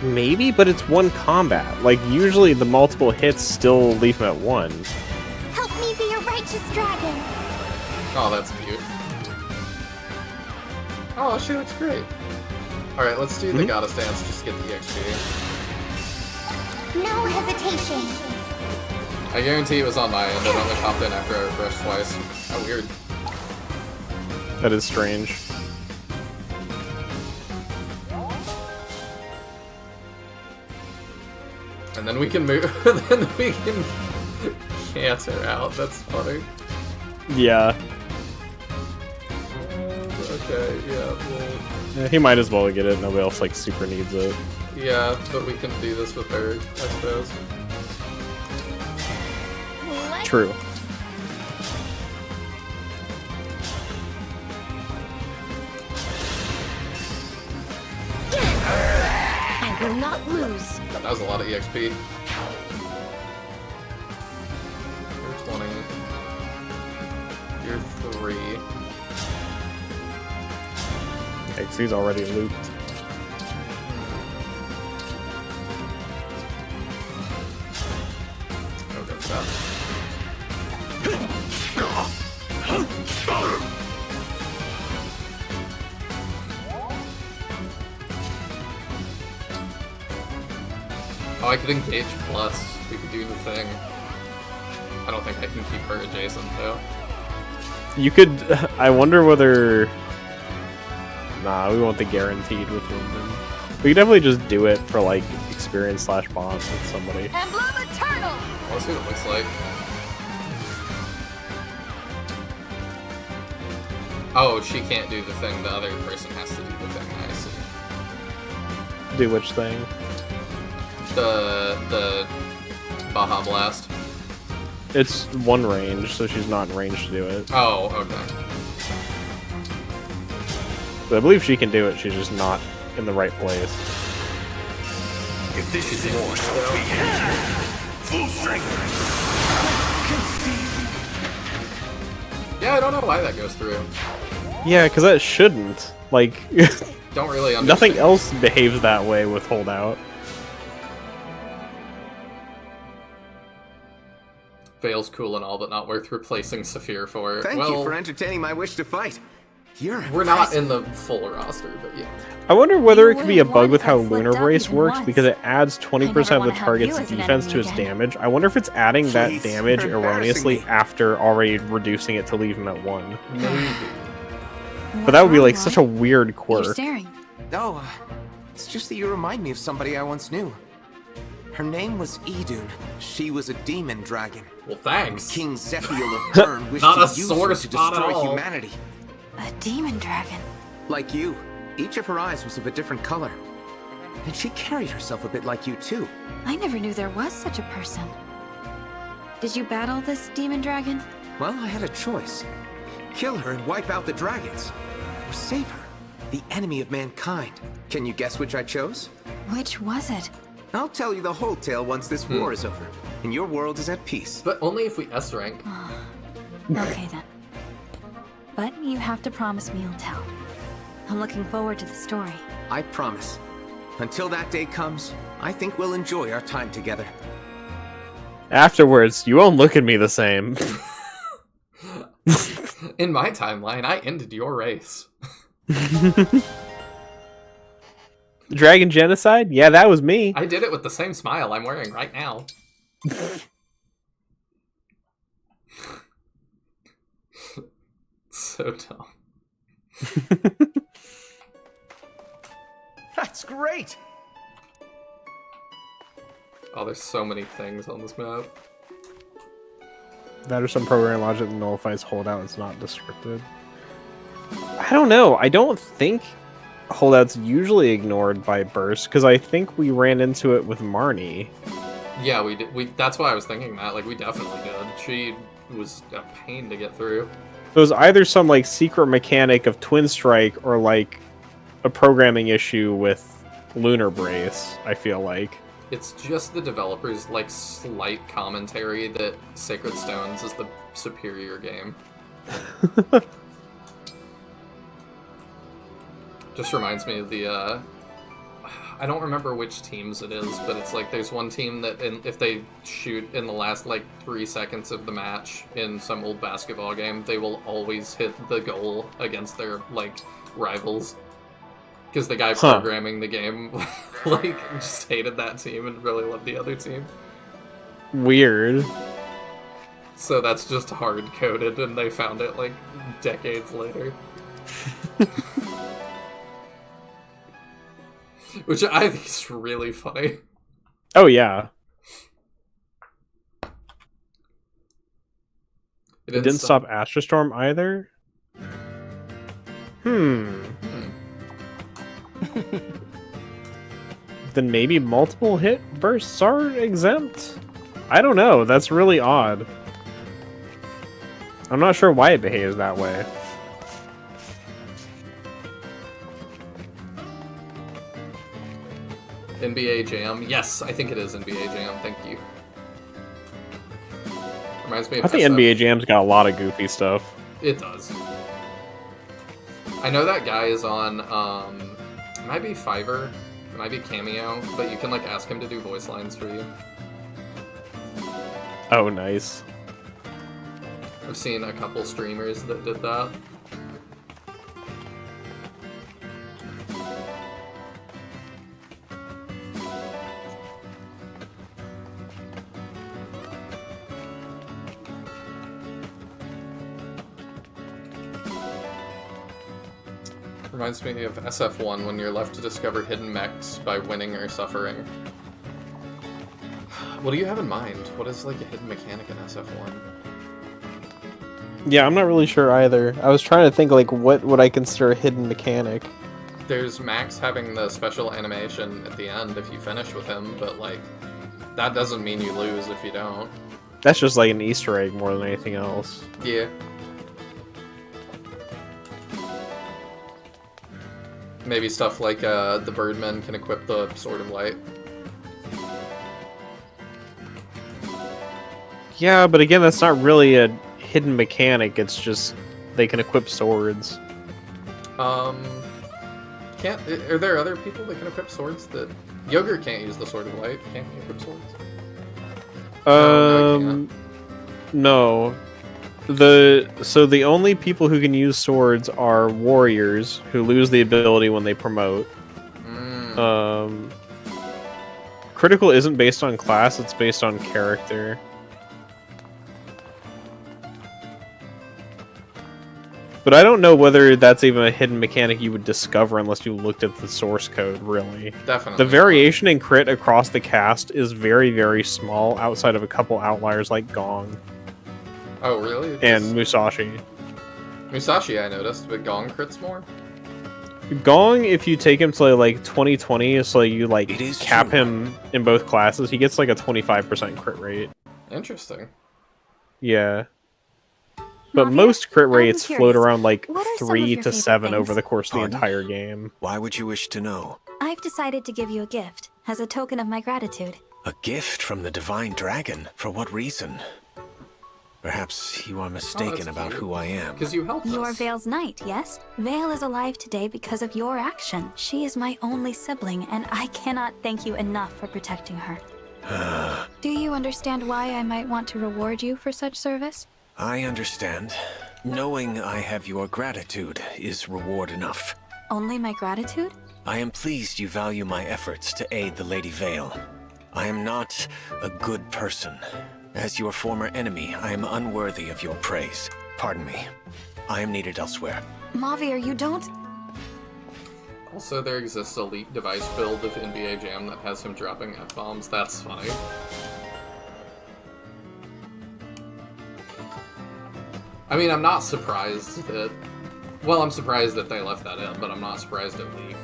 Maybe, but it's 1 combat. Like, usually the multiple hits still leave him at 1. Help me be a righteous dragon. Oh, that's cute. Oh, she looks great. Alright, let's do the goddess dance just to get the XP. No hesitation. I guarantee it was on my end. It only popped in after I refreshed twice. How weird. That is strange. And then we can move. Then we can cancer out. That's funny. Yeah. Okay, yeah, well... Yeah, he might as well get it. Nobody else, like, super needs it. Yeah, but we can do this with her, I suppose. True. I will not lose. God, that was a lot of EXP. You're 20. You're 3. XC's already looped. Oh, good stuff. Oh, I could engage plus. We could do the thing. I don't think I can keep her adjacent, though. You could... I wonder whether... Nah, we want the guaranteed with Linden. We could definitely just do it for, like, experience / bonds with somebody. Emblem Eternal! Let's see what it looks like. Oh, she can't do the thing. The other person has to do the thing. I see. Do which thing? The Baja Blast. It's one range, so she's not in range to do it. Oh, okay. But I believe she can do it, she's just not in the right place. If this is more, so be it. Full strength. Yeah, I don't know why that goes through. Yeah, because that shouldn't. Like, Don't really understand. nothing else behaves that way with holdout. Veil's cool and all, but not worth replacing Saphir for. Thank well, you for entertaining my wish to fight. We're not in the full roster, but yeah. I wonder whether it could be a bug with how Lunar Brace works, because it adds 20% of the target's defense to his damage. I wonder if it's adding that damage erroneously after already reducing it to leave him at 1. Maybe. But that would be like such a weird quirk. You're staring. Oh, it's just that you remind me of somebody I once knew. Her name was Idun. She was a demon dragon. Well, thanks. King Zephiel of Bern wished Not to a use sore her to spot at destroy all. humanity. A demon dragon. Like you, each of her eyes was of a different color. And she carried herself a bit like you too. I never knew there was such a person. Did you battle this demon dragon? Well, I had a choice. Kill her and wipe out the dragons. Or save her, the enemy of mankind. Can you guess which I chose? Which was it? I'll tell you the whole tale once this war is over, and your world is at peace. But only if we S rank. Okay then. But you have to promise me you'll tell. I'm looking forward to the story. I promise. Until that day comes, I think we'll enjoy our time together. Afterwards, you won't look at me the same. In my timeline, I ended your race. Dragon genocide? Yeah, that was me. I did it with the same smile I'm wearing right now. So dumb. That's great! Oh, there's so many things on this map. That or some programming logic that nullifies holdout is not descripted. I don't know. I don't think holdout's usually ignored by burst, because I think we ran into it with Marnie. Yeah, we did. That's why I was thinking that. Like, we definitely did. She was a pain to get through. It was either some like secret mechanic of Twin Strike or like a programming issue with Lunar Brace, I feel like. It's just the developers' like slight commentary that Sacred Stones is the superior game. Just reminds me of the I don't remember which teams it is, but it's like there's one team that if they shoot in the last like 3 seconds of the match in some old basketball game, they will always hit the goal against their like rivals. Because the guy programming the game like just hated that team and really loved the other team. Weird. So that's just hard coded, and they found it like decades later. Which I think is really funny. Oh yeah. It didn't stop Astrostorm either? Then maybe multiple hit bursts are exempt? I don't know, that's really odd. I'm not sure why it behaves that way. NBA Jam. Yes, I think it is NBA Jam. Thank you. Reminds me of I think SF. NBA Jam's got a lot of goofy stuff. It does. I know that guy is on, it might be Fiverr, it might be Cameo, but you can, like, ask him to do voice lines for you. Oh, nice. I've seen a couple streamers that did that. Reminds me of SF1 when you're left to discover hidden mechs by winning or suffering. What do you have in mind? What is like a hidden mechanic in SF1? Yeah, I'm not really sure either. I was trying to think, like, what would I consider a hidden mechanic? There's Max having the special animation at the end if you finish with him, but, like, that doesn't mean you lose if you don't. That's just like an Easter egg more than anything else. Yeah. Maybe stuff like the Birdmen can equip the Sword of Light. Yeah, but again, that's not really a hidden mechanic. It's just they can equip swords. Are there other people that can equip swords that... Yogurt can't use the Sword of Light. Can't he equip swords? No. So the only people who can use swords are warriors who lose the ability when they promote. Critical isn't based on class, it's based on character. But I don't know whether that's even a hidden mechanic you would discover unless you looked at the source code, really. Definitely. The variation in crit across the cast is very, very small outside of a couple outliers like Gong. Oh, really? And Musashi. Musashi, I noticed, but Gong crits more? Gong, if you take him to like 2020, so you like cap him in both classes, he gets like a 25% crit rate. Interesting. Yeah. But most crit rates curious. float around like What are some of 3 your to favorite 7 things? over the course of the Pardon? entire game. Why would you wish to know? I've decided to give you a gift as a token of my gratitude. A gift from the Divine Dragon? For what reason? Perhaps you are mistaken about who I am. Because you helped You're us. Vale's knight, yes? Vale is alive today because of your action. She is my only sibling, and I cannot thank you enough for protecting her. Do you understand why I might want to reward you for such service? I understand. Knowing I have your gratitude is reward enough. Only my gratitude? I am pleased you value my efforts to aid the Lady Vale. I am not a good person. As your former enemy, I am unworthy of your praise. Pardon me. I am needed elsewhere. Mavir, you don't... Also, there exists a leaked device build of NBA Jam that has him dropping F-bombs. That's funny. I mean, I'm not surprised that... Well, I'm surprised that they left that in, but I'm not surprised it leaked.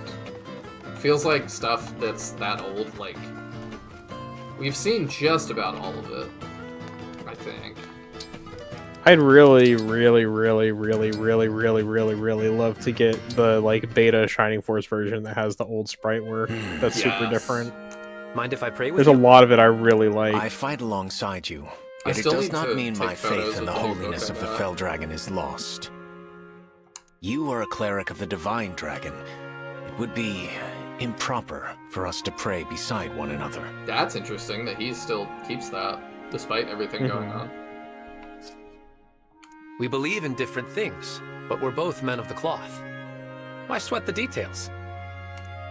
Feels like stuff that's that old, like... We've seen just about all of it, I think. I'd really love to get the like beta Shining Force version that has the old sprite work. That's super different. Mind if I pray with There's you? a lot of it I really like. I fight alongside you, I but it still does need not to mean take my photos faith in the of the holiness book of the and Fell Dragon is lost. You are a cleric of the Divine Dragon. It would be improper for us to pray beside one another. That's interesting that he still keeps that, despite everything going on. We believe in different things, but we're both men of the cloth. Why sweat the details?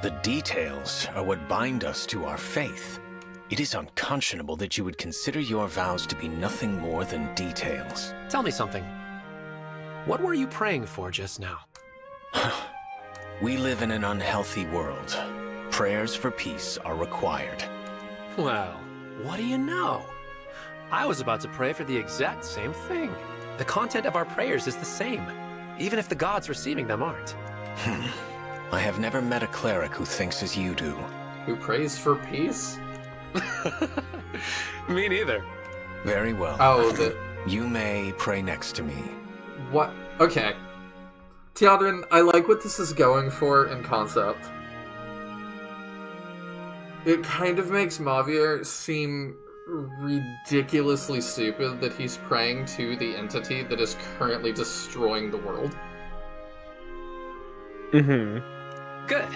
The details are what bind us to our faith. It is unconscionable that you would consider your vows to be nothing more than details. Tell me something. What were you praying for just now? We live in an unhealthy world. Prayers for peace are required. Well, what do you know? I was about to pray for the exact same thing. The content of our prayers is the same, even if the gods receiving them aren't. I have never met a cleric who thinks as you do. Who prays for peace? Me neither. Very well. Oh, You may pray next to me. What? Okay. Tiadrin, I like what this is going for in concept. It kind of makes Mavier seem ridiculously stupid that he's praying to the entity that is currently destroying the world. Mm-hmm. Good.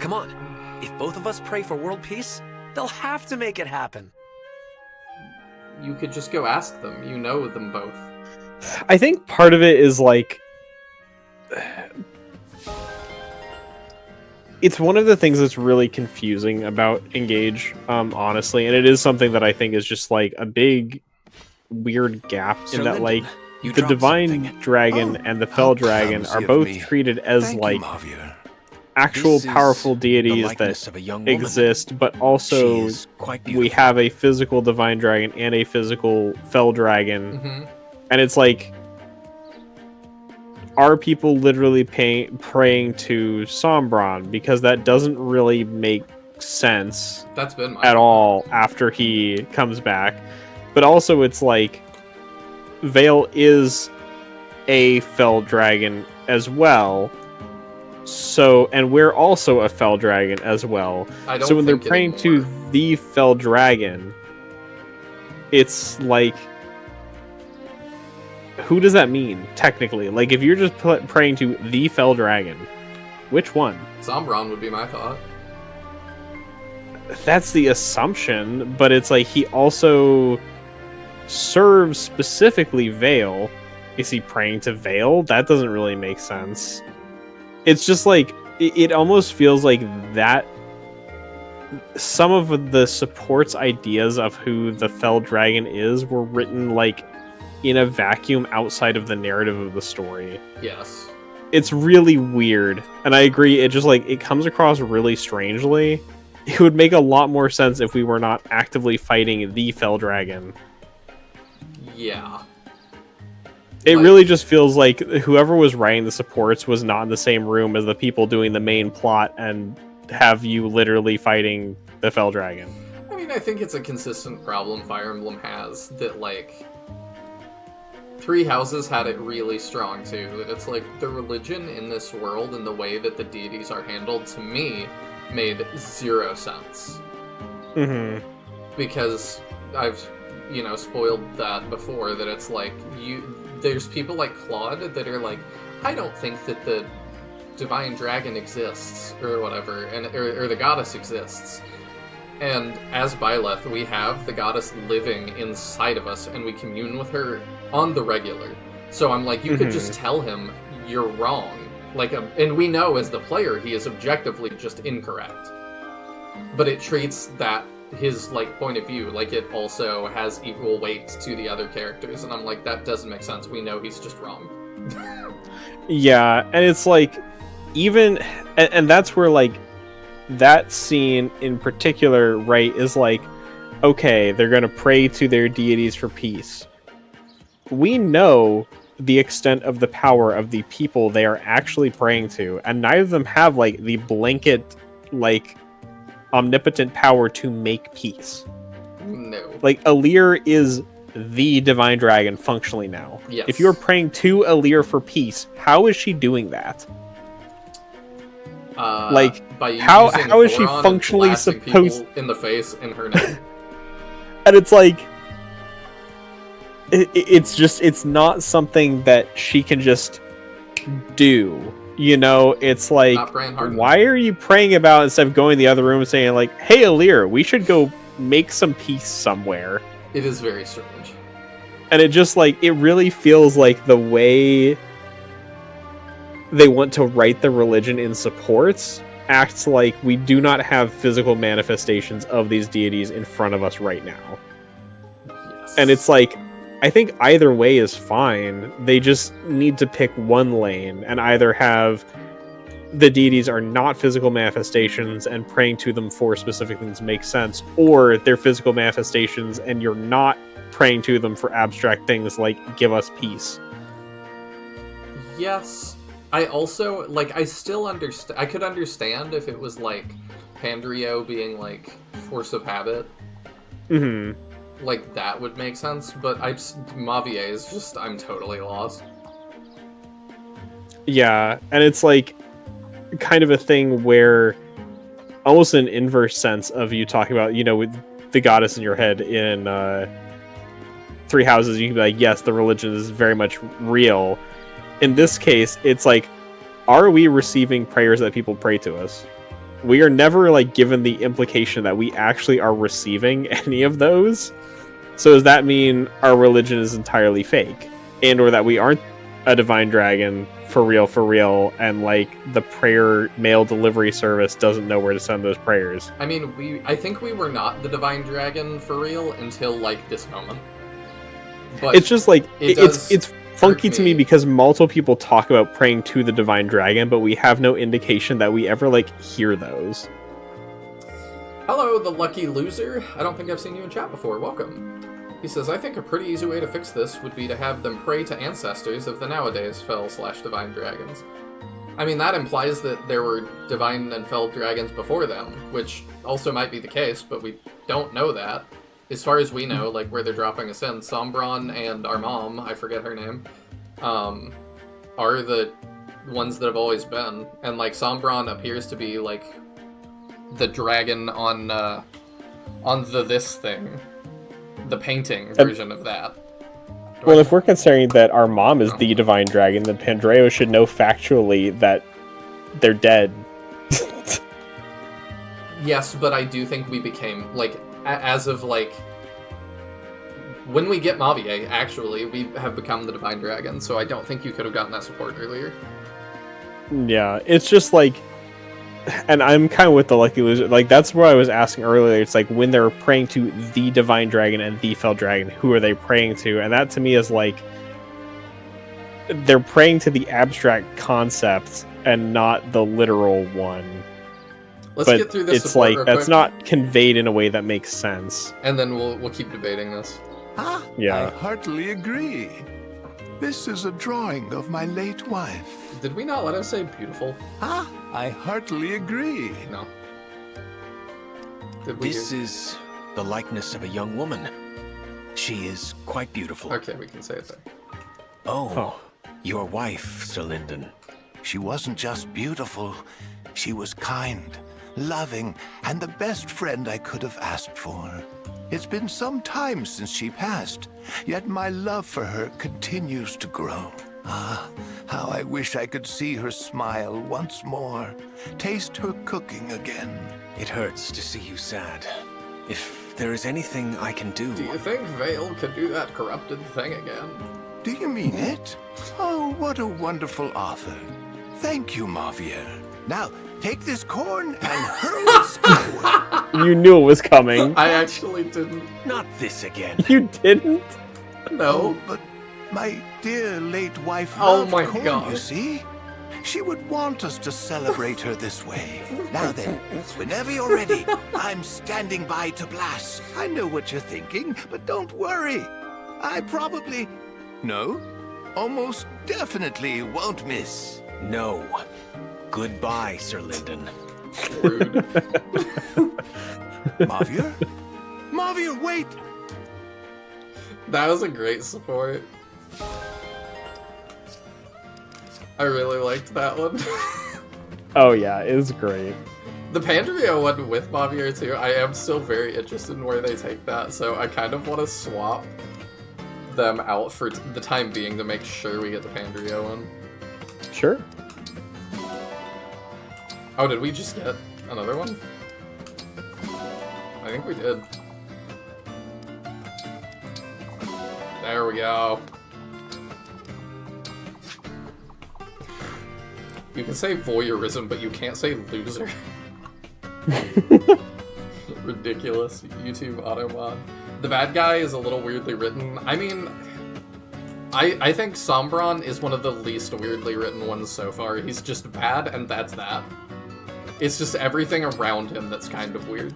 Come on. If both of us pray for world peace, they'll have to make it happen. You could just go ask them. You know them both. I think part of it is like... It's one of the things that's really confusing about Engage, honestly, and it is something that I think is just like a big, weird gap in that, like, the Divine Dragon and the Fell Dragon are both treated as like actual powerful deities that exist, but also we have a physical Divine Dragon and a physical Fell Dragon, and it's like, are people literally praying to Sombron? Because that doesn't really make sense at all after he comes back. But also it's like, Vale is a Fell Dragon as well. So, and we're also a Fell Dragon as well. So when they're praying to the Fell Dragon, it's like, who does that mean, technically? Like, if you're just praying to the Fell Dragon, which one? Sombron would be my thought. That's the assumption, but it's like, he also serves specifically Vale. Is he praying to Vale? That doesn't really make sense. It's just like, it almost feels like that some of the support's ideas of who the Fell Dragon is were written, like, in a vacuum outside of the narrative of the story. Yes. It's really weird, and I agree, it just, like, it comes across really strangely. It would make a lot more sense if we were not actively fighting the Fell Dragon. Yeah. It really just feels like whoever was writing the supports was not in the same room as the people doing the main plot and have you literally fighting the Fell Dragon. I mean, I think it's a consistent problem Fire Emblem has, that, like, Three Houses had it really strong, too. That it's like, the religion in this world and the way that the deities are handled, to me, made zero sense. Mm-hmm. Because I've, you know, spoiled that before, that it's like, there's people like Claude that are like, I don't think that the Divine Dragon exists, or whatever, or the goddess exists. And as Byleth, we have the goddess living inside of us, and we commune with her on the regular. So I'm like, you could just tell him you're wrong. Like, and we know as the player he is objectively just incorrect. But it treats that, his, like, point of view, like it also has equal weight to the other characters. And I'm like, that doesn't make sense. We know he's just wrong. Yeah, and it's like, even, and that's where, like, that scene in particular, right, is like, okay, they're going to pray to their deities for peace. We know the extent of the power of the people they are actually praying to, and neither of them have, like, the blanket, like, omnipotent power to make peace. No. Like, Alir is the Divine Dragon functionally now. Yes. If you're praying to Alir for peace, how is she doing that? Like, how is she functionally supposed in the face in her name? And it's like, it's not something that she can just do. You know, it's like, why are you praying about, instead of going to the other room and saying, like, hey, Alir, we should go make some peace somewhere? It is very strange. And it just, like, it really feels like the way they want to write the religion in supports acts like we do not have physical manifestations of these deities in front of us right now. Yes. And it's like, I think either way is fine. They just need to pick one lane and either have the deities are not physical manifestations and praying to them for specific things makes sense, or they're physical manifestations and you're not praying to them for abstract things like give us peace. Yes. I also, like, I still understand. I could understand if it was like Pandrio being like force of habit. Mm-hmm. Like, that would make sense, but Mavier is just, I'm totally lost. Yeah, and it's like kind of a thing where almost an inverse sense of you talking about, with the goddess in your head in Three Houses. You can be like, yes, the religion is very much real. In this case, it's like, are we receiving prayers that people pray to us? We are never like given the implication that we actually are receiving any of those. So does that mean our religion is entirely fake? And or that we aren't a divine dragon for real, and like the prayer mail delivery service doesn't know where to send those prayers? I mean, I think we were not the divine dragon for real until like this moment. But it's just like it's funky to me because multiple people talk about praying to the divine dragon, but we have no indication that we ever like hear those. Hello, the lucky loser. I don't think I've seen you in chat before. Welcome. He says, I think a pretty easy way to fix this would be to have them pray to ancestors of the nowadays fell/divine dragons. I mean, that implies that there were divine and fell dragons before them, which also might be the case, but we don't know that. As far as we know, like, where they're dropping us in, Sombron and our mom, I forget her name, are the ones that have always been. And, like, Sombron appears to be, like, the dragon on the this thing. The painting version of that. Well, if we're considering that our mom is the divine dragon, then Pandreo should know factually that they're dead. Yes, but I do think we became, like, as of, like, when we get Mavier, actually, we have become the divine dragon, so I don't think you could have gotten that support earlier. Yeah, it's just like, and I'm kind of with the lucky loser. Like, that's what I was asking earlier. It's like when they're praying to the divine dragon and the fell dragon, who are they praying to? And that to me is like, they're praying to the abstract concept and not the literal one. Let's get through this. It's like that's not conveyed in a way that makes sense. And then we'll keep debating this. Yeah. I heartily agree. This is a drawing of my late wife. Did we not let him say beautiful? I heartily agree. No. This is the likeness of a young woman. She is quite beautiful. Okay, we can say it there. Oh, your wife, Sir Lyndon. She wasn't just beautiful. She was kind, loving, and the best friend I could have asked for. It's been some time since she passed, yet my love for her continues to grow. How I wish I could see her smile once more, taste her cooking again. It hurts to see you sad. If there is anything I can do... Do you think Vale could do that corrupted thing again? Do you mean it? Oh, what a wonderful offer. Thank you, Mavier. Now, take this corn and hurl it skyward. You knew it was coming. I actually didn't. Not this again. You didn't? No. Oh, but my dear late wife Oh loved my corn, God. you see? She would want us to celebrate her this way. Now then, whenever you're ready, I'm standing by to blast. I know what you're thinking, but don't worry. I probably... No, almost definitely won't miss. No. Goodbye, Sir Lyndon. Rude. Mavier? Mavier, wait! That was a great support. I really liked that one. Oh yeah, it was great. The Pandrio one with Mavier too, I am still very interested in where they take that, so I kind of want to swap them out for the time being to make sure we get the Pandrio one. Sure. Oh, did we just get another one? I think we did. There we go. You can say voyeurism, but you can't say loser. Ridiculous. YouTube automod. The bad guy is a little weirdly written. I mean, I think Sombron is one of the least weirdly written ones so far. He's just bad, and that's that. It's just everything around him that's kind of weird.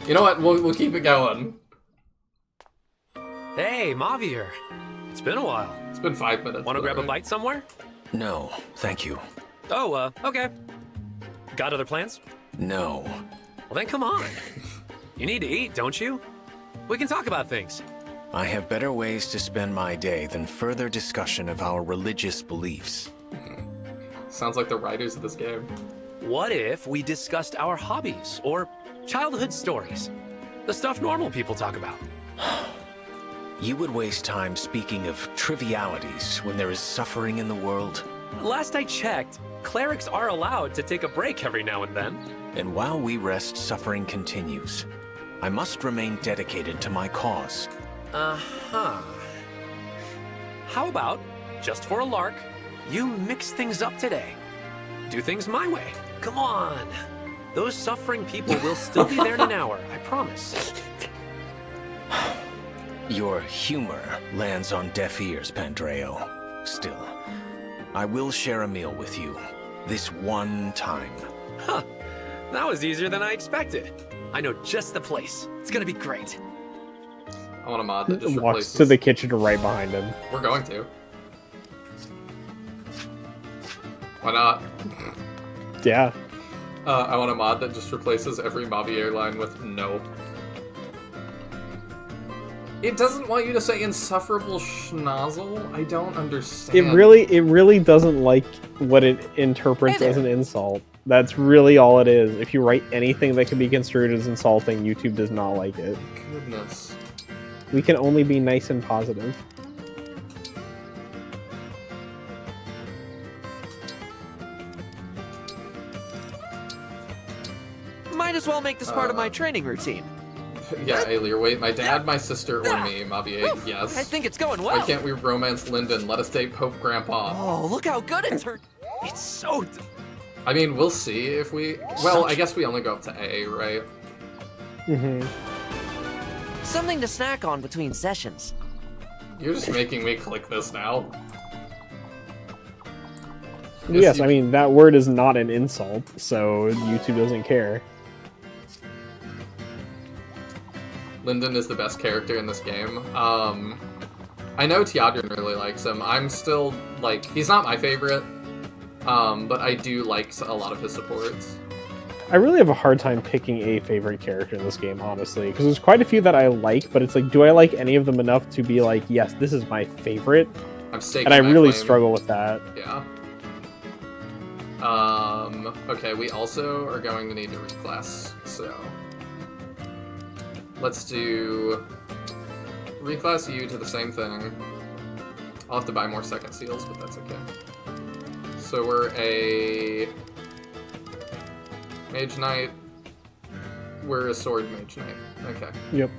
You know what? We'll keep it going. Hey, Mavier. It's been a while. It's been 5 minutes. Want to grab a bite somewhere? No, thank you. Oh, okay. Got other plans? No. Well, then come on. You need to eat, don't you? We can talk about things. I have better ways to spend my day than further discussion of our religious beliefs. Sounds like the writers of this game. What if we discussed our hobbies or childhood stories? The stuff normal people talk about. You would waste time speaking of trivialities when there is suffering in the world. Last I checked, clerics are allowed to take a break every now and then. And while we rest, suffering continues. I must remain dedicated to my cause. Uh-huh. How about, just for a lark, you mix things up today? Do things my way. Come on. Those suffering people will still be there in an hour, I promise. Your humor lands on deaf ears, Pandreo. Still, I will share a meal with you. This one time. Huh. That was easier than I expected. I know just the place. It's gonna be great. I want a mod that just Walks replaces... to the kitchen right behind him. We're going to. Why not? Yeah. I want a mod that just replaces every Mavier line with no. It doesn't want you to say insufferable schnozzle? I don't understand. It really doesn't like what it interprets as an insult. That's really all it is. If you write anything that can be construed as insulting, YouTube does not like it. Goodness. We can only be nice and positive. Might as well make this part of my training routine. Yeah, Alier, wait, my dad, my sister, or me, Mavier, yes. I think it's going well. Why can't we romance Lyndon? Let us date Pope Grandpa. Oh, look how good it turned. It's so... I mean, we'll see if we... Well, I guess we only go up to A, right? Mm-hmm. Something to snack on between sessions. You're just making me click this now. Yes, I mean, that word is not an insult, so YouTube doesn't care. Lyndon is the best character in this game. I know Tiadrin really likes him. I'm still, like, he's not my favorite, but I do like a lot of his supports. I really have a hard time picking a favorite character in this game, honestly, because there's quite a few that I like, but it's like, do I like any of them enough to be like, yes, this is my favorite? I'm staking and I my really claim. struggle with that. Yeah. Okay, we also are going to need to reclass, so... Let's do... Reclass you to the same thing. I'll have to buy more second seals, but that's okay. So we're a... Mage Knight. We're a Sword Mage Knight. Okay. Yep.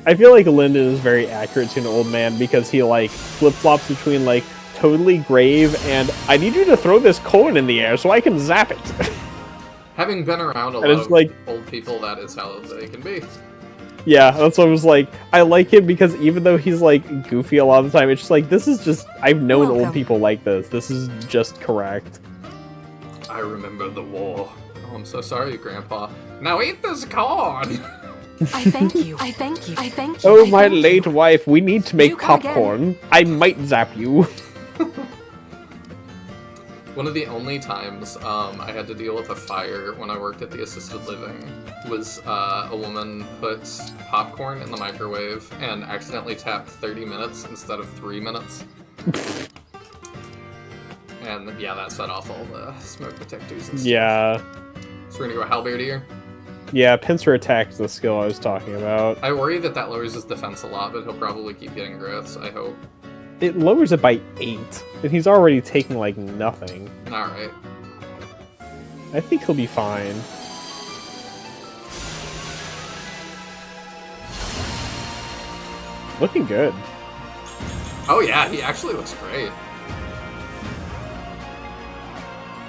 I feel like Lyndon is very accurate to an old man because he, like, flip-flops between, like, totally grave and I need you to throw this coin in the air so I can zap it. Having been around a lot And it's of like- old people, that is how they can be. Yeah, that's what I was like. I like him because even though he's, like, goofy a lot of the time, it's just like, this is just... I've known old people like this. This is just correct. I remember the war. Oh, I'm so sorry, Grandpa. Now eat this corn! I thank you. I thank you. I thank you. Oh, I my thank you. late wife, we need to make You come again. popcorn. I might zap you. One of the only times I had to deal with a fire when I worked at the assisted living was a woman put popcorn in the microwave and accidentally tapped 30 minutes instead of 3 minutes. And yeah, that set off all the smoke detectors and stuff. Yeah. So we're gonna go Halberdier. Yeah, pincer attack is the skill I was talking about. I worry that lowers his defense a lot, but he'll probably keep getting growths, I hope. It lowers it by 8, and he's already taking, like, nothing. Alright. I think he'll be fine. Looking good. Oh yeah, he actually looks great.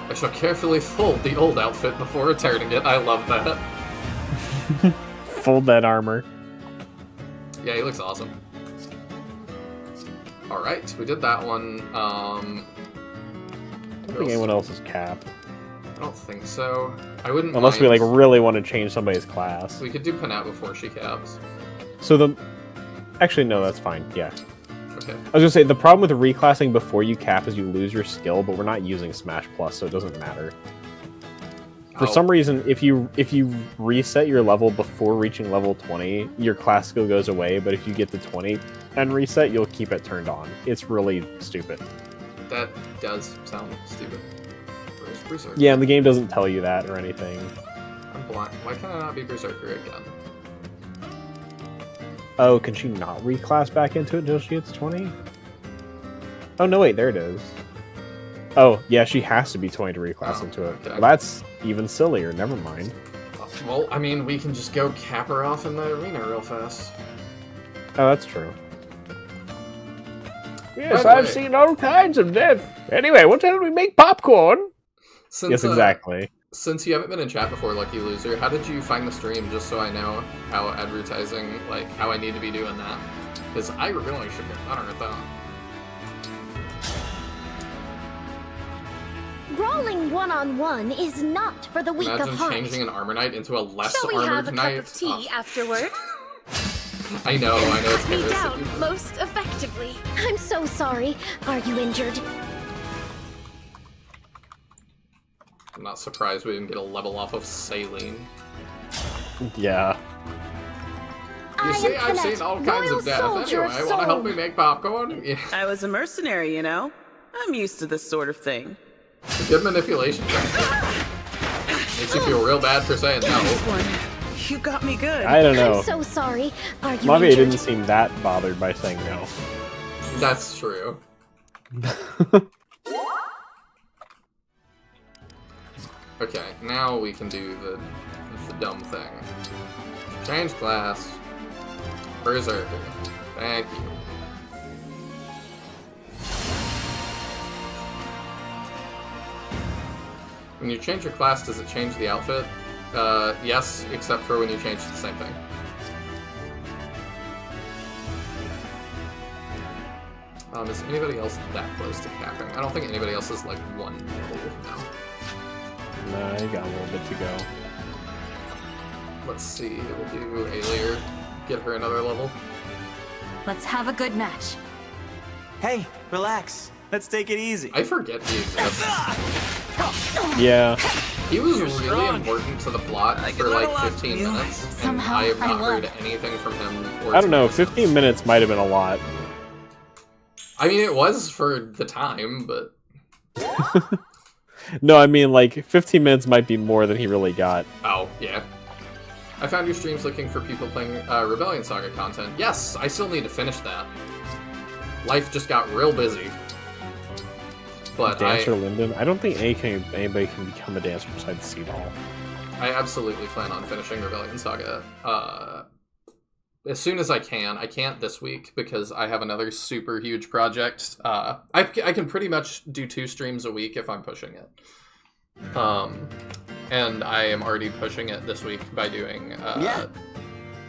I shall carefully fold the old outfit before returning it. I love that. Fold that armor. Yeah, he looks awesome. Alright, we did that one. I don't think anyone else is cap. I don't think so. I wouldn't Unless we, mind- like, really want to change somebody's class. We could do Panat before she caps. So the... Actually, no, that's fine. Yeah. Okay. I was gonna say, the problem with reclassing before you cap is you lose your skill, but we're not using Smash Plus, so it doesn't matter. For some reason, if you reset your level before reaching level 20, your class skill goes away, but if you get to 20 and reset, you'll keep it turned on. It's really stupid. That does sound stupid. Berserker. Yeah, and the game doesn't tell you that or anything. I'm blind. Why can I not be Berserker again? Oh, can she not reclass back into it until she hits 20? Oh, no, wait, there it is. Oh, yeah, she has to be 20 to reclass into it. Okay. Well, that's even sillier. Never mind. Well, I mean, we can just go cap her off in the arena real fast. Oh, that's true. Yes, I've seen all kinds of death. Anyway, what time do we make popcorn? Since, Yes, exactly. Since you haven't been in chat before, Lucky Loser, how did you find the stream, just so I know how advertising, like, how I need to be doing that? Because I really should get better at that. Brawling one-on-one is not for the weak of Imagine heart. changing an Armor Knight into a less Shall we have armored a knight. cup of tea afterward? I know, it's Cut me kind down of most effectively. I'm so sorry. Are you injured? I'm not surprised we didn't get a level off of Saline. Yeah. You see, I've seen all kinds of death. Anyway, want to help me make popcorn? Yeah. I was a mercenary, you know? I'm used to this sort of thing. It's a good manipulation technique. Makes you feel real bad for saying no. You got me good. I don't know. I'm so sorry. Are you Mave injured? didn't seem that bothered by saying no. That's true. Okay, now we can do the dumb thing. Change class. Berserker. Thank you. When you change your class, does it change the outfit? Yes, except for when you change the same thing. Is anybody else that close to capping? I don't think anybody else is like one level now. No, you got a little bit to go. Let's see, we'll do Alier, get her another level. Let's have a good match. Hey, relax. Let's take it easy. I forget he exists. Yeah. He was really important to the plot for like 15 minutes, and Somehow I have not I heard anything from him. Or I don't know, 15 minutes might have been a lot. I mean, it was for the time, but... No, I mean, like, 15 minutes might be more than he really got. Oh, yeah. I found your streams looking for people playing Rebellion Saga content. Yes, I still need to finish that. Life just got real busy. But Dancer Linden? I don't think anybody can become a dancer besides Seedall. I absolutely plan on finishing Rebellion Saga as soon as I can. I can't this week because I have another super huge project. I can pretty much do 2 streams a week if I'm pushing it. And I am already pushing it this week by doing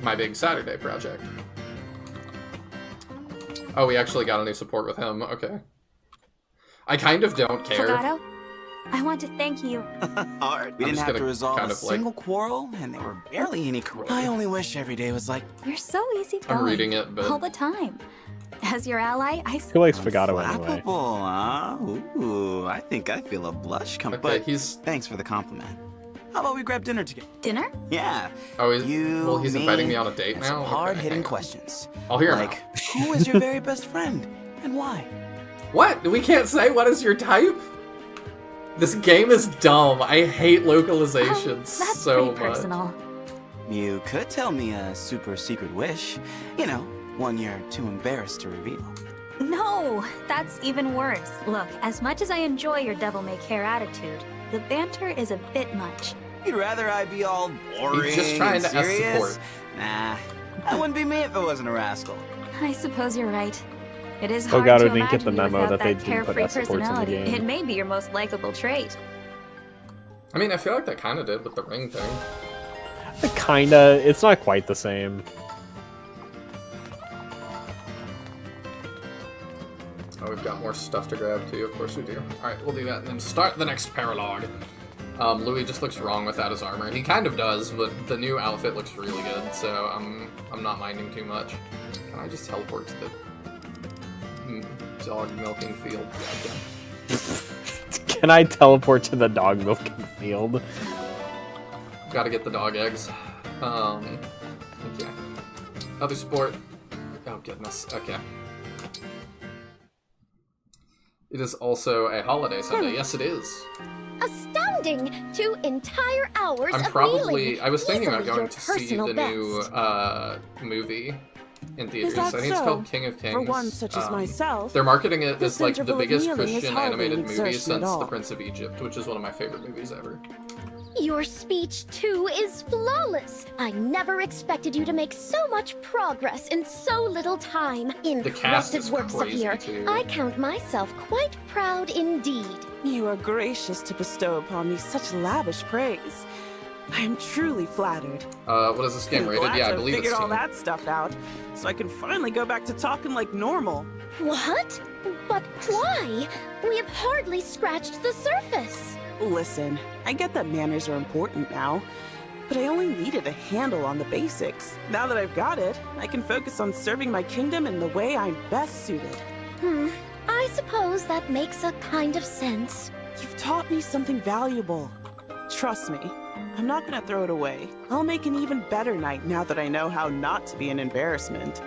my big Saturday project. Oh, we actually got a new support with him. Okay. I kind of don't care. Fogato, I want to thank you. Art. We I'm didn't just have to gonna resolve kind a of, like- single quarrel, and there were barely any quarrels. I only wish every day was like... You're so easy going. I'm reading it, but... all the time. As your ally, I Who likes Fogato anyway? Flappable, huh? Ooh, I think I feel a blush come. Okay, But he's... thanks for the compliment. How about we grab dinner together? Dinner? Yeah. Oh, he's inviting me on a date and now? some Okay, hard-hitting hang on. questions. I'll hear him Like, out. who is your very best friend, and why? What? We can't say what is your type? This game is dumb. I hate localizations That's so pretty much. personal. You could tell me a super secret wish. You know, one you're too embarrassed to reveal. No, that's even worse. Look, as much as I enjoy your devil-may-care attitude, the banter is a bit much. You'd rather I be all boring He's just trying and to ask serious? support. Nah, that wouldn't be me if I wasn't a rascal. I suppose you're right. It is hard Fogato to didn't get the imagine you memo without that they that didn't put carefree S supports in the personality. game. It may be your most likable trait. I mean, I feel like they kind of did with the ring thing. Kinda. It's not quite the same. Oh, we've got more stuff to grab too. Of course we do. Alright, we'll do that and then start the next paralogue. Louis just looks wrong without his armor. He kind of does, but the new outfit looks really good, so I'm not minding too much. Can I just teleport to the dog milking field? Can I teleport to the dog milking field? Gotta get the dog eggs. Okay. Other sport. Oh goodness. Okay. It is also a holiday Sunday. Yes, it is. Astounding! 2 entire hours I'm of probably... kneeling. I was thinking about Easily going your to see personal the best. new movie in theaters. Is that I think it's so? called King of Kings. For one such as myself, they're marketing it this as like the interval of biggest kneeling is Christian hardly animated an movie exertion since at all. The Prince of Egypt, which is one of my favorite movies ever. Your speech, too, is flawless. I never expected you to make so much progress in so little time. The cast Impressive is work, crazy, Saphir. too. I count myself quite proud indeed. You are gracious to bestow upon me such lavish praise. I am truly flattered. What is this game I'm rated? glad Yeah, I to have believe it's figured all teen. that stuff out, so I can finally go back to talking like normal. What? But why? We have hardly scratched the surface. Listen, I get that manners are important now, but I only needed a handle on the basics. Now that I've got it, I can focus on serving my kingdom in the way I'm best suited. I suppose that makes a kind of sense. You've taught me something valuable. Trust me, I'm not gonna throw it away. I'll make an even better knight now that I know how not to be an embarrassment.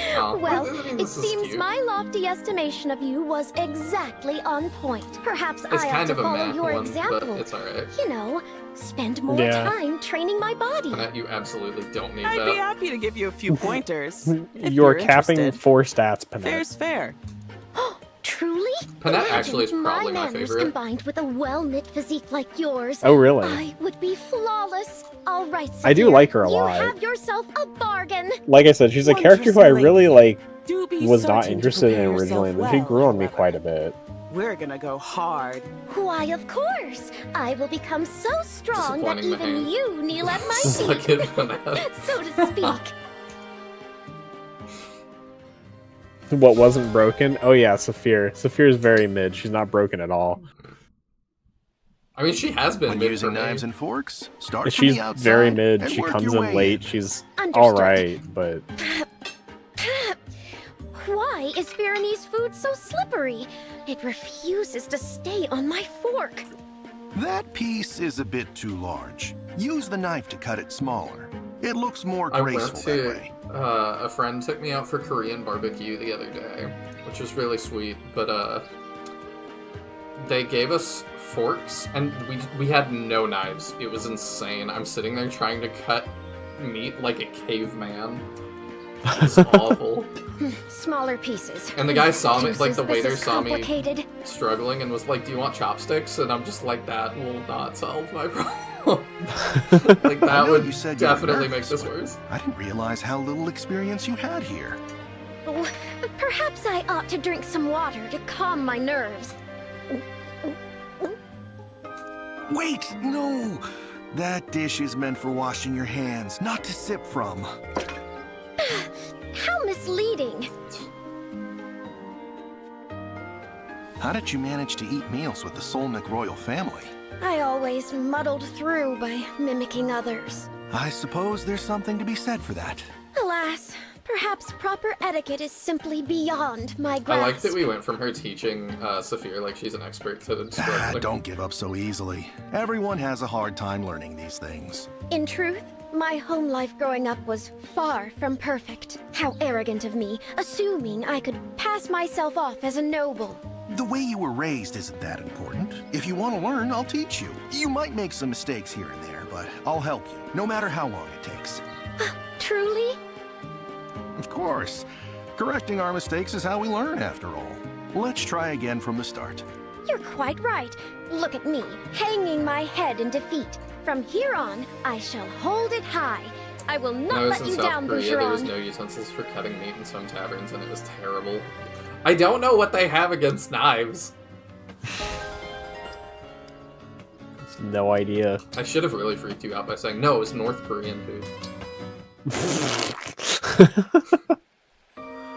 Well, I think it this is seems cute. my lofty estimation of you was exactly on point. Perhaps It's I ought kind to of a follow meh your one, example. but it's alright. You know, spend more Yeah. time training my body. Annette, you absolutely don't need I'd that. be happy to give you a few pointers. if You're you're capping interested. 4 stats, Panette. Fair's fair. Truly? Panette Imagine actually is probably my manners favorite. combined with a well-knit physique like yours. Oh, really? I would be flawless. All right, I do Saphir, like her a you lot. have yourself a bargain. Like I said, she's a character who I really, like, Do be was not certain to interested in prepare originally, yourself but she well, grew on me however. quite a bit. We're gonna go hard. Why, of course. I will become so strong that Disappointing, even Nihil. you kneel at my Suck feet. it, Panette. So to speak. What wasn't broken? Oh yeah, Saphir. Saphir's very mid. She's not broken at all. I mean, she has been When mid using for me. knives and forks, start from She's the outside very mid. and She work comes your in way late. She's Understood. alright, but Why is Berenice's food so slippery? It refuses to stay on my fork. That piece is a bit too large. Use the knife to cut it smaller. It looks more I went graceful that to way. a friend took me out for Korean barbecue the other day, which was really sweet. But they gave us forks, and we had no knives. It was insane. I'm sitting there trying to cut meat like a caveman. It was awful. Smaller pieces. And the guy saw me, Jesus, like the this waiter is saw me complicated. struggling and was like, "Do you want chopsticks?" And I'm just like, "That will not solve my problem." Like I that know would you said you were definitely make nervous, this but worse. I didn't realize how little experience you had here. Oh, perhaps I ought to drink some water to calm my nerves. Wait, no! That dish is meant for washing your hands, not to sip from. How misleading. How did you manage to eat meals with the Solnik royal family? I always muddled through by mimicking others. I suppose there's something to be said for that. Alas, perhaps proper etiquette is simply beyond my I grasp. like that we went from her teaching Saphir like she's an expert to the Don't give up so easily. Everyone has a hard time learning these things. In truth, my home life growing up was far from perfect. How arrogant of me, assuming I could pass myself off as a noble. The way you were raised isn't that important. If you want to learn, I'll teach you. You might make some mistakes here and there, but I'll help you, no matter how long it takes. Truly? Of course. Correcting our mistakes is how we learn, after all. Let's try again from the start. You're quite right. Look at me, hanging my head in defeat. From here on, I shall hold it high. I will not When I was let in you South down, Korea, there was Boucheron. no utensils for cutting meat in some taverns, and it was terrible. I don't know what they have against knives. no idea. I should have really freaked you out by saying, no, it's North Korean food.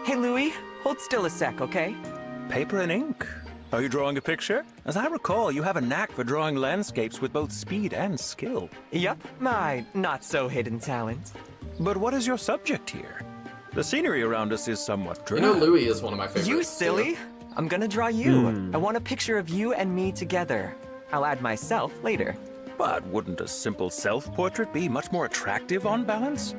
Hey, Louis, hold still a sec, okay? Paper and ink. Are you drawing a picture? As I recall, you have a knack for drawing landscapes with both speed and skill. Yup, my not-so-hidden talent. But what is your subject here? The scenery around us is somewhat dry. You know, Louis is one of my favorites. You silly! too. I'm gonna draw you. Hmm. I want a picture of you and me together. I'll add myself later. But wouldn't a simple self-portrait be much more attractive on balance?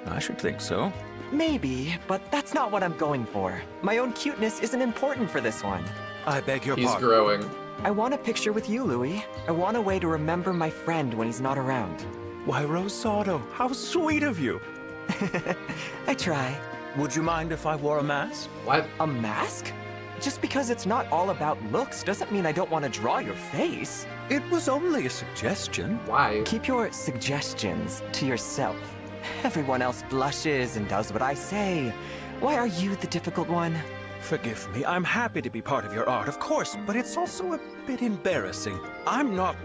I should think so. Maybe, but that's not what I'm going for. My own cuteness isn't important for this one. I beg your He's pardon. growing. I want a picture with you, Louis. I want a way to remember my friend when he's not around. Why, Rosado, how sweet of you. I try. Would you mind if I wore a mask? What? A mask? Just because it's not all about looks doesn't mean I don't want to draw your face. It was only a suggestion. Why? Keep your suggestions to yourself. Everyone else blushes and does what I say. Why are you the difficult one? Forgive me, I'm happy to be part of your art, of course, but it's also a bit embarrassing. I'm not...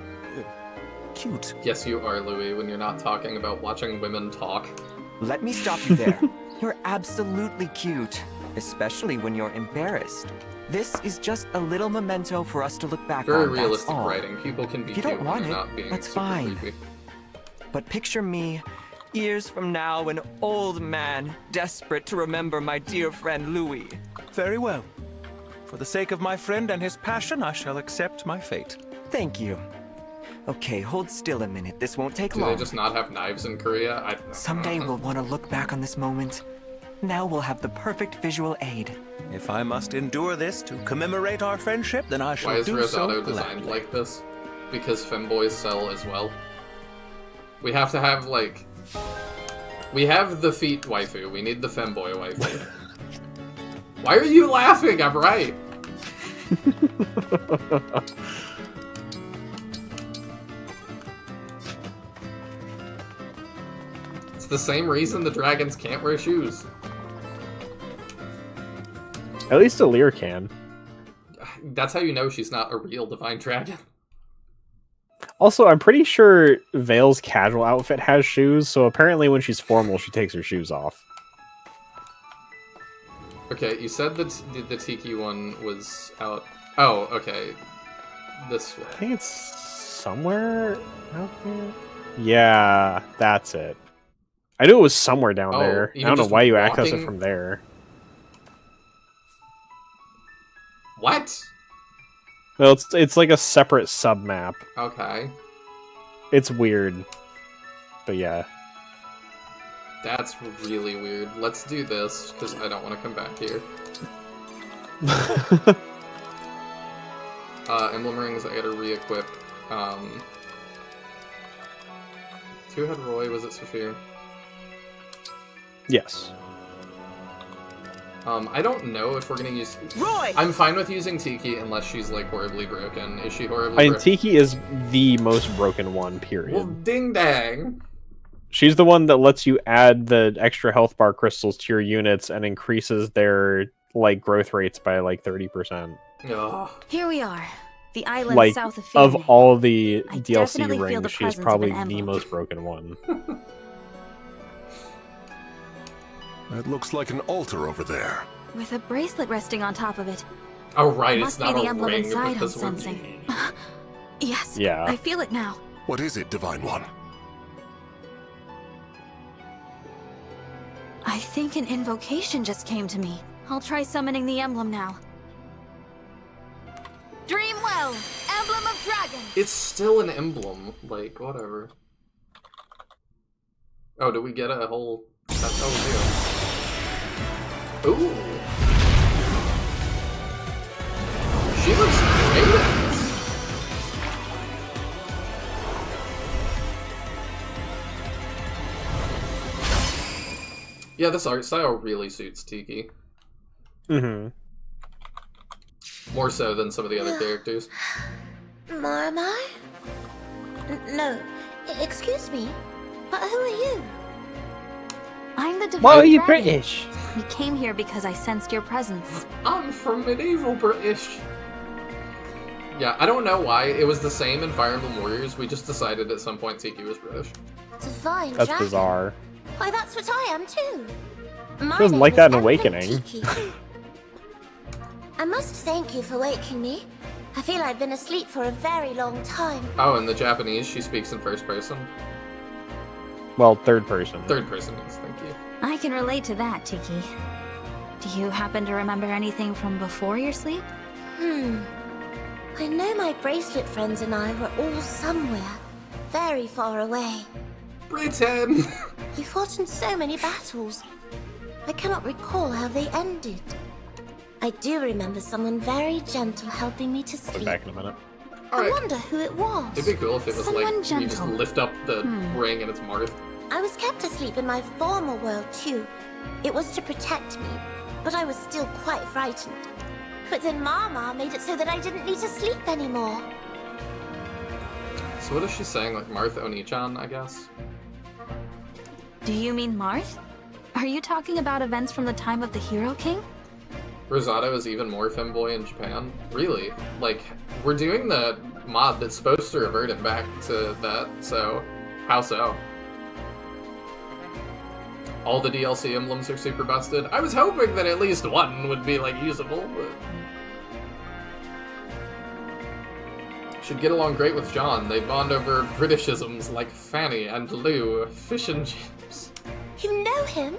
cute. Yes, you are, Louis, when you're not talking about watching women talk. Let me stop you there. You're absolutely cute, especially when you're embarrassed. This is just a little memento for us to look back Very on. realistic that's all. writing. People can be If you cute don't when want they're it, not being that's super fine. creepy. But picture me, years from now, an old man, desperate to remember my dear friend Louis. Very well. For the sake of my friend and his passion, I shall accept my fate. Thank you. Okay, hold still a minute. This won't take Do long. they just not have knives in Korea? Someday we'll want to look back on this moment. Now we'll have the perfect visual aid. If I must endure this to commemorate our friendship, then I shall Why is do so Rosado gladly. designed like this? Because femboys sell as well. We have to have, like... We have the feet waifu. We need the femboy waifu. Why are you laughing? I'm right. It's the same reason the dragons can't wear shoes. At least Alir can. That's how you know she's not a real divine dragon. Also, I'm pretty sure Vale's casual outfit has shoes, so apparently when she's formal, she takes her shoes off. Okay, you said that the Tiki one was out. Oh, okay. This way. I think it's somewhere out there. Yeah, that's it. I knew it was somewhere down there. I even don't know just why you access it walking- from there. What? Well, it's like a separate sub map. Okay. It's weird, but yeah. That's really weird. Let's do this, because I don't want to come back here. Emblem rings, I gotta re-equip. Two-head Roy, was it Saphir? Yes. I don't know if we're gonna use... Roy! I'm fine with using Tiki unless she's, like, horribly broken. Is she horribly I mean, broken? Tiki is the most broken one, period. Well, ding dang! She's the one that lets you add the extra health bar crystals to your units and increases their like growth rates by like 30%. Ugh. Here we are, the island Like south of of Phoenix. all the definitely DLC feel rings, the she's presence of probably an the emblem. most broken one. It looks like an altar over there. With a bracelet resting on top of it. Oh, right, Must it's not be the a emblem ring inside I'm because we're... sensing. Yes, Yeah. I feel it now. What is it, Divine One? I think an invocation just came to me. I'll try summoning the emblem now. Dream well, emblem of dragon. It's still an emblem. Like, whatever. Oh, did we get a whole... Oh, we do. Ooh. She looks great at this. Yeah, this art style really suits Tiki. Mm-hmm. More so than some of the other characters. Marmar? No. Excuse me. But who are you? I'm the divine Why are you dragon. British? We came here because I sensed your presence. I'm from medieval British. Yeah, I don't know why. It was the same in Fire Emblem Warriors. We just decided at some point Tiki was British. Divine That's dragon. bizarre. Why, that's what I am too. My She doesn't name like is that in Emblem Awakening. Tiki. I must thank you for waking me. I feel I've been asleep for a very long time. Oh, in the Japanese, she speaks in first person. Well, third person. Third person, yes, thank you. I can relate to that, Tiki. Do you happen to remember anything from before your sleep? I know my bracelet friends and I were all somewhere, very far away. Britain! We fought in so many battles. I cannot recall how they ended. I do remember someone very gentle helping me to I'll be sleep. back in a minute. I wonder who it was. It'd be cool if it was Someone like you just gentle. lift up the ring and it's Marth. I was kept asleep in my former world too. It was to protect me, but I was still quite frightened. But then Mama made it so that I didn't need to sleep anymore. So what is she saying? Like Marth Oni-chan, I guess? Do you mean Marth? Are you talking about events from the time of the Hero King? Rosado is even more femboy in Japan? Really? Like, we're doing the mod that's supposed to revert it back to that, so how so? All the DLC emblems are super busted. I was hoping that at least one would be, like, usable, but... Should get along great with John. They bond over Britishisms like Fanny and Lou, fish and chips. You know him?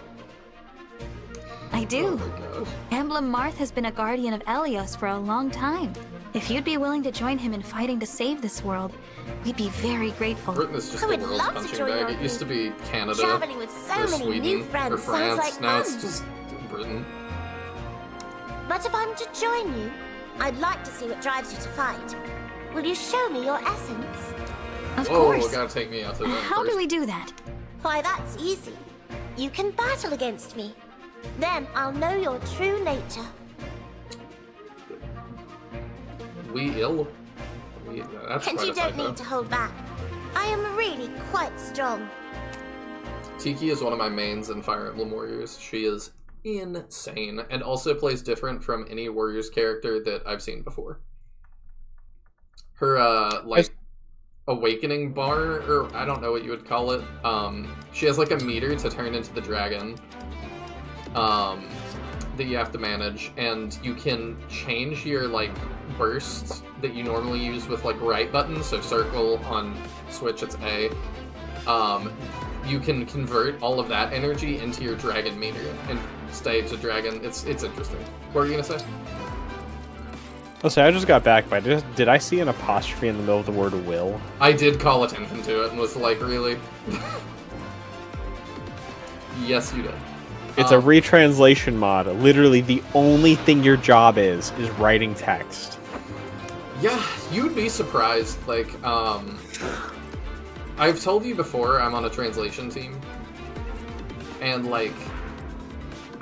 I do. Oh my gosh. Emblem Marth has been a guardian of Elios for a long time. If you'd be willing to join him in fighting to save this world, we'd be very grateful. Britain is just I the would world's love to punching join bag. your It used to be Canada, Traveling with so or many Sweden, new friends or France. sounds like Now fun. it's just Britain. But if I'm to join you, I'd like to see what drives you to fight. Will you show me your essence? Of Whoa, course. gotta take me out to that How first. do we do that? Why, that's easy. You can battle against me. Then I'll know your true nature. We ill? That's And quite you a don't typo. need to hold back. I am really quite strong. Tiki is one of my mains in Fire Emblem Warriors. She is insane, and also plays different from any Warriors character that I've seen before. Her, like, awakening bar, or I don't know what you would call it, she has, like, a meter to turn into the dragon, that you have to manage, and you can change your, like, burst that you normally use with, like, right button, so circle on Switch, it's A. You can convert all of that energy into your dragon meter and stay to dragon. It's interesting. What were you gonna say? Oh, so I just got back, but did I see an apostrophe in the middle of the word will? I did call attention to it and was like, really? Yes, you did. It's a retranslation mod. Literally, the only thing your job is writing text. Yeah, you'd be surprised. Like, I've told you before, I'm on a translation team. And, like,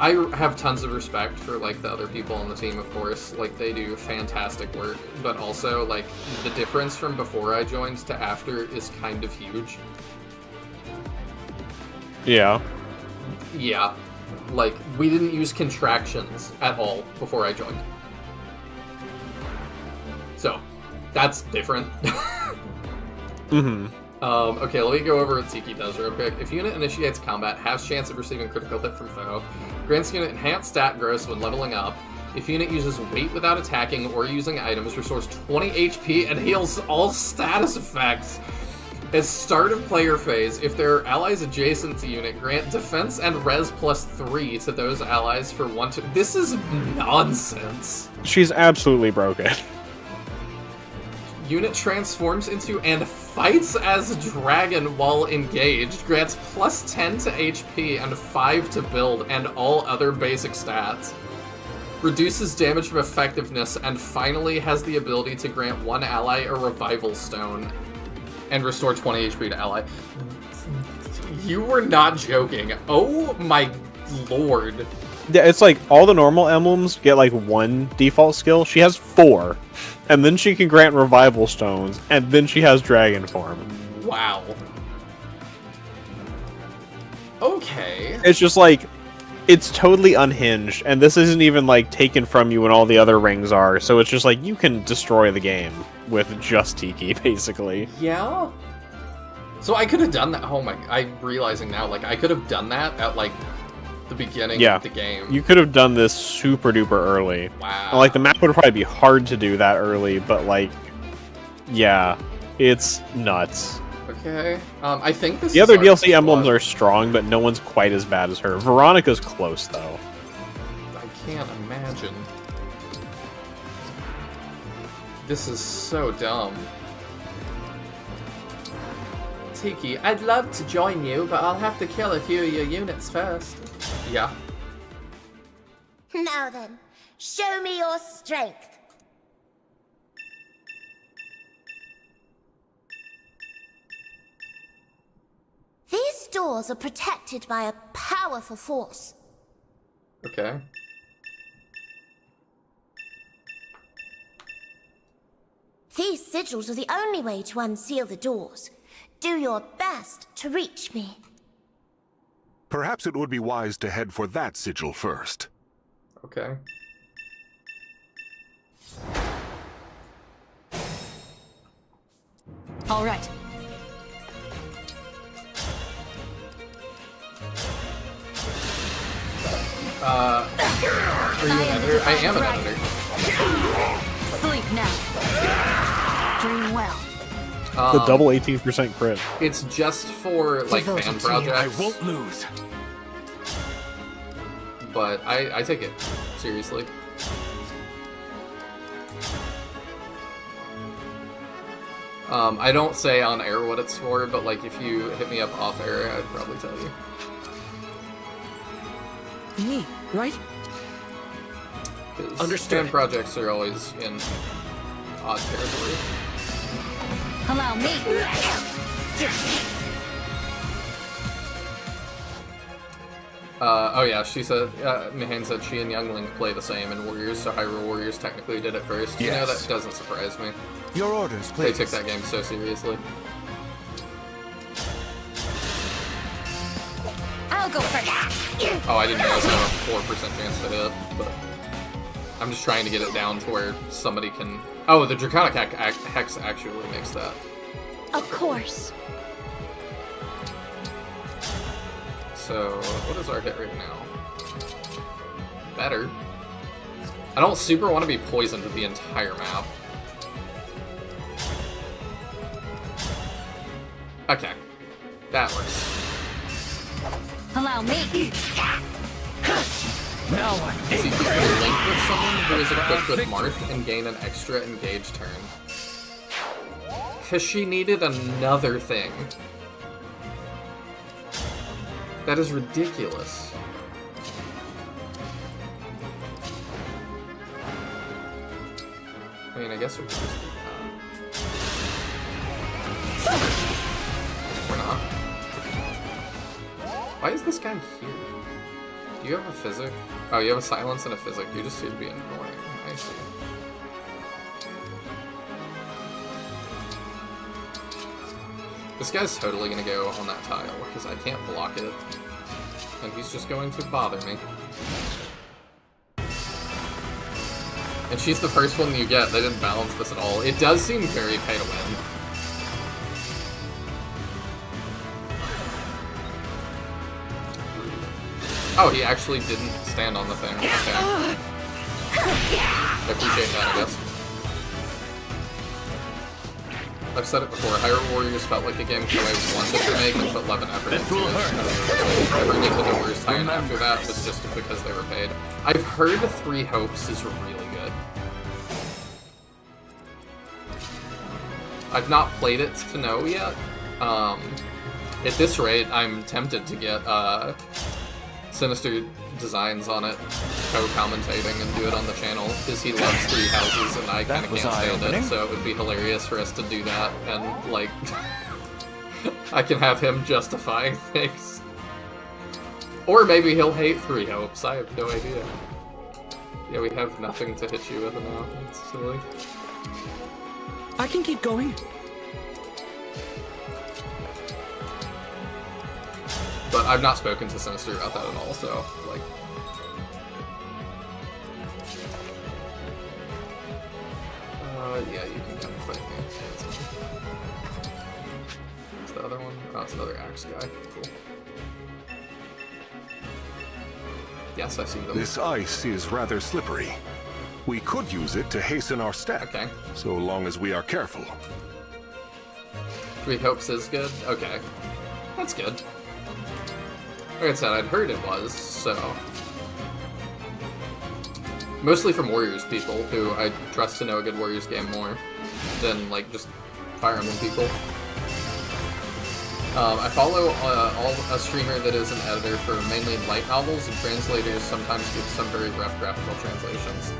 I have tons of respect for, like, the other people on the team, of course. Like, they do fantastic work. But also, like, the difference from before I joined to after is kind of huge. Yeah. Yeah. Like, we didn't use contractions at all before I joined. So, that's different. Mm-hmm. Okay, let me go over what Tiki does real quick. If unit initiates combat, has chance of receiving critical hit from foe. Grants unit enhanced stat growth when leveling up. If unit uses weight without attacking or using items, restores 20 HP and heals all status effects. At start of player phase, if there are allies adjacent to unit, grant defense and res +3 to those allies for 1 to... This is nonsense. She's absolutely broken. Unit transforms into and fights as dragon while engaged, grants +10 to HP and 5 to build and all other basic stats. Reduces damage from effectiveness, and finally has the ability to grant one ally a revival stone and restore 20 HP to ally. You were not joking. Oh my lord. Yeah, it's like all the normal emblems get like 1 default skill. She has 4. And then she can grant revival stones, and then she has dragon form. Wow. Okay. It's just like, it's totally unhinged, and this isn't even like taken from you when all the other rings are, so it's just like, you can destroy the game with just Tiki, basically. Yeah? So I could have done that. Oh my, I'm realizing now, like, I could have done that at, like, the beginning Yeah. of the game. You could have done this super duper early. Wow. And, like, the map would probably be hard to do that early, but, like, yeah, it's nuts. Okay. I think this The is other our DLC emblems squad. are strong, but no one's quite as bad as her. Veronica's close, though. I can't imagine. This is so dumb. Tiki, I'd love to join you, but I'll have to kill a few of your units first. Yeah. Now then, Show me your strength. These doors are protected by a powerful force. Okay. These sigils are the only way to unseal the doors. Do your best to reach me. Perhaps it would be wise to head for that sigil first. Okay. All right. Are you an editor? I am an editor. Sleep now. Dream well. The double 18% crit. It's just for like fan projects. I won't lose. But I take it seriously. I don't say on air what it's for, but like if you hit me up off air, I'd probably tell you. Me, right? Understand. Fan projects are always in odd territory. Allow me. Oh yeah, she said, Nihil said she and Youngling play the same in Warriors, so Hyrule Warriors technically did it first. You know, that doesn't surprise me. Your orders, please. They took that game so seriously. I'll go first. Oh, I didn't realize I had a 4% chance to hit, but I'm just trying to get it down to where somebody can... Oh, the Draconic Hex actually makes that. Of course. So, what is our hit rate now? Better. I don't super want to be poisoned with the entire map. Okay. That works. Allow me. Now I See, you can link with someone who is equipped with Marth and gain an extra engage turn. Because she needed another thing. That is ridiculous. I mean, I guess we could just do that. We're not. Why is this guy here? Do you have a physic? Oh, you have a silence and a physic. You just seem to be annoying. I see. This guy's totally gonna go on that tile, because I can't block it. And he's just going to bother me. And she's the first one you get. They didn't balance this at all. It does seem very pay to win. Oh, he actually didn't stand on the thing. Okay. I appreciate that, I guess. I've said it before, Hyrule Warriors felt like a game KOA wanted to make and put love and effort into it. Every Nintendo Warriors tie-in after that was just because they were paid. I've heard 3 Hopes is really good. I've not played it to know yet. At this rate, I'm tempted to get Sinister Designs on it, co-commentating and do it on the channel, because he loves 3 Houses and I kind of can't stand it, so it would be hilarious for us to do that, and, like, I can have him justifying things. Or maybe he'll hate 3 Hopes, I have no idea. Yeah, we have nothing to hit you with now, it's silly. I can keep going. But I've not spoken to Sinister about that at all, so, like... yeah, you can come fight me. That's fine. What's the other one? Oh, it's another axe guy. Cool. Yes, I see them. This ice is rather slippery. We could use it to hasten our step. Okay. So long as we are careful. 3 Hopes is good? Okay. That's good. Like I said, I'd heard it was, so... Mostly from Warriors people, who I trust to know a good Warriors game more than, like, just Fire Emblem people. I follow a streamer that is an editor for mainly light novels, and translators sometimes give some very rough graphical translations.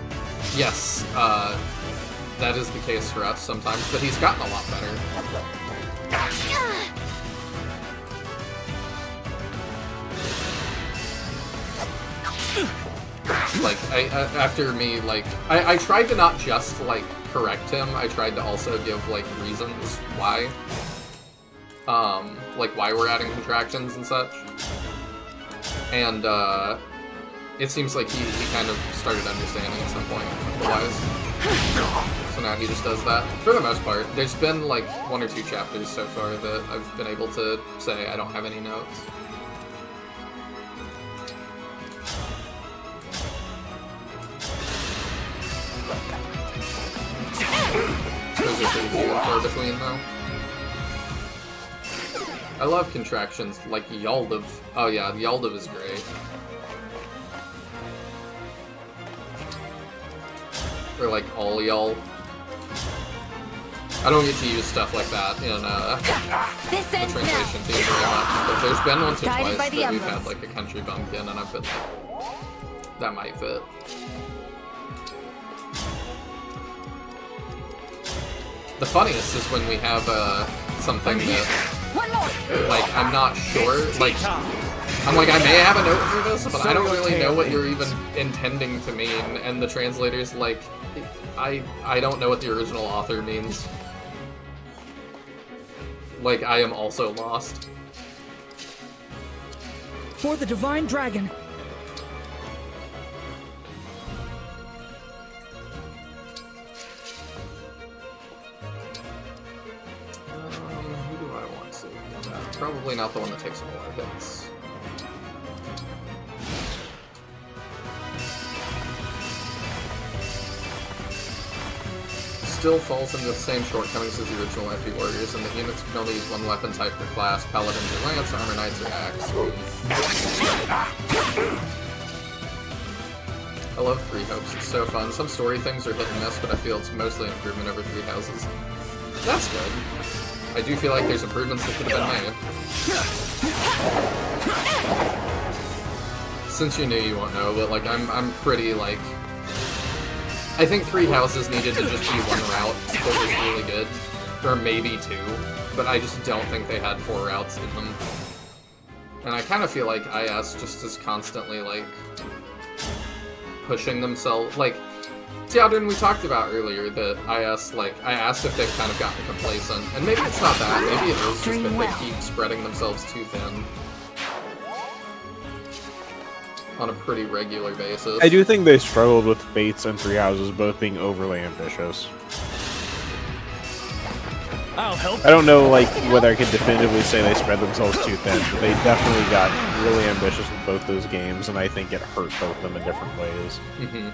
Yes, that is the case for us sometimes, but he's gotten a lot better. Like, after me, like, I tried to not just, like, correct him, I tried to also give, like, reasons why. Like, why we're adding contractions and such. And, it seems like he kind of started understanding at some point, otherwise. So now he just does that. For the most part, there's been, like, 1 or 2 chapters so far that I've been able to say I don't have any notes. Those are pretty few and far between, though. I love contractions like Yaldav. Oh yeah, Yaldav is great. Or like all y'all. I don't get to use stuff like that in the translation team very much, but there's been once or twice that we've had like a country bumpkin, and I've been like, that might fit. The funniest is when we have something that, like, I'm not sure, like, I'm like, I may have a note for this, but I don't really know what you're even intending to mean, and the translator's like, I don't know what the original author means. Like, I am also lost. For the Divine Dragon. Who do I want to? Probably not the one that takes a lot of hits. Still falls into the same shortcomings as the original FE Warriors, and the units can only use one weapon type per class: Paladins or Lance, Armor Knights or Axe. I love Three Hopes, it's so fun. Some story things are hit and miss, but I feel it's mostly an improvement over Three Houses. That's good. I do feel like there's improvements that could have been made. Since you knew, you won't know, but like I'm pretty like, I think Three Houses needed to just be one route that was really good, or maybe 2, but I just don't think they had 4 routes in them. And I kind of feel like IS just is constantly like pushing themselves, like, Theodrin, we talked about earlier that IS, like, I asked if they've kind of gotten complacent, and maybe it's not that, maybe it is just that they keep spreading themselves too thin on a pretty regular basis. I do think they struggled with Fates and Three Houses both being overly ambitious. I'll help. I don't know, like, whether I could definitively say they spread themselves too thin, but they definitely got really ambitious with both those games, and I think it hurt both of them in different ways. Mm-hmm.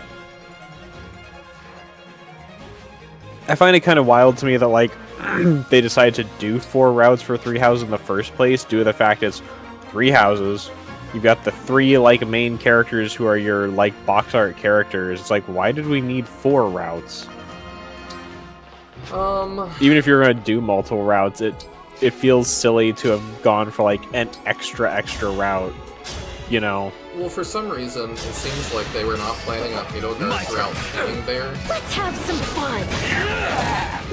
I find it kind of wild to me that, like, they decided to do 4 routes for Three Houses in the first place, due to the fact it's 3 houses. You've got the 3, like, main characters who are your, like, box art characters. It's like, why did we need 4 routes? Even if you're gonna do multiple routes, it feels silly to have gone for, like, an extra route, you know? Well, for some reason, it seems like they were not planning on Midogard's route being there. Let's have some fun!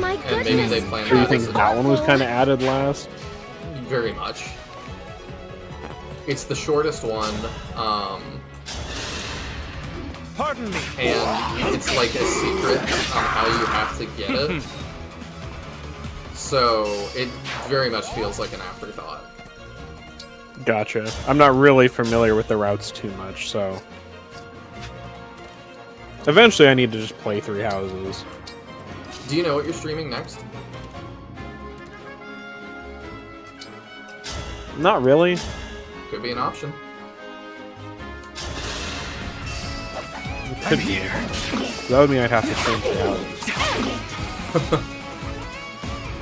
My goodness! And maybe they planned Or you on think that one was kind of added last? Very much. It's the shortest one, Pardon me. and it's like a secret on how you have to get it. So it very much feels like an afterthought. Gotcha. I'm not really familiar with the routes too much, so... Eventually I need to just play Three Houses. Do you know what you're streaming next? Not really. Could be an option. Could be. That would mean I'd have to change it out.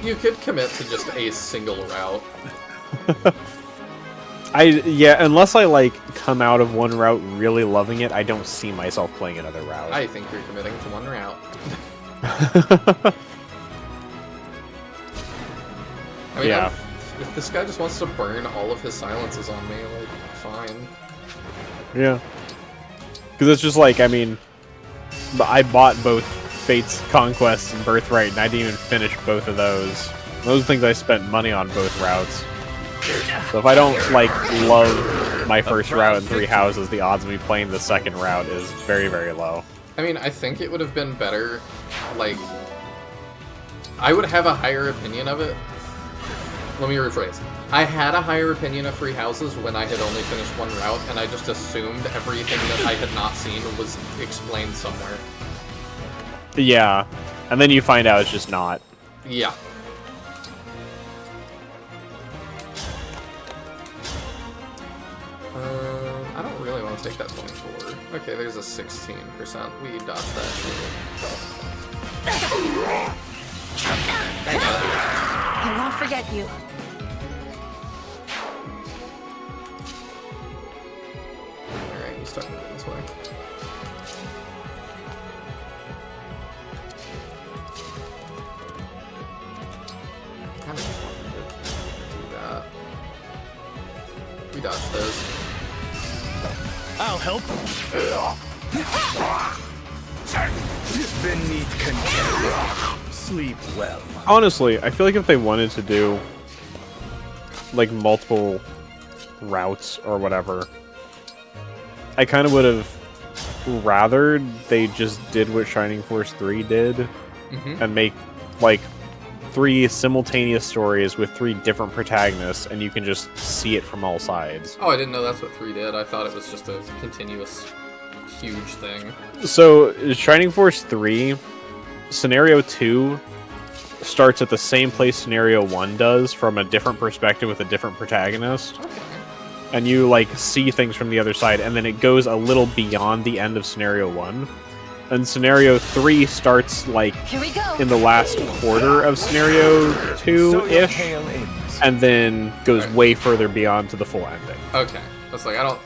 You could commit to just a single route. Yeah, unless I, like, come out of one route really loving it, I don't see myself playing another route. I think you're committing to one route. I mean, Yeah. if this guy just wants to burn all of his silences on me, like, fine. Yeah. Because it's just like, I mean, I bought both Fate's Conquest and Birthright, and I didn't even finish both of those. Those things I spent money on both routes. So if I don't, like, love my first route in 3 houses, the odds of me playing the second route is very, very low. I mean, I think it would have been better, like, I would have a higher opinion of it. Let me rephrase. I had a higher opinion of 3 houses when I had only finished 1 route, and I just assumed everything that I had not seen was explained somewhere. Yeah, and then you find out it's just not. Yeah. I don't really want to take that 24. Okay, there's a 16%. We dodged that I won't forget you. Alright, you start moving this way. I kind of just wanted to do that. We dodged those. I'll help. Beneath contempt. Sleep well. Honestly, I feel like if they wanted to do, like, multiple routes or whatever, I kind of would have rathered they just did what Shining Force 3 did, and make, like, 3 simultaneous stories with 3 different protagonists, and you can just see it from all sides. Oh, I didn't know that's what 3 did. I thought it was just a continuous, huge thing. So, Shining Force 3, Scenario 2 starts at the same place Scenario 1 does, from a different perspective with a different protagonist. Okay. And you, like, see things from the other side, and then it goes a little beyond the end of Scenario 1. And Scenario 3 starts, like, in the last quarter of Scenario 2-ish, and then goes way further beyond to the full ending. Okay. That's like, I don't...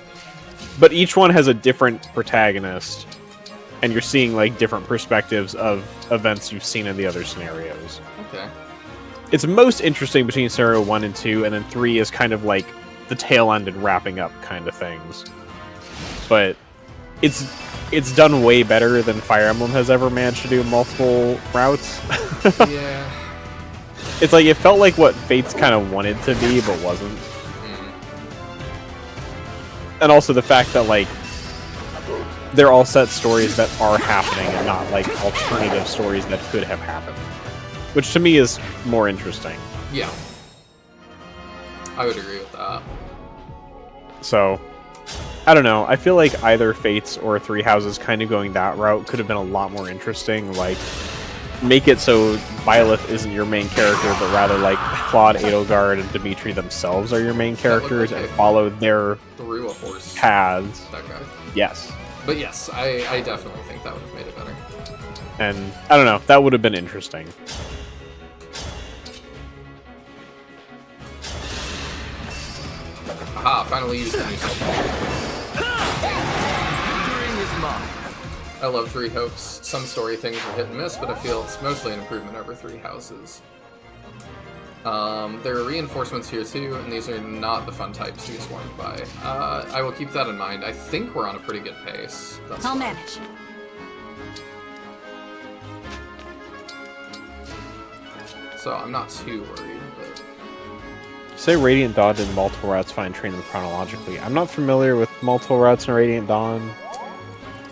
But each one has a different protagonist, and you're seeing, like, different perspectives of events you've seen in the other scenarios. Okay. It's most interesting between Scenario 1 and 2, and then 3 is kind of like the tail end and wrapping up kind of things. But it's done way better than Fire Emblem has ever managed to do multiple routes. Yeah. It's like, it felt like what Fates kind of wanted to be, but wasn't. And also the fact that, like, they're all set stories that are happening and not, like, alternative stories that could have happened. Which to me is more interesting. Yeah. I would agree with that. So, I don't know. I feel like either Fates or 3 Houses kind of going that route could have been a lot more interesting. Like, make it so Byleth isn't your main character, but rather, like, Claude, Edelgard, and Dimitri themselves are your main characters, and follow their through a horse paths. That guy. Yes. But yes, I definitely think that would have made it better. And, I don't know. That would have been interesting. Aha, finally used the new I love 3 Hopes. Some story things are hit and miss, but I feel it's mostly an improvement over 3 Houses. There are reinforcements here too, and these are not the fun types to be swarmed by. I will keep that in mind. I think we're on a pretty good pace. I'll manage. So I'm not too worried, but... Say Radiant Dawn did multiple routes, fine, train them chronologically. I'm not familiar with multiple routes in Radiant Dawn.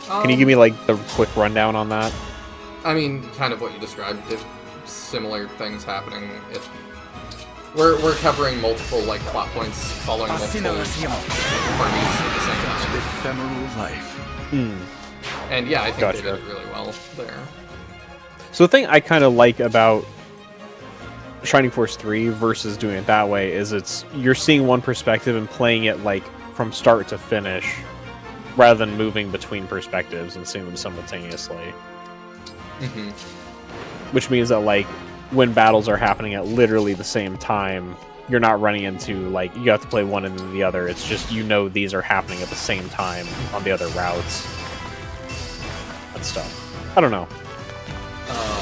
Can you give me, like, the quick rundown on that? I mean, kind of what you described. If similar things happening. We're covering multiple, like, plot points, following multiple parties at the same time. Ephemeral life. And yeah, I think Gotcha. they did really well there. So the thing I kind of like about Shining Force 3 versus doing it that way is you're seeing one perspective and playing it, like, from start to finish, rather than moving between perspectives and seeing them simultaneously. Which means that, like, when battles are happening at literally the same time, you're not running into, like, you have to play one and then the other. It's just, you know, these are happening at the same time on the other routes and stuff. I don't know.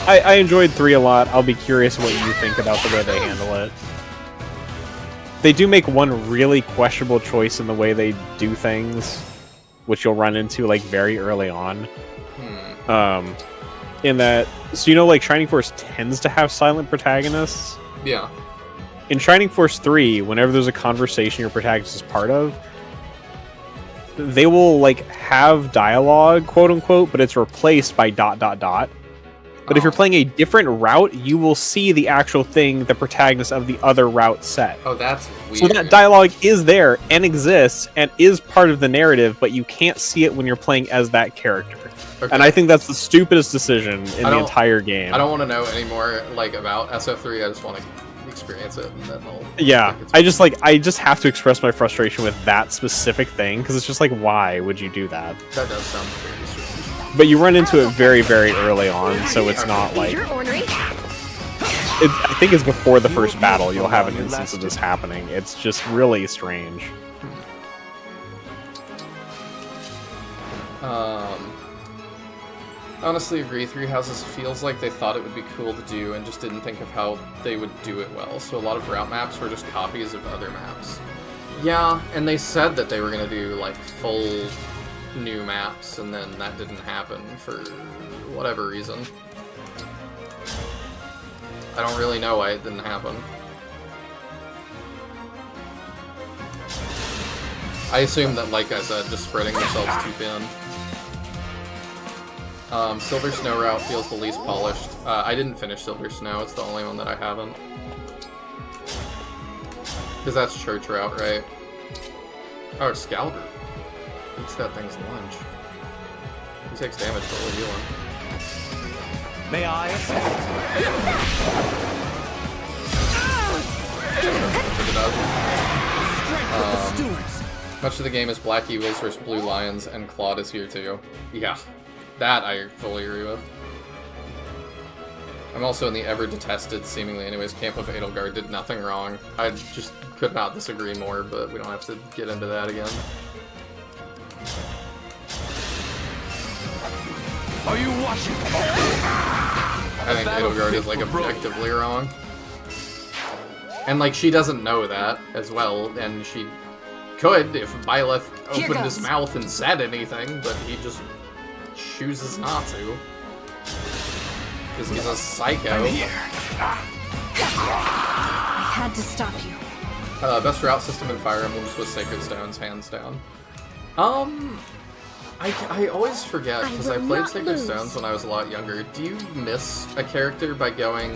I enjoyed 3 a lot. I'll be curious what you think about the way they handle it. They do make one really questionable choice in the way they do things, which you'll run into like very early on. In that, so you know, like Shining Force tends to have silent protagonists. Yeah. In Shining Force 3, whenever there's a conversation your protagonist is part of, they will like have dialogue, quote unquote, but it's replaced by ... But if you're playing a different route, you will see the actual thing the protagonist of the other route said. Oh, that's weird. So that dialogue is there and exists and is part of the narrative, but you can't see it when you're playing as that character. Okay. And I think that's the stupidest decision in the entire game. I don't want to know any more like about SF3. I just want to experience it, and then I'll. Yeah, I just have to express my frustration with that specific thing because it's just like, why would you do that? That does sound very strange. But you run into it very, very early on, so it's not like... I think it's before the first battle you'll have an instance of this happening. It's just really strange. Honestly agree, Three Houses feels like they thought it would be cool to do and just didn't think of how they would do it well. So a lot of route maps were just copies of other maps. Yeah, and they said that they were going to do like full new maps, and then that didn't happen for whatever reason. I don't really know why it didn't happen. I assume that, like I said, just spreading themselves too thin. Silver Snow route feels the least polished. I didn't finish Silver Snow, it's the only one that I haven't. Because that's Church route, right? Oh, Excalibur. Eats that thing's lunch. He takes damage for all healing. May I? Much of the game is Black Eagles versus Blue Lions, and Claude is here too. Yeah, that I fully agree with. I'm also in the ever-detested, seemingly anyways, camp of Edelgard did nothing wrong. I just could not disagree more, but we don't have to get into that again. Are you watching? I think Edelgard is like objectively wrong. And like she doesn't know that as well, and she could if Byleth opened his mouth and said anything, but he just chooses not to. Because he's a psycho. I had to stop you. Best route system in Fire Emblems was Sacred Stones, hands down. I always forget, because I played Sacred Stones when I was a lot younger. Do you miss a character by going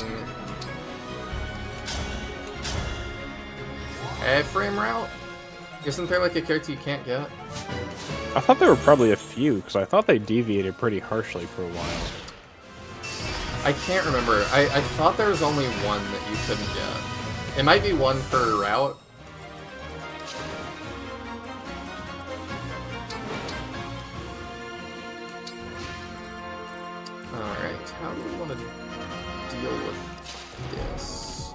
A-frame route? Isn't there like a character you can't get? I thought there were probably a few, because I thought they deviated pretty harshly for a while. I can't remember. I thought there was only one that you couldn't get. It might be one per route. Alright, how do we want to deal with this?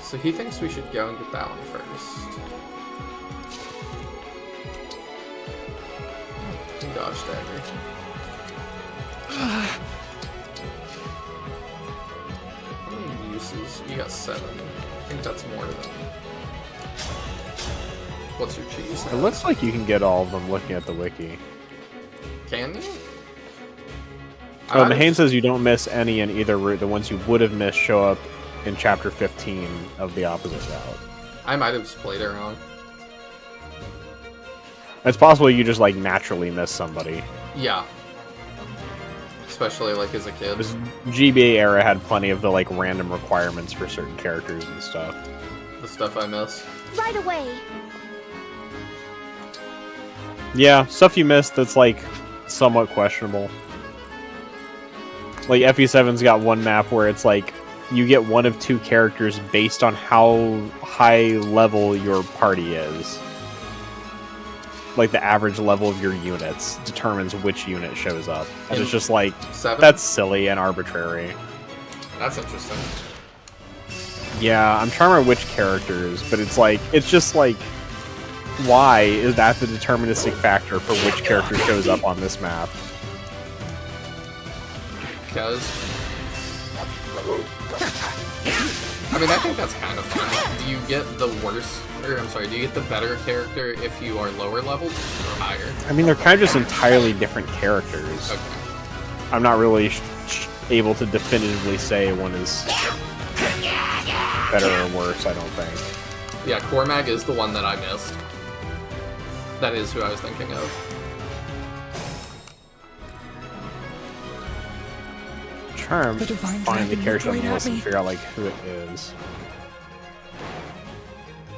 So he thinks we should go and get that one first. Dodge dagger. How many uses? You got 7. I think that's more than... What's your cheese? It looks like you can get all of them looking at the wiki. Can you? Mahane says you don't miss any in either route. The ones you would have missed show up in Chapter 15 of the opposite route. I might have just played it wrong. It's possible you just, like, naturally miss somebody. Yeah. Especially, like, as a kid. This GBA era had plenty of the, like, random requirements for certain characters and stuff. The stuff I miss. Right away. Yeah, stuff you missed that's, like, somewhat questionable. Like, FE7's got one map where it's, like, you get one of 2 characters based on how high level your party is. Like, the average level of your units determines which unit shows up. And it's just like, 7? That's silly and arbitrary. That's interesting. Yeah, I'm trying to remember which characters, but it's like, it's just like, why is that the deterministic factor for which character shows up on this map? Because... I mean, I think that's kind of fun. Do you get the worse, or I'm sorry, do you get the better character if you are lower leveled or higher? I mean, they're kind of just entirely different characters. Okay. I'm not really able to definitively say one is better or worse, I don't think. Yeah, Cormag is the one that I missed. That is who I was thinking of. Trying to find the character on the list and figure out like who it is.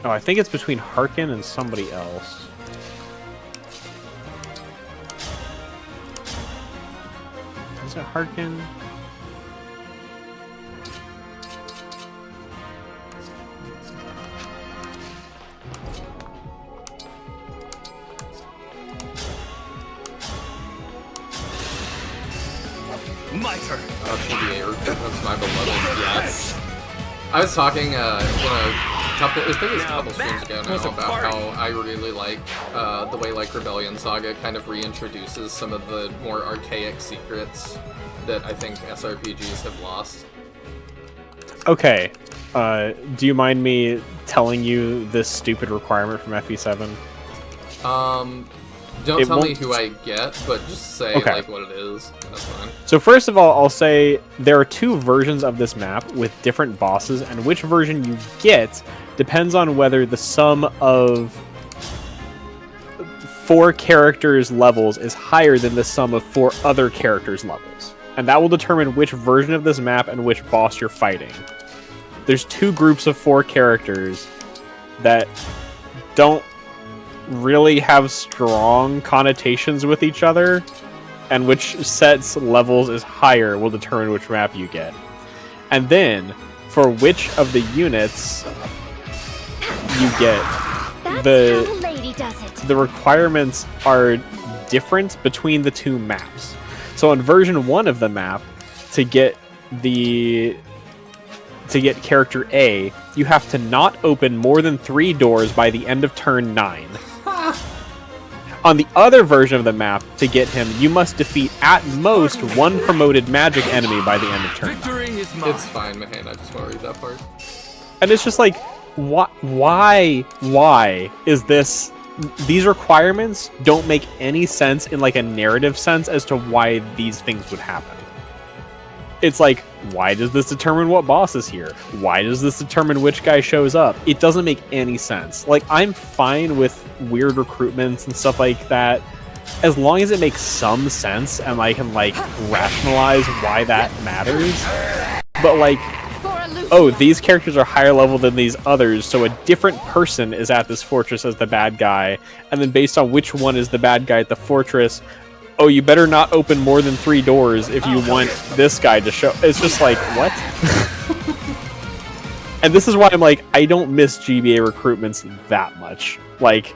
Oh, I think it's between Harkin and somebody else. Is it Harkin? My turn. GBA recruitment's my beloved. Yes. I was talking in a couple streams ago now about how I really like the way like Rebellion Saga kind of reintroduces some of the more archaic secrets that I think SRPGs have lost. Okay. Do you mind me telling you this stupid requirement from FE7? Don't tell me who I get, but just say like what it is. That's fine. So first of all, I'll say there are two versions of this map with different bosses, and which version you get depends on whether the sum of 4 characters' levels is higher than the sum of 4 other characters' levels. And that will determine which version of this map and which boss you're fighting. There's 2 groups of 4 characters that don't really have strong connotations with each other, and which set's levels is higher will determine which map you get. And then, for which of the units you get, the requirements are different between the 2 maps. So in version 1 of the map, to get character A, you have to not open more than 3 doors by the end of turn 9. On the other version of the map, to get him, you must defeat at most 1 promoted magic enemy by the end of turn 9. It's fine, Mahane. I just want to read that part. And it's just like, why is this? These requirements don't make any sense in like a narrative sense as to why these things would happen. It's like, why does this determine what boss is here? Why does this determine which guy shows up? It doesn't make any sense. Like, I'm fine with weird recruitments and stuff like that, as long as it makes some sense and I can, like, rationalize why that matters. But, like, oh, these characters are higher level than these others, so a different person is at this fortress as the bad guy, and then based on which one is the bad guy at the fortress, oh, you better not open more than 3 doors if you want this guy to show. It's just like, what? And this is why I'm like, I don't miss GBA recruitments that much. Like,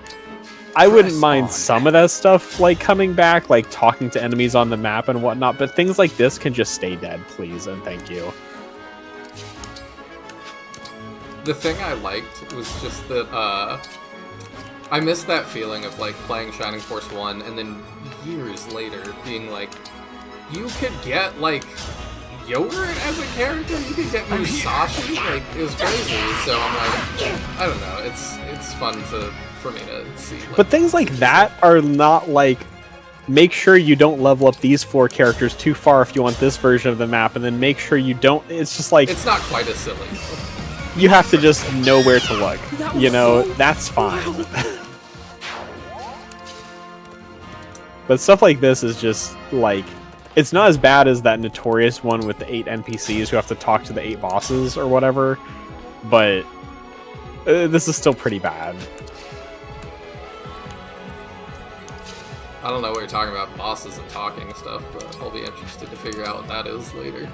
I wouldn't mind some of that stuff, like, coming back, like, talking to enemies on the map and whatnot, but things like this can just stay dead, please, and thank you. The thing I liked was just that, I missed that feeling of, like, playing Shining Force 1 and then years later being like, you could get, like, yogurt as a character? You could get Musashi? Like, it was crazy. So I'm like, I don't know. It's fun for me to see. Like, but things like that are not, like, make sure you don't level up these 4 characters too far if you want this version of the map, and then make sure you don't... It's just like... It's not quite as silly. You have to just know where to look. You know, that's fine. But stuff like this is just, like... It's not as bad as that notorious one with the 8 NPCs who have to talk to the 8 bosses or whatever, but this is still pretty bad. I don't know what you're talking about, bosses and talking stuff, but I'll be interested to figure out what that is later.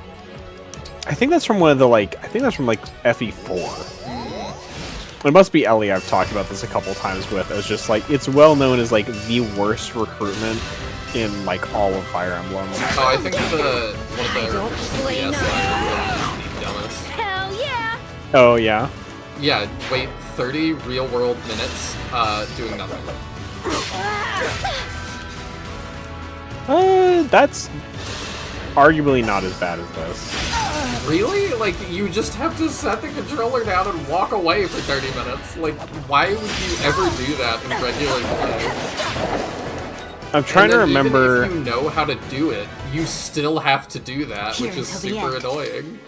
I think that's from one of the, like, I think that's from, like, FE4. It must be Ellie I've talked about this a couple times with, as just, like, it's well known as, like, the worst recruitment in, like, all of Fire Emblem. Oh, I think one of the recruitments in DS is the dumbest. Hell yeah! Oh, yeah? Yeah, wait 30 real-world minutes doing nothing. That's... arguably not as bad as this. Really? Like, you just have to set the controller down and walk away for 30 minutes. Like, why would you ever do that in regular play? I'm trying to remember. Even if you know how to do it, you still have to do that, which is Here's the super end. annoying.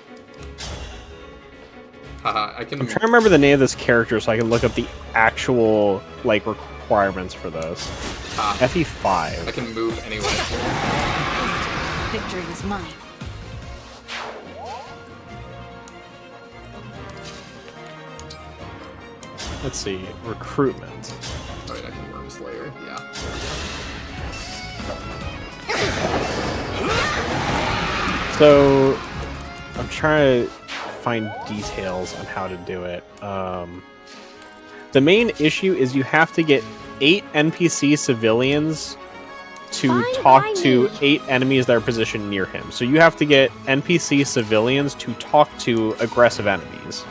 Haha, I can. I'm trying to remember the name of this character so I can look up the actual like requirements for this. FE5. I can move anyway. Victory is mine. Let's see, recruitment. Oh, wait, I can Worm Slayer. Yeah. So I'm trying to find details on how to do it. The main issue is you have to get 8 NPC civilians to talk to 8 enemies that are positioned near him. So you have to get NPC civilians to talk to aggressive enemies.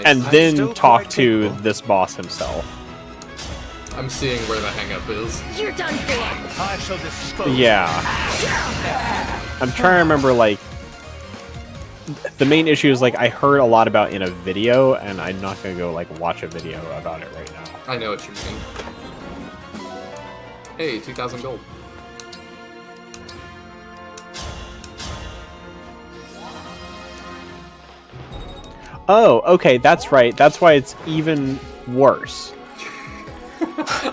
And then talk to this boss himself. I'm seeing where the hang-up is. You're done for. I shall dispose. Yeah. I'm trying to remember, like, the main issue is, like, I heard a lot about in a video, and I'm not going to go, like, watch a video about it right now. I know what you mean. Hey, 2,000 gold. Oh, okay, that's right. That's why it's even worse.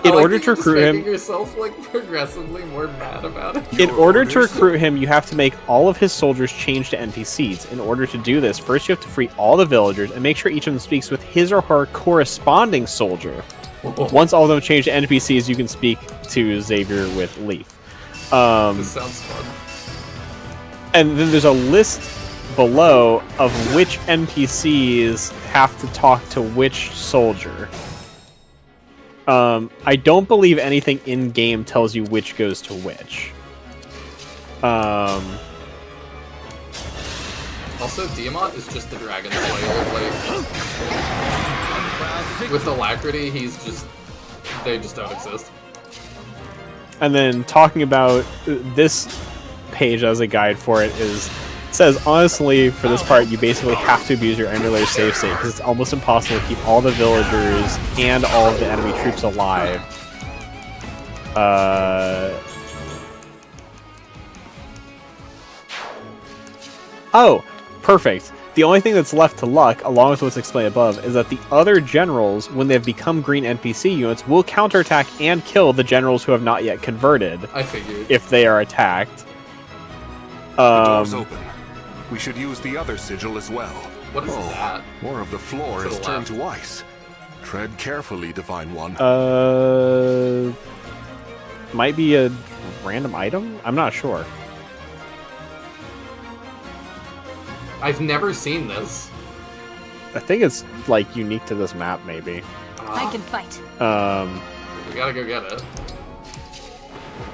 In order to recruit him, making yourself like progressively more mad about it. in order to recruit him, you have to make all of his soldiers change to NPCs. In order to do this, first you have to free all the villagers and make sure each of them speaks with his or her corresponding soldier. Once all of them change to NPCs, you can speak to Xavier with Leaf. This sounds fun. And then there's a list below of which NPCs have to talk to which soldier. I don't believe anything in-game tells you which goes to which. Also, Diamant is just the Dragon Slayer. Like, with Alacrity, he's just... They just don't exist. And then talking about this page as a guide for it says, honestly, for this part, you basically have to abuse your emulator save state because it's almost impossible to keep all the villagers and all of the enemy troops alive. Oh, perfect. The only thing that's left to luck, along with what's explained above, is that the other generals, when they have become green NPC units, will counterattack and kill the generals who have not yet converted. I figured. If they are attacked. The door's open. We should use the other sigil as well. What is that? More of the floor To is the turned left. to ice. Tread carefully, Divine One. Might be a random item? I'm not sure. I've never seen this. I think it's, like, unique to this map, maybe. I can fight. We gotta go get it.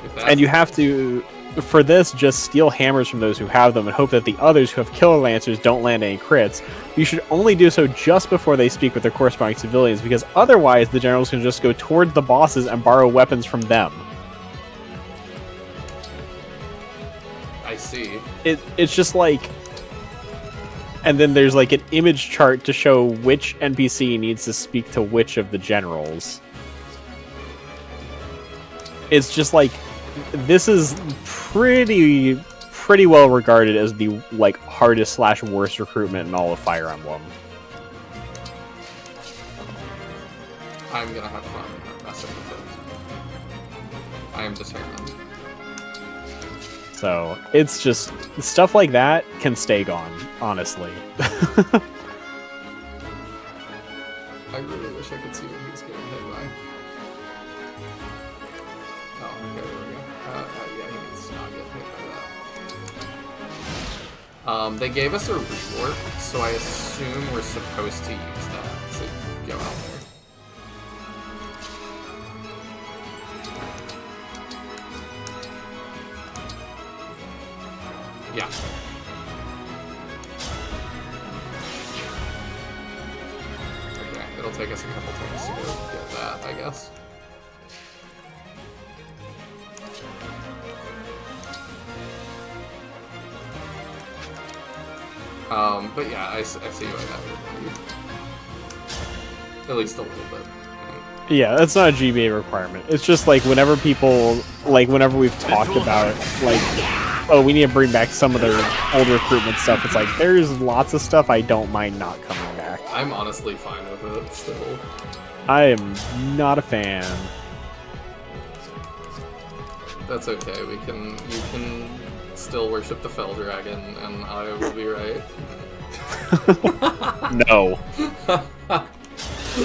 If that's- And you have to, for this, just steal hammers from those who have them and hope that the others who have killer lancers don't land any crits. You should only do so just before they speak with their corresponding civilians, because otherwise the generals can just go towards the bosses and borrow weapons from them. I see. It's just like... And then there's like an image chart to show which NPC needs to speak to which of the generals. It's just like, this is pretty well regarded as the like hardest / worst recruitment in all of Fire Emblem. I'm gonna have fun messing with it. I am determined. So it's just stuff like that can stay gone, honestly. I really wish I could see what he's getting hit by. Oh, okay, there we go. Yeah, he needs to not get hit by that. They gave us a rework, so I assume we're supposed to use that to go out there. Yeah. Okay, it'll take us a couple turns to go get that, I guess. But yeah, I see why that would be. At least a little bit. Yeah, that's not a GBA requirement. It's just like whenever people, like whenever we've talked about, like, oh, we need to bring back some of their old recruitment stuff, it's like, there's lots of stuff I don't mind not coming back. I'm honestly fine with it still. I am not a fan. That's okay, you can still worship the Fell Dragon, and I will be right. No.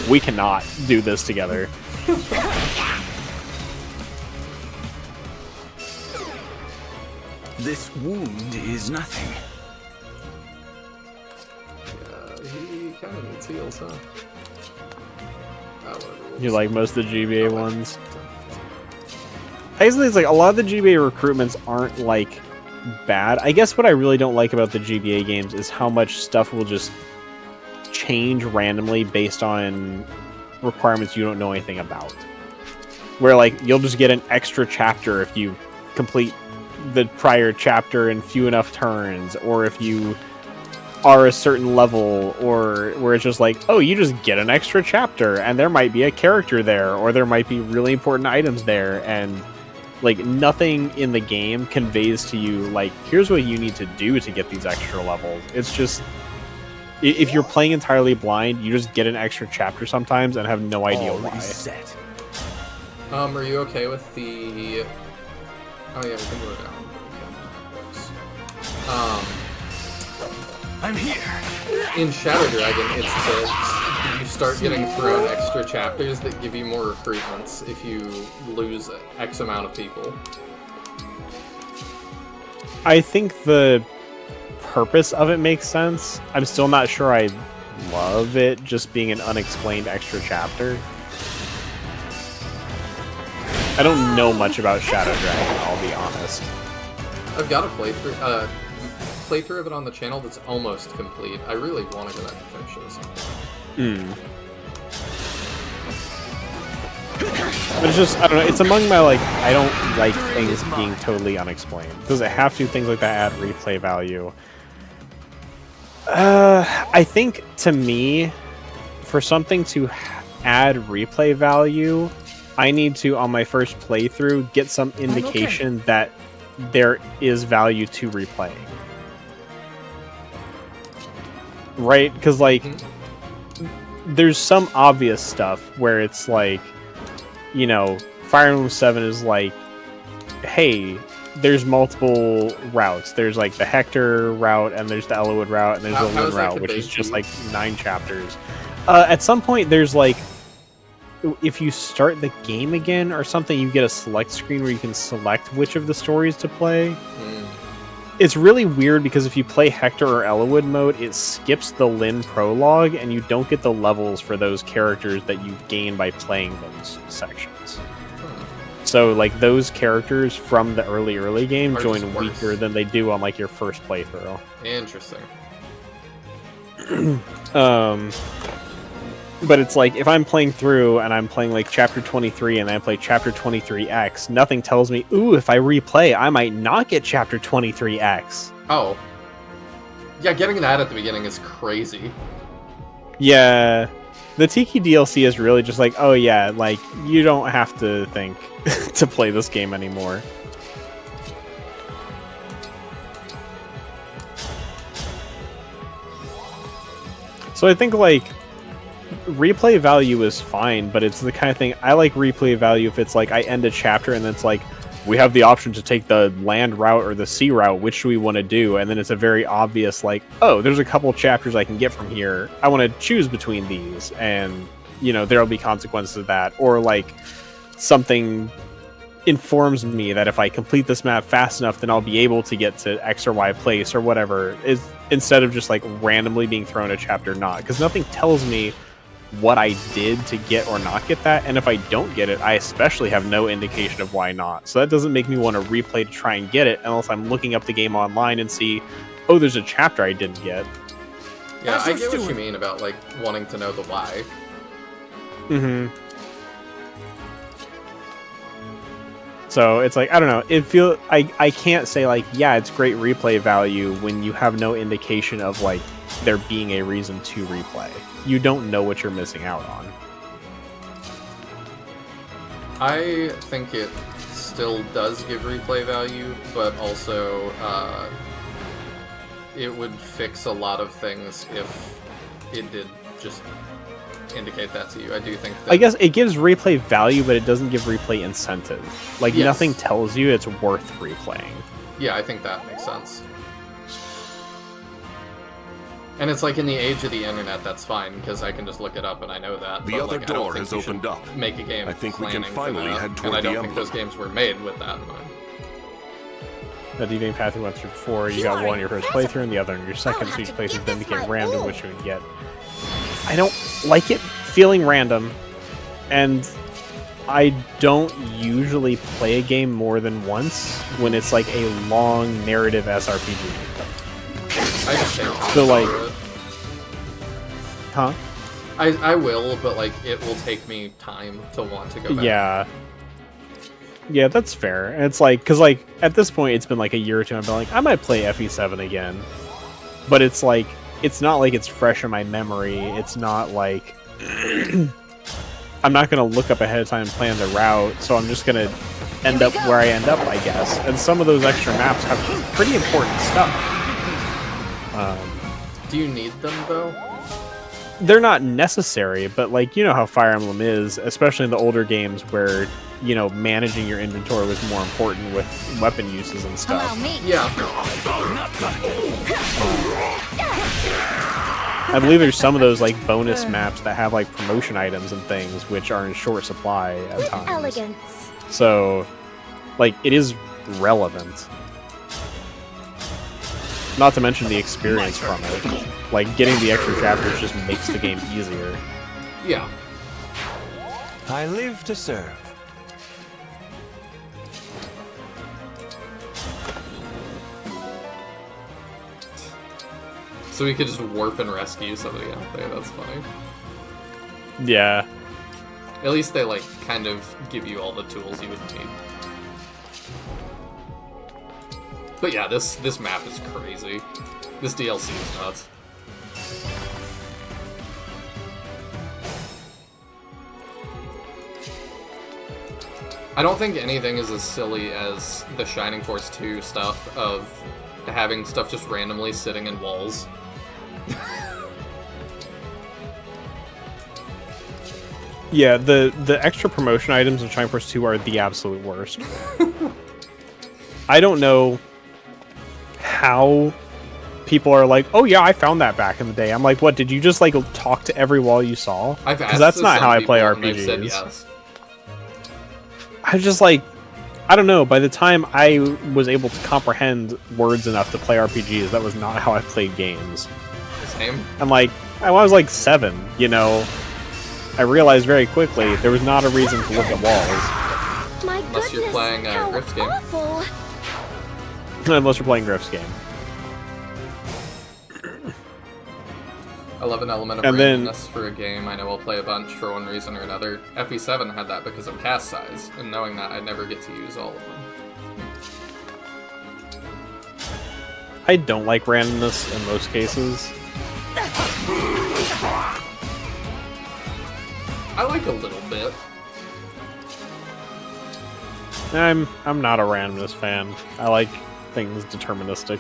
We cannot do this together. This wound is nothing. Yeah, he kind of needs heals, huh? You like most of the GBA ones? Basically, it's like a lot of the GBA recruitments aren't like bad. I guess what I really don't like about the GBA games is how much stuff will just change randomly based on requirements you don't know anything about. Where like you'll just get an extra chapter if you complete the prior chapter in few enough turns, or if you are a certain level, or where it's just like, oh, you just get an extra chapter and there might be a character there, or there might be really important items there, and like nothing in the game conveys to you like, here's what you need to do to get these extra levels. It's just, if you're playing entirely blind, you just get an extra chapter sometimes and have no idea why. Are you okay with the... Oh yeah, we can go down. I'm here. In Shadow Dragon, it's that you start getting thrown extra chapters that give you more recruitments if you lose X amount of people. I think the purpose of it makes sense. I'm still not sure I love it just being an unexplained extra chapter. I don't know much about Shadow Dragon, I'll be honest. I've got a playthrough of it on the channel that's almost complete. I really want to go back and finish this. It's just, I don't know, it's among my, like, I don't like things being totally unexplained. Does it have to? Things like that add replay value. I think, to me, for something to add replay value, I need to, on my first playthrough, get some indication that there is value to replaying. Right? Because, like, there's some obvious stuff where it's like, you know, Fire Emblem 7 is like, hey, there's multiple routes. There's like the Hector route, and there's the Elowood route, and there's the Lyn route, which is just like 9 chapters. At some point, there's like, if you start the game again or something, you get a select screen where you can select which of the stories to play. It's really weird because if you play Hector or Elowood mode, it skips the Lyn prologue, and you don't get the levels for those characters that you gain by playing those sections. So, like, those characters from the early game join weaker than they do on, like, your first playthrough. Interesting. But it's like, if I'm playing through and I'm playing like chapter 23 and then I play chapter 23X, nothing tells me, ooh, if I replay, I might not get chapter 23X. Oh. Yeah, getting that at the beginning is crazy. Yeah. The Tiki DLC is really just like, oh yeah, like, you don't have to think to play this game anymore. So I think, like, replay value is fine, but it's the kind of thing I like replay value if it's like I end a chapter and it's like, we have the option to take the land route or the sea route, which do we want to do? And then it's a very obvious like, oh, there's a couple chapters I can get from here. I want to choose between these, and you know, there'll be consequences of that. Or like something informs me that if I complete this map fast enough, then I'll be able to get to X or Y place or whatever, is instead of just like randomly being thrown a chapter not, because nothing tells me what I did to get or not get that, and if I don't get it, I especially have no indication of why not. So that doesn't make me want to replay to try and get it, unless I'm looking up the game online and see, oh, there's a chapter I didn't get. Yeah, I get what you mean about, like, wanting to know the why. So it's like, I don't know. I can't say like, yeah, it's great replay value when you have no indication of like there being a reason to replay. You don't know what you're missing out on. I think it still does give replay value, but also it would fix a lot of things if it did just indicate that to you. I do think that... I guess it gives replay value, but it doesn't give replay incentive. Like, Yes. nothing tells you it's worth replaying. Yeah, I think that makes sense. And it's like in the age of the internet, that's fine, because I can just look it up and I know that. The but, other like, I don't door think has you should opened up. Make a game I think we can planning for finally that, head toward and I the don't think Emblem. those games were made with that in mind. The deviating path you went through before, you got one in your first playthrough and the other in your second, so each playthrough then became random, which you would get. I don't like it feeling random, and I don't usually play a game more than once when it's like a long narrative SRPG. I just take time So like, for it. huh? I will, but like it will take me time to want to go back. Yeah, that's fair. And it's like, because like at this point it's been like a year or two. I've been like, I might play FE7 again, but it's like it's not like it's fresh in my memory. It's not like I'm not gonna look up ahead of time and plan the route, so I'm just gonna end up where I end up, I guess. And some of those extra maps have pretty important stuff. Do you need them though? They're not necessary, but like, you know how Fire Emblem is, especially in the older games where, you know, managing your inventory was more important with weapon uses and stuff. Yeah. I believe there's some of those like bonus maps that have like promotion items and things which are in short supply at times. Elegance. So, like, it is relevant. Not to mention the experience from it. Like, getting the extra chapters just makes the game easier. Yeah. I live to serve. So we could just warp and rescue somebody out there. That's funny. Yeah. At least they like kind of give you all the tools you would need. But yeah, this map is crazy. This DLC is nuts. I don't think anything is as silly as the Shining Force 2 stuff of having stuff just randomly sitting in walls. Yeah, the extra promotion items in Shining Force 2 are the absolute worst. I don't know how people are like, oh yeah, I found that back in the day. I'm like, what, did you just like talk to every wall you saw? Because that's not how I play RPGs. Said yes. I was just like, I don't know, by the time I was able to comprehend words enough to play RPGs, that was not how I played games. Same. I'm like, I was like 7, you know, I realized very quickly there was not a reason to look at walls. My Unless you're playing Griff's game. awful. Unless you're playing Griff's game. I love an element of And then- randomness for a game. I know I'll play a bunch for one reason or another. FE7 had that because of cast size, and knowing that, I'd never get to use all of them. I don't like randomness in most cases. I like a little bit. I'm not a randomness fan. I like things deterministic.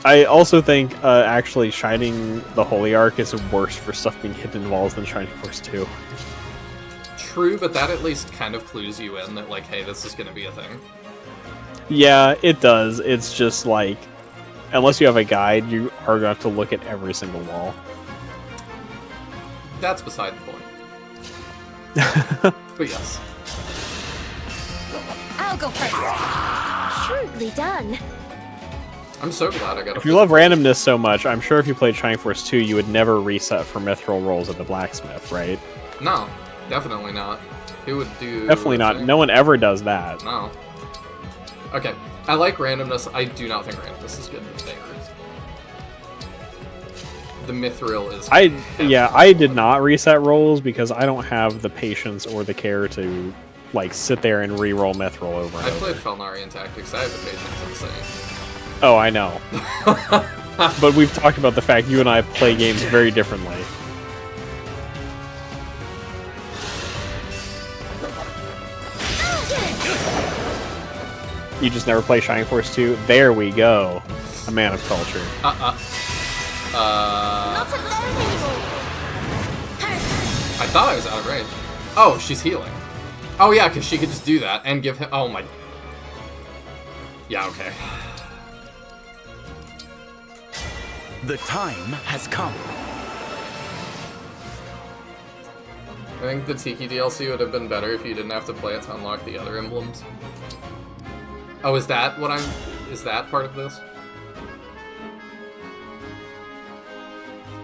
I also think actually Shining the Holy Ark is worse for stuff being hidden in walls than Shining Force 2. True, but that at least kind of clues you in that, like, hey, this is going to be a thing. Yeah, it does. It's just like, unless you have a guide, you are going to have to look at every single wall. That's beside the point. But yes. I'll go first. Shrewdly done. I'm so glad I got a If you love randomness so much, I'm sure if you played Shining Force 2, you would never reset for mithril rolls at the blacksmith, right? No, definitely not. Who would do... Definitely not. No one ever does that. No. Okay, I like randomness. I do not think randomness is good in favor. The Mithril is... I did not reset rolls because I don't have the patience or the care to like sit there and re-roll Mithril over and I over. played Felnarian Tactics. I have the patience insane. Oh, I know. But we've talked about the fact you and I play games very differently. You just never play Shining Force 2? There we go. A man of culture. I thought I was out of range. Oh, she's healing. Oh yeah, because she could just do that and give him... Oh my... Yeah, okay. The time has come. I think the Tiki DLC would have been better if you didn't have to play it to unlock the other emblems. Oh, is that what I'm... Is that part of this?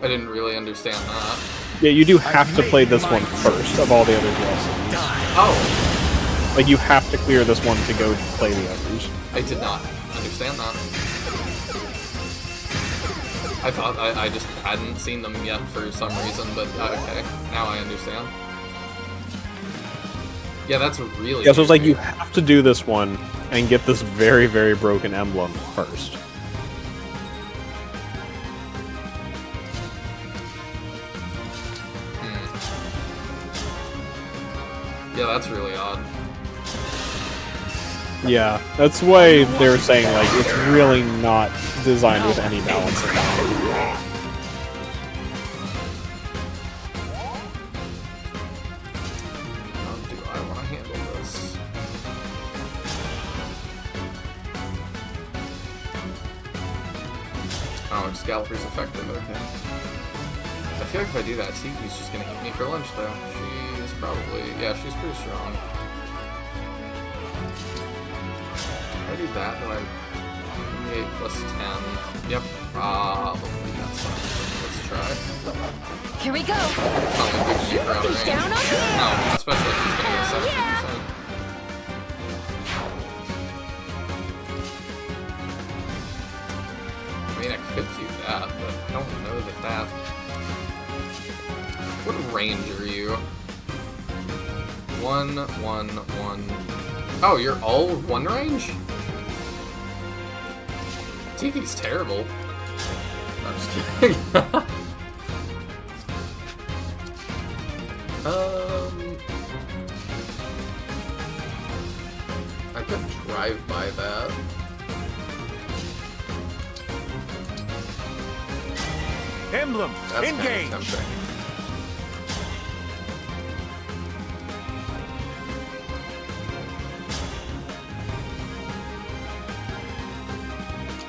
I didn't really understand that. Yeah, you do have to play this one first of all the other DLCs. Oh! Like, you have to clear this one to go play the others. I did not understand that. I thought I just hadn't seen them yet for some reason, but okay, now I understand. Yeah, that's really... Yeah, so it's like you have to do this one and get this very, very broken emblem first. Yeah, that's really odd. Yeah, that's why they were saying, like, it's really not designed with any balance in mind. How do I want to handle this? Oh, Scalper's effective, okay. I feel like if I do that, Tiki's just gonna eat me for lunch, though. She's probably... Yeah, she's pretty strong. If I do that, do I... 8 plus 10. Yep, probably that's fine. Let's try. Here we go. Down on here. No, especially if he's gonna get 17%. I mean, I could do that, but I don't know that. What range are you? 1, 1, 1. Oh, you're all 1 range? Tiki's terrible. I'm just kidding. I could drive by that. Emblem, That's engage! kind of tempting.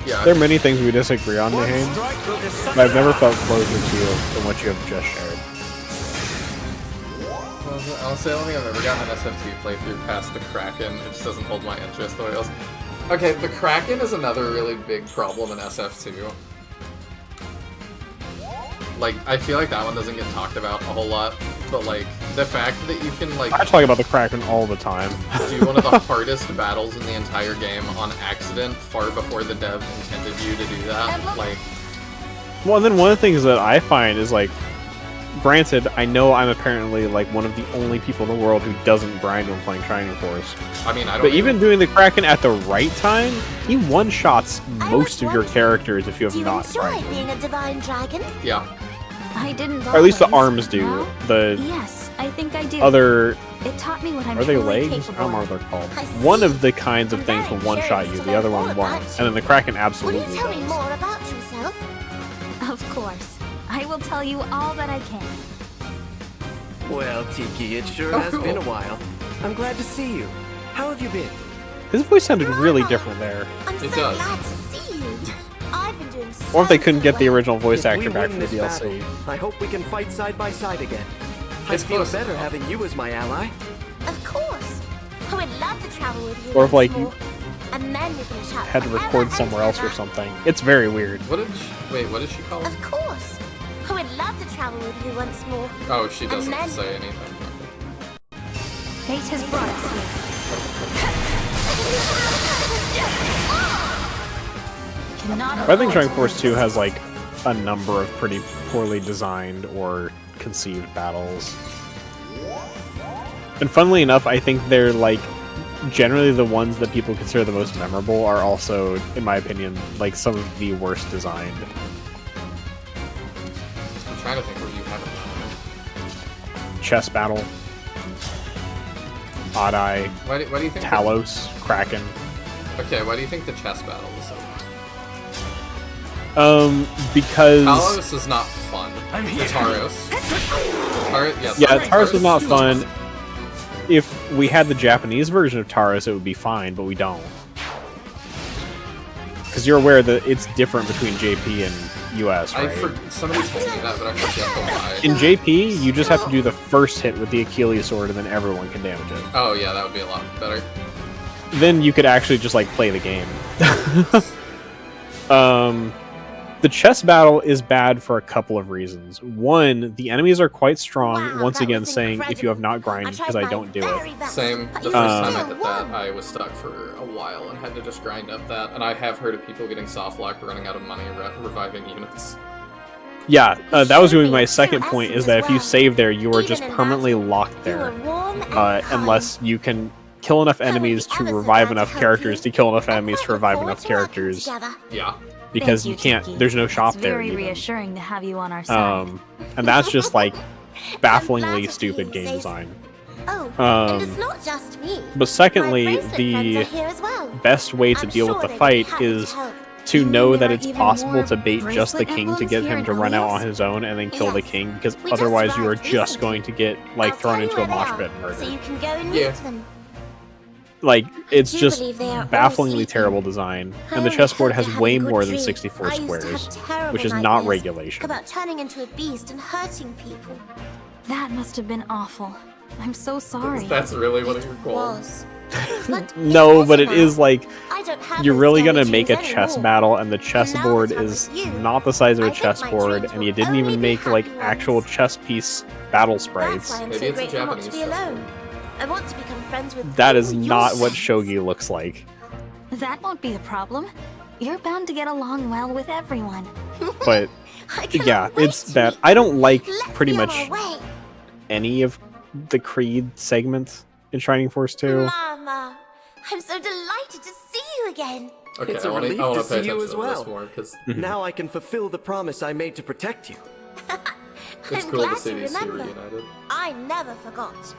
Yeah. There are many things we disagree on, Nihil, but I've never felt closer to you than what you have just shared. Well, honestly, I don't think I've ever gotten an SFT playthrough past the Kraken. It just doesn't hold my interest the way else. Okay, the Kraken is another really big problem in SF2. Like, I feel like that one doesn't get talked about a whole lot, but like, the fact that you can like... I talk about the Kraken all the time. do one of the hardest battles in the entire game on accident far before the dev intended you to do that, like... Well, and then one of the things that I find is, like, granted, I know I'm apparently, like, one of the only people in the world who doesn't grind when playing Shining Force. I mean, I don't But even doing the Kraken at the right time, he one-shots most of your characters if you have not Enjoy grinded. being a divine dragon? Yeah. I didn't. Or at least the always. arms do. The Yes, I think I do. other... It taught me what I'm Are they truly legs? I capable don't know of. what they're called. One of the kinds of things will one-shot you, the other one won't. And then the Kraken Will absolutely you tell me does. more about yourself? Of course. I will tell you all that I can. Well, Tiki, it sure has been a while. I'm glad to see you. How have you been? His voice sounded really different there. I'm so does. glad to see you. I've been doing so Or if they couldn't get the original voice If we actor back win for the this DLC. battle, I hope we can fight side by side again. I It's feel close better enough. having you as my ally. Of course. I would love to travel with you. Or if, like, once you more. And then we can chat Had to forever record and somewhere else or ever. something. It's very weird. What did she... Wait, what did she call him? Of course. I would love to travel with you once more. Oh, she And doesn't then- say anything. Fate has brought us here. Cannot I think Shining Force 2 has, like, a number of pretty poorly designed or conceived battles. And funnily enough, I think they're like generally the ones that people consider the most memorable are also, in my opinion, like some of the worst designed. I'm trying to think where you have it. Chess battle, Odd Eye, Why do you think Talos, Kraken. Okay, why do you think the chess battle is so Because Talos is not fun. Taros. Yes, yeah, Taros is not fun. If we had the Japanese version of Taros, it would be fine, but we don't. Because you're aware that it's different between JP and US, right? Somebody told me that, but I forget why. In JP, you just have to do the first hit with the Achilles sword, and then everyone can damage it. Oh yeah, that would be a lot better. Then you could actually just like play the game. The chess battle is bad for a couple of reasons. One, the enemies are quite strong, once again saying if you have not grinded, because I don't do it. Same. The first time I did that, I was stuck for a while and had to just grind up that, and I have heard of people getting soft locked, running out of money, reviving units. Yeah, that was going to be my second point, is that if you save there, you are just permanently locked there. Unless you can kill enough enemies to revive enough characters to kill enough enemies to revive enough characters. Yeah. Because you can't, there's no shop It's there. very even. reassuring to have you on our side. And that's just like bafflingly stupid game design. And it's not just me. But secondly, My bracelet friends the are here as well. best way to deal with the fight is to know that it's possible to bait just the king to get him to run out on his own and then kill the king, because otherwise you are just going to get like thrown into a mosh pit and So murdered. you can go and meet them. Like, it's do just believe they are all bafflingly terrible design, and the chessboard has way more than 64 I used to have squares, terrible which is not nightmares regulation. About turning into a beast and hurting people. That must have been awful. I'm so sorry. That's really what you're called. No, but it is like, I don't have you're those really scary gonna make a dreams chess anymore. battle, and the chessboard is not the size of a chessboard, and you didn't even make like actual chess piece battle sprites. That's why I'm Maybe so it's a grateful not to Japanese be alone. I want to become friends with That is all your not what friends. shogi looks like. That won't be a problem. You're bound to get along well with everyone. But yeah, it's bad. I don't like pretty much any of the Creed segments in Shining Force 2. Mama, I'm so delighted to see you again. Okay, It's I a want relief to to pay see attention you as to well. this more, because Now I can fulfill the promise I made to protect you. it's I'm cool to glad see you these two remember. reunited. I never forgot.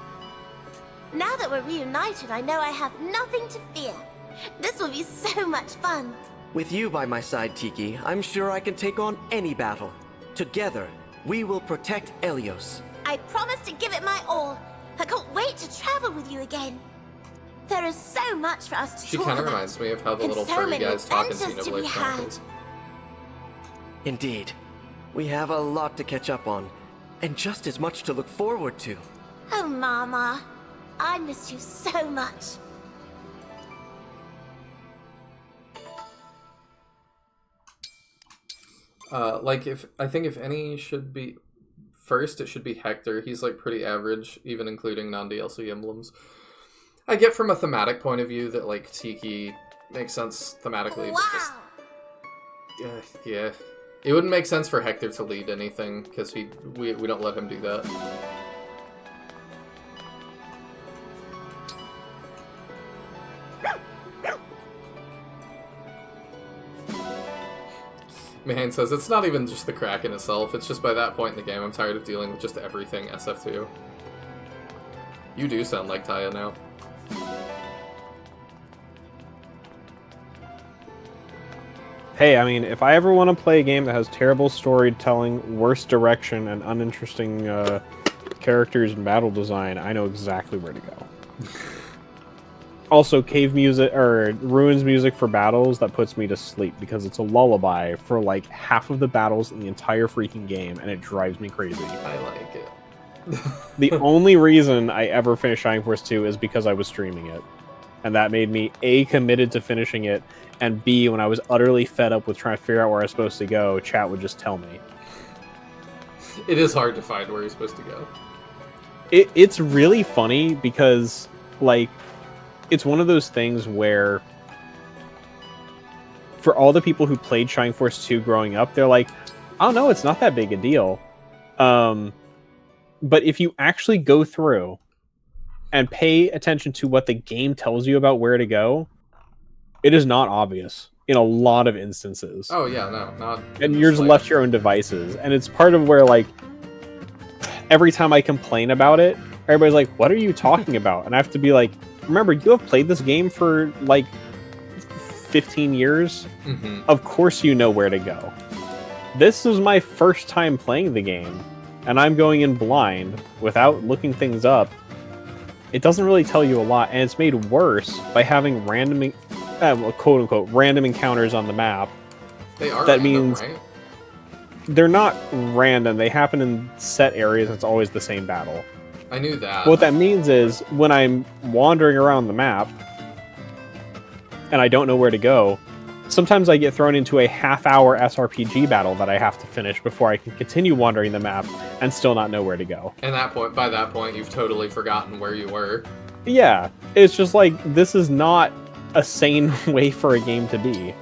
Now that we're reunited, I know I have nothing to fear. This will be so much fun. With you by my side, Tiki, I'm sure I can take on any battle. Together, we will protect Elios. I promise to give it my all. I can't wait to travel with you again. There is so much for us to She talk kind of about. reminds me of how the and little so furry many guys talk in adventures to Xenoblade be Chronicles. Indeed. We have a lot to catch up on, and just as much to look forward to. Oh, Mama. I missed you so much. I think if any should be first, it should be Hector. He's like pretty average, even including non-DLC emblems. I get from a thematic point of view that like Tiki makes sense thematically. But just, yeah, it wouldn't make sense for Hector to lead anything because we don't let him do that. Mahane says, it's not even just the Kraken itself, it's just by that point in the game I'm tired of dealing with just everything SF2. You do sound like Taya now. Hey, I mean, if I ever want to play a game that has terrible storytelling, worse direction, and uninteresting characters and battle design, I know exactly where to go. Also, cave music, or ruins music for battles, that puts me to sleep, because it's a lullaby for like half of the battles in the entire freaking game, and it drives me crazy. I like it. The only reason I ever finished Shining Force 2 is because I was streaming it. And that made me, A, committed to finishing it, and B, when I was utterly fed up with trying to figure out where I was supposed to go, chat would just tell me. It is hard to find where you're supposed to go. It's really funny because, like, it's one of those things where for all the people who played Shining Force 2 growing up, they're like, I don't know, it's not that big a deal. But if you actually go through and pay attention to what the game tells you about where to go, it is not obvious in a lot of instances. Oh yeah, no, not. And you're just left to your own devices. And it's part of where, like, every time I complain about it, everybody's like, what are you talking about? And I have to be like, remember, you have played this game for, like, 15 years? Mm-hmm. Of course you know where to go. This is my first time playing the game, and I'm going in blind, without looking things up. It doesn't really tell you a lot, and it's made worse by having random, quote-unquote, random encounters on the map. They are that random, means right? They're not random. They happen in set areas. It's always the same battle. I knew that. What that means is, when I'm wandering around the map, and I don't know where to go, sometimes I get thrown into a half-hour SRPG battle that I have to finish before I can continue wandering the map and still not know where to go. And by that point, you've totally forgotten where you were. Yeah, it's just like, this is not a sane way for a game to be.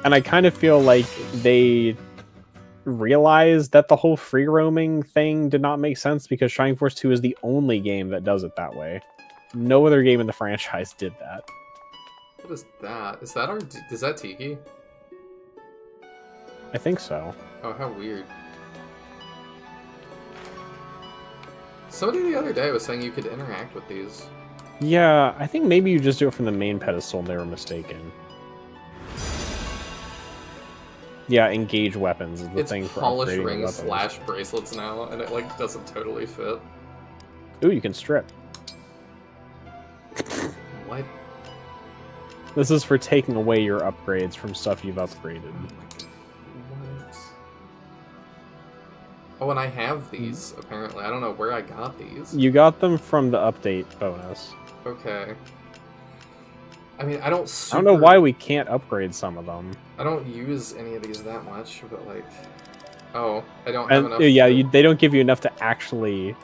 And I kind of feel like they realized that the whole free roaming thing did not make sense, because Shining Force 2 is the only game that does it that way. No other game in the franchise did that. What is that? Is that Tiki? I think so. Oh, how weird. Somebody the other day was saying you could interact with these. Yeah, I think maybe you just do it from the main pedestal and they were mistaken. Yeah, engage weapons is the thing for polish upgrading rings weapons. / bracelets now, and it like doesn't totally fit. Ooh, you can strip. What? This is for taking away your upgrades from stuff you've upgraded. What? Oh, and I have these, apparently. I don't know where I got these. You got them from the update bonus. Okay. I mean, I don't I don't know why we can't upgrade some of them. I don't use any of these that much, but like... Oh, I don't have enough... Yeah, they don't give you enough to actually...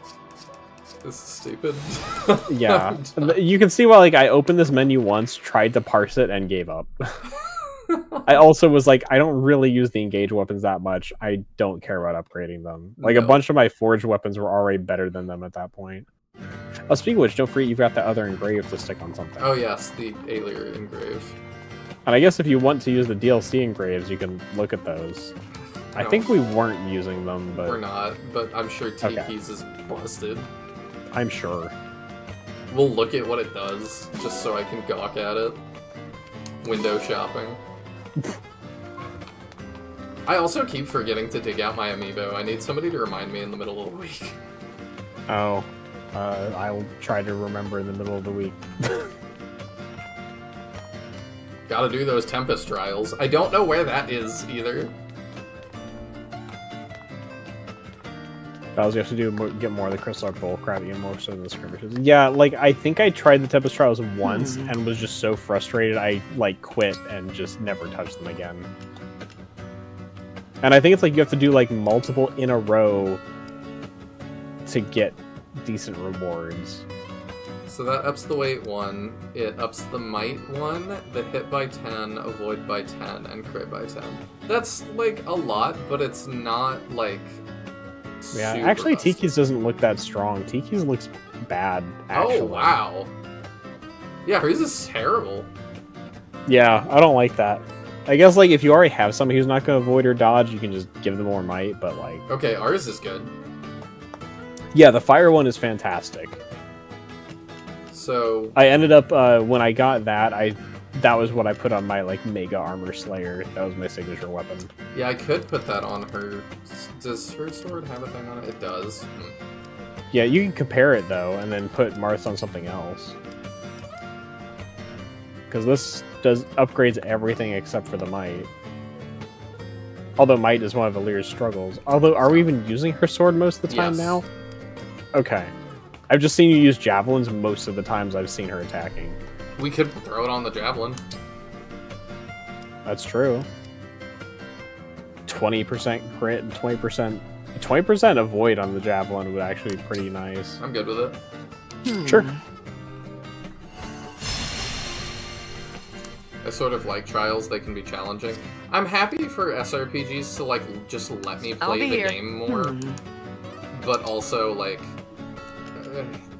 This is stupid. Yeah. You can see why, like, I opened this menu once, tried to parse it, and gave up. I also was like, I don't really use the engage weapons that much. I don't care about upgrading them. Like, a bunch of my forged weapons were already better than them at that point. Oh, speaking of which, don't forget you've got that other engrave to stick on something. Oh yes, the Alier engrave. And I guess if you want to use the DLC engraves, you can look at those. I think we weren't using them, but... We're not, but I'm sure Tiki's is busted. I'm sure. We'll look at what it does, just so I can gawk at it. Window shopping. I also keep forgetting to dig out my amiibo. I need somebody to remind me in the middle of the week. Oh. I'll try to remember in the middle of the week. Gotta do those Tempest trials. I don't know where that is, either. You have to get more of the Crystal Bull Crabby and most of the skirmishes. Yeah, like, I think I tried the Tempest Trials once and was just so frustrated I, like, quit and just never touched them again. And I think it's like you have to do, like, multiple in a row to get decent rewards. So that ups the weight 1, it ups the might 1, the hit by 10, avoid by 10, and crit by 10. That's, like, a lot, but it's not, like... Yeah, actually Tiki's doesn't look that strong. Tiki's looks bad, actually. Oh, wow. Yeah, hers is terrible. Yeah, I don't like that. I guess, like, if you already have somebody who's not going to avoid or dodge, you can just give them more might, but, like... Okay, ours is good. Yeah, the fire one is fantastic. So... I ended up, when I got that, that was what I put on my, like, Mega Armor Slayer. That was my signature weapon. Yeah, I could put that on her. Does her sword have a thing on it? It does. Yeah, you can compare it, though, and then put Marth on something else. Because this upgrades everything except for the might. Although might is one of Alir's struggles. Although, are we even using her sword most of the time now? Okay. I've just seen you use javelins most of the times I've seen her attacking. We could throw it on the javelin. That's true. 20% crit and 20% avoid on the javelin would actually be pretty nice. I'm good with it. Sure. I sort of like trials, they can be challenging. I'm happy for SRPGs to like just let me I'll play be the here. game more, but also like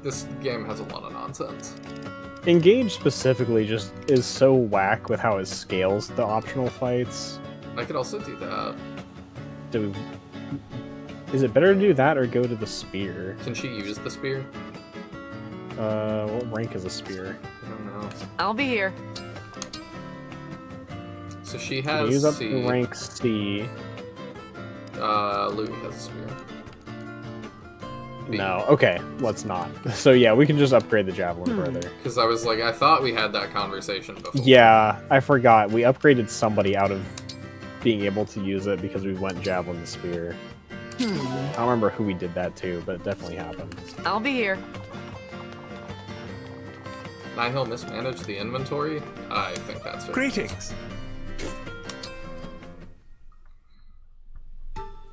this game has a lot of nonsense. Engage specifically just is so whack with how it scales the optional fights. I could also do that. Is it better to do that or go to the spear? Can she use the spear? What rank is a spear? I don't know. I'll be here. So she Can has you use up C. to rank C. Louis has a spear. B. No, okay, let's not. So yeah, we can just upgrade the javelin further. Because I was like, I thought we had that conversation before. Yeah, I forgot. We upgraded somebody out of being able to use it because we went javelin to spear. I don't remember who we did that to, but it definitely happened. I'll be here. Nihil mismanaged the inventory? I think that's it. Greetings.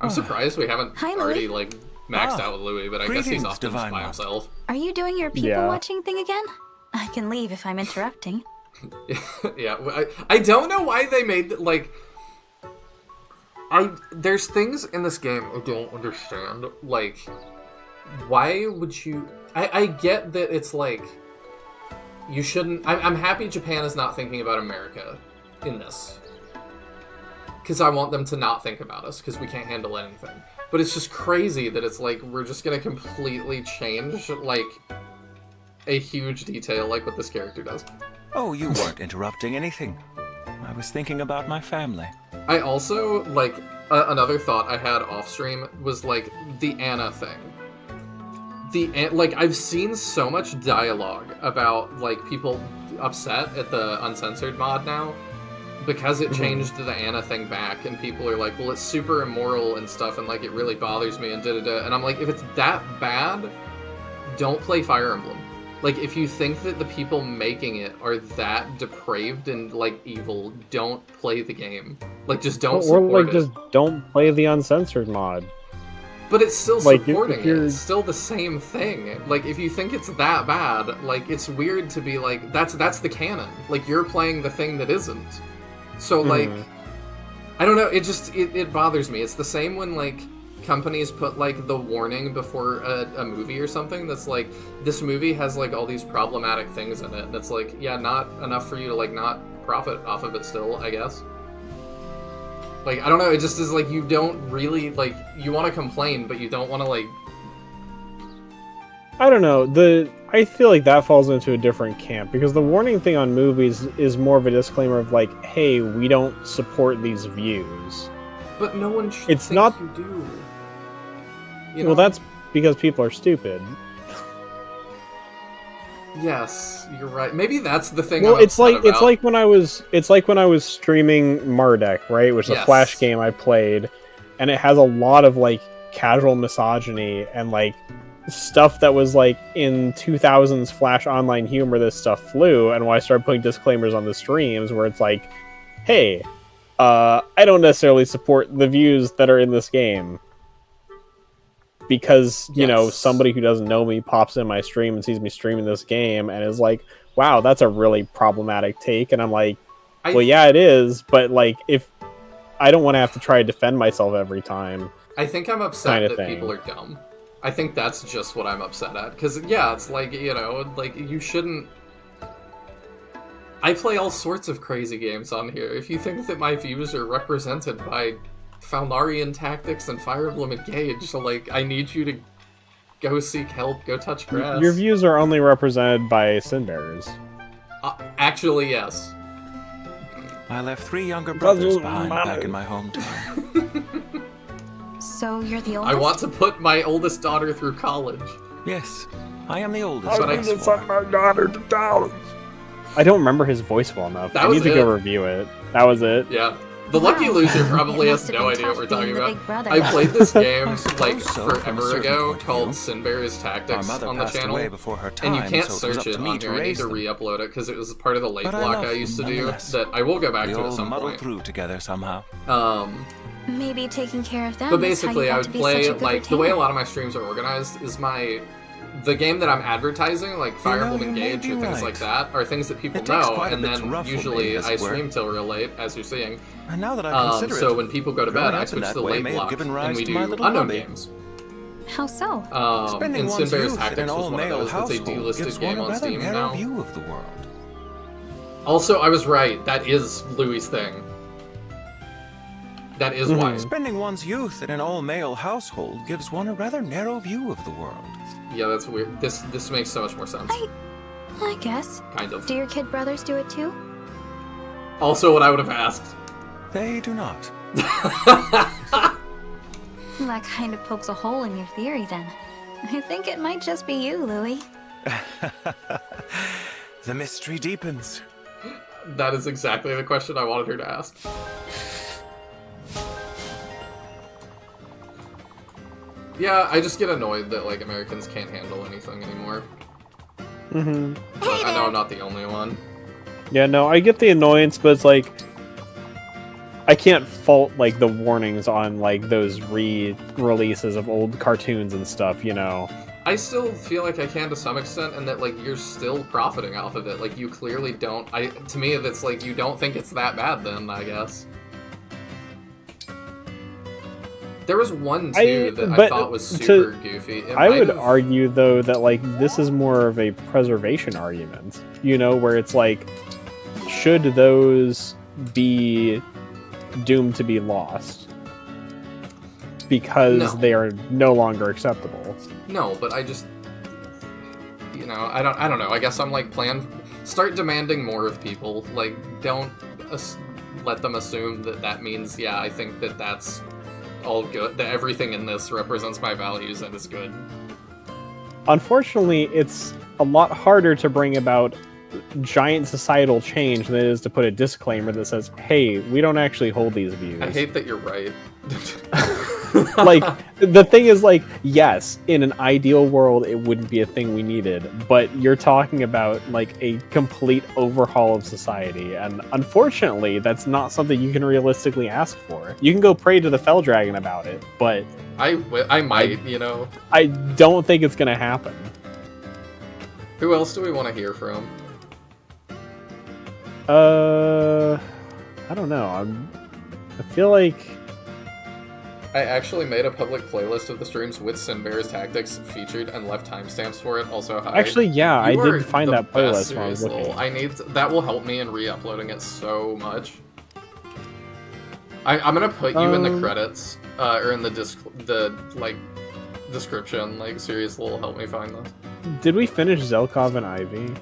I'm surprised we haven't Hi, Louis. already like maxed out with Louis, but I guess he's Greetings, often just Divine by One. himself. Are you doing your people Yeah. watching thing again? I can leave if I'm interrupting. Yeah, I don't know why they made like. There's things in this game I don't understand. Like, why would you? I get that it's like you shouldn't. I'm happy Japan is not thinking about America in this, because I want them to not think about us because we can't handle anything. But it's just crazy that it's like we're just gonna completely change like a huge detail like what this character does. Oh, you weren't interrupting anything. I was thinking about my family. I also, like, another thought I had off stream was, like, the Anna thing. Like, I've seen so much dialogue about, like, people upset at the Uncensored mod now because it changed the Anna thing back, and people are like, well, it's super immoral and stuff, and, like, it really bothers me, and da-da-da. And I'm like, if it's that bad, don't play Fire Emblem. Like, if you think that the people making it are that depraved and, like, evil, don't play the game. Like, just don't Or support like it. just don't play the Uncensored mod. But it's still like, supporting if you're- it. It's still the same thing. Like, if you think it's that bad, like, it's weird to be like, that's the canon. Like, you're playing the thing that isn't. So, like, I don't know, it bothers me. It's the same when, like, companies put, like, the warning before a movie or something that's like, this movie has, like, all these problematic things in it. And it's like, yeah, not enough for you to, like, not profit off of it still, I guess. Like, I don't know, it just is like, you don't really, like, you want to complain, but you don't want to, like... I don't know. I feel like that falls into a different camp because the warning thing on movies is more of a disclaimer of like, hey, we don't support these views. But no one should It's think not- you do. You Well, know? that's because people are stupid. Yes, you're right. Maybe that's the thing. Well, I'm it's like upset about. it's like when I was streaming Marduk, right? Which is a Yes. Flash game I played, and it has a lot of like casual misogyny and like stuff that was like in 2000s Flash online humor. This stuff flew, and when I started putting disclaimers on the streams, where it's like, "Hey, I don't necessarily support the views that are in this game." Because, you know, somebody who doesn't know me pops in my stream and sees me streaming this game and is like, wow, that's a really problematic take. And I'm like, well, yeah, it is. But, like, if I don't want to have to try to defend myself every time. I think I'm upset kinda that thing. people are dumb. I think that's just what I'm upset at. Because, yeah, it's like, you know, like, you shouldn't... I play all sorts of crazy games on here. If you think that my views are represented by Falnarian Tactics and Fire Emblem Engage, so, like, I need you to go seek help, go touch grass. Your views are only represented by Sin Bearers. Actually, yes. I left 3 younger brothers Doesn't behind matter. back in my hometown. So you're the I oldest? want to put my oldest daughter through college. Yes, I am the oldest. But I send my daughter to college. I don't remember his voice well enough. That I was need to go it. review it. That was it. Yeah. The lucky loser probably It has must have no been idea what tough we're talking being the about. big brother. I played this game I like suppose so, from a forever certain ago point of called view. Sin Bearers Tactics Our mother on the passed channel, away before her and you time, can't so it was search up it to me on to here. I need raise to them. re-upload it because it was part of the late But I block love I them used to do nonetheless. that I will go back We to at all some muddled point. through together somehow. Maybe taking care of them But is how basically, you I got would to be play such a good like the way a retainer. lot of my streams are organized is my the game that I'm advertising, like Fire Emblem you may Engage be or things right. like that, are things that people It takes know, quite a and bit to then ruffle usually me, as I it were. stream till real late, as you're seeing. And now that I consider So it, when people go to growing bed, I up in switch that to the way late may have block, given and rise we to my do little unknown hobby. games. How so? Spending one's Incendiary's youth in Tactics an was one of all-male those. That's a household delisted gives game one a on rather Steam narrow now. view of the world. Also, I was right. That is Louis' thing. That is why. Spending one's youth in an all-male household gives one a rather narrow view of the world. Yeah, that's weird. This makes so much more sense. I guess. Kind of. Do your kid brothers do it too? Also what I would have asked. They do not. That kind of pokes a hole in your theory then. I think it might just be you, Louis. The mystery deepens. That is exactly the question I wanted her to ask. Yeah, I just get annoyed that, like, Americans can't handle anything anymore. Mm-hmm. I know I'm not the only one. Yeah, no, I get the annoyance, but it's like I can't fault like the warnings on like those re-releases of old cartoons and stuff, you know. I still feel like I can to some extent, and that like you're still profiting off of it. Like you clearly don't. To me, that's like you don't think it's that bad. Then I guess there was one too that I thought was super goofy. I would argue though that like this is more of a preservation argument, you know, where it's like, should those be doomed to be lost because they are no longer acceptable? No, but I just, you know, I don't know. I guess I'm like start demanding more of people. Like, don't let them assume that means, yeah, I think that's all good. That everything in this represents my values and is good. Unfortunately, it's a lot harder to bring about giant societal change than it is to put a disclaimer that says, hey, we don't actually hold these views. I hate that you're right. Like, the thing is, like, yes, in an ideal world, it wouldn't be a thing we needed, but you're talking about, like, a complete overhaul of society, and unfortunately, that's not something you can realistically ask for. You can go pray to the Fell Dragon about it, but... I might, you know. I don't think it's gonna happen. Who else do we want to hear from? I don't know. I feel like... I actually made a public playlist of the streams with Sinbear's Tactics featured and left timestamps for it. Also, hi. Actually, yeah, I You are did find the that playlist best, when I was seriously. looking. That will help me in re-uploading it so much. I'm gonna put you in the credits, or in the description. Like, seriously, will help me find this. Did we finish Zelkov and Ivy?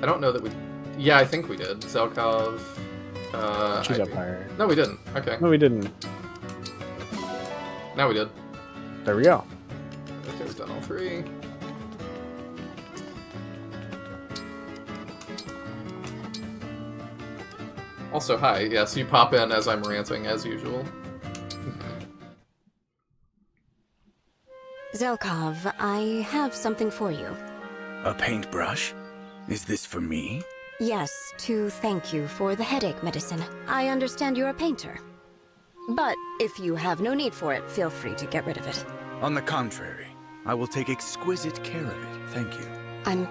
I don't know that we... Yeah, I think we did. Zelkov, She's Ivy. up higher. No, we didn't. Okay. No, we didn't. Now we did. There we go. Okay, we've done all three. Also, hi. Yes, you pop in as I'm ranting, as usual. Zelkov, I have something for you. A paintbrush? Is this for me? Yes, to thank you for the headache medicine. I understand you're a painter. But if you have no need for it, feel free to get rid of it. On the contrary, I will take exquisite care of it, thank you. I'm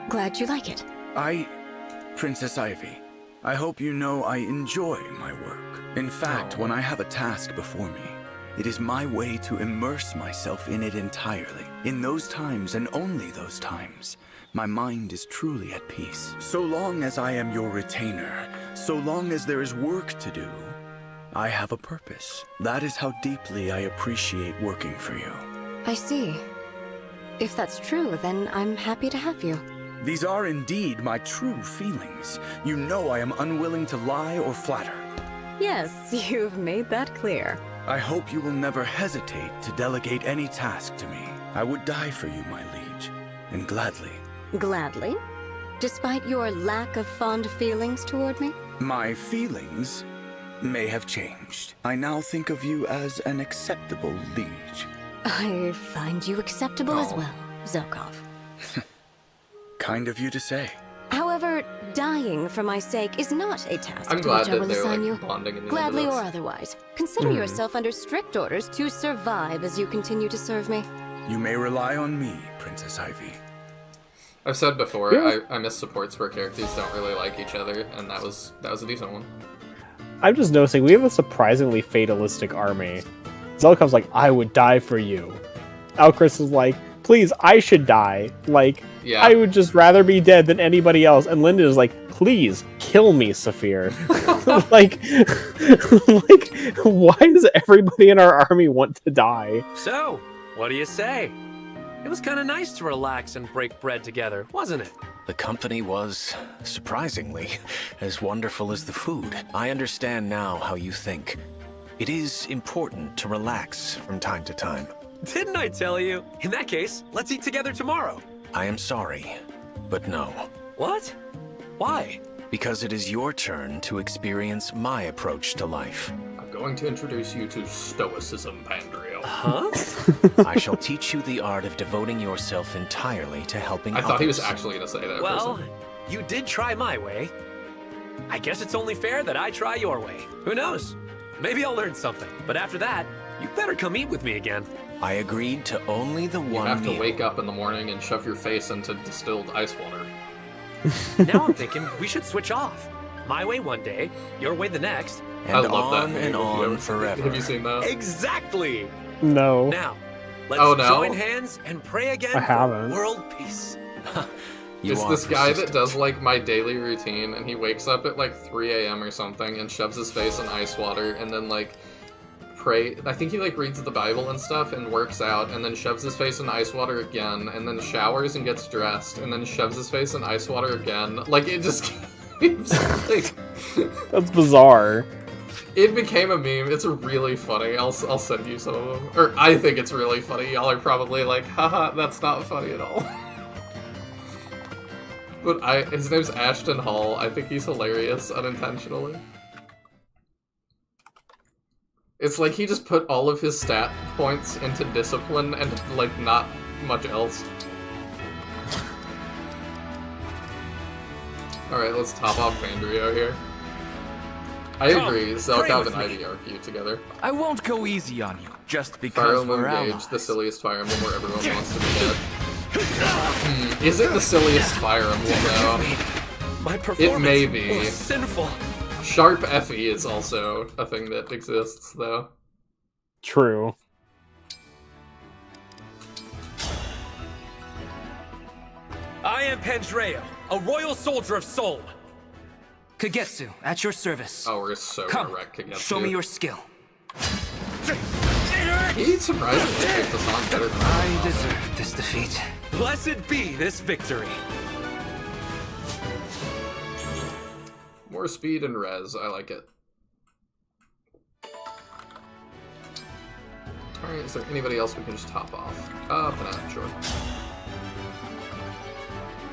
glad you like it. Princess Ivy, I hope you know I enjoy my work. In fact, when I have a task before me, it is my way to immerse myself in it entirely. In those times, and only those times, my mind is truly at peace. So long as I am your retainer, so long as there is work to do, I have a purpose. That is how deeply I appreciate working for you. I see. If that's true, then I'm happy to have you. These are indeed my true feelings. You know I am unwilling to lie or flatter. Yes, you've made that clear. I hope you will never hesitate to delegate any task to me. I would die for you, my liege, and gladly. Gladly? Despite your lack of fond feelings toward me? My feelings may have changed. I now think of you as an acceptable liege. I find you acceptable as well, Zelkov. Kind of you to say. However, dying for my sake is not a task I'm to glad which I that will they're assign like you. bonding in the Gladly end of or this. otherwise. Consider yourself under strict orders to survive as you continue to serve me. You may rely on me, Princess Ivy. I've said before, Yeah. I miss supports where characters don't really like each other, and that was a decent one. I'm just noticing we have a surprisingly fatalistic army. Zelkov's like, I would die for you. Alcris is like, please, I should die. Like, Yeah. I would just rather be dead than anybody else. And Linda is like, please, kill me, Saphir. like, why does everybody in our army want to die? So, what do you say? It was kind of nice to relax and break bread together, wasn't it? The company was, surprisingly, as wonderful as the food. I understand now how you think. It is important to relax from time to time. Didn't I tell you? In that case, let's eat together tomorrow. I am sorry, but no. What? Why? Because it is your turn to experience my approach to life. I'm going to introduce you to Stoicism, Pandrio. Huh? I shall teach you the art of devoting yourself entirely to helping I others. thought he was actually going to say that. Well, for a second. you did try my way. I guess it's only fair that I try your way. Who knows? Maybe I'll learn something. But after that, you better come eat with me again. I agreed to only the You one have to meal. wake up in the morning and shove your face into distilled ice water. Now I'm thinking we should switch off. My way one day, your way the next. And I love on that and movie. on forever. Have you seen that? Exactly! No. Now, let's Oh, no? join hands and pray again I for haven't. world peace. You It's are this guy that persistent. does like my daily routine, and he wakes up at like 3 a.m. or something and shoves his face in ice water, and then like I think he like reads the Bible and stuff and works out, and then shoves his face in ice water again, and then showers and gets dressed, and then shoves his face in ice water again. Like it just keeps like That's bizarre. it became a meme. It's really funny. I'll send you some of them. Or I think it's really funny. Y'all are probably like, haha, that's not funny at all. But his name's Ashton Hall. I think he's hilarious unintentionally. It's like he just put all of his stat points into discipline and like not much else. Alright, let's top off Bandrio here. I Come, agree, pray Zelkov with and me. Ivy argue together. I won't go easy on you, just Fire because Emblem we're Engage, allies. the silliest Fire Emblem where everyone wants to be dead. Is it the silliest Fire Emblem though? My performance It may be. was sinful. Sharp Effie is also a thing that exists though. True. I am Pandreo, a royal soldier of Soul. Kagetsu, at your service. Oh, we're so Come, gonna wreck Kagetsu. show me your skill. He surprisingly picked the song better than I deserve this defeat. Blessed be this victory. More speed and res, I like it. Alright, is there anybody else we can just top off? Panette, sure.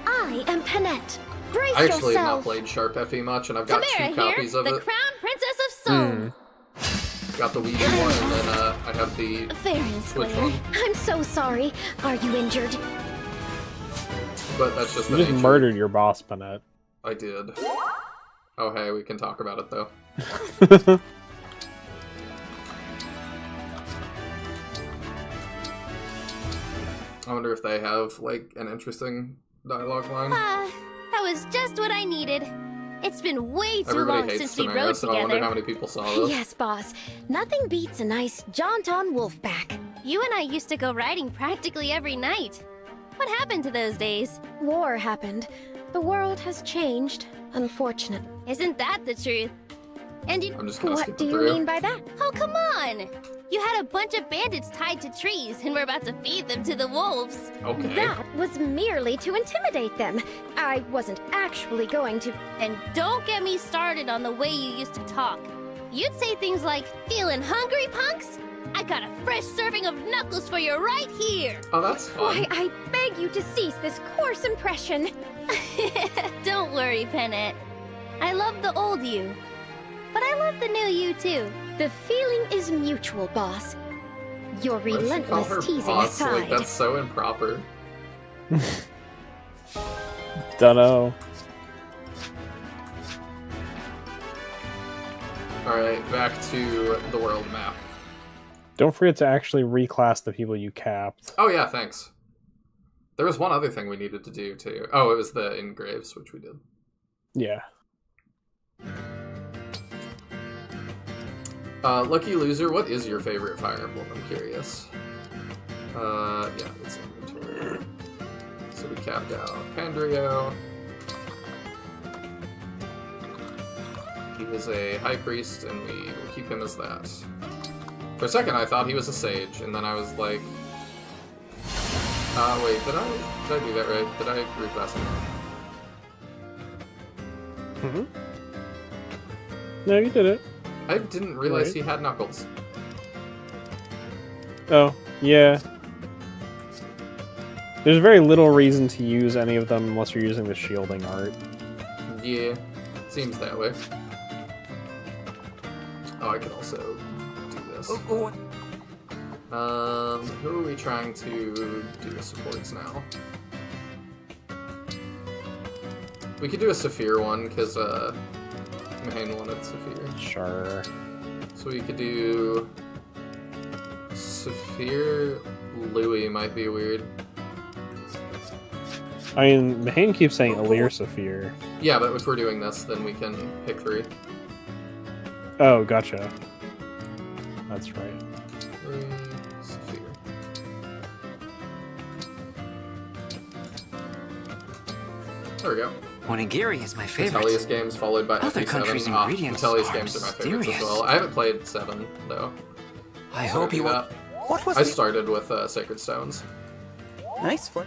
I am Panette. Brace I actually have not yourself. played Sharp Effie much, and I've got Tamara two copies here, of the it. Crown Princess of Soul. Got the Wii U one, and then I have the Fair and Switch square. one. I'm so sorry. Are you injured? But that's just You the just nature. murdered your boss, Panette. I did. Oh hey, we can talk about it though. I wonder if they have, like, an interesting dialogue line. That was just what I needed. It's been way too Everybody long hates since we Samara, rode so I wonder together. how many people saw this. Yes, boss. Nothing beats a nice jaunt-on wolfback. You and I used to go riding practically every night. What happened to those days? War happened. The world has changed, unfortunate. Isn't that the truth? And you... I'm just gonna skip What do it you through. mean by that? Oh, come on! You had a bunch of bandits tied to trees, and we're about to feed them to the wolves. Okay. That was merely to intimidate them. I wasn't actually going to... And don't get me started on the way you used to talk. You'd say things like, "Feeling hungry, punks? I got a fresh serving of knuckles for you right here." Oh, that's fun. Why, I beg you to cease this coarse impression. Don't worry, Pennant. I love the old you. But I love the new you, too. The feeling is mutual, boss. Your Why does she call relentless her teasing boss? aside. Like, that's so improper. Dunno. Alright, back to the world map. Don't forget to actually reclass the people you capped. Oh yeah, thanks. There was one other thing we needed to do too. Oh, it was the engraves, which we did. Yeah. Lucky Loser, what is your favorite Fire Emblem? I'm curious. Yeah, it's inventory. So we capped out Pandrio. He is a high priest, and we will keep him as that. For a second, I thought he was a sage, and then I was like, wait, did I do that right? Did I reclass him? Mm-hmm. No, you did it. I didn't realize Right. he had knuckles. Oh, yeah. There's very little reason to use any of them unless you're using the shielding art. Yeah, seems that way. Oh, I could also do this. Who are we trying to do the supports now? We could do a Saphir one, because, Nihil wanted Saphir. Sure. So we could do... Saphir Louis might be weird. I mean, Mahane keeps saying Alir Saphir. Yeah, but if we're doing this, then we can pick 3. Oh, gotcha. That's right. Saphir. There we go. Onigiri is my favorite. Vitellius games followed by Other FP7. countries' ingredients Vitellius are games are my favorites as mysterious. well. I haven't played 7 though. I So hope do you will. that. What was I the- started with Sacred Stones, Nice fun.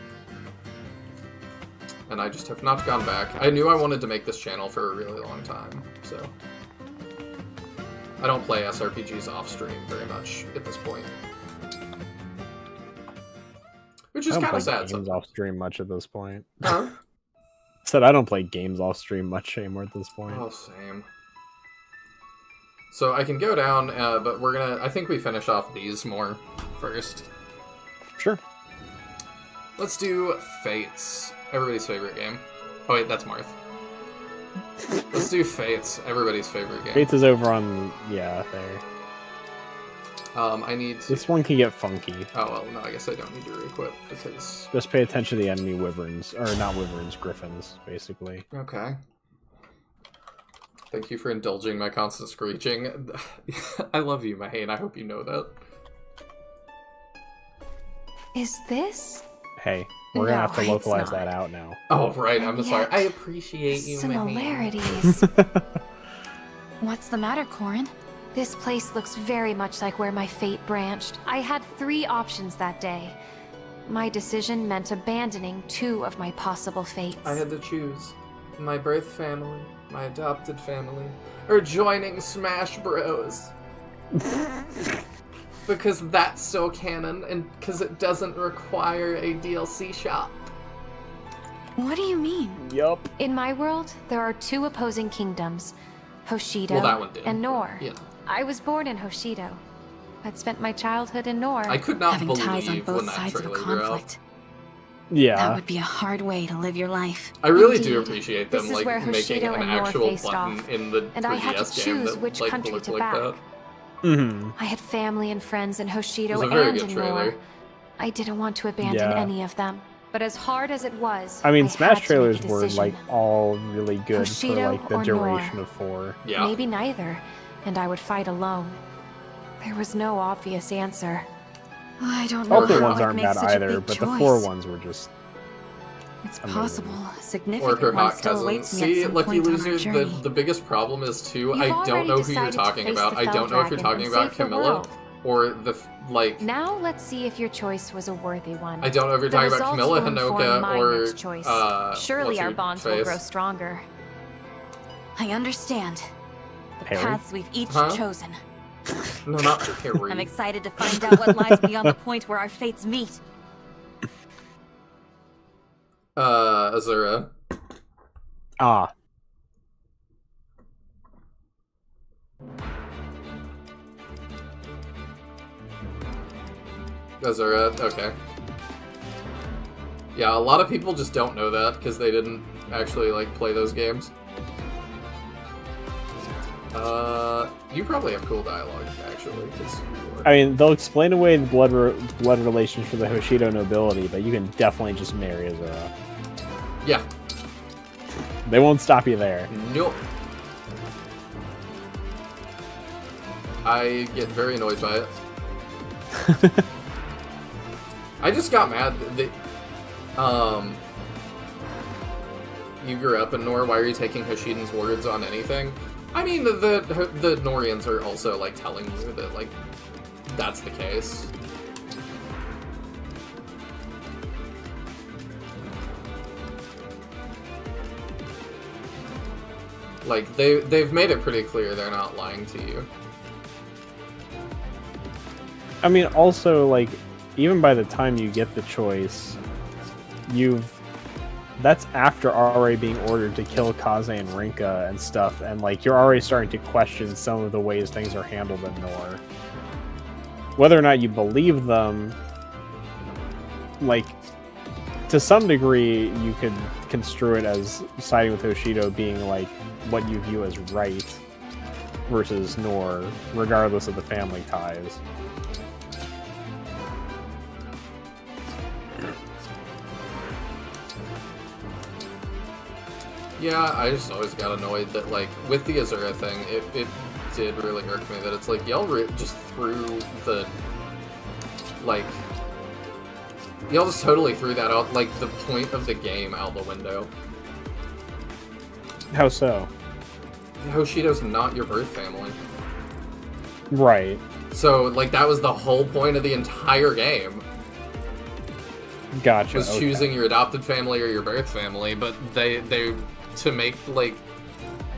and I just have not gone back. I knew I wanted to make this channel for a really long time, so I don't play SRPGs off stream very much at this point, which is I don't kind play of sad. games Sometimes. off stream much at this point. Huh? Said I don't play games off stream much anymore at this point. Oh, same. So I can go down, but we're gonna. I think we finish off these more first. Sure. Let's do Fates, everybody's favorite game. Oh wait, that's Marth. Let's do Fates, everybody's favorite game. Fates is over on, yeah, there. I need to... This one can get funky. Oh, well, no, I guess I don't need to re-equip, because... Just pay attention to the enemy wyverns. Or not wyverns, griffins, basically. Okay. Thank you for indulging my constant screeching. I love you, Mahane. I hope you know that. Is this? Hey, we're gonna have to No, it's localize not. that out now. Oh, right, I'm And sorry. yet, I appreciate you, Mahane. similarities. What's the matter, Corin? This place looks very much like where my fate branched. I had 3 options that day. My decision meant abandoning 2 of my possible fates. I had to choose my birth family, my adopted family, or joining Smash Bros. Because that's still canon, and because it doesn't require a DLC shop. What do you mean? Yup. In my world, there are 2 opposing kingdoms, Hoshido Well, that one did. and Nor. Yeah. I was born in Hoshido. I'd spent my childhood in Nor. I could not Having believe ties on both when that sides of a trailer conflict. Yeah. That would be a hard way to live your life. I really do Indeed. appreciate This them is like where making Hoshido an and Nor actual faced button off, in the and I had to 3DS game choose that which like country looked to like back. that. Mm-hmm. I had family and friends in It Hoshido was a very and good in trailer. Nor. I didn't want to abandon Yeah. any of them. But as hard as it was, I mean, had Smash to trailers make a were decision. like all really good for Hoshido like the or duration Nor? of 4. Yeah. Maybe neither, and I would fight alone. There was no obvious answer. I don't know All 3 how ones I'd aren't make bad such a either, big but the choice. 4 ones were just It's amazing. possible. A Or her significant one hot still cousin. awaits me See, at some Lucky point on our Loser, journey. the biggest problem is too, You've I don't already know who you're decided to talking face about. the I don't know if you're Feldragon talking and about save the Camilla world. or the, like, Now let's see if your choice was a worthy one. I don't know if you're The talking about results Camilla, will inform Hinoka, my or, next choice. what's Surely our your bonds will face? grow stronger. I understand. The Harry? paths we've each Huh? chosen. No, not Harry. I'm excited to find out what lies beyond the point where our fates meet. Azura. Ah. Azura, okay. Yeah, a lot of people just don't know that because they didn't actually like play those games. You probably have cool dialogue, actually. 'Cause I mean, they'll explain away the blood relations for the Hoshido nobility, but you can definitely just marry Azura. Yeah. They won't stop you there. Nope. I get very annoyed by it. I just got mad that you grew up in Nor. Why are you taking Hoshiden's words on anything? I mean, the Norians are also, like, telling you that, like, that's the case. Like, they've made it pretty clear they're not lying to you. I mean, also, like, even by the time you get the choice, that's after already being ordered to kill Kaze and Rinka and stuff, and, like, you're already starting to question some of the ways things are handled in Nor. Whether or not you believe them, like, to some degree, you could construe it as siding with Hoshido being, like, what you view as right versus Nor, regardless of the family ties. Yeah, I just always got annoyed that, like, with the Azura thing, it did really irk me that it's like, y'all just threw the, like, y'all just totally threw that out, like, the point of the game out the window. How so? Hoshido's not your birth family. Right. So, like, that was the whole point of the entire game. Gotcha. Was choosing your adopted family or your birth family, but they to make, like,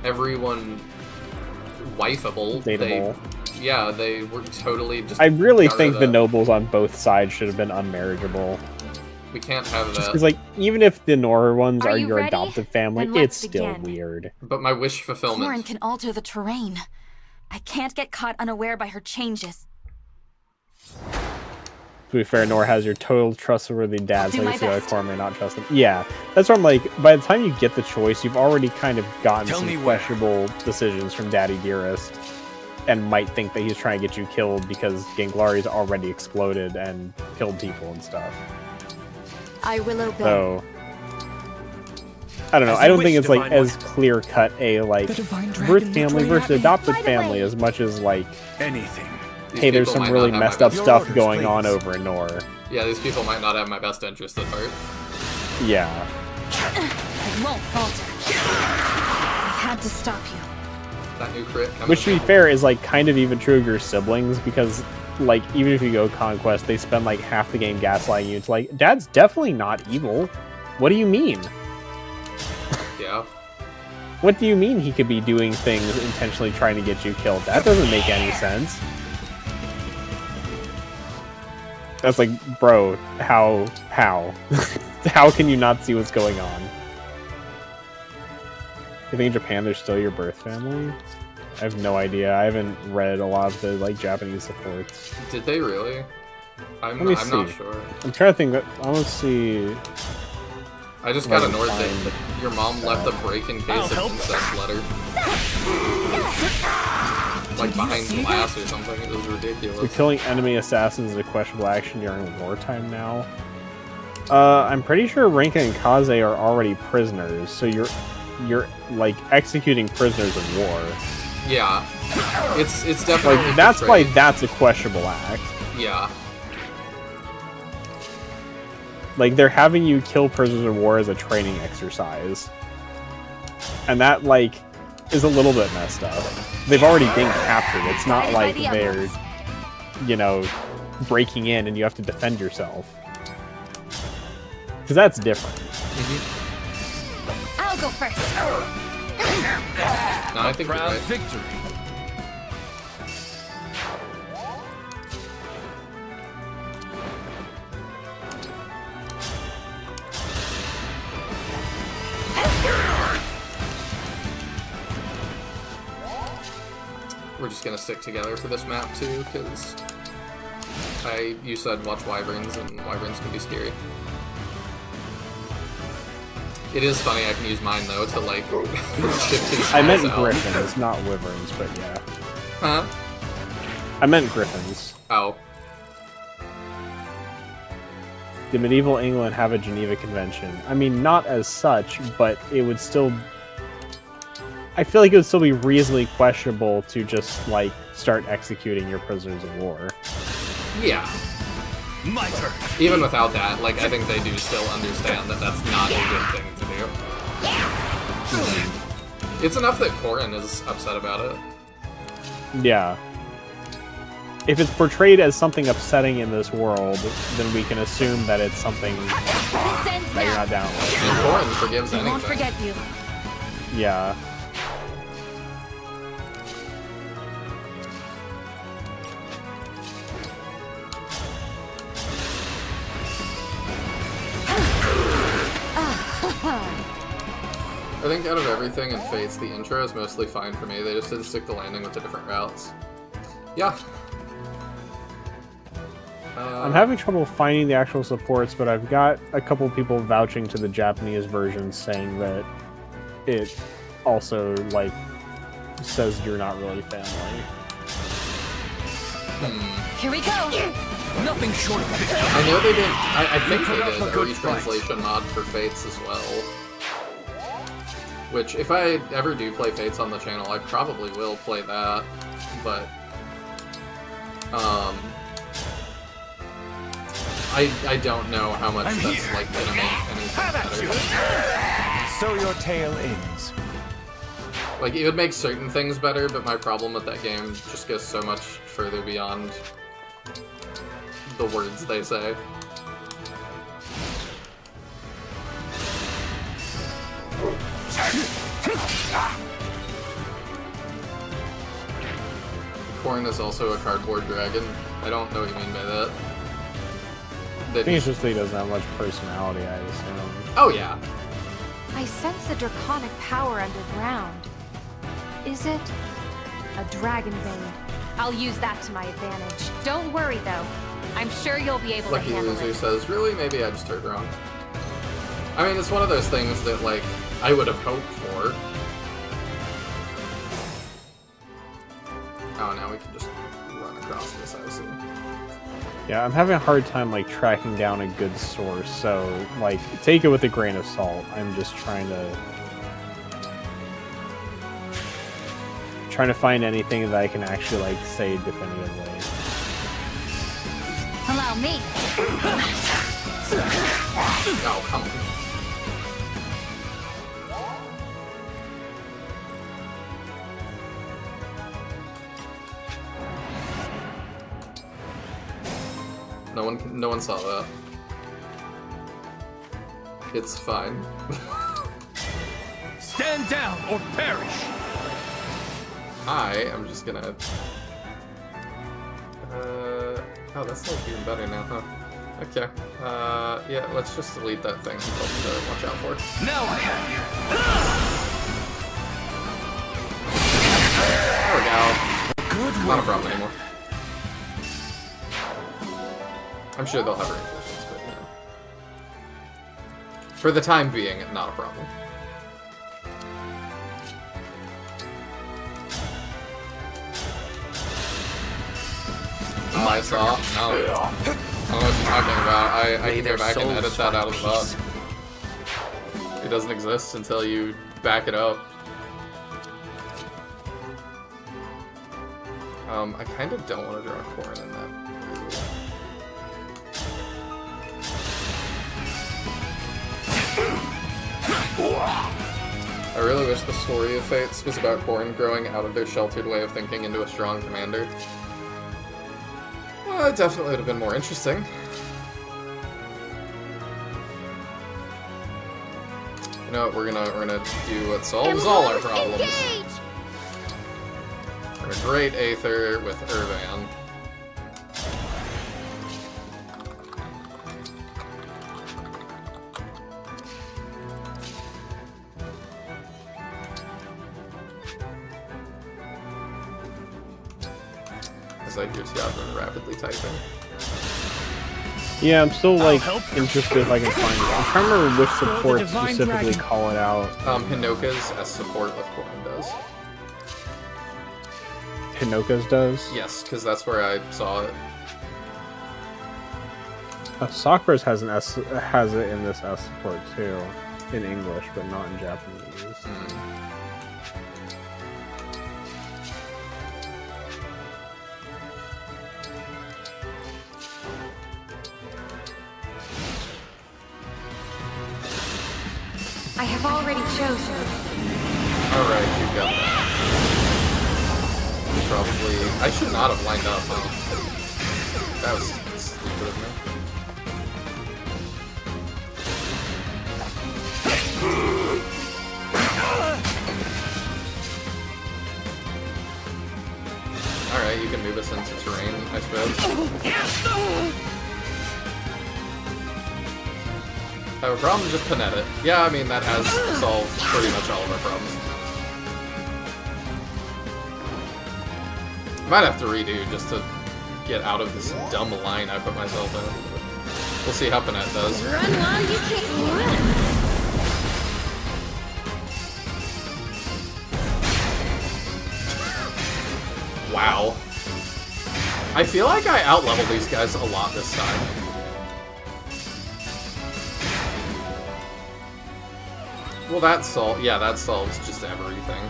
everyone wifeable. Dateable. They were totally just... I really think the nobles on both sides should have been unmarriageable. We can't have Just that. because, like, even if the Nor ones are you your ready? adopted family, Then let's it's still begin. weird. But my wish fulfillment... Lauren can alter the terrain. I can't get caught unaware by her changes. To be fair, Nor has your total trustworthy dad, do so I my guess the other best. core may not trust him. Yeah, that's what I'm like, by the time you get the choice, you've already kind of gotten Tell me some where. questionable decisions from Daddy Dearest, and might think that he's trying to get you killed because Ganglari's already exploded and killed people and stuff. I will obey. So, I don't know, As I you don't wish, think it's like Divine as clear-cut a, like, The Divine birth Dragon family literally versus had me. adopted Right family away. as much as, like, Anything. These hey, there's people some might really not have messed my up best- stuff orders, going on please. over in Nor. Yeah, these people might not have my best interest at heart. Yeah. I won't falter. I had to stop you. That new crit coming Which, to be from- fair, is, like, kind of even true of your siblings, because, like, even if you go Conquest, they spend, like, half the game gaslighting you. It's like, Dad's definitely not evil. What do you mean? Yeah. What do you mean he could be doing things intentionally trying to get you killed? That doesn't make any sense. That's like, bro, how? How can you not see what's going on? You think in Japan they're still your birth family? I have no idea. I haven't read a lot of the, like, Japanese supports. Did they really? I'm Let me not see. sure. I'm trying to think that. I want to see. I just got Let me annoyed find that your mom left a break in case of incest letter. Like behind glass or something. It was So ridiculous. killing enemy assassins is a questionable action during wartime now. I'm pretty sure Rinka and Kaze are already prisoners, so you're like executing prisoners of war. Yeah. It's definitely Like that's why portrayed- that's a questionable act. Yeah. Like they're having you kill prisoners of war as a training exercise. And that like is a little bit messed up. They've already been captured. It's not like they're, you know, breaking in and you have to defend yourself. Because that's different. I'll go first. No, I think you're Proud right. victory. We're just gonna stick together for this map too, because you said watch wyverns, and wyverns can be scary. It is funny, I can use mine though to like shift his I meant eyes out. griffins, not wyverns, but yeah. Huh? I meant griffins. Oh. Did medieval England have a Geneva Convention? I mean, not as such, but it would still... I feel like it would still be reasonably questionable to just, like, start executing your prisoners of war. Yeah. My turn. Even without that, like, I think they do still understand that that's not a good thing to do. It's enough that Corin is upset about it. Yeah. If it's portrayed as something upsetting in this world, then we can assume that it's something that you're not down with. And Corin forgives I anything. won't forget you. Yeah. I think out of everything in Fates, the intro is mostly fine for me. They just didn't stick the landing with the different routes. Yeah. I'm having trouble finding the actual supports, but I've got a couple people vouching to the Japanese version saying that it also, like, says you're not really family. Here we go! Nothing short of victory. I know they did. I think they did a retranslation mod for Fates as well. Which, if I ever do play Fates on the channel, I probably will play that. But, I don't know how much that's like gonna make anything better. So your tale ends. Like, it would make certain things better, but my problem with that game just goes so much further beyond the words they say. Corn is also a cardboard dragon. I don't know what you mean by that. I think it's just that he doesn't have much personality, I assume. Oh, yeah. I sense a draconic power underground. Is it a dragon vein? I'll use that to my advantage. Don't worry, though. I'm sure you'll be able Lucky to handle Loser it. says, really? Maybe I just heard wrong. I mean, it's one of those things that, like, I would have hoped for. Oh, now we can just run across this, I see. Yeah, I'm having a hard time, like, tracking down a good source, so, like, take it with a grain of salt. I'm just trying to find anything that I can actually, like, say definitively. Allow me. Oh, come on. No one saw that. It's fine. Stand down or perish. I am just gonna. Oh, that's like even better now, huh? Okay. Yeah, let's just delete that thing. He told me to watch out for. Now I have There we go. Not a problem anymore. I'm sure they'll have reinforcements, but you know. For the time being, not a problem. I saw. No. I don't know what you're talking about. I can go back and edit that out of the box. It doesn't exist until you back it up. I kind of don't want to draw Corrin in that. I really wish the story of Fates was about Corrin growing out of their sheltered way of thinking into a strong commander. Well, it definitely would have been more interesting. You know what, we're gonna do what solves all our problems. We're gonna great Aether with Irvan. As I hear Tiago rapidly typing. Yeah, I'm still, like, interested if I can find it. I'm trying to remember which support specifically call it out. Hinoka's as support with Corrin does. Hinoka's does? Yes, because that's where I saw it. Sakura's has it in this S support too, in English, but not in Japanese. I have already chosen. Alright, you got that. Probably... I should not have lined up, huh? That was stupid of me. Alright, you can move us into terrain, I suppose. I have a problem, just Panette it. Yeah, I mean, that has solved pretty much all of our problems. Might have to redo just to get out of this dumb line I put myself in. We'll see how Panette does. Run while you can run. Wow. I feel like I outleveled these guys a lot this time. Well, that solves just everything.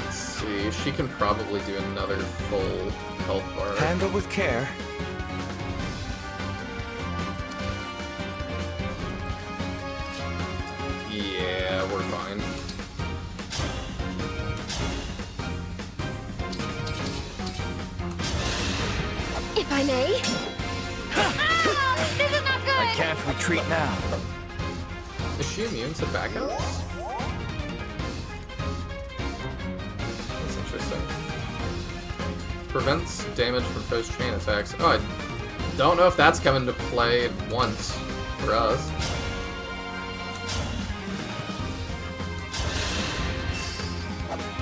Let's see, she can probably do another full health bar. Handle with care. Yeah, we're fine. If I may. Ah, this is not good. I can't retreat now. Is she immune to backouts? That's interesting. Prevents damage from foes' chain attacks. Oh, I don't know if that's coming to play once for us.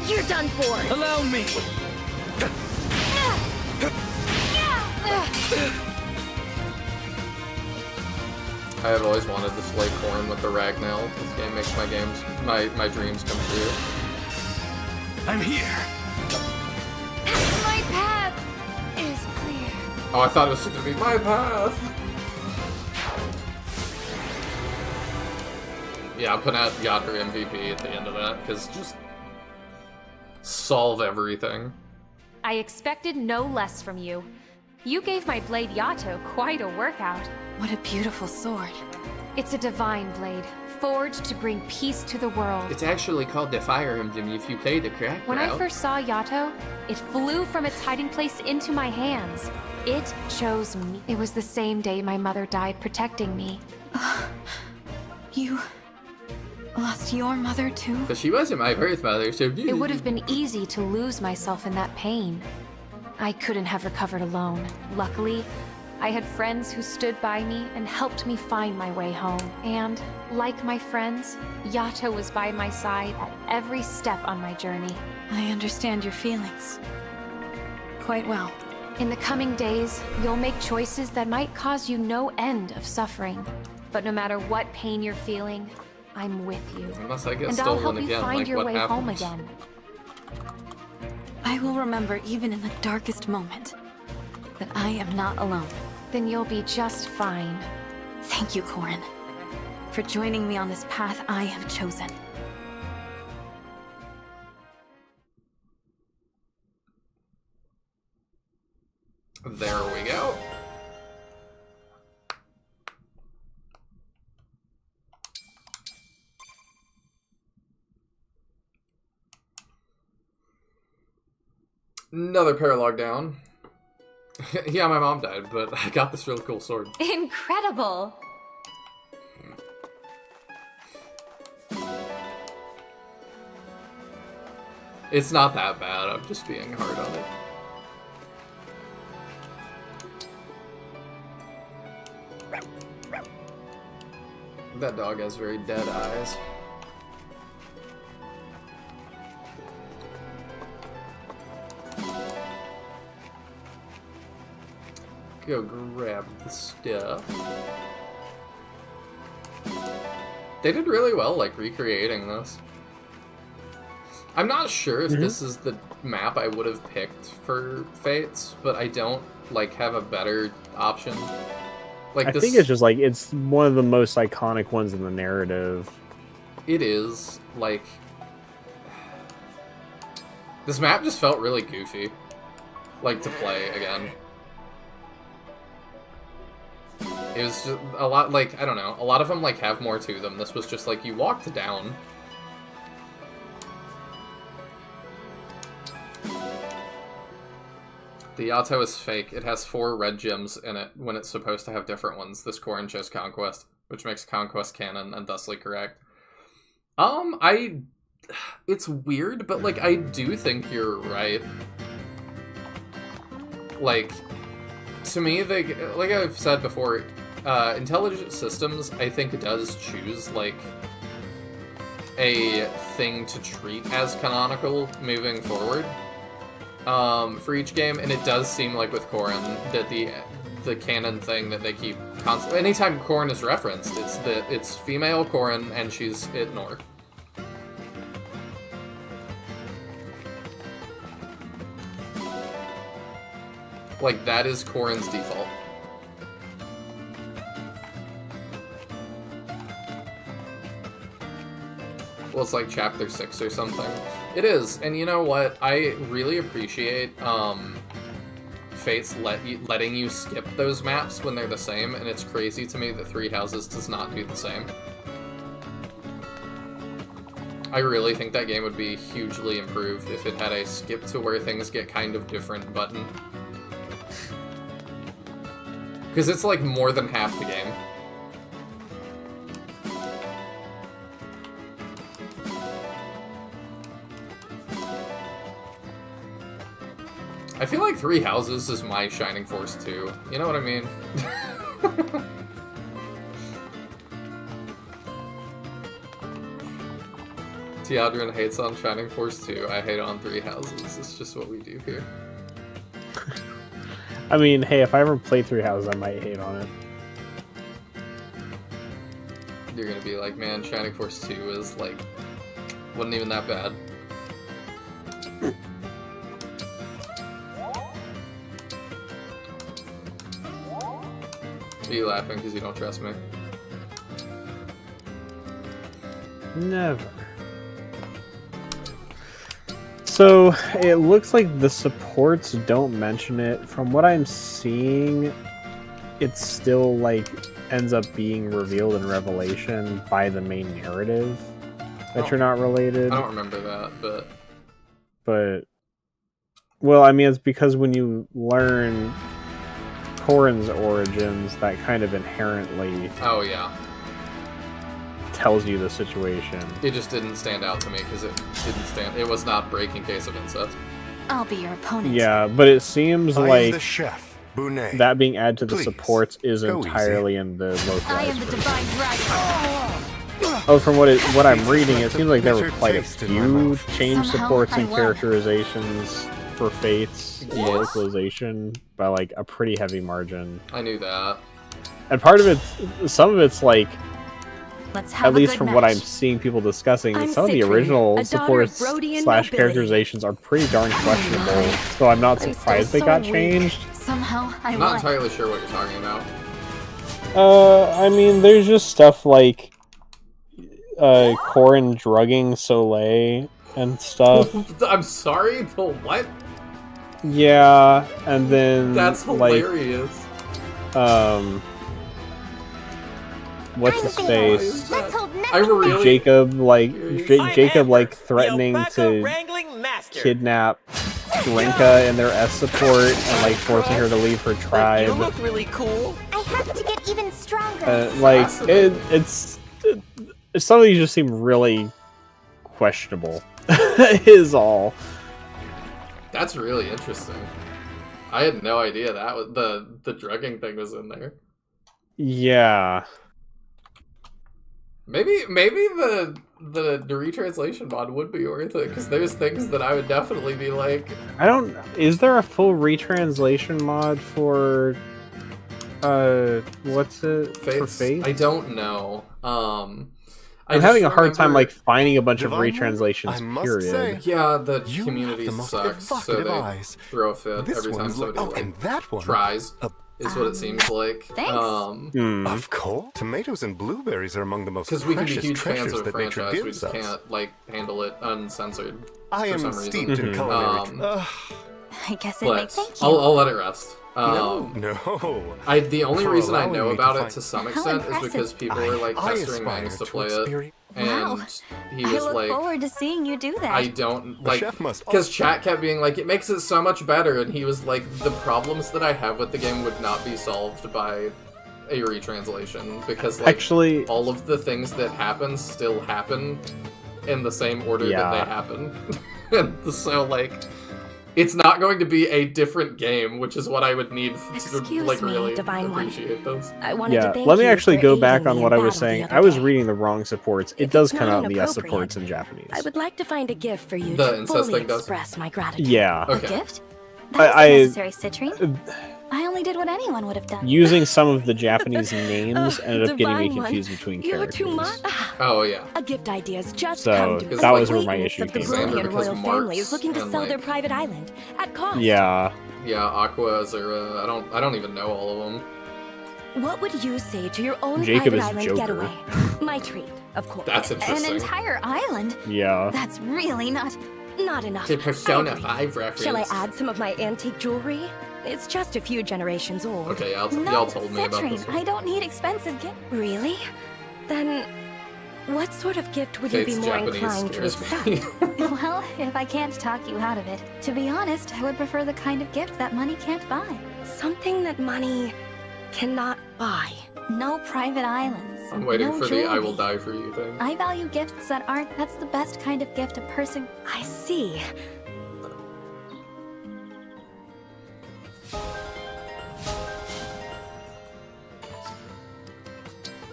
You're done for. Allow me. I have always wanted to slay Corn with the Ragnell. This game makes my dreams come true. I'm here. My path is clear. Oh, I thought it was going to be my path. Yeah, I'm putting out Yatter MVP at the end of that, because just solve everything. I expected no less from you. You gave my blade Yato quite a workout. What a beautiful sword. It's a divine blade, forged to bring peace to the world. It's actually called the Fire Emblem if you play the correct When I route. first saw Yato, it flew from its hiding place into my hands. It chose me. It was the same day my mother died protecting me. You lost your mother too? But she wasn't my birth mother, so... It would have been easy to lose myself in that pain. I couldn't have recovered alone. Luckily, I had friends who stood by me and helped me find my way home. And, like my friends, Yato was by my side at every step on my journey. I understand your feelings quite well. In the coming days, you'll make choices that might cause you no end of suffering. But no matter what pain you're feeling, I'm with you. Unless I get and stolen I'll help you again, find like your what way happened. home again. I will remember even in the darkest moment that I am not alone. Then you'll be just fine. Thank you, Corrin, for joining me on this path I have chosen. There we go. Another paralog down. Yeah, my mom died, but I got this really cool sword. Incredible! It's not that bad, I'm just being hard on it. That dog has very dead eyes. go grab the stuff. They did really well, like, recreating this. I'm not sure if this is the map I would have picked for Fates, but I don't, like, have a better option. Like, I think it's just, like, it's one of the most iconic ones in the narrative. It is, like... This map just felt really goofy. Like, to play again. It was just a lot, like, I don't know, a lot of them, like, have more to them. This was just, like, you walked down. The Yato is fake. It has 4 red gems in it when it's supposed to have different ones. This Corrin chose Conquest, which makes Conquest canon and thusly correct. It's weird, but, like, I do think you're right. Like, to me, like I've said before, intelligent systems, I think, does choose, like, a thing to treat as canonical moving forward for each game, and it does seem like with Corrin that the canon thing that they keep constantly... Anytime Corrin is referenced, it's female Corrin, and she's Itnor. Like, that is Corrin's default. Well, it's like chapter 6 or something. It is, and you know what? I really appreciate Fates letting you skip those maps when they're the same, and it's crazy to me that Three Houses does not do the same. I really think that game would be hugely improved if it had a skip to where things get kind of different button. Because it's like more than half the game. I feel like Three Houses is my Shining Force 2. You know what I mean? Teodrin hates on Shining Force 2. I hate on Three Houses. It's just what we do here. I mean, hey, if I ever play Three Houses, I might hate on it. You're gonna be like, man, Shining Force 2 is, like, wasn't even that bad. Are you laughing because you don't trust me? Never. So, it looks like the supports don't mention it. From what I'm seeing, it still, like, ends up being revealed in Revelation by the main narrative that you're not related. I don't remember that, but... But... Well, I mean, it's because when you learn Corrin's origins, that kind of inherently... Oh, yeah. tells you the situation. It just didn't stand out to me because it was not breaking case of incest. I'll be your opponent. Yeah, but it seems I am like the chef, Bonet. that being added to the Please, supports is go entirely in the localized I am the version. divine dragon. Oh, from what I'm reading, it seems like there were quite a few change Somehow, supports I and won. characterizations for Fates in Yes. localization by like a pretty heavy margin. I knew that. And part of it's, some of it's like, Let's have at least a good from match. what I'm seeing people discussing, I'm some of the Citrin, original a daughter of supports Rhodian / nobility. characterizations are pretty darn questionable, so I'm not I'm surprised still they got so weak. changed. Somehow I I'm won. not entirely sure what you're talking about. I mean, there's just stuff like Corrin drugging Soleil and stuff. I'm sorry, the what? Yeah, and then That's like, hilarious. what's his face? Let's hold neck I really... Jacob, like Jacob, like the threatening alpaca to wrangling master. kidnap Glinka and their S support and like forcing her to leave her You tribe. look really cool. I have to get even stronger. Like it's some of these just seem really questionable. Is all. That's really interesting. I had no idea that was the drugging thing was in there. Yeah. Maybe the retranslation mod would be worth it because there's things that I would definitely be like. I don't. Is there a full retranslation mod for What's it for Faith? I don't know. I'm having a hard time like finding a bunch of Divine retranslations. I must Period. say, Yeah, the you community have the most sucks, so evocative they eyes. throw a fit This every time one's somebody like- oh, and that one. tries. Is what it seems like. Thanks. Hmm. Of course. Tomatoes and blueberries are among the most Because we can be precious huge fans treasures of the that nature franchise, we gives just us. can't like handle it uncensored. I for am some reason. steeped in culinary. I guess it But makes sense. I'll let it rest. No. The only For reason I allowing know me to about it find- to some How extent is impressive. because people were like I pestering aspire Mangs to to play it, experience- Wow. and he I was look like, forward to seeing you do that. I don't The like chef must- because chat kept being like, it makes it so much better, and he was like, the problems that I have with the game would not be solved by a retranslation because like Actually, all of the things that happen still happen in the same order that Yeah. they happen, and so like. It's not going to be a different game, which is what I would need to Excuse like me, really Divine One. appreciate those. I wanted to Yeah, thank let me you actually for go aiding back me on in what I was battle the saying. other I was day. reading the wrong supports. It If does it's come not out in the S inappropriate, supports in Japanese. I would like to find a gift for you The to incest fully thing does? express my gratitude. Yeah. A Okay. gift? That I- was unnecessary, Citrine. I only did what anyone would have done. Using some of the Japanese names ended up getting me Divine One, confused between You're characters. too much. Oh yeah. A gift idea's just So, come to me. that was where An my acquaintance issue of the came from. Brilliant Because royal Marx family is looking to and, sell like- their private island at cost. Yeah. Yeah, Aqua, Azura. I don't even know all of them. What would you say to your own Jacob private is island Joker. getaway? My treat, of course. That's An interesting. entire island? Yeah. That's really not enough. To Persona I agree. 5 reference. Shall I add some of my antique jewelry? It's just a few generations old. Okay, y'all No, told me about this Citrine, one. I don't need expensive gift. Really? Then, what sort of gift would you be Faith's more Japanese inclined to scares me. accept? Well, if I can't talk you out of it, to be honest, I would prefer the kind of gift that money can't buy. Something that money cannot buy. No private islands. I'm waiting no for jewelry. the I will die for you thing. I value gifts that aren't. That's the best kind of gift a person. I see.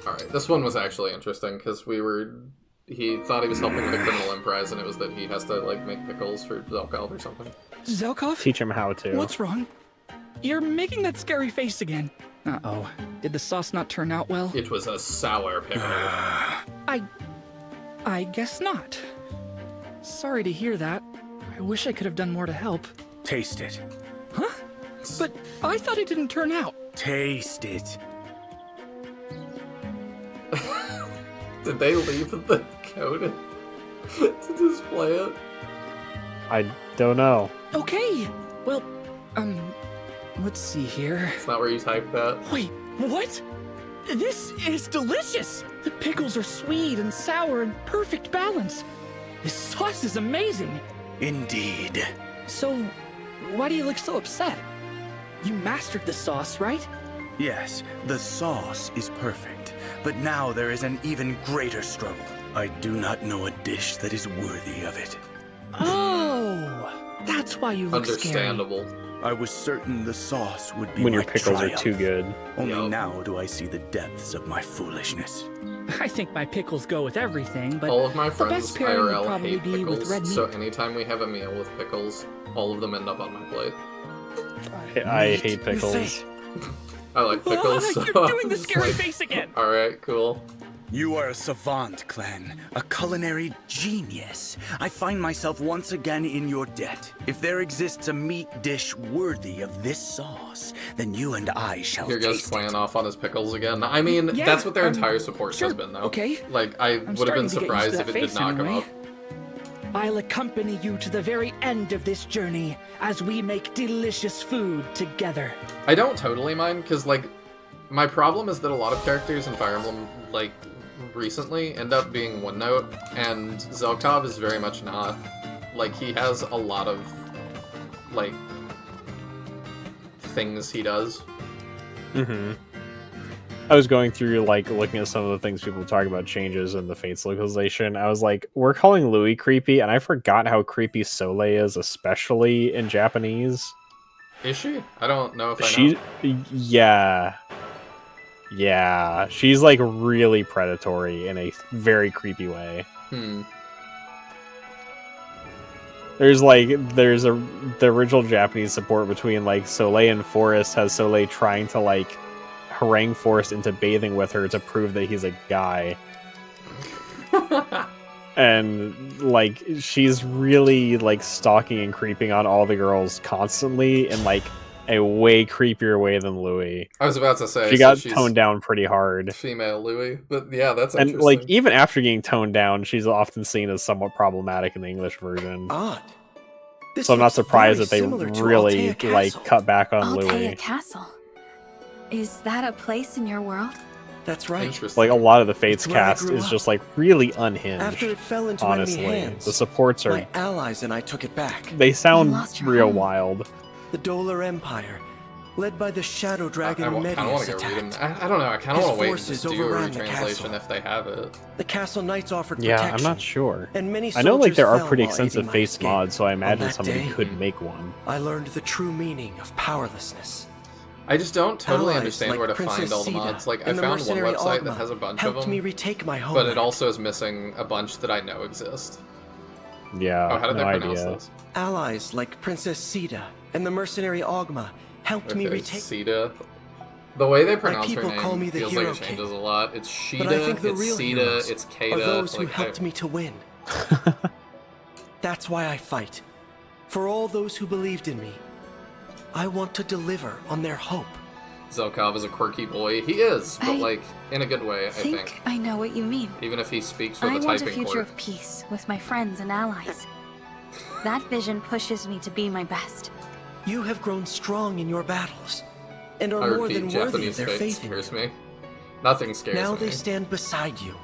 Alright, this one was actually interesting because he thought he was helping with a criminal enterprise, and it was that he has to like make pickles for Zelkov or something. Zelkov? Teach him how to. What's wrong? You're making that scary face again. Uh-oh. Did the sauce not turn out well? It was a sour pickle. I guess not. Sorry to hear that. I wish I could have done more to help. Taste it. Huh? But I thought it didn't turn out. Taste it. Did they leave the code to display it? I don't know. Okay. Well, let's see here. It's not where you typed that. Wait, what? This is delicious! The pickles are sweet and sour in perfect balance. This sauce is amazing. Indeed. So, why do you look so upset? You mastered the sauce, right? Yes, the sauce is perfect, but now there is an even greater struggle. I do not know a dish that is worthy of it. Oh, that's why you look Understandable. I was certain the sauce would be When your my pickles triumph. are too good. Only now do I see the depths of my foolishness. scary. I think my pickles go with everything, but All of my the friends best pairing would IRL probably hate be with red pickles, meat. so anytime we have a meal with pickles, all of them end up on my plate. I hate pickles. I like pickles, so You're doing I'm the just scary like, face again. Alright, cool. You are a savant, clan, a culinary genius. I find myself once again in your debt. If there exists a meat dish worthy of this sauce, then you and I shall Here goes taste playing off on his pickles again. I mean, Yeah, that's what their entire support sure, has been, though. okay. Like, I I'm would have been starting to get used to surprised that if it did face not come anyway. up. I'll accompany you to the very end of this journey as we make delicious food together. I don't totally mind, because, like, my problem is that a lot of characters in Fire Emblem, like, recently end up being one note, and Zelkov is very much not. Like, he has a lot of, like, things he does. Mm-hmm. I was going through, like, looking at some of the things people talk about changes in the Fates localization. I was like, we're calling Louis creepy, and I forgot how creepy Soleil is, especially in Japanese. Is she? I don't know if I know. Yeah. Yeah. She's, like, really predatory in a very creepy way. There's the original Japanese support between, like, Soleil and Forest has Soleil trying to, like, harangue Forrest into bathing with her to prove that he's a guy. And like she's really like stalking and creeping on all the girls constantly in like a way creepier way than Louis. I was about to say she got toned down pretty hard. Female Louis, but yeah, that's and interesting. like even after getting toned down, she's often seen as somewhat problematic in the English version. Odd. So I'm not surprised that they really like cut back on Louis. Altea Castle. Is that a place in your world? That's right. Like a lot of the Fates cast is up. just like really unhinged. After it fell into honestly, enemy hands, the supports are. My allies and I took it back. They sound real wild. The Dolar Empire, led by the Shadow Dragon I kind of want Medius, to go read them. attacked. I don't know. I kind of His want to wait and forces just do a overran the retranslation castle. if they have it. The castle knights offered Yeah, protection. I'm not sure. And many I know like there are soldiers pretty fell while extensive aiding my Fates escape. mods, so I imagine that somebody day, could make one. I learned the true meaning of powerlessness. I just don't totally Allies understand like where to Princess find all the Sita mods. Like, I and the found one mercenary website Ogma that has a bunch of helped them, me retake my but homeland. it also is missing a bunch that I know exist. Yeah, Oh, how did no they pronounce idea. this? Allies like Princess Sita and the mercenary Ogma helped me Okay, retake. Sita. The way they pronounce her people name call me the feels like Hero it King. changes a lot. It's Sheeta, But I think the it's real Sita, heroes it's are Kata. those who Like, helped me to win. That's why I fight. For all those who believed in me. I want to deliver on their hope. Zelkov is a quirky boy. He is, but like in a good way, I think. I know what you mean. Even if he speaks with I a want a typing future quirk. of peace with my friends and allies. That vision pushes me to be my best. You have grown strong in your battles, and are I more repeat, than worthy of Japanese their fate faith in scares you. me. Nothing scares Now me. they stand beside you,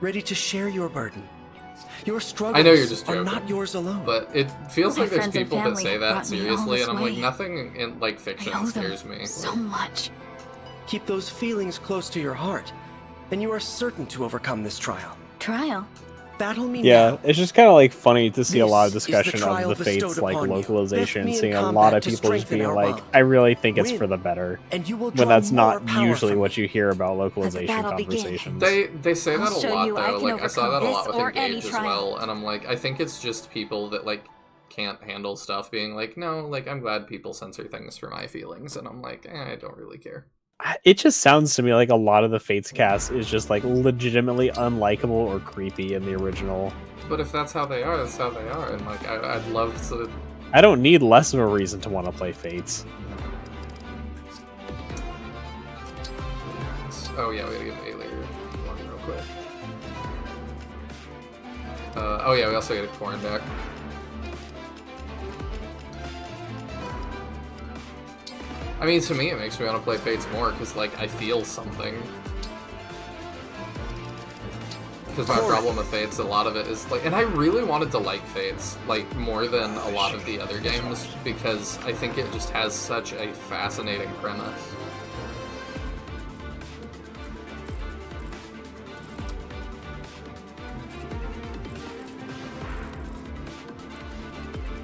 ready to share your burden. Your struggles I know you're just are joking, not yours alone. but it feels My like there's friends and people that family say have that brought me all seriously, this and I'm like, way. nothing in like fiction I owe them scares me. so Like, much. Keep those feelings close to your heart, and you are certain to overcome this trial. Trial? Battle me Yeah, now. it's just kind of like funny to see a lot of This is the discussion trial of the Fates bestowed like upon you. localization, Lift me in seeing a combat lot of to people just strengthen being our like, bond. I really think it's Win, for the better. and you will When draw that's more not power usually from what you hear about localization Let the battle begin. conversations. They say that I'll a show lot you I though. can Like I saw that a overcome lot this with or any Engage as trial. well, and I'm like, I think it's just people that like can't handle stuff being like, no, like I'm glad people censor things for my feelings, and I'm like, I don't really care. It just sounds to me like a lot of the Fates cast is just like legitimately unlikable or creepy in the original. But if that's how they are, that's how they are, and like I'd love to. I don't need less of a reason to want to play Fates. Oh yeah, we gotta give Alier one real quick. Oh yeah, we also gotta get Corn back. I mean, to me, it makes me want to play Fates more, because, like, I feel something. Because my problem with Fates, a lot of it is, like... And I really wanted to like Fates, like, more than a lot of the other games, because I think it just has such a fascinating premise.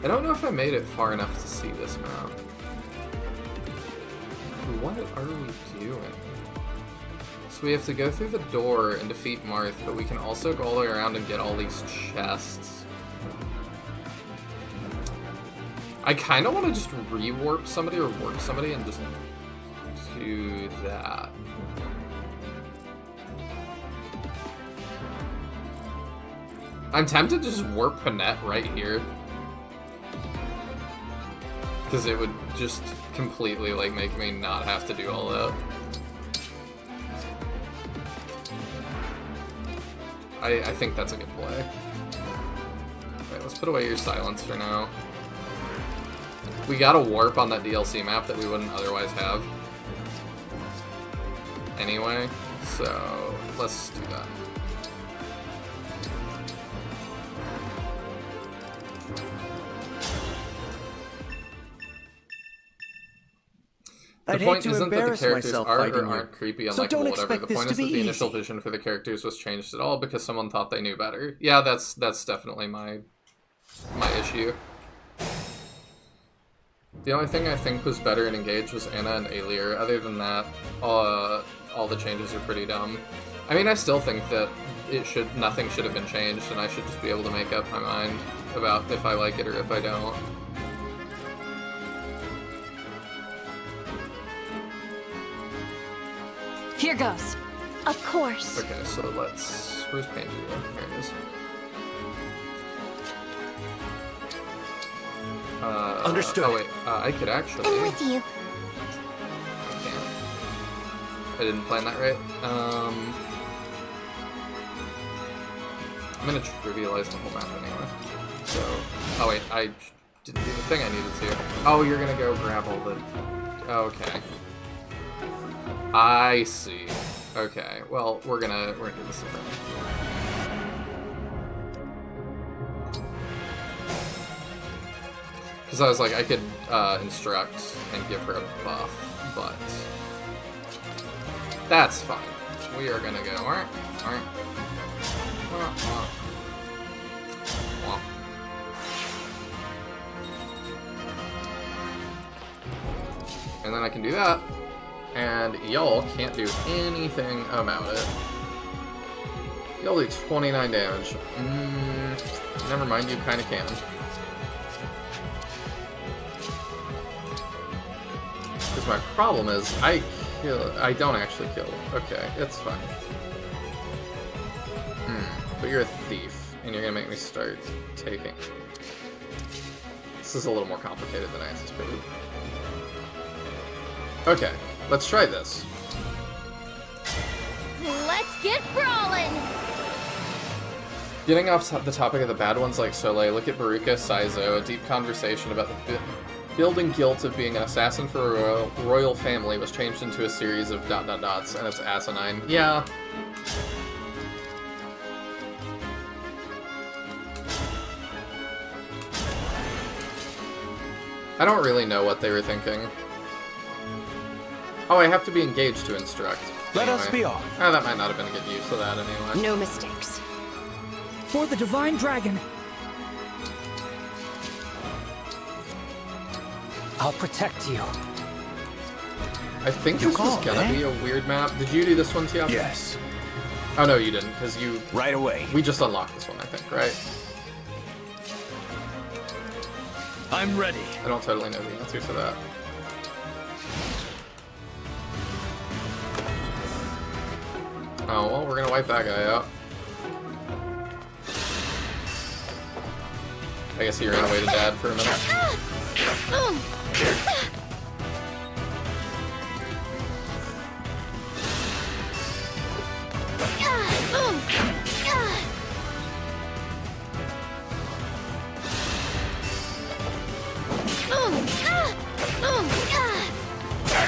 I don't know if I made it far enough to see this map. What are we doing? So we have to go through the door and defeat Marth, but we can also go all the way around and get all these chests. I kind of want to just rewarp somebody or warp somebody and just do that. I'm tempted to just warp Panette right here. Because it would just completely, like, make me not have to do all that. I think that's a good play. Alright, let's put away your silence for now. We got a warp on that DLC map that we wouldn't otherwise have. Anyway, so let's do that. The I'd hate point to isn't that the embarrass characters myself are or fighting you. aren't creepy, So unlikable, don't whatever. The expect this point to is that be the initial easy. vision for the characters was changed at all because someone thought they knew better. Yeah, that's definitely my issue. The only thing I think was better in Engage was Anna and Alier. Other than that, all the changes are pretty dumb. I mean, I still think that nothing should have been changed, and I should just be able to make up my mind about if I like it or if I don't. Here goes. Of course. Okay, so let's... Where's Pain Dealer? There it is. Understood. Oh wait, I could actually... I'm with you. I can't. I didn't plan that right. I'm gonna trivialize the whole map anyway. So... Oh wait, I didn't do the thing I needed to. Oh, you're gonna go grab all the... Okay. I see. Okay, well, we're gonna do this differently. Because I was like, I could instruct and give her a buff, but that's fine. We are gonna go, alright. And then I can do that, and y'all can't do anything about it. Y'all do 29 damage. Never mind, you kinda can. Because my problem is, I don't actually kill. Okay, it's fine. But you're a thief, and you're gonna make me start taking. This is a little more complicated than I anticipated. Okay, let's try this. Let's get brawling! Getting off the topic of the bad ones like Soleil, look at Baruka Saizo, a deep conversation about the building guilt of being an assassin for a royal family was changed into a series of ... and it's asinine. Yeah. I don't really know what they were thinking. Oh, I have to be engaged to instruct. Let us be off. Oh, that might not have been a good use of that anyway. No mistakes. For the Divine Dragon. I'll protect you. I think this was gonna be a weird map. Did you do this one, Tiago? Yes. Oh no, you didn't, because you... Right away. We just unlocked this one, I think, right? I'm ready. I don't totally know the answer to that. Oh, well, we're gonna wipe that guy out. I guess he ran away to Dad for a minute.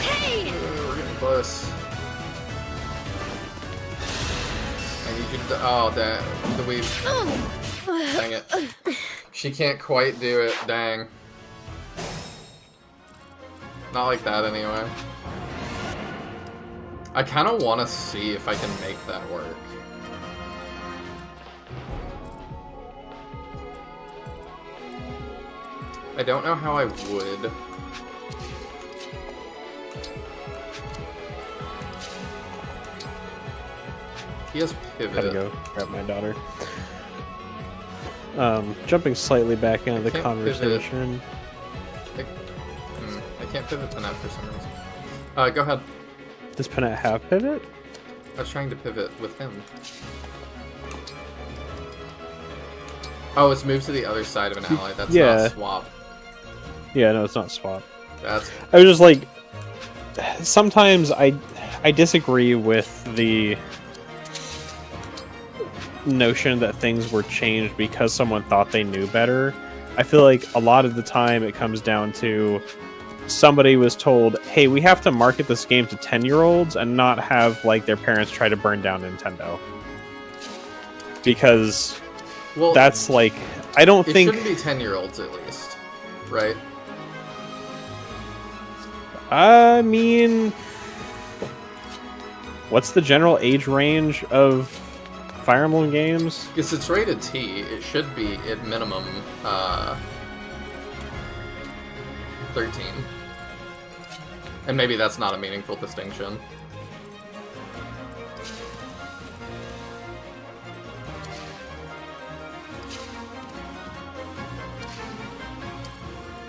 Hey! We're getting close. I need you to... Oh, the weave. Dang it. She can't quite do it, dang. Not like that, anyway. I kind of want to see if I can make that work. I don't know how I would. He has pivot. Gotta go grab my daughter. Jumping slightly back into the conversation. I can't pivot Panette for some reason. Go ahead. Does Panette have pivot? I was trying to pivot with him. Oh, it's moved to the other side of an ally. That's not swap. Yeah, no, it's not swap. That's... I was just like... Sometimes I disagree with the notion that things were changed because someone thought they knew better. I feel like a lot of the time it comes down to somebody was told, hey, we have to market this game to 10-year-olds and not have like their parents try to burn down Nintendo. Because that's like, I don't think... It shouldn't be 10-year-olds at least, right? I mean... What's the general age range of Fire Emblem games? Because it's rated T, it should be at minimum 13. And maybe that's not a meaningful distinction.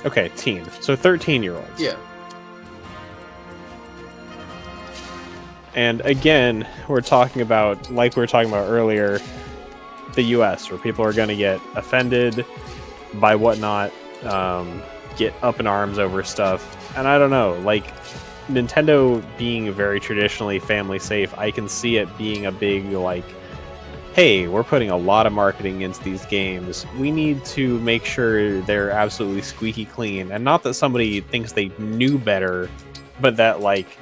Okay, teen. So 13-year-olds. Yeah. And again, we're talking about, like we were talking about earlier, the US, where people are going to get offended by whatnot, get up in arms over stuff. And I don't know, like, Nintendo being very traditionally family safe, I can see it being a big, like, hey, we're putting a lot of marketing into these games. We need to make sure they're absolutely squeaky clean. And not that somebody thinks they knew better, but that, like,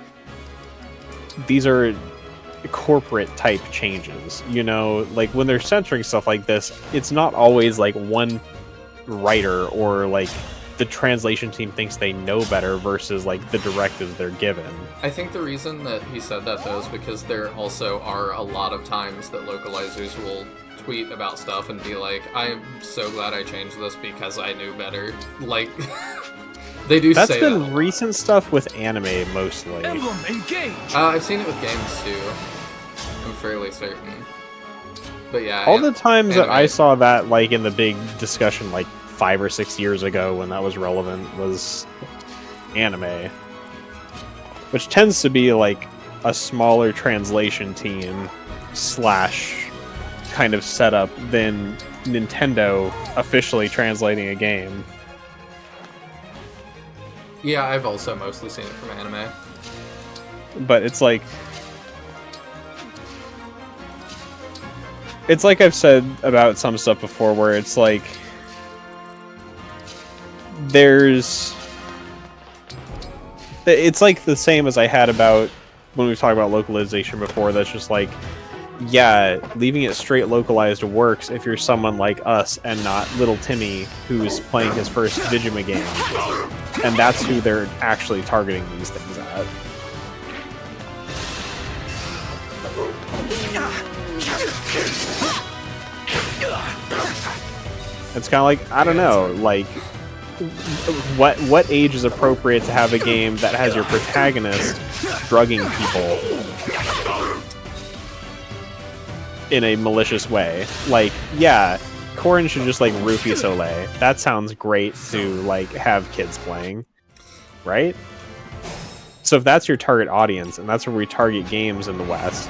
these are corporate type changes. You know, like, when they're censoring stuff like this, it's not always, like, one writer or, like, the translation team thinks they know better versus, like, the directives they're given. I think the reason that he said that, though, is because there also are a lot of times that localizers will tweet about stuff and be like, I'm so glad I changed this because I knew better. Like, they do That's say been that. recent stuff with anime, mostly. Emblem, engage! I've seen it with games, too. I'm fairly certain. But yeah. All the times that I anime. saw that, like, in the big discussion, like, 5 or 6 years ago when that was relevant, was anime. Which tends to be, like, a smaller translation team slash kind of setup than Nintendo officially translating a game. Yeah, I've also mostly seen it from anime. But it's like... It's like I've said about some stuff before, where it's like... It's like the same as I had about when we were talking about localization before. That's just like, yeah, leaving it straight localized works if you're someone like us and not little Timmy who's playing his first Digimon game. And that's who they're actually targeting these things at. It's kind of like, I don't know, like, what age is appropriate to have a game that has your protagonist drugging people in a malicious way? Like, yeah, Corrin should just, like, roofie Soleil. That sounds great to, like, have kids playing, right? So if that's your target audience, and that's where we target games in the West,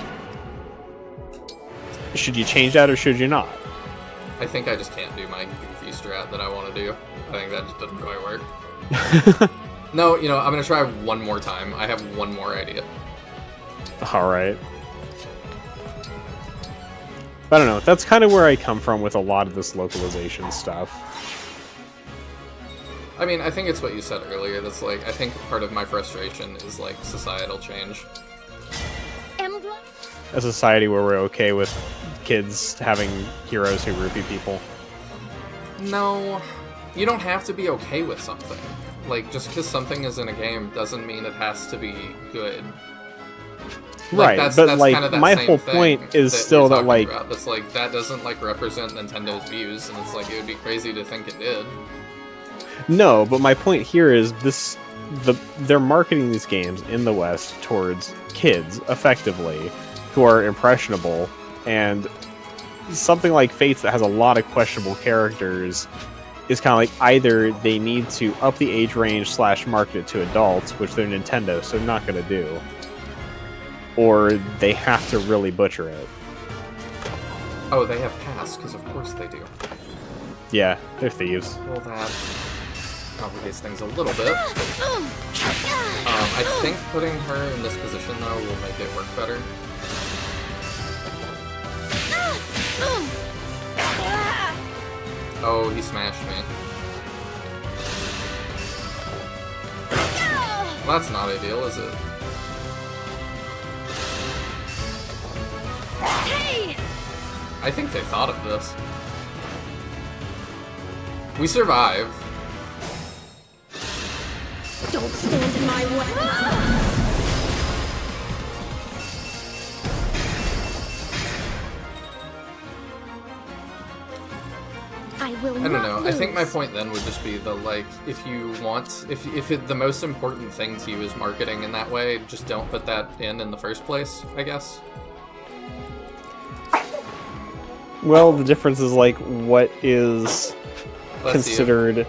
should you change that or should you not? I think I just can't do my goofy strat that I want to do. I think that just doesn't quite work. No, you know, I'm gonna try one more time. I have one more idea. Alright. I don't know, that's kind of where I come from with a lot of this localization stuff. I mean, I think it's what you said earlier. That's like, I think part of my frustration is like societal change. Emblem? A society where we're okay with kids having heroes who roofie people. No, you don't have to be okay with something. Like, just because something is in a game doesn't mean it has to be good. Like, right, that's like, kind of my whole point is still that, like... That's like, that doesn't, like, represent Nintendo's views, and it's like, it would be crazy to think it did. No, but my point here is they're marketing these games in the West towards kids, effectively, who are impressionable, and something like Fates that has a lot of questionable characters is kind of like, either they need to up the age range / market it to adults, which they're Nintendo, so they're not going to do, or they have to really butcher it. Oh, they have passed, because of course they do. Yeah, they're thieves. Well, that complicates things a little bit. I think putting her in this position, though, will make it work better. Oh, he smashed me. Well, that's not ideal, is it? Hey! I think they thought of this. We survive. Don't stand in my way. I don't know. I think my point then would just be the, like, if you want, if the most important thing to you is marketing in that way, just don't put that in the first place, I guess. Well, the difference is, like, what is considered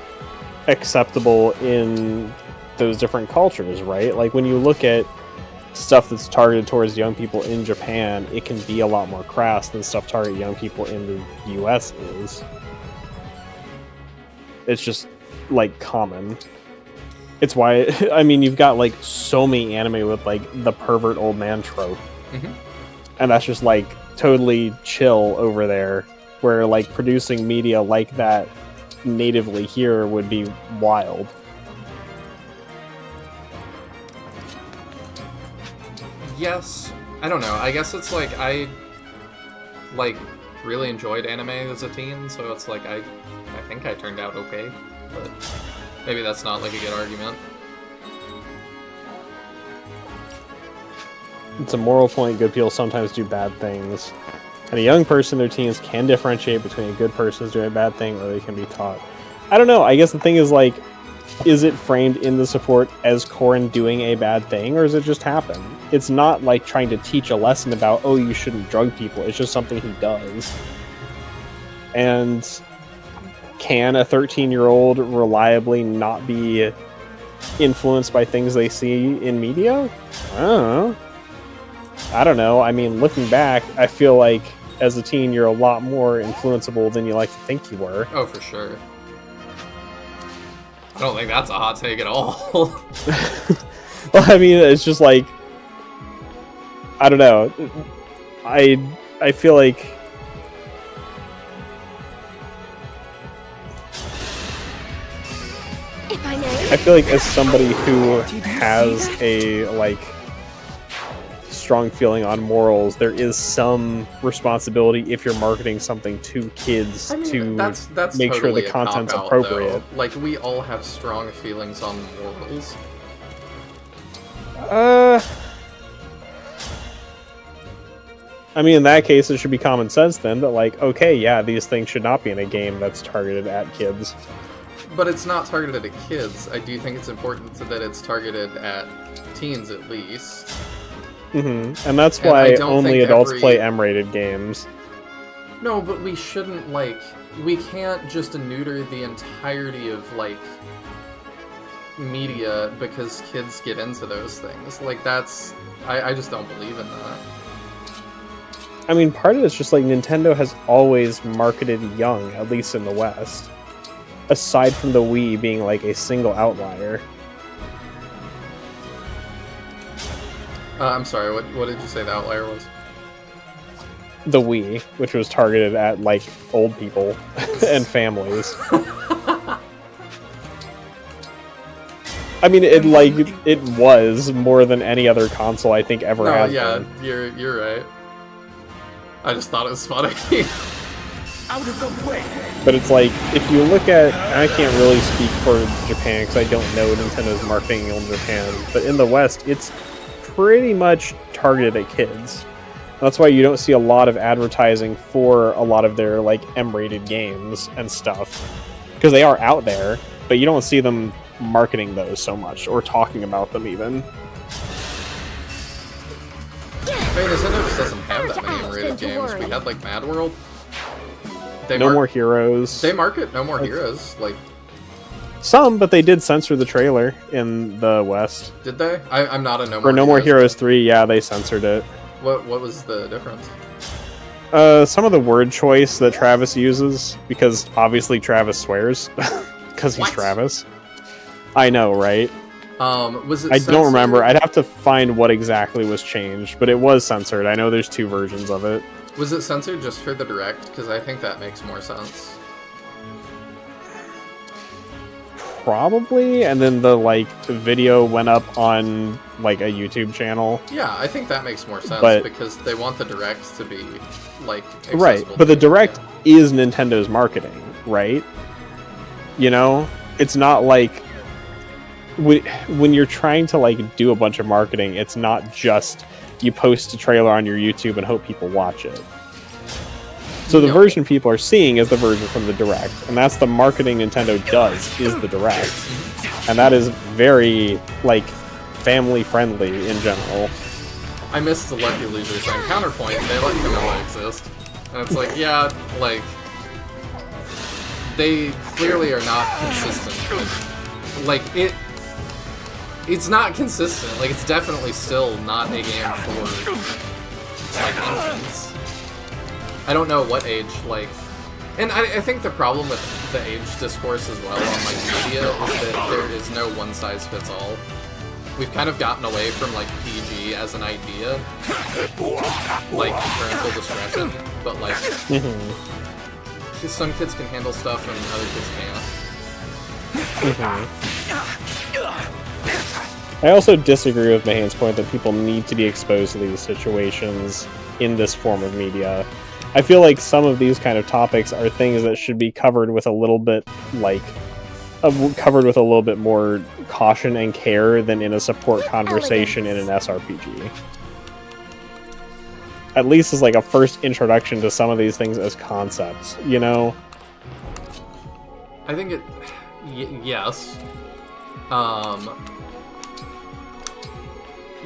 acceptable in those different cultures, right? Like, when you look at stuff that's targeted towards young people in Japan, it can be a lot more crass than stuff targeted young people in the US is. It's just, like, common. It's why, I mean, you've got, like, so many anime with, like, the pervert old man trope. Mm-hmm. And that's just, like, totally chill over there, where, like, producing media like that natively here would be wild. Yes. I don't know. I guess it's like I, like, really enjoyed anime as a teen, so it's like I think I turned out okay, but maybe that's not, like, a good argument. It's a moral point. Good people sometimes do bad things. And a young person, their teens can differentiate between a good person who's doing a bad thing or they can be taught. I don't know. I guess the thing is, like, is it framed in the support as Korin doing a bad thing, or does it just happen? It's not like trying to teach a lesson about, oh, you shouldn't drug people. It's just something he does. And can a 13-year-old reliably not be influenced by things they see in media? I don't know. I mean, looking back, I feel like as a teen, you're a lot more influenceable than you like to think you were. Oh, for sure. I don't think that's a hot take at all. Well, I mean, it's just like, I don't know. I feel like as somebody who has a, like, strong feeling on morals, there is some responsibility if you're marketing something to kids to that's make totally sure the a content's cop-out, appropriate. though. Like, we all have strong feelings on morals. I mean, in that case, it should be common sense then that, like, okay, yeah, these things should not be in a game that's targeted at kids. But it's not targeted at kids. I do think it's important that it's targeted at teens, at least. Mm-hmm. And that's why only adults play M-rated games. No, but we shouldn't, like... We can't just neuter the entirety of, like, media because kids get into those things. Like, that's... I just don't believe in that. I mean, part of it's just, like, Nintendo has always marketed young, at least in the West. Aside from the Wii being, like, a single outlier. I'm sorry, what did you say the outlier was? The Wii, which was targeted at, like, old people and families. I mean, it was more than any other console I think ever has been. You're right. I just thought it was funny. Out of the way! But it's like, if you look at... I can't really speak for Japan because I don't know Nintendo's marketing in Japan, but in the West, it's pretty much targeted at kids. That's why you don't see a lot of advertising for a lot of their, like, M-rated games and stuff. Because they are out there, but you don't see them marketing those so much, or talking about them even. I mean, Nintendo just doesn't have that many M-rated games. We had, like, Mad World. No More Heroes. They market No More Heroes, like... Some, but they did censor the trailer in the West. Did they? I'm not a No More For No More Heroes 3, yeah, they censored it. What was the difference? Some of the word choice that Travis uses, because obviously Travis swears, because he's Travis. I know, right? Was it I censored? don't remember. I'd have to find what exactly was changed, but it was censored. I know there's 2 versions of it. Was it censored just for the Direct? Because I think that makes more sense. Probably, and then the, like, video went up on, like, a YouTube channel. Yeah, I think that makes more sense, because they want the Direct to be, like, accessible. Right, but the Direct is Nintendo's marketing, right? You know? It's not like... When you're trying to, like, do a bunch of marketing, it's not just you post a trailer on your YouTube and hope people watch it. So the version people are seeing is the version from the Direct, and that's the marketing Nintendo does, is the Direct. And that is very, like, family-friendly in general. I missed the Lucky Loser saying, counterpoint, they let Camilla exist. And it's like, yeah, like, they clearly are not consistent. Like, It's not consistent. Like, it's definitely still not a game for, like, infants. I don't know what age, like... And I think the problem with the age discourse as well on, like, media is that there is no one-size-fits-all. We've kind of gotten away from, like, PG as an idea. Like, parental discretion. But, like... Some kids can handle stuff and other kids can't. I also disagree with Mahan's point that people need to be exposed to these situations in this form of media. I feel like some of these kind of topics are things that should be covered with a little bit, like, covered with a little bit more caution and care than in a support conversation in an SRPG. At least as like a first introduction to some of these things as concepts, you know? I think it... yes.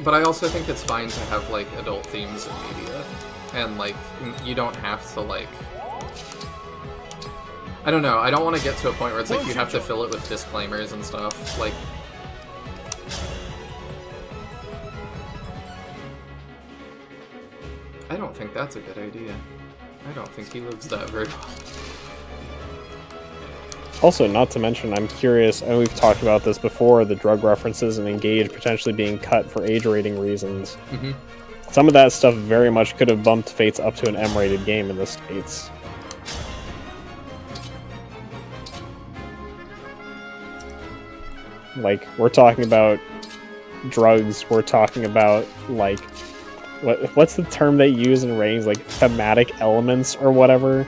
But I also think it's fine to have, like, adult themes in media. And, like, you don't have to, like... I don't know, I don't want to get to a point where it's like you have to fill it with disclaimers and stuff. Like... I don't think that's a good idea. I don't think he lives that very well. Also, not to mention, I'm curious, and we've talked about this before, the drug references and Engage potentially being cut for age rating reasons. Mm-hmm. Some of that stuff very much could have bumped Fates up to an M-rated game in the States. Like, we're talking about drugs, we're talking about, like, what's the term they use in ratings? Like, thematic elements or whatever?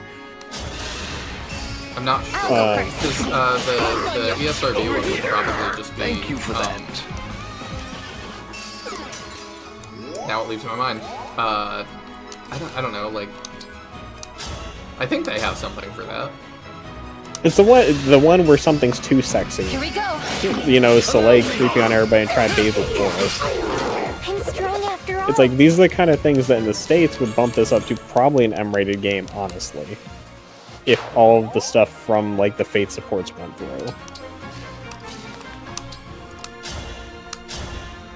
I'm not sure, because the ESRB one would probably just be... Thank you for that. Now it leaves my mind. I don't know, like... I think they have something for that. It's the one where something's too sexy. Here we go. You know, Soleil creeping on everybody and trying to bathe with Forest. I'm strong after all. It's like, these are the kind of things that in the States would bump this up to probably an M-rated game, honestly. If all of the stuff from, like, the Fate supports went through.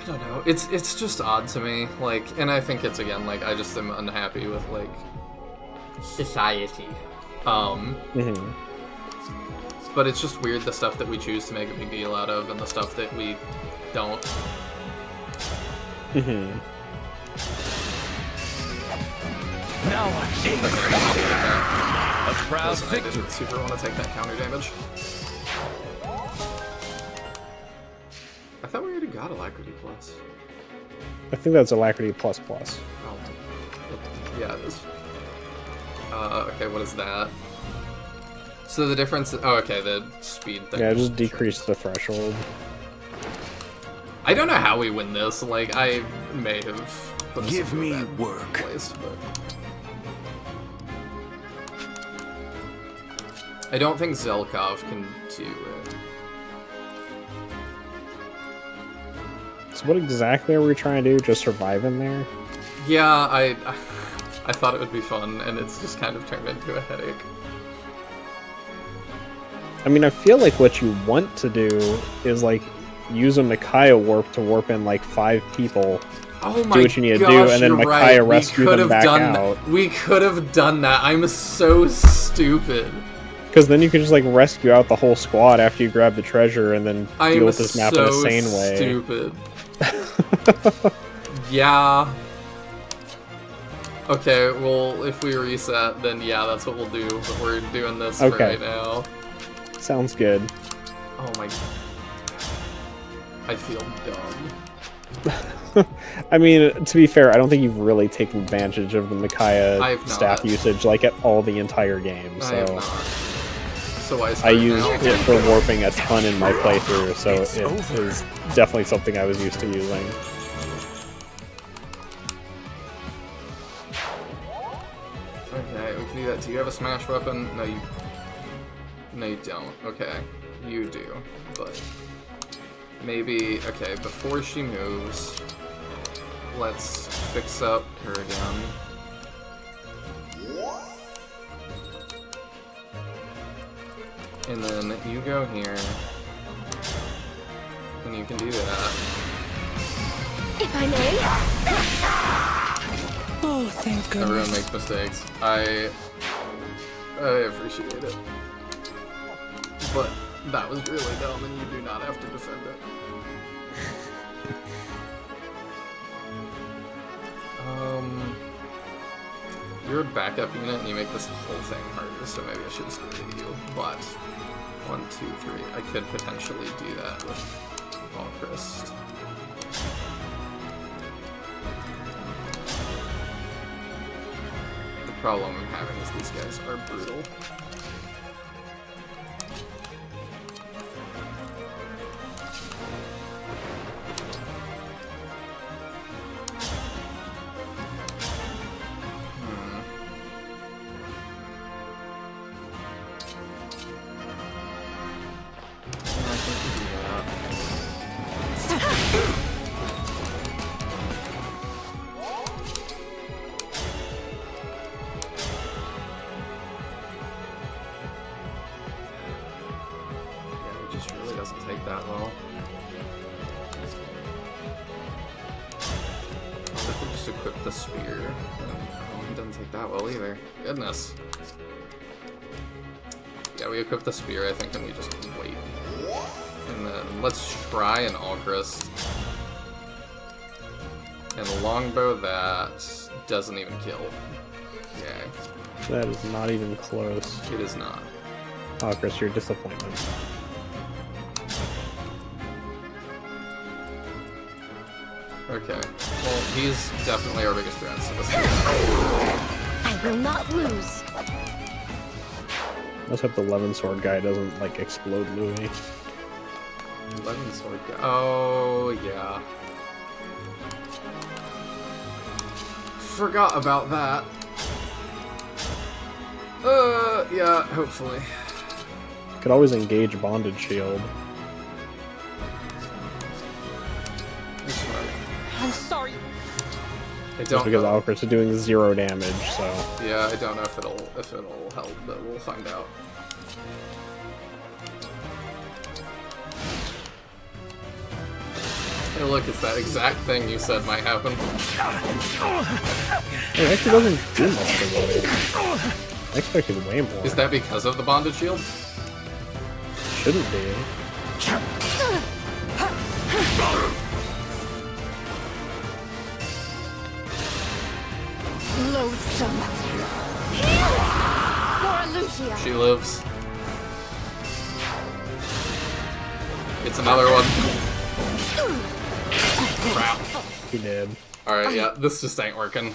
I don't know, it's just odd to me, like, and I think it's, again, like, I just am unhappy with, like, society. But it's just weird the stuff that we choose to make a big deal out of and the stuff that we don't. Now a proud victory. I didn't super want to take that counter damage. I thought we already got Alacrity Plus. I think that's Alacrity plus. Oh, yeah, it is. Okay, what is that? So the difference... Oh, okay, the speed thing. Yeah, just decrease the threshold. I don't know how we win this. Like, I may have put us Give me in a bad work. place, but... I don't think Zelkov can do it. So what exactly are we trying to do? Just survive in there? Yeah, I thought it would be fun, and it's just kind of turned into a headache. I mean, I feel like what you want to do is, like, use a Micaiah warp to warp in, like, 5 people. Oh my do what you need gosh, to do, and then you're Micaiah right. rescue them back out. We could have done that. I'm so stupid. Because then you can just, like, rescue out the whole squad after you grab the treasure and then deal with this map in a sane way. Stupid. Yeah. Okay, well, if we reset, then yeah, that's what we'll do. But we're doing this for right now. Sounds good. Oh my... I feel dumb. I mean, to be fair, I don't think you've really taken advantage of the Micaiah staff usage, like, at all the entire game, so... I have not. So I used it for warping a ton in my playthrough, so it is definitely something I was used to using. Okay, we can do that. Do you have a smash weapon? No, you don't. Okay, you do, but maybe. Okay, before she moves, let's fix up her again. And then you go here, and you can do that. If I may. Oh, thank goodness. Everyone makes mistakes. I appreciate it. But that was really dumb and you do not have to defend it. You're a backup unit and you make this whole thing harder, so maybe I should just go to you. But 1, 2, 3. I could potentially do that with Valkyrie. The problem I'm having is these guys are brutal. Goodness. Yeah, we equip the spear, I think, and we just wait. And then let's try an Alchrist. And the longbow, that doesn't even kill. Okay. That is not even close. It is not. Alchrist, your disappointment. Okay. Well, he's definitely our biggest threat, so let's do that. I will not lose. Let's hope the 11 sword guy doesn't like explode Louis. 11 sword guy. Oh yeah. Forgot about that. Yeah, hopefully. Could always engage bonded shield. I'm sorry. I don't Just because know. Alchrist is doing 0 damage, so. Yeah, I don't know if it'll help, but we'll find out. Hey, look, it's that exact thing you said might happen. It actually doesn't do much for me. I expected way more. Is that because of the bonded shield? Shouldn't be. Loathsome. For Lucia. She lives. It's another one. Crap. He did. Alright, yeah, this just ain't working.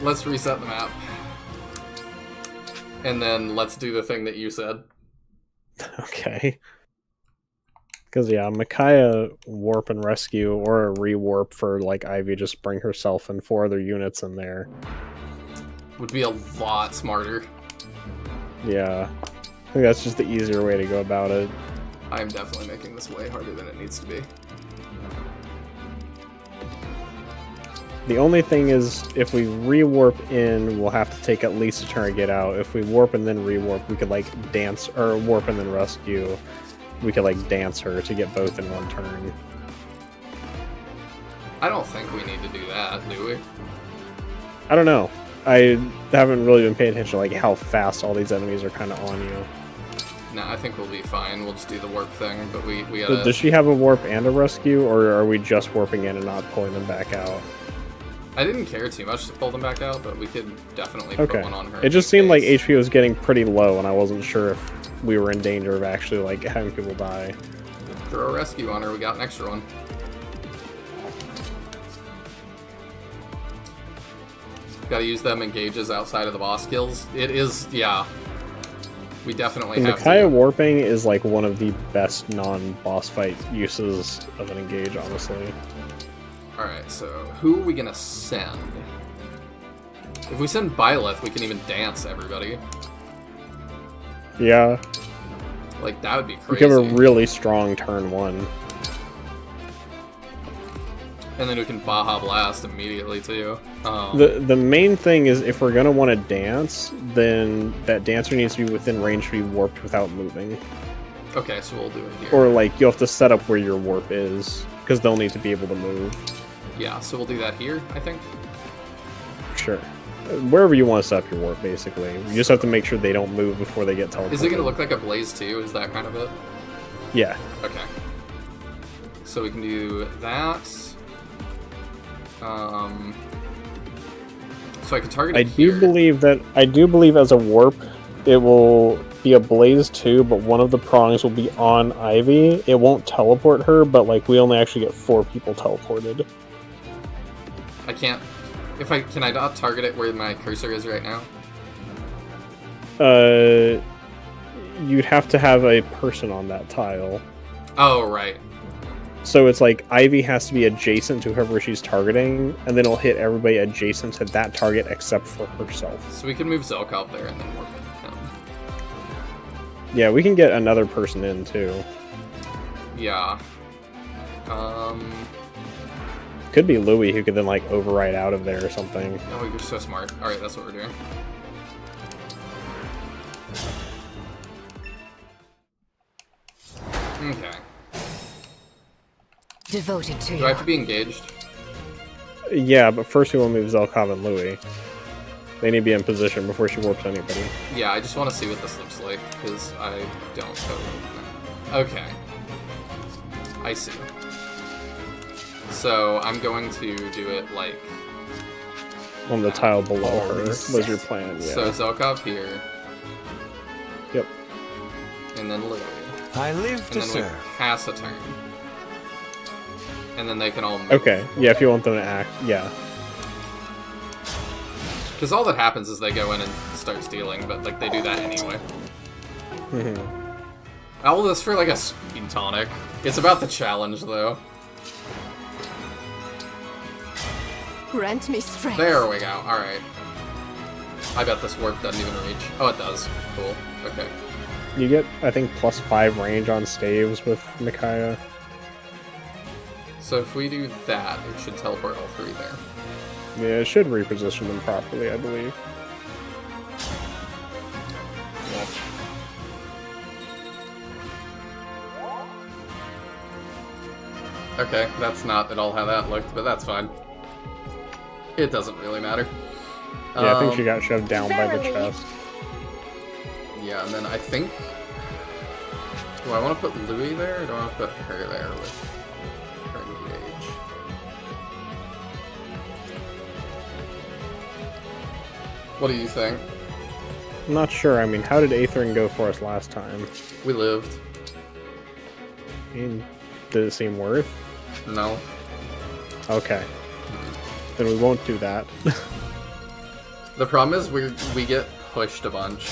Let's reset the map. And then let's do the thing that you said. Okay. Because, yeah, Micaiah warp and rescue, or a rewarp for, like, Ivy just bring herself and 4 other units in there. Would be a lot smarter. Yeah. I think that's just the easier way to go about it. I'm definitely making this way harder than it needs to be. The only thing is, if we rewarp in, we'll have to take at least a turn to get out. If we warp and then rewarp, we could, like, dance, or warp and then rescue. We could, like, dance her to get both in one turn. I don't think we need to do that, do we? I don't know. I haven't really been paying attention to, like, how fast all these enemies are kind of on you. No, I think we'll be fine. We'll just do the warp thing, but we gotta... Does she have a warp and a rescue, or are we just warping in and not pulling them back out? I didn't care too much to pull them back out, but we could definitely put one on her. It just seemed like HP was getting pretty low, and I wasn't sure if we were in danger of actually, like, having people die. Throw a rescue on her, we got an extra one. Gotta use them engages outside of the boss kills. It is, yeah. We definitely have Micaiah to. warping is, like, one of the best non-boss fight uses of an engage, honestly. Alright, so who are we gonna send? If we send Byleth, we can even dance everybody. Yeah. Like, that would be We crazy. have a really strong turn 1. And then we can Baja Blast immediately, too. The main thing is if we're gonna want to dance, then that dancer needs to be within range to be warped without moving. Okay, so we'll do it here. Or like you'll have to set up where your warp is because they'll need to be able to move. Yeah, so we'll do that here, I think. Sure. Wherever you want to set up your warp, basically. You just have to make sure they don't move before they get teleported. Is it going to look like a blaze too? Is that kind of it? Yeah. Okay. So we can do that. So I can target it here. I do believe as a warp, it will be a blaze too, but one of the prongs will be on Ivy. It won't teleport her, but like we only actually get 4 people teleported. I can't. Can I not target it where my cursor is right now? You'd have to have a person on that tile. Oh, right. So it's like Ivy has to be adjacent to whoever she's targeting, and then it'll hit everybody adjacent to that target except for herself. So we can move Zelkov there and then work him. Yeah, we can get another person in too. Yeah. Could be Louis who could then like override out of there or something. Oh, you're so smart. Alright, that's what we're doing. Okay. Devoted to you. Do I have to be engaged? Yeah, but first we will move Zelkov and Louis. They need to be in position before she warps anybody. Yeah, I just want to see what this looks like, because I don't totally know. Okay. I see. So, I'm going to do it, like... On the tile below her, was your plan, yeah. So, Zelkov here. Yep. And then Louis. I live to serve. And then we pass a turn. And then they can all move. Okay, yeah, if you want them to act, yeah. Because all that happens is they go in and start stealing, but like they do that anyway. All this for like a speed tonic. It's about the challenge though. Grant me strength. There we go. Alright. I bet this warp doesn't even reach. Oh, it does. Cool. Okay. You get, I think, +5 range on staves with Micaiah. So if we do that, it should teleport all 3 there. Yeah, it should reposition them properly, I believe. Okay, that's not at all how that looked, but that's fine. It doesn't really matter. Yeah, I think she got shoved down by the chest. Yeah, and then I think... Do I want to put Louis there, or do I want to put her there with her engage? What do you think? I'm not sure. I mean, how did Aetherin go for us last time? We lived. I mean, did it seem worth? No. Okay. Then we won't do that. The problem is we get pushed a bunch.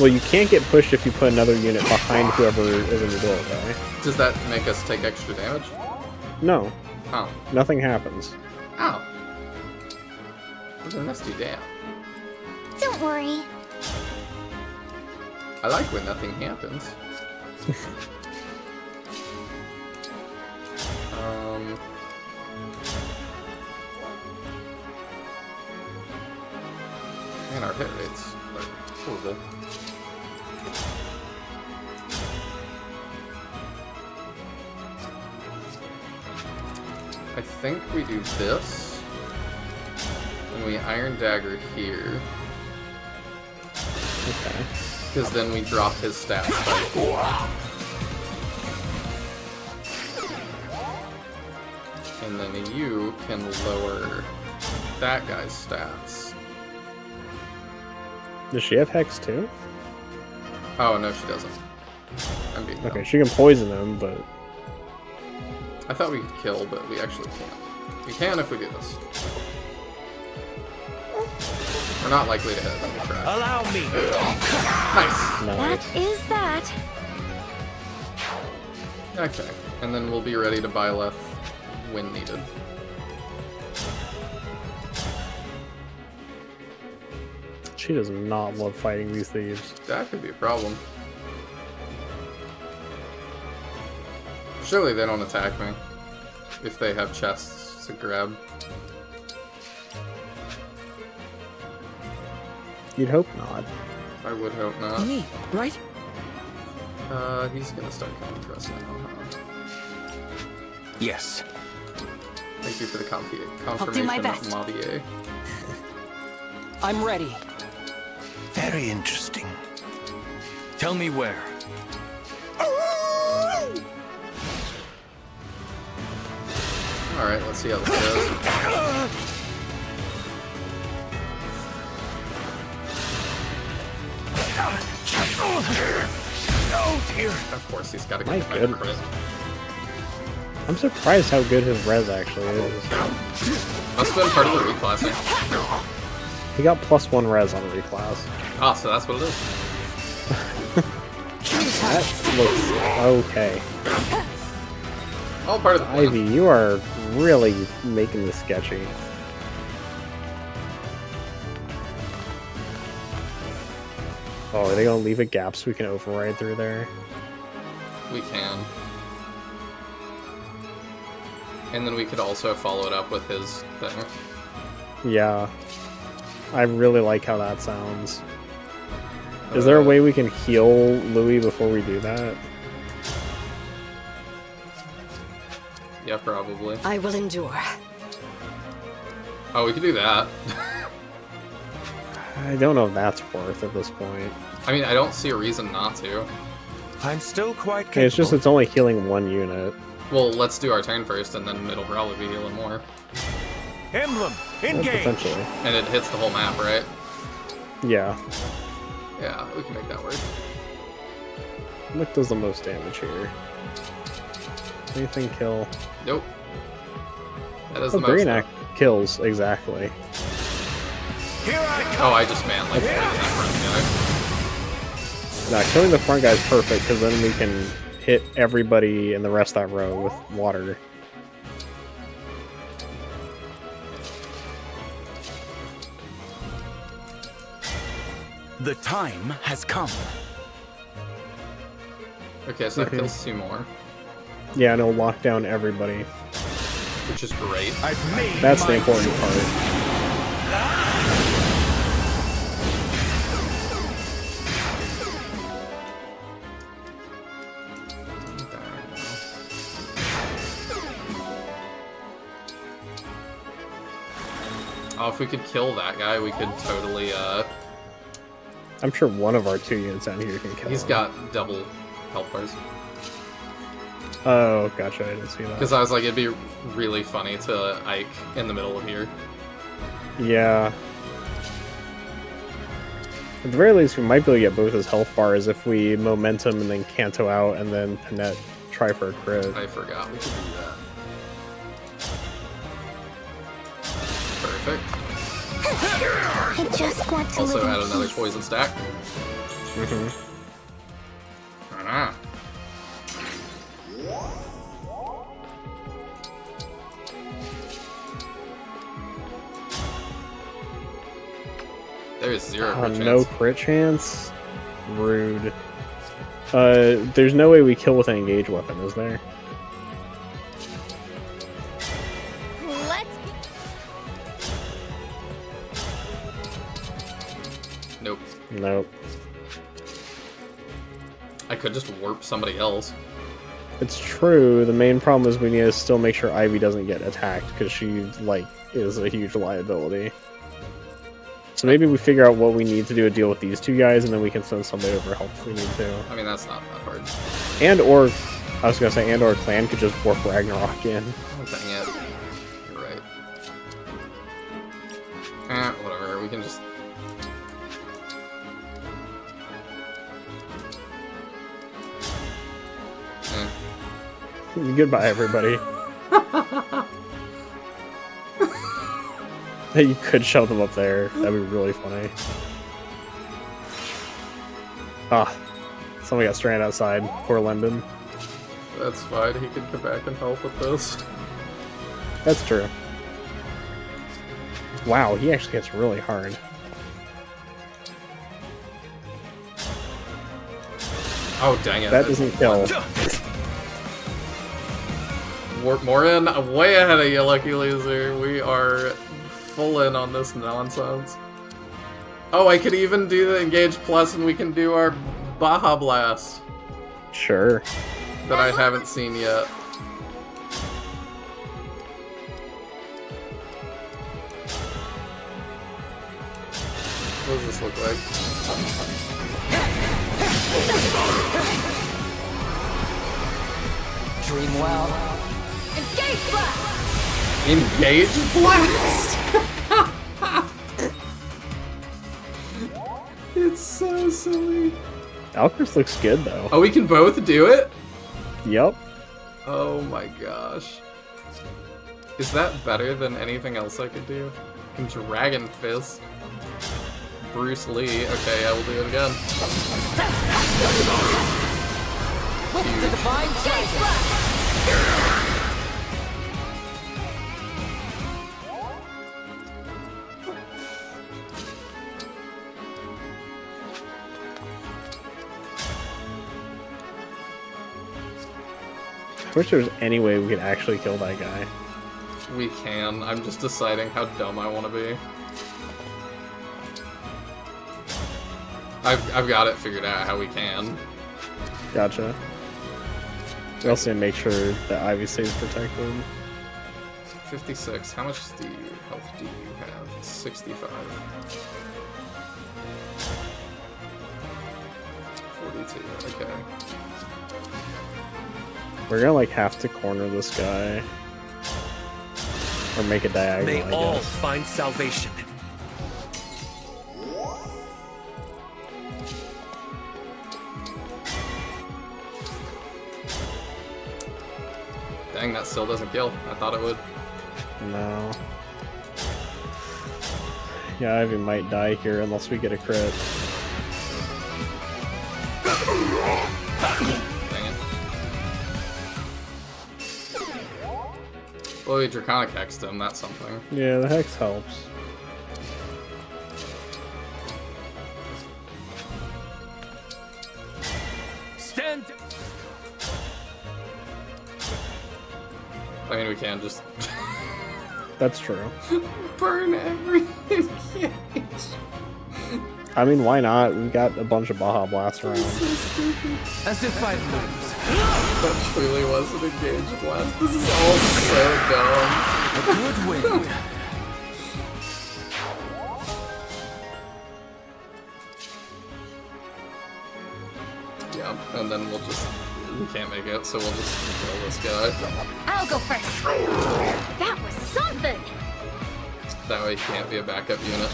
Well, you can't get pushed if you put another unit behind whoever is in the doorway. Does that make us take extra damage? No. Oh. Nothing happens. Oh. Well, then let's do that. Don't worry. I like when nothing happens. Man, our hit rates are horrible. I think we do this, and we Iron Dagger here. Okay. Because then we drop his stats by 4. And then you can lower that guy's stats. Does she have Hex too? Oh, no, she doesn't. I'm being dumb. Okay, she can poison him, but... I thought we could kill, but we actually can't. We can if we do this. We're not likely to hit. Let me try. Allow me. Nice. That is that. Okay, and then we'll be ready to Byleth when needed. She does not love fighting these thieves. That could be a problem. Surely they don't attack me if they have chests to grab. You'd hope not. I would hope not. Me, right? He's gonna start coming for us now, huh? Yes. Thank you for the confirmation, I'll do my best. Mavier. I'm ready. Very interesting. Tell me where. Alright, let's see how this goes. Oh dear. Of course, he's gotta My get the goodness. crit. I'm surprised how good his res actually is. Must have been part of the reclassing. He got +1 res on reclass. Ah, so that's what it is. That looks okay. All part of the plan. Ivy, you are really making this sketchy. Oh, are they gonna leave a gap so we can override through there? We can. And then we could also follow it up with his thing. Yeah. I really like how that sounds. Is there a way we can heal Louis before we do that? Yeah, probably. I will endure. Oh, we could do that. I don't know if that's worth at this point. I mean, I don't see a reason not to. I'm still quite Okay, it's just it's only healing 1 unit. Well, let's do our turn first, and then it'll probably be healing more. Emblem, engage! Potentially. And it hits the whole map, right? Yeah. Yeah, we can make that work. What does the most damage here? Anything kill? Nope. That is Oh, the most. Green Act kills, exactly. Oh, I just meant like that front guy. Nah, killing the front guy is perfect, because then we can hit everybody in the rest of that row with water. The time has come. Okay, so that kills 2 more, Yeah, and it'll lock down everybody. which is great. That's the important part. Oh, if we could kill that guy, we could totally, I'm sure one of our 2 units out here can kill He's him. got double health bars. Oh, gotcha, I didn't see that. Because I was like, it'd be really funny to Ike in the middle of here. Yeah. At the very least, we might be able to get both his health bars if we momentum and then Kanto out and then Panette try for a crit. I forgot we could do that. Perfect. I just want to Also live in add another peace. poison stack. Mm-hmm. Ah. There is 0 crit chance. No crit chance? Rude. There's no way we kill with an engaged weapon, is there? Let's Nope. Nope. I could just warp somebody else. It's true. The main problem is we need to still make sure Ivy doesn't get attacked, because she, like, is a huge liability. So maybe we figure out what we need to do to deal with these 2 guys, and then we can send somebody over to help if we need to. I mean, that's not that hard. And/or, I was gonna say, and/or Clan could just warp Ragnarok in. Oh, dang it. You're right. Eh, whatever. We can just... Goodbye, everybody. You could shove them up there. That'd be really funny. Ah, somebody got stranded outside. Poor Lendon. That's fine. He can come back and help with this. That's true. Wow, he actually hits really hard. Oh, dang it. That doesn't kill. Warp Morin, way ahead of you, lucky loser. We are full in on this nonsense. Oh, I could even do the Engage Plus and we can do our Baja Blast. Sure. That I haven't seen yet. What does this look like? Dream well. Engage blast! Engage Blast? It's so silly. Alchemist looks good though. Oh, we can both do it? Yep. Oh my gosh. Is that better than anything else I could do? Dragon Fist. Bruce Lee. Okay, I will do it again. With the divine dragon. I wish there was any way we could actually kill that guy. We can. I'm just deciding how dumb I want to be. I've got it figured out how we can. Gotcha. We also need to make sure that Ivy stays protected. 56. How much health do you have? 65. 42. Okay. We're gonna like have to corner this guy. Or make a diagonal, May I all guess. find salvation. Dang, that still doesn't kill. I thought it would. No. Yeah, Ivy might die here unless we get a crit. Dang it. Well, we Draconic Hexed him, that's something. Yeah, the Hex helps. Stand. I mean, we can just That's true. burn everything. I mean, why not? We've got a bunch of Baja Blasts around. As if I lose. That truly was an Engage Blast. This is all so dumb. A good win. Yeah, and then we'll just... We can't make it, so we'll just kill this guy. I'll go first. That was something! That way he can't be a backup unit.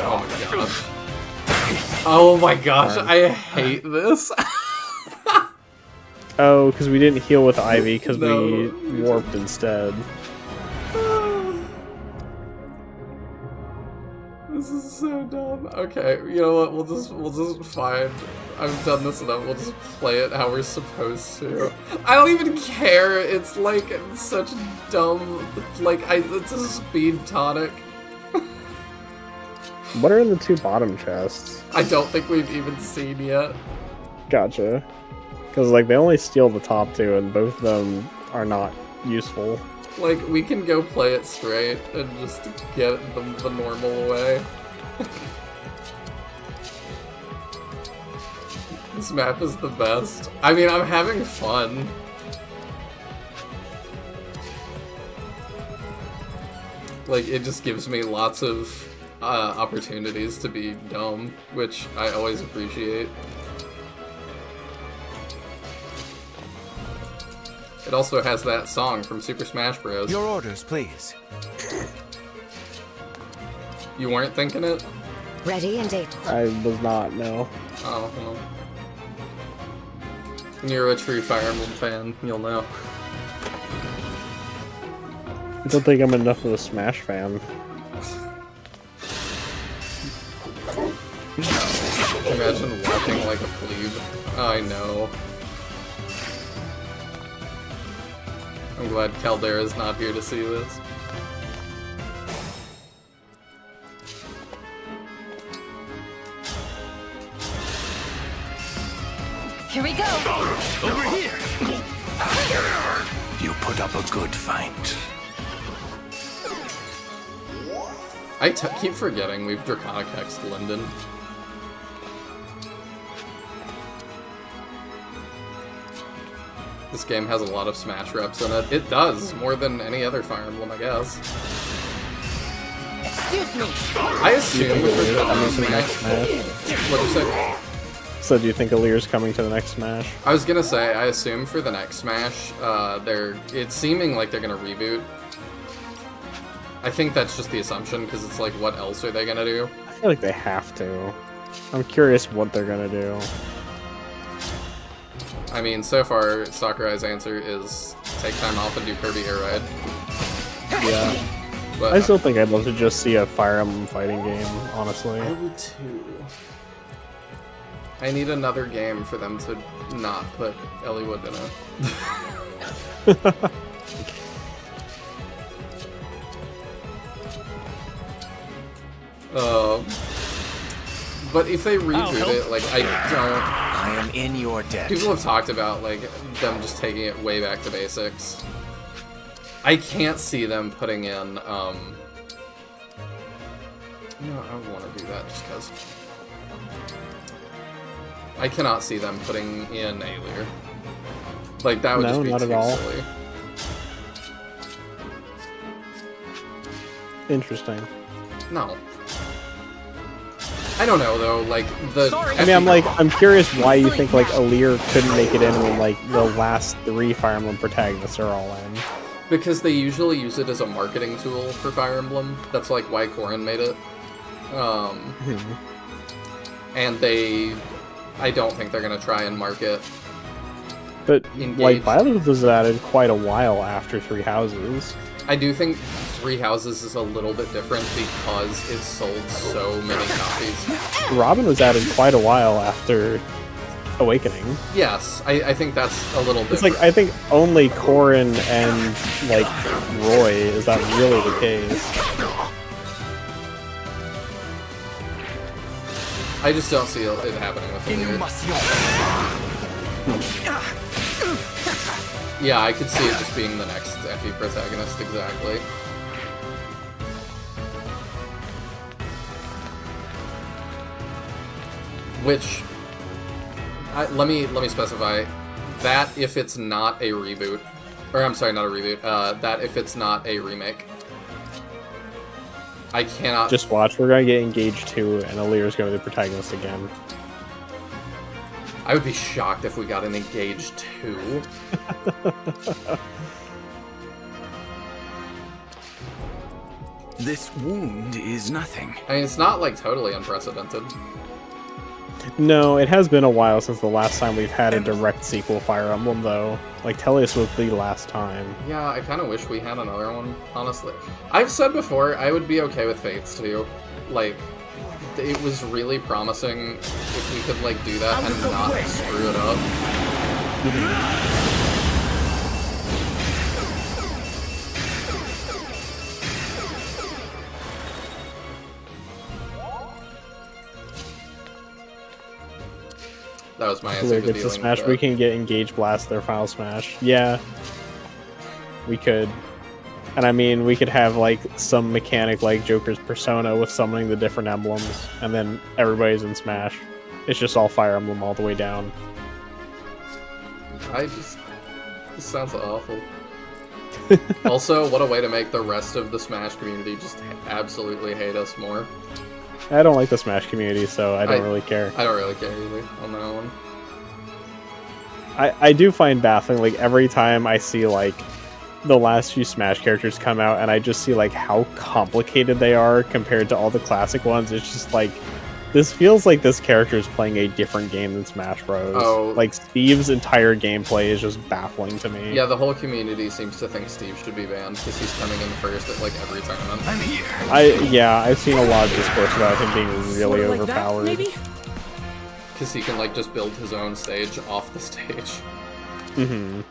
Oh my gosh. Oh my gosh, I hate this. Oh, because we didn't heal with Ivy because No, we warped instead. This is so dumb. Okay, you know what? We'll just find. I've done this enough. We'll just play it how we're supposed to. I don't even care. It's like such dumb. Like it's a speed tonic. What are in the two bottom chests? I don't think we've even seen yet. Gotcha. Because like they only steal the top two, and both of them are not useful. Like we can go play it straight and just get the normal way. This map is the best. I mean, I'm having fun. Like, it just gives me lots of opportunities to be dumb, which I always appreciate. It also has that song from Super Smash Bros. Your orders, please. You weren't thinking it? Ready and able. I was not, no. Oh, well. When you're a true Fire Emblem fan, you'll know. I don't think I'm enough of a Smash fan. Imagine walking like a plebe. I know. I'm glad Caldera's not here to see this. Here we go! Over here! You put up a good fight. I keep forgetting we've Draconic Hexed Linden. This game has a lot of Smash reps in it. It does, more than any other Fire Emblem, I guess. Excuse me! I assume with the coming to the next Smash. What'd you say? So do you think Alir's coming to the next Smash? I was gonna say, I assume for the next Smash, it's seeming like they're gonna reboot. I think that's just the assumption, because it's like, what else are they gonna do? I feel like they have to. I'm curious what they're gonna do. I mean, so far, Sakurai's answer is take time off and do Kirby Air Ride. Yeah. But I still think I'd love to just see a Fire Emblem fighting game, honestly. I would too. I need another game for them to not put Eliwood in it. But if they reboot it, like, I am in your debt. People have talked about, like, them just taking it way back to basics. I can't see them putting in, no, I don't want to do that just because. I cannot see them putting in Alir. Like, that would just be not too at all. silly. Interesting. No. I don't know though, like the. I mean, I'm curious why you think like Alir couldn't make it in when like the last 3 Fire Emblem protagonists are all in. Because they usually use it as a marketing tool for Fire Emblem. That's like why Corrin made it. And I don't think they're gonna try and market. But Engaged. like Violet was added quite a while after 3 Houses. I do think 3 Houses is a little bit different because it sold so many copies. Robin was added quite a while after Awakening. Yes, I think that's a little It's different. like I think only Corrin and like Roy is that really the case. I just don't see it happening with Alir. Yeah, I could see it just being the next Effie protagonist, exactly. Which, let me specify that if it's not a reboot, or I'm sorry, not a reboot. That if it's not a remake, I cannot. Just watch, we're gonna get Engaged 2 and Alir's gonna be the protagonist again. I would be shocked if we got an Engaged 2. This wound is nothing. I mean, it's not, like, totally unprecedented. No, it has been a while since the last time we've had a direct sequel Fire Emblem, though. Like, Tellius was the last time. Yeah, I kind of wish we had another one, honestly. I've said before, I would be okay with Fates, too. Like, it was really promising if we could, like, do that and not screw it up. That was my answer to Gets a Smash. We can get Engage Blast their final Smash. Yeah, we could. And I mean, we could have like some mechanic like Joker's Persona with summoning the different emblems, and then everybody's in Smash. It's just all Fire Emblem all the way down. This sounds awful. Also, what a way to make the rest of the Smash community just absolutely hate us more. I don't like the Smash community, so I don't really care. I don't really care either on that one. I do find baffling, like, every time I see, like, the last few Smash characters come out, and I just see, like, how complicated they are compared to all the classic ones. It's just, like, this feels like this character is playing a different game than Smash Bros. Oh. Like, Steve's entire gameplay is just baffling to me. Yeah, the whole community seems to think Steve should be banned because he's coming in first at, like, every tournament. I'm here. I've seen a lot of discourse about him being really Sort of like that, overpowered. maybe? Because he can, like, just build his own stage off the stage. Mm-hmm.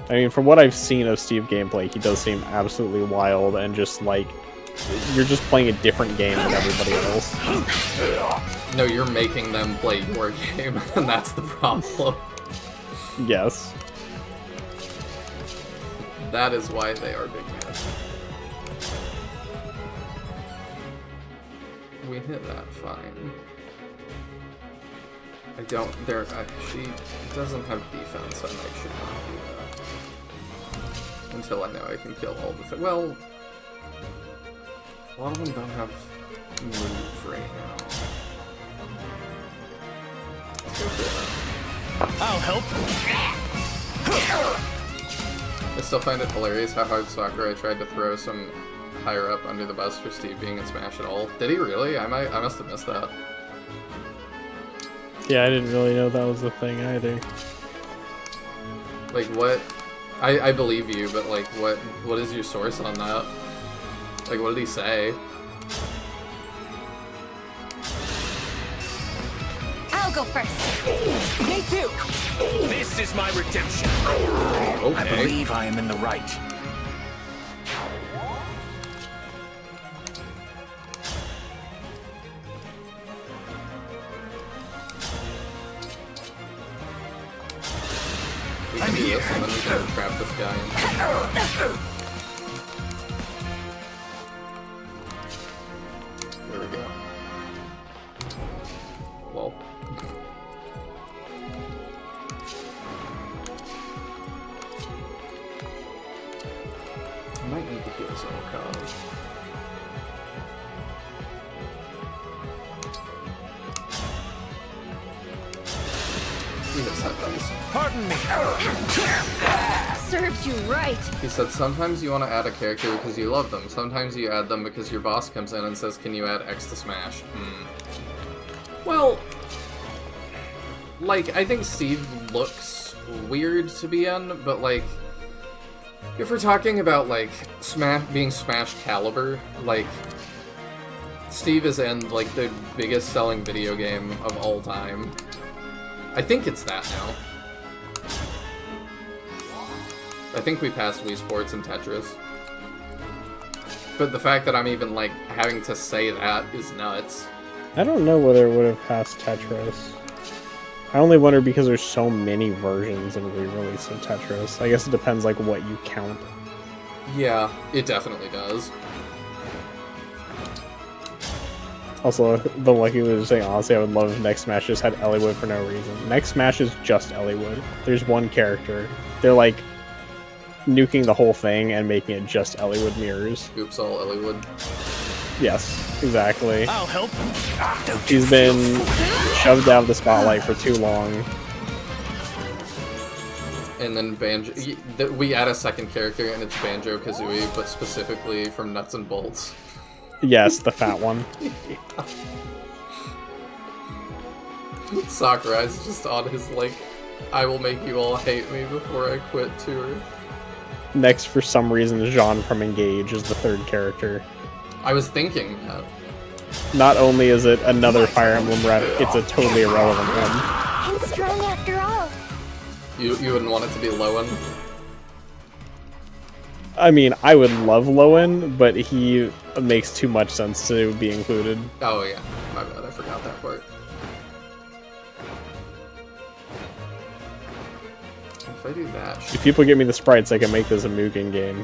I mean, from what I've seen of Steve gameplay, he does seem absolutely wild and just, like, you're just playing a different game than everybody else. No, you're making them play your game, and that's the problem. Yes. That is why they are big mad. We hit that fine. I don't. She doesn't have defense, and I should not do that. Until I know I can kill all the well, a lot of them don't have move right now. Let's go for that. I'll help. I still find it hilarious how hard Sakurai tried to throw some higher up under the bus for Steve being in Smash at all. Did he really? I must have missed that. Yeah, I didn't really know that was the thing either. Like, what? I believe you, but, like, what is your source on that? Like, what did he say? I'll go first. Me too. This is my redemption. Okay. I believe I am in the right. We can do this, and then we can trap this guy in. There we go. Lol. I might need to heal some cards. We hit sometimes. Pardon me. Serves you right. He said sometimes you want to add a character because you love them. Sometimes you add them because your boss comes in and says, can you add X to Smash? Well, like, I think Steve looks weird to be in, but, like, if we're talking about, like, being Smash caliber, like, Steve is in, like, the biggest selling video game of all time. I think it's that now. I think we passed Wii Sports and Tetris. But the fact that I'm even, like, having to say that is nuts. I don't know whether it would have passed Tetris. I only wonder because there's so many versions and re-release of Tetris. I guess it depends, like, what you count. Yeah, it definitely does. Also, the Lucky was saying, honestly, I would love if Next Smash just had Eliwood for no reason. Next Smash is just Eliwood. There's one character. They're, like, nuking the whole thing and making it just Eliwood mirrors. Oops, all Eliwood. Yes, exactly. I'll help. He's been shoved out of the spotlight for too long. And then Banjo... We add a second character, and it's Banjo-Kazooie, but specifically from Nuts and Bolts. Yes, the fat one. Sakurai's just on his, like, I will make you all hate me before I quit tour. Next, for some reason, Jean from Engage is the third character. I was thinking that. Not only is it another Fire Emblem rep, it's a totally irrelevant one. I'm strong after all. You wouldn't want it to be Lowen? I mean, I would love Lowen, but he makes too much sense to be included. Oh yeah, my bad, I forgot that part. If I do that... If people give me the sprites, I can make this a Mugen game.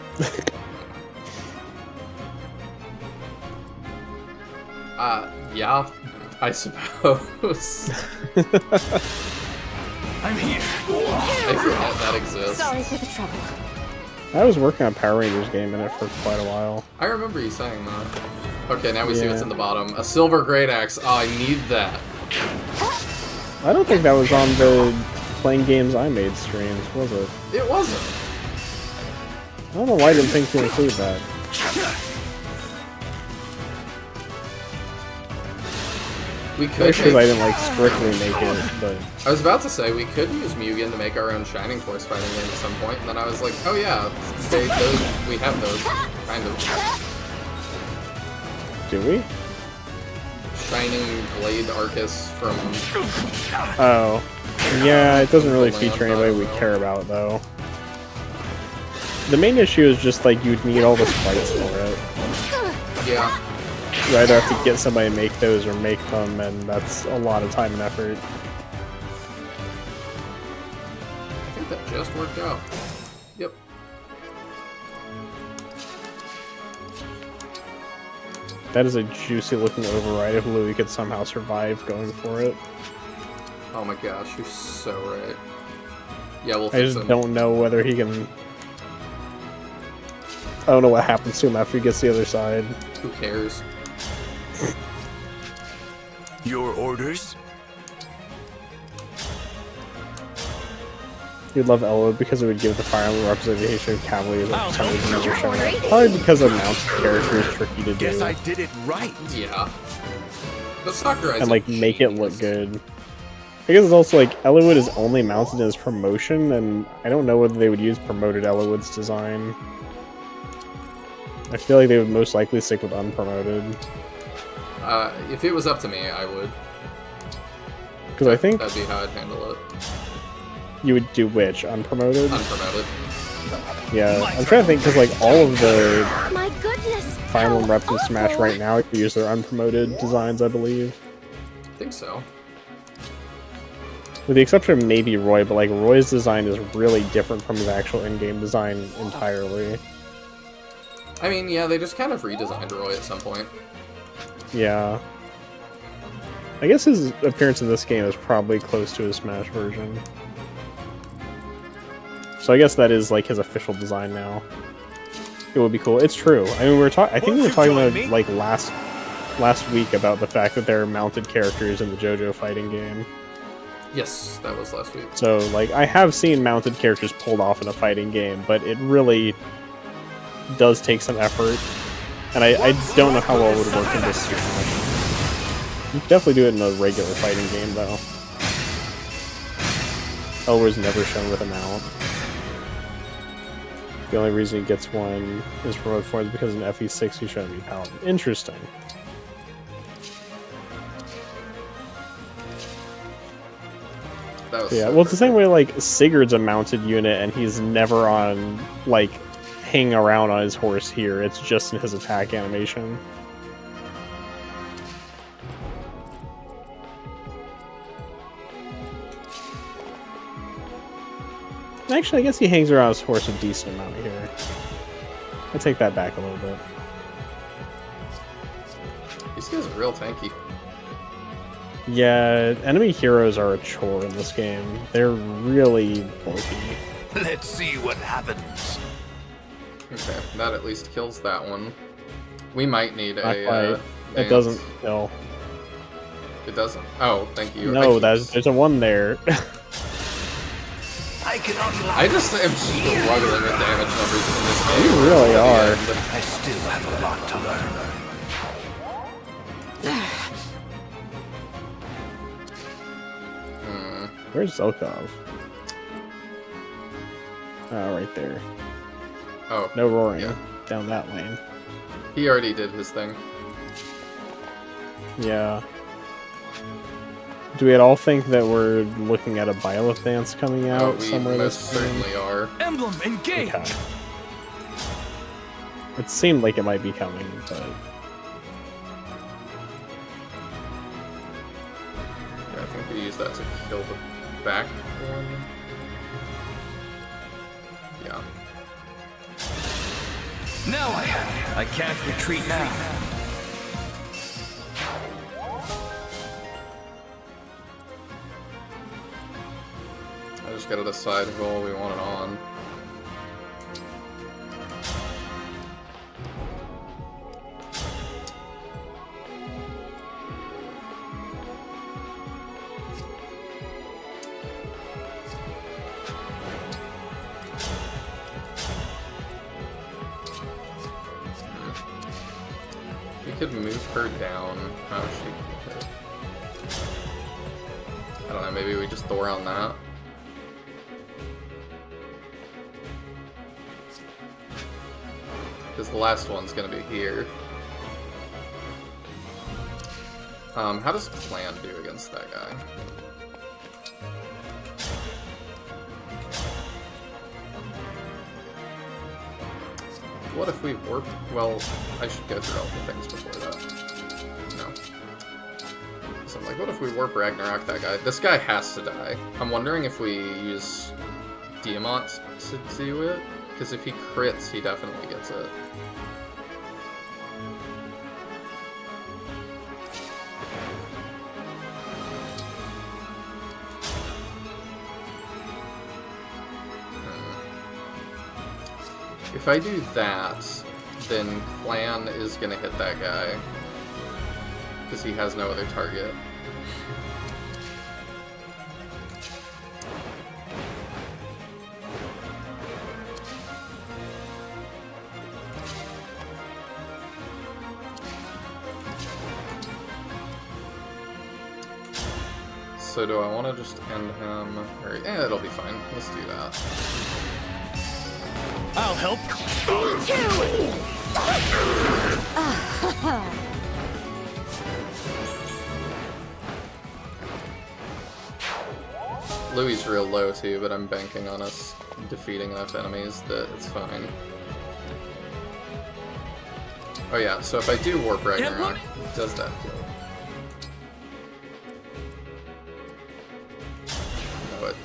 Yeah, I suppose. I'm here. I forget that exists. Sorry for the trouble. I was working on Power Rangers game in it for quite a while. I remember you saying that. Okay, now we see what's in the bottom. A silver great axe. Oh, I need that. I don't think that was on the Playing Games I Made streams, was it? It wasn't. I don't know why I didn't think to include that. We could because I didn't, like, strictly make it, but... I was about to say, we could use Mugen to make our own Shining Force fighting game at some point, and then I was like, oh yeah, we have those, kind of. Do we? Shining Blade Arcus from... Oh. Yeah, it doesn't really feature anybody we care about, though. The main issue is just, like, you'd need all the sprites for it. Yeah. You either have to get somebody to make those or make them, and that's a lot of time and effort. I think that just worked out. Yep. That is a juicy looking override if Louis could somehow survive going for it. Oh my gosh, you're so right. Yeah, we'll I fix just him. don't know whether he can... I don't know what happens to him after he gets to the other side. Who cares? Your orders? You'd love Elwood because it would give the Fire Emblem representation of Cavaliers at the time of never showing up. Probably because a mounted character is tricky to do. Guess I did it right. Yeah. The Sakurai And like make it look good. I guess it's also like Elwood is only mounted as promotion, and I don't know whether they would use promoted Elwood's design. I feel like they would most likely stick with unpromoted. If it was up to me, I would. Because I think That'd be how I'd handle it. you would do which? Unpromoted? Unpromoted. Yeah, I'm trying to think because like all of the My goodness! Fire Emblem reps in Smash right now use their unpromoted designs, I believe. I think so. With the exception of maybe Roy, but like Roy's design is really different from his actual in-game design entirely. I mean, yeah, they just kind of redesigned Roy at some point. Yeah. I guess his appearance in this game is probably close to his Smash version. So I guess that is like his official design now. It would be cool. It's true. I mean, I think we were talking about like last week about the fact that there are mounted characters in the JoJo fighting game. Yes, that was last week. So like I have seen mounted characters pulled off in a fighting game, but it really does take some effort. And I don't know how well it would work in this situation. You can definitely do it in a regular fighting game though. Elwood's never shown with a mount. The only reason he gets one is for is because in FE6 he's shown to be Paladin. Interesting. That was Yeah, so well it's the same way like Sigurd's a mounted unit and he's never on like hanging around on his horse here. It's just in his attack animation. Actually, I guess he hangs around his horse a decent amount here. I take that back a little bit. These guys are real tanky. Yeah, enemy heroes are a chore in this game. They're really bulky. Let's see what happens. Okay, that at least kills that one. We might need Not a. quite. It dance. doesn't kill. It doesn't. Oh, thank you. No, there's a one there. I just am struggling with damage numbers in this game. You really are. I still have a lot to learn. Where's Zelkov? Oh, right there. Oh. No roaring Yeah. down that lane. He already did his thing. Yeah. Do we at all think that we're looking at a Byleth dance coming out We somewhere most this game? certainly are. Emblem, engage! Okay. It seemed like it might be coming, but... Yeah, I think we use that to kill the back one. Yeah. Now I have it. I can't retreat now. I just gotta decide who all we want it on. We could move her down. How she could hit. I don't know, maybe we just throw around that. Because the last one's gonna be here. How does Clan do against that guy? what if we warp? Well, I should go through all the things before that. No. So I'm like, what if we warp Ragnarok that guy? This guy has to die. I'm wondering if we use Diamant to do it, because if he crits, he definitely gets it. If I do that, then Clan is gonna hit that guy, because he has no other target. So do I want to just end him? Or, it'll be fine. Let's do that. I'll help. Louis real low too, but I'm banking on us defeating enough enemies that it's fine. Oh yeah, so if I do warp Ragnarok, does that kill? No, it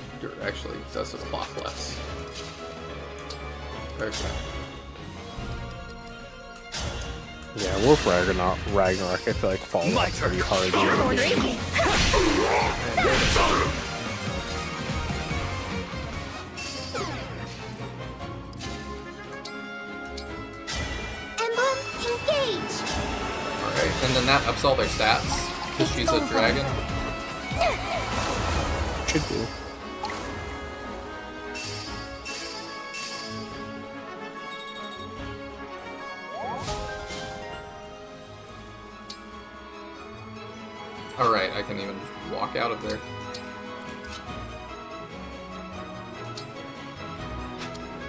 actually does a lot less. Okay. Yeah, Warp Ragnarok I feel like falls off pretty hard. Emblem, engage! Alright, and then that ups all their stats, because she's a dragon. Should do. Alright, I can even walk out of there.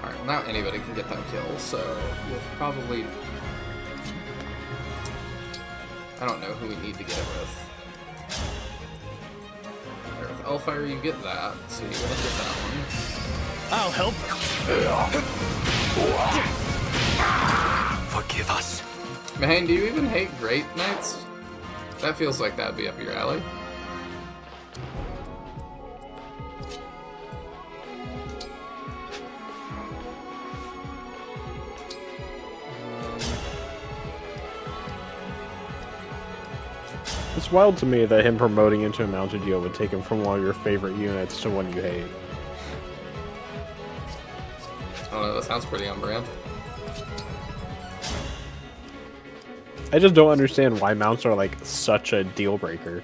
Alright, well now anybody can get that kill, so we'll probably... I don't know who we need to get it with. There, with Elfire you get that, so you're gonna get that one. I'll help. Forgive us. Mahane, do you even hate Great Knights? That feels like that'd be up your alley. It's wild to me that him promoting into a mounted deal would take him from one of your favorite units to one you hate. I don't know, that sounds pretty on brand. I just don't understand why mounts are like such a deal breaker.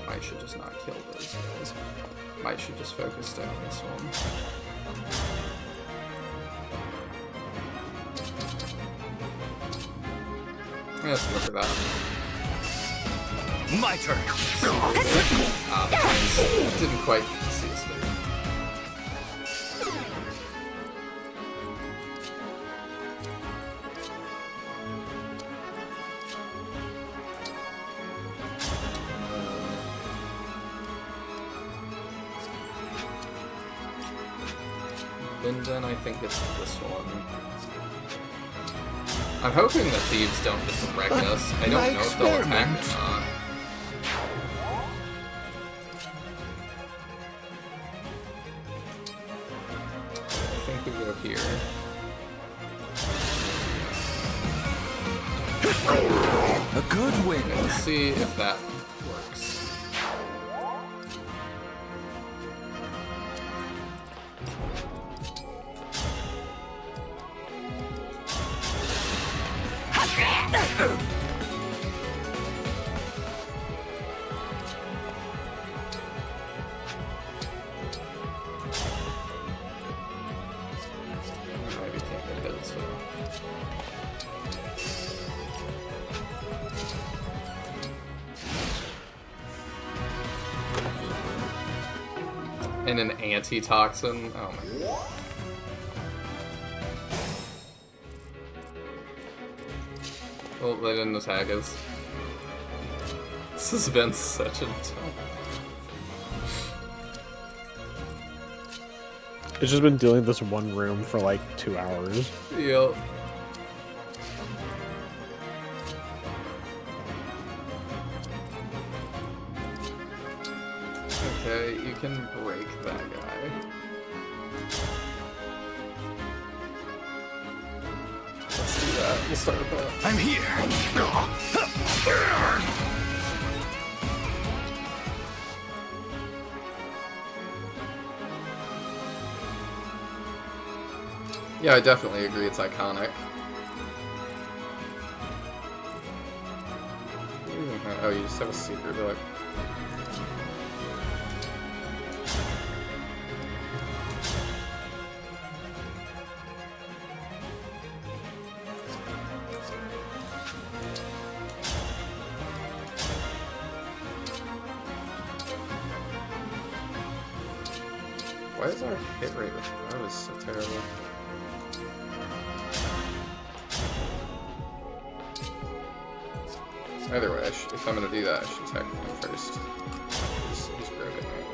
Might should just not kill those guys. Might should just focus down this one. Yeah, let's go for that. My turn. Didn't quite see us there. And then I think it's this one. I'm hoping the thieves don't just wreck us. I don't know if they'll attack or not. I think we go here. A good win. Let's see if that works. Maybe can't get hit, so. And an antitoxin. Oh my god. Well, they didn't attack us. This has been such a dumb... It's just been dealing with this one room for like 2 hours. Yep. Okay, you can break that guy. Let's do that. We'll start with that. I'm here. Yeah, I definitely agree. It's iconic. Oh, you just have a secret book. Why is our hit rate with those so terrible? Either way, if I'm gonna do that, I should attack him first. He's broken right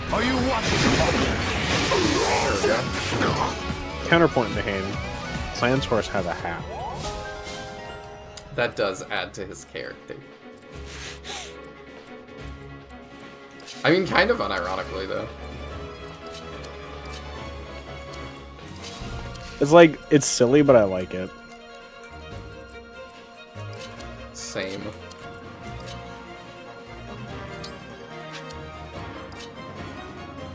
now. Are you watching? There we go. Counterpoint Nihil. Clan's horse has a hat. That does add to his character. I mean, kind of unironically, though. It's like, it's silly, but I like it. Same.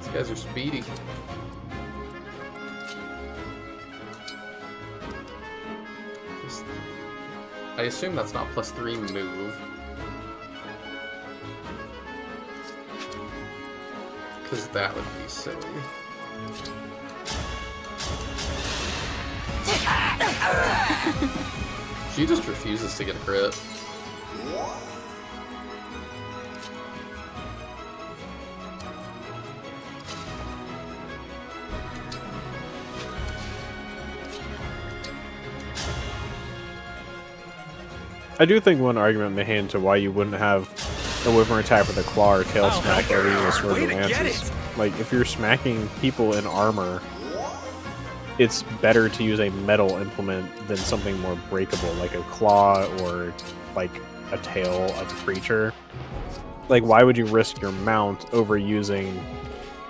These guys are speedy. I assume that's not +3 move. Because that would be silly. She just refuses to get a crit. I do think one argument may hand to why you wouldn't have a Wyvern attack with a claw or tail smack every time a sword advances. Like, if you're smacking people in armor, it's better to use a metal implement than something more breakable, like a claw or like a tail of a creature. Like, why would you risk your mount over using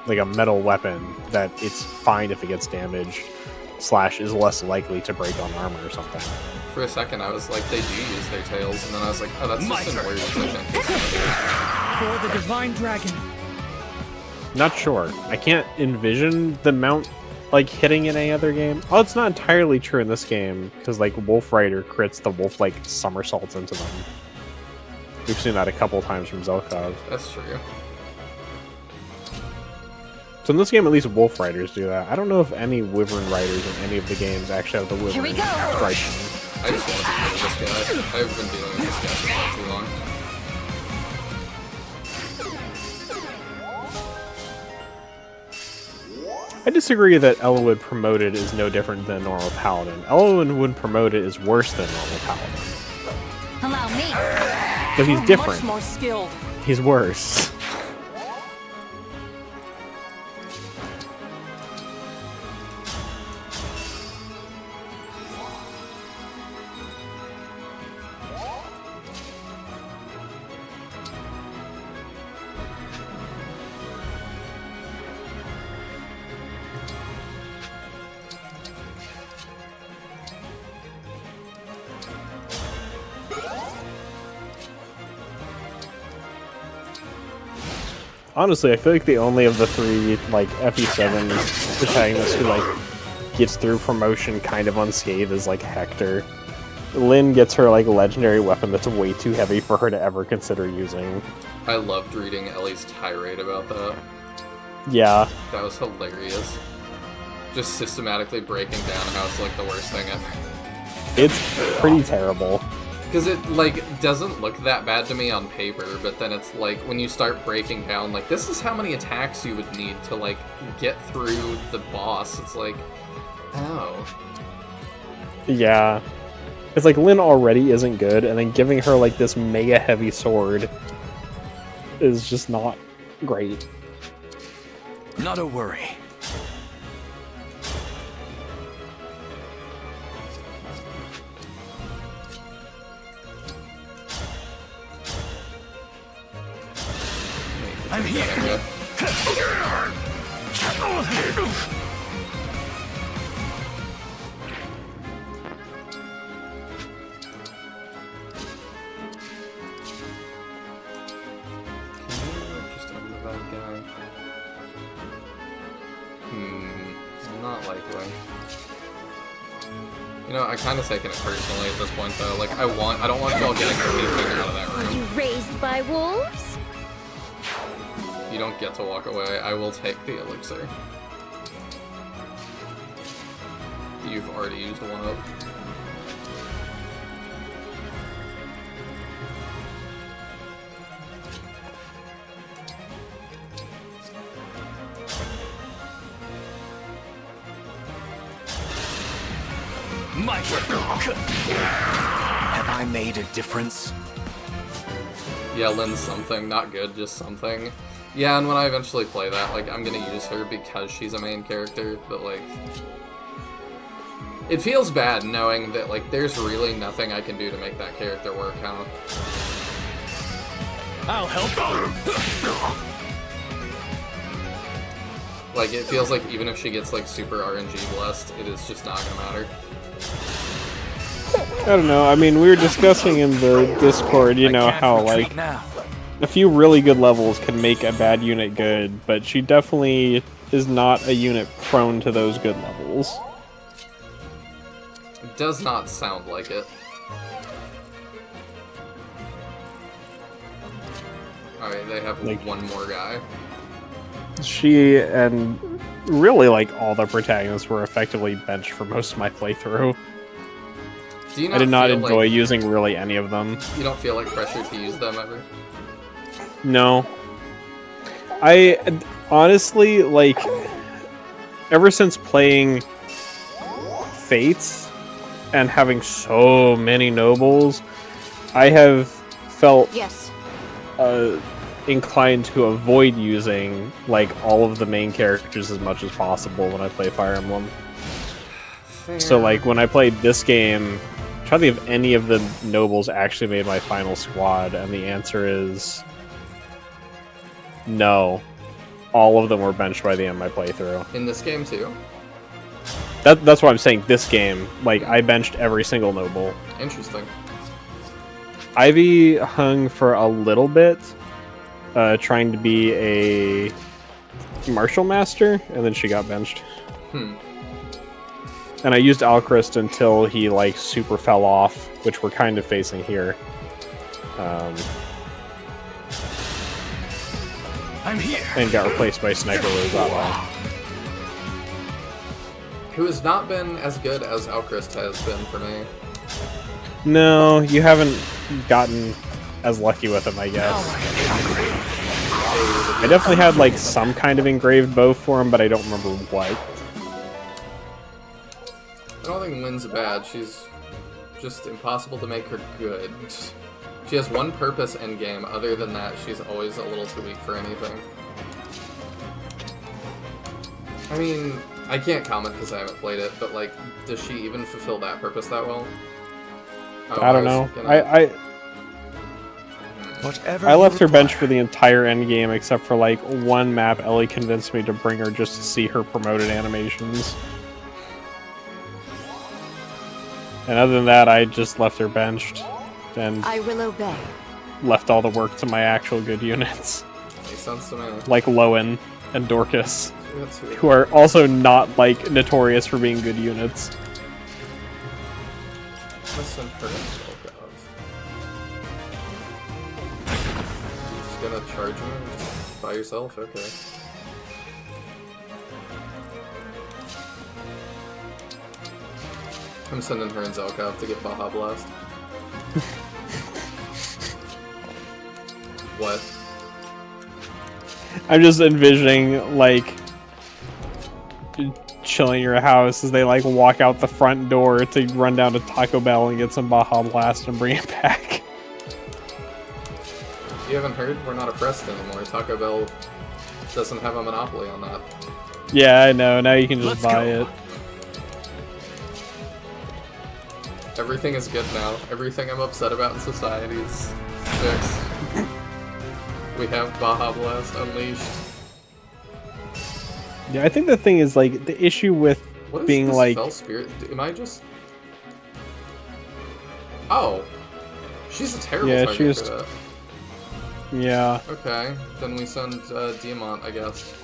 like a metal weapon that it's fine if it gets damaged, / is less likely to break on armor or something? For a second, I was like, they do use their tails, and then I was like, oh, that's just an warrior's thing. For the Divine Dragon. Not sure. I can't envision the mount like hitting in any other game. Oh, it's not entirely true in this game, because like Wolf Rider crits the wolf like somersaults into them. We've seen that a couple times from Zelkov. That's true. So in this game, at least Wolf Riders do that. I don't know if any Wyvern Riders in any of the games actually have the Wyvern strike. I just want to deal with this guy. I've been dealing with this guy for far too long. I disagree that Elowood promoted is no different than normal Paladin. Elowood promoted is worse than normal Paladin. Allow me. But he's different. Much more skilled. He's worse. Honestly, I feel like the only of the three, like, FE7 protagonists who, like, gets through promotion kind of unscathed is, like, Hector. Lynn gets her, like, legendary weapon that's way too heavy for her to ever consider using. I loved reading Ellie's tirade about that. Yeah. That was hilarious. Just systematically breaking down how it's, like, the worst thing ever. It's pretty terrible. Because it, like, doesn't look that bad to me on paper, but then it's like, when you start breaking down, like, this is how many attacks you would need to, like, get through the boss. It's like, oh. Yeah. It's like, Lynn already isn't good, and then giving her, like, this mega heavy sword is just not great. Not a worry. I'm here. Just under that guy. Not likely. You know, I kind of taken it personally at this point, though. Like, I don't want y'all getting anything out of that Were you room. raised by wolves? You don't get to walk away. I will take the elixir. You've already used one of. Have I made a difference? Yeah, Lynn's something. Not good, just something. Yeah, and when I eventually play that, like, I'm gonna use her because she's a main character, but, like... It feels bad knowing that, like, there's really nothing I can do to make that character work, huh? I'll help. Like, it feels like even if she gets, like, super RNG blessed, it is just not gonna matter. I don't know. I mean, we were discussing in the Discord, you know, how, like, a few really good levels can make a bad unit good, but she definitely is not a unit prone to those good levels. It does not sound like it. Alright, they have Like- one more guy. She and really, like, all the protagonists were effectively benched for most of my playthrough. Do you I did not feel enjoy like using really any of them. You don't feel like pressure to use them ever? No. I honestly, like, ever since playing Fates and having so many nobles, I have felt Yes. inclined to avoid using, like, all of the main characters as much as possible when I play Fire Emblem. Fair. So, like, when I played this game, I'm trying to think if any of the nobles actually made my final squad, and the answer is no. All of them were benched by the end of my playthrough. In this game, too? That's why I'm saying this game. Like, I benched every single noble. Interesting. Ivy hung for a little bit, trying to be a martial master, and then she got benched. And I used Alchrist until he, like, super fell off, which we're kind of facing here. I'm here. And got replaced by Sniper Rosado. Who has not been as good as Alchrist has been for me. No, you haven't gotten as lucky with him, I guess. I definitely had, like, some kind of engraved bow for him, but I don't remember what. I don't think Lynn's bad. She's just impossible to make her good. She has one purpose endgame. Other than that, she's always a little too weak for anything. I mean, I can't comment because I haven't played it, but, like, does she even fulfill that purpose that well? Oh, I don't know. Whatever I left you her bench for the entire endgame, except for, like, one map Ellie convinced me to bring her just to see her promoted animations. And other than that, I just left her benched. And I will obey. left all the work to my actual good units. Makes sense to me. Like Lowen and Dorcas, That's who- who are also not, like, notorious for being good units. Listen, her Zelkov. You just gonna charge me just by yourself? Okay. I'm sending her and Zelkov to get Baja Blast. What? I'm just envisioning, like, chilling your house as they, like, walk out the front door to run down to Taco Bell and get some Baja Blast and bring it back. You haven't heard? We're not oppressed anymore. Taco Bell doesn't have a monopoly on that. Yeah, I know. Now you can just buy it. Everything is good now. Everything I'm upset about in society is fixed. We have Baja Blast unleashed. Yeah, I think the thing is, like, the issue with What is being this like... Fell Spirit? Am I just... Oh. She's a terrible Yeah, target she was... for that. Yeah. Okay, then we send Diamant, I guess.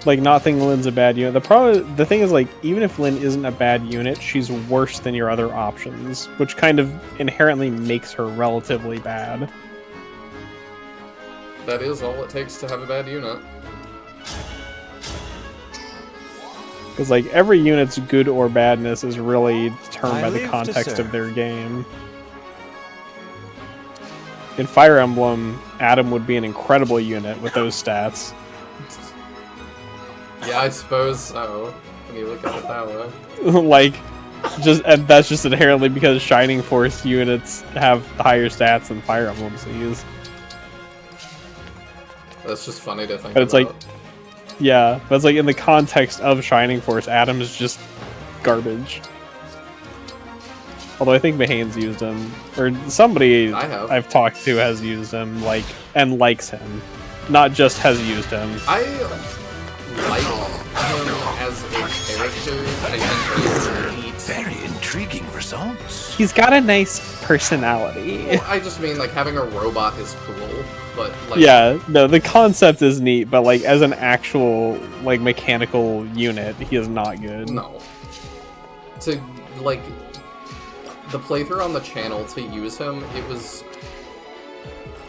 Like, not thinking Lynn's a bad unit. The thing is, like, even if Lynn isn't a bad unit, she's worse than your other options, which kind of inherently makes her relatively bad. That is all it takes to have a bad unit. Because, like, every unit's good or badness is really determined by the context of their game. In Fire Emblem, Adam would be an incredible unit with those stats. Yeah, I suppose so, when you look at it that way. Like, and that's just inherently because Shining Force units have higher stats than Fire Emblem sees. That's just funny to think But it's about. like, yeah, but it's like in the context of Shining Force, Adam is just garbage. Although I think Mahane's used him, or somebody I've talked to has used him, like, and likes him, not just has used him. I like him as a character. I think he's neat. Very intriguing results. He's got a nice personality. Well, I just mean, like, having a robot is cool, but, like... Yeah, no, the concept is neat, but, like, as an actual, like, mechanical unit, he is not good. No. To, like, the playthrough on the channel to use him, it was...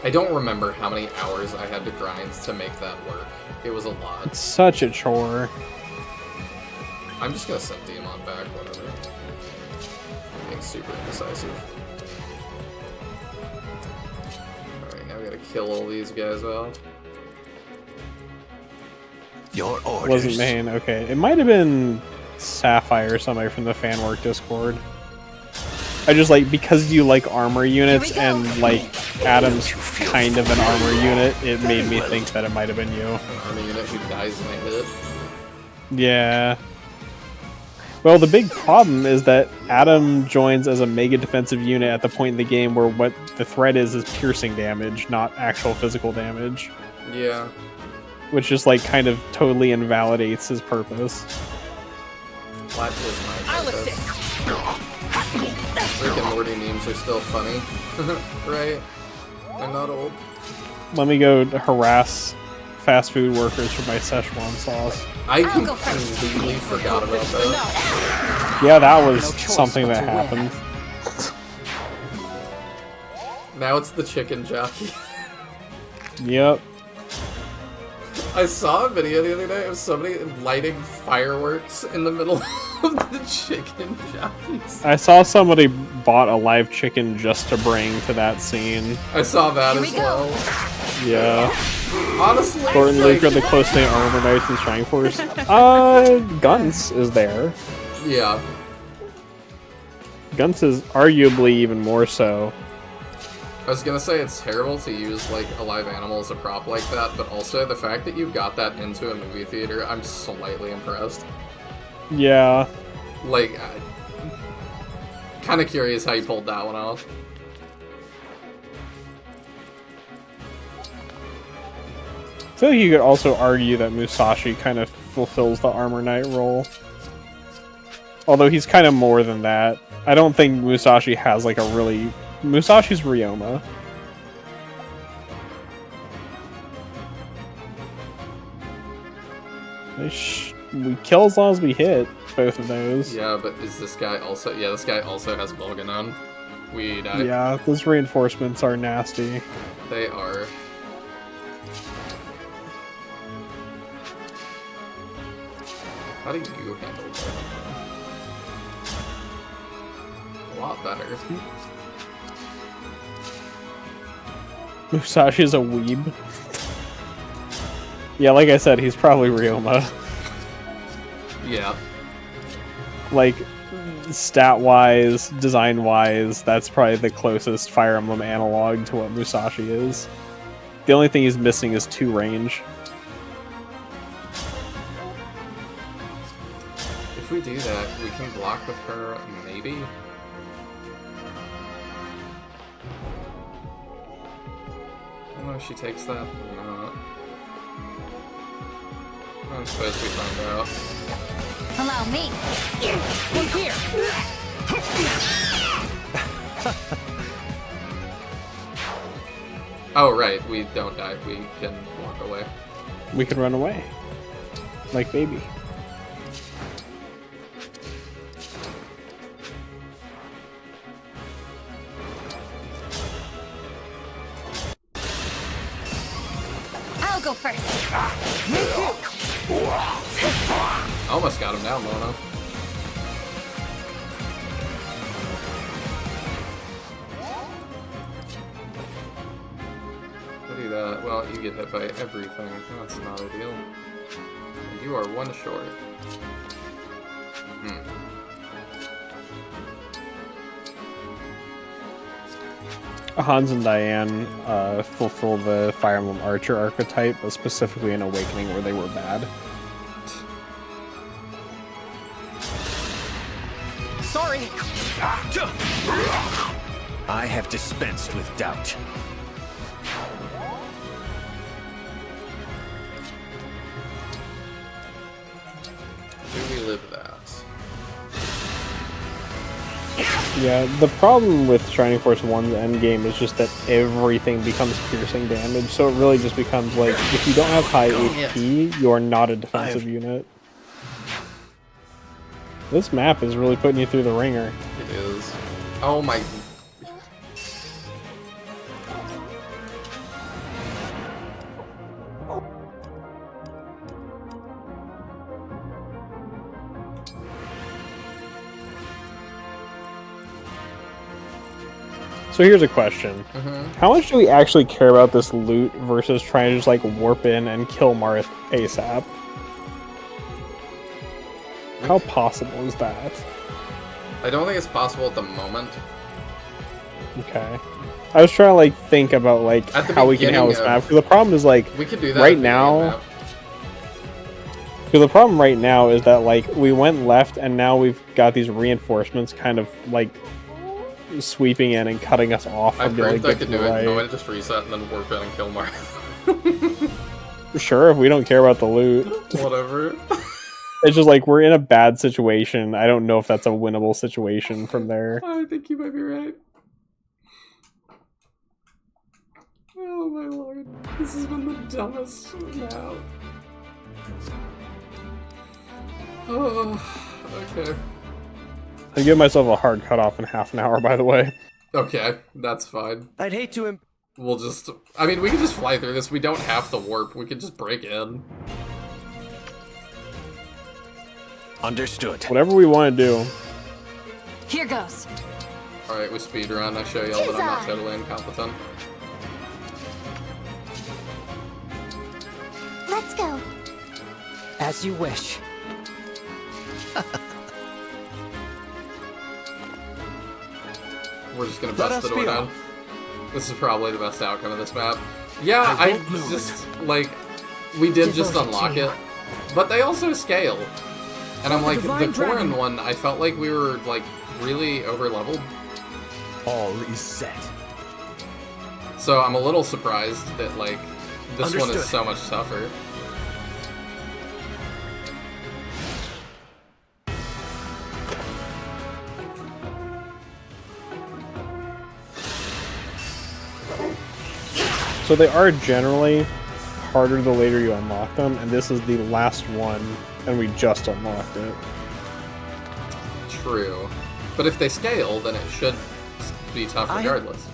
I don't remember how many hours I had to grind to make that work. It was a lot. It's such a chore. I'm just gonna send Demon back, whatever. I'm being super indecisive. Alright, now we gotta kill all these guys off. Your orders. Wasn't Mahane, okay. It might have been Sapphire or somebody from the fan work Discord. I just like, because you like armor units and like Adam's kind of an armor unit, it made me think that it might have been you. An armor unit who dies in a hit. Yeah. Well, the big problem is that Adam joins as a mega defensive unit at the point in the game where what the threat is piercing damage, not actual physical damage. Yeah. Which just like kind of totally invalidates his purpose. That was my purpose. Rick and Morty memes are still funny. Right? I'm not old. Let me go harass fast food workers for my Szechuan sauce. I completely forgot about that. Yeah, that was something that happened. Now it's the chicken jockey. Yep. I saw a video the other day of somebody lighting fireworks in the middle of the chicken jockeys. I saw somebody bought a live chicken just to bring to that scene. I saw that as well. Yeah. Honestly, Thornton like... Luke are the close knit armor knights in Shining Force. Guns is there. Yeah. Guns is arguably even more so. I was gonna say it's terrible to use like a live animal as a prop like that, but also the fact that you got that into a movie theater, I'm slightly impressed. Yeah. Like, kind of curious how you pulled that one off. I feel like you could also argue that Musashi kind of fulfills the armor knight role. Although he's kind of more than that. I don't think Musashi has like a really... Musashi's Ryoma. We kill as long as we hit both of those. Yeah, but is this guy also... Yeah, this guy also has Bolganon. We die. Yeah, those reinforcements are nasty. They are. How do you handle Bolganon? A lot better. Musashi's a weeb. Yeah, like I said, he's probably Ryoma. Yeah. Like, stat-wise, design-wise, that's probably the closest Fire Emblem analog to what Musashi is. The only thing he's missing is 2 range. If we do that, we can block with her, maybe? I don't know if she takes that or not. I suppose we find out. Allow me. Look here. Oh, right, we don't die. We can walk away. We can run away. Like baby. I'll go first. Me too. Almost got him down, Mono. What do that? Well, you get hit by everything. That's not ideal. And you are 1 short. Hans and Diane fulfill the Fire Emblem Archer archetype, but specifically in Awakening where they were bad. Sorry. I have dispensed with doubt. Do we live that? Yeah, the problem with Shining Force 1's endgame is just that everything becomes piercing damage, so it really just becomes like, if you don't have high HP, you are not a defensive unit. This map is really putting you through the ringer. It is. Oh my... So here's a question. How much do we actually care about this loot versus trying to just like warp in and kill Marth ASAP? How possible is that? I don't think it's possible at the moment. Okay. I was trying to like think about like how we can handle this map. Because the problem is like we could do that right now. Because the problem right now is that like we went left and now we've got these reinforcements kind of like sweeping in and cutting us off. I proved I could do it. Right. No way to just reset and then warp in and kill Marth. Sure, if we don't care about the loot. Whatever. It's just like we're in a bad situation. I don't know if that's a winnable situation from there. I think you might be right. Oh my lord. This has been the dumbest now. Oh, okay. I give myself a hard cutoff in half an hour, by the way. Okay, that's fine. I'd hate to We'll just... I mean, we can just fly through this. We don't have to warp. We can just break in. Understood. Whatever we want to do. Here goes. Alright, we speedrun. I show y'all that I'm not totally incompetent. Let's go. As you wish. We're just gonna bust the door down. This is probably the best outcome of this map. Yeah, I just, like, we did just unlock it, but they also scale. And I'm like, the Torin one, I felt like we were, like, really over-leveled. All is set. So I'm a little surprised that, like, this one is so much tougher. So they are generally harder the later you unlock them, and this is the last one, and we just unlocked it. True. But if they scale, then it should be tough regardless.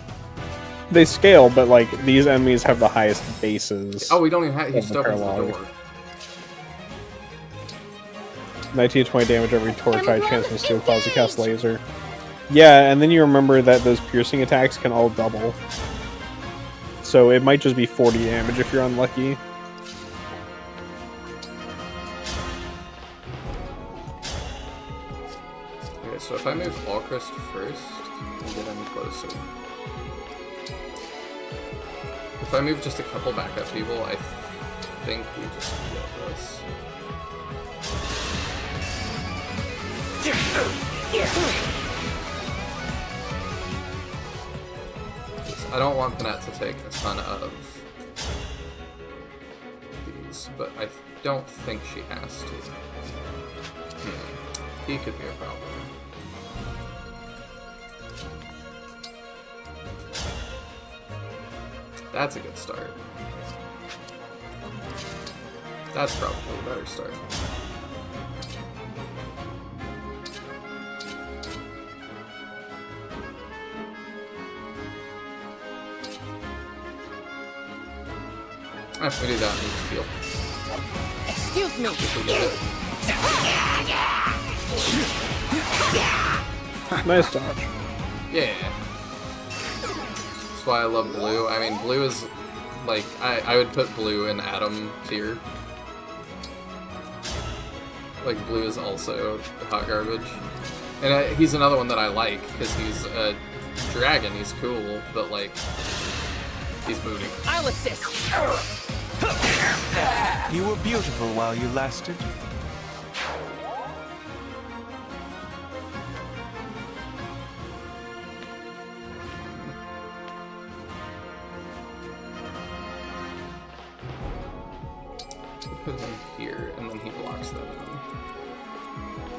They scale, but like these enemies have the highest bases. Oh, we don't even have... He just opens the door. 19 to 20 damage every torch, high chance from steel claws to cast laser. Yeah, and then you remember that those piercing attacks can all double. So it might just be 40 damage if you're unlucky. Okay, So if I move Alchrist first, and get him closer. If I move just a couple backup people, I think we just get this. I don't want Panette to take a ton of these, but I don't think she has to. He could be a problem. That's a good start. That's probably a better start. We do that and just heal. Excuse me. If we get it. Nice dodge. Yeah. That's why I love blue. I mean, blue is like I would put blue in Atom tier. Like blue is also hot garbage, and he's another one that I like because he's a dragon. He's cool, but like he's moody. I'll assist. You were beautiful while you lasted. Put him here, and then he blocks them.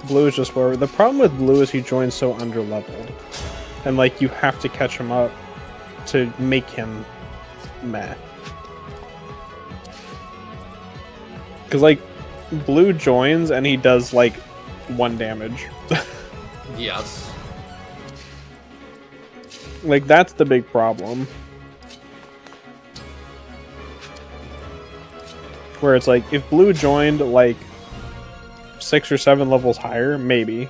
Blue is just where the problem with blue is he joins so underleveled, and like you have to catch him up to make him meh. Because like blue joins and he does like 1 damage. Yes. Like that's the big problem. Where it's like if blue joined like 6 or 7 levels higher, maybe.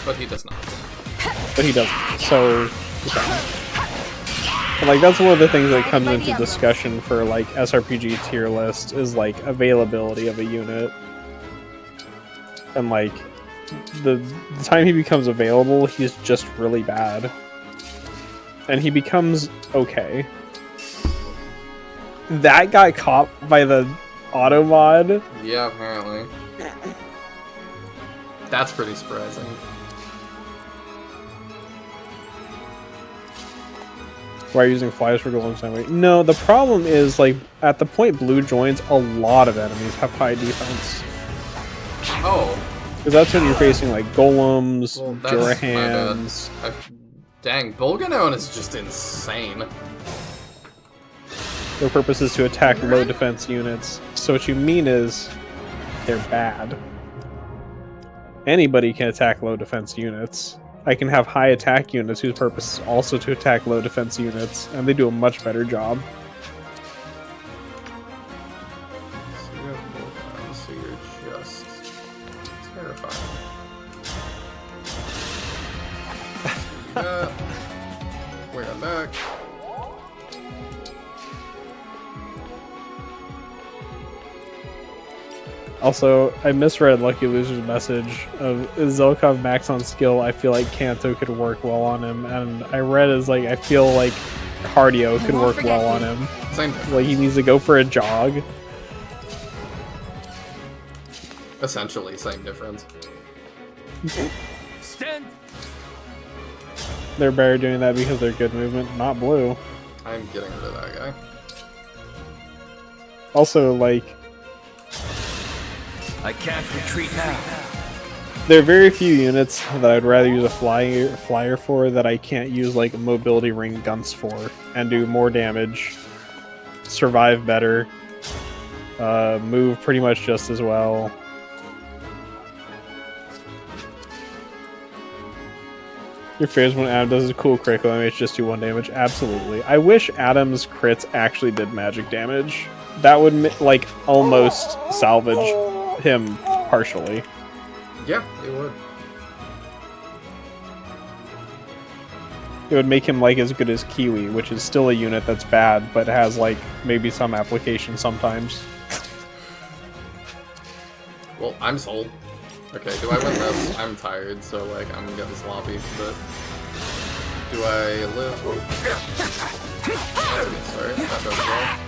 But he does not. But he doesn't. So okay. And, like that's one of the things that comes into discussion for like SRPG tier list is like availability of a unit. And like the time he becomes available, he's just really bad. And he becomes okay. That got caught by the auto mod. Yeah, apparently. That's pretty surprising. Why are you using flyers for golems anyway? No, the problem is, like, at the point blue joins, a lot of enemies have high defense. Oh. Because that's when you're facing, like, golems, Well, that's my bad. Durahans. Dang, Bolganon is just insane. Their purpose is to attack low defense units. So what you mean is, they're bad. Anybody can attack low defense units. I can have high attack units whose purpose is also to attack low defense units, and they do a much better job. So you're just terrifying. We're back. Also, I misread Lucky Loser's message of is Zelkov max on skill. I feel like Kanto could work well on him, and I read as like I feel like cardio could work well on him. Same. Like he needs to go for a jog. Essentially, same difference. Stand. They're better doing that because they're good movement, not blue. I'm getting rid of that guy. Also, like, I can't retreat now. there are very few units that I'd rather use a flyer for that I can't use like mobility ring guns for and do more damage, survive better, move pretty much just as well. Your favorite when Adam does a cool critical damage, just do 1 damage. Absolutely. I wish Adam's crits actually did magic damage. That would like almost salvage him partially. Yeah, it would. It would make him like as good as Kiwi, which is still a unit that's bad, but has like maybe some application sometimes. Well, I'm sold. Okay, do I win this? I'm tired, so like I'm getting sloppy, but do I live? That's a good start. That does well.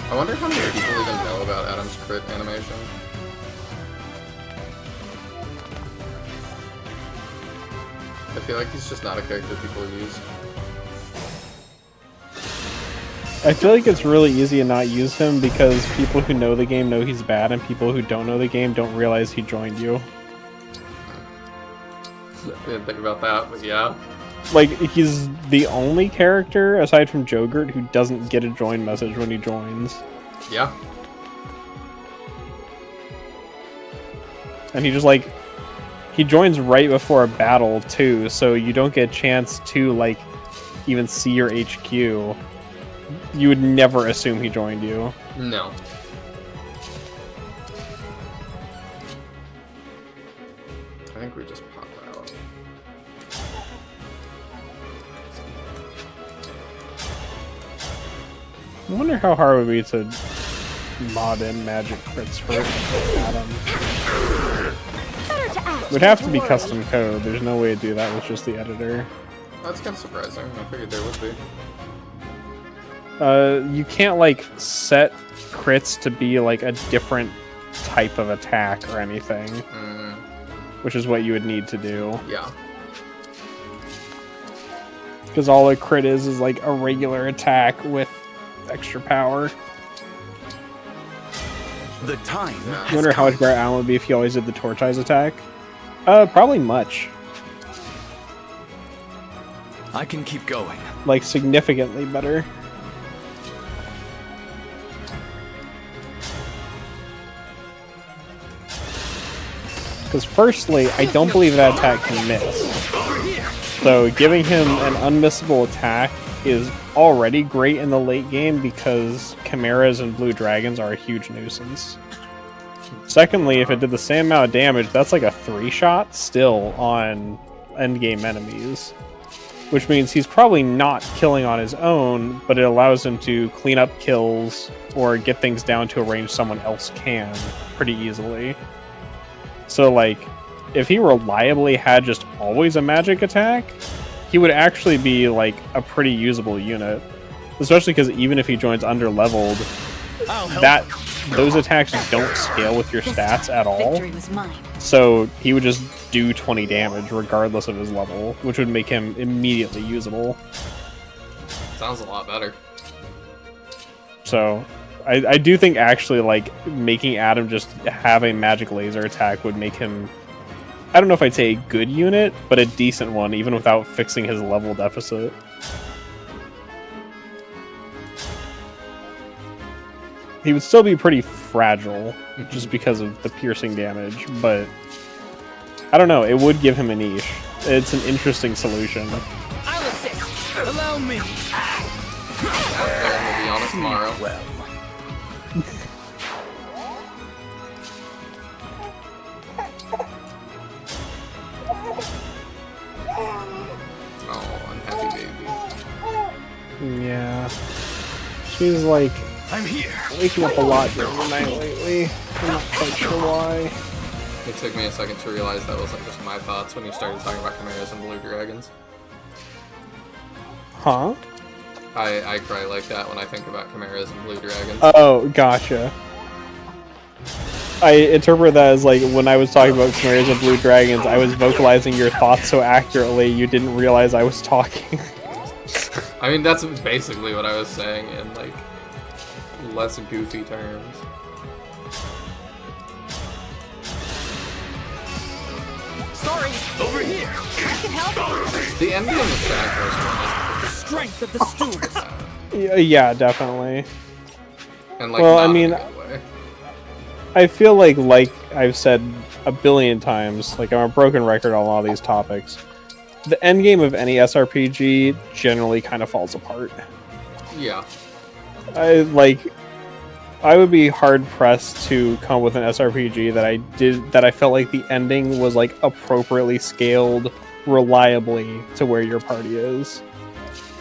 I wonder how many people even know about Adam's crit animation. I feel like he's just not a character people use. I feel like it's really easy to not use him because people who know the game know he's bad, and people who don't know the game don't realize he joined you. I didn't think about that, but yeah. Like, he's the only character, aside from Jogurt, who doesn't get a join message when he joins. Yeah. And he just, like, he joins right before a battle, too, so you don't get a chance to, like, even see your HQ. You would never assume he joined you. No. I think we just pop out. I wonder how hard it would be to mod in magic crits for Adam. It would have to be custom code. There's no way to do that with just the editor. That's kind of surprising. I figured there would be. You can't, like, set crits to be, like, a different type of attack or anything. Which is what you would need to do. Yeah. Because all a crit is like, a regular attack with extra power. The time. I wonder how much better Alan would be if he always did the Torch Eyes attack. Probably much. I can keep going. Like, significantly better. Because firstly, I don't believe that attack can miss. So giving him an unmissable attack is already great in the late game because Chimeras and Blue Dragons are a huge nuisance. Secondly, if it did the same amount of damage, that's like a 3-shot still on endgame enemies. Which means he's probably not killing on his own, but it allows him to clean up kills or get things down to a range someone else can pretty easily. So, like, if he reliably had just always a magic attack, he would actually be, like, a pretty usable unit. Especially because even if he joins under-leveled, those attacks don't scale with your stats at all. So he would just do 20 damage regardless of his level, which would make him immediately usable. Sounds a lot better. So I do think actually, like, making Adam just have a magic laser attack would make him, I don't know if I'd say a good unit, but a decent one, even without fixing his level deficit. He would still be pretty fragile, just because of the piercing damage, but I don't know, it would give him a niche. It's an interesting solution. I'll assist. Allow me. We'll be on it tomorrow. Well. Oh, unhappy baby. Yeah. She's like, I'm here. Waking up a lot during the night lately. I'm not quite sure why. It took me a second to realize that wasn't just my thoughts when you started talking about Chimeras and Blue Dragons. Huh? I cry like that when I think about Chimeras and Blue Dragons. Oh, gotcha. I interpret that as, like, when I was talking about Chimeras and Blue Dragons, I was vocalizing your thoughts so accurately you didn't realize I was talking. I mean, that's basically what I was saying in, like, less goofy terms. Sorry, over here. I can help. The ending of the Shadows one is Strength of the stewards. Yeah, definitely. And, like, well, not I mean, in a good way. I feel like I've said a billion times, like, I'm a broken record on a lot of these topics. the end game of any SRPG generally kind of falls apart. Yeah. I would be hard pressed to come up with an SRPG that I felt like the ending was like appropriately scaled reliably to where your party is,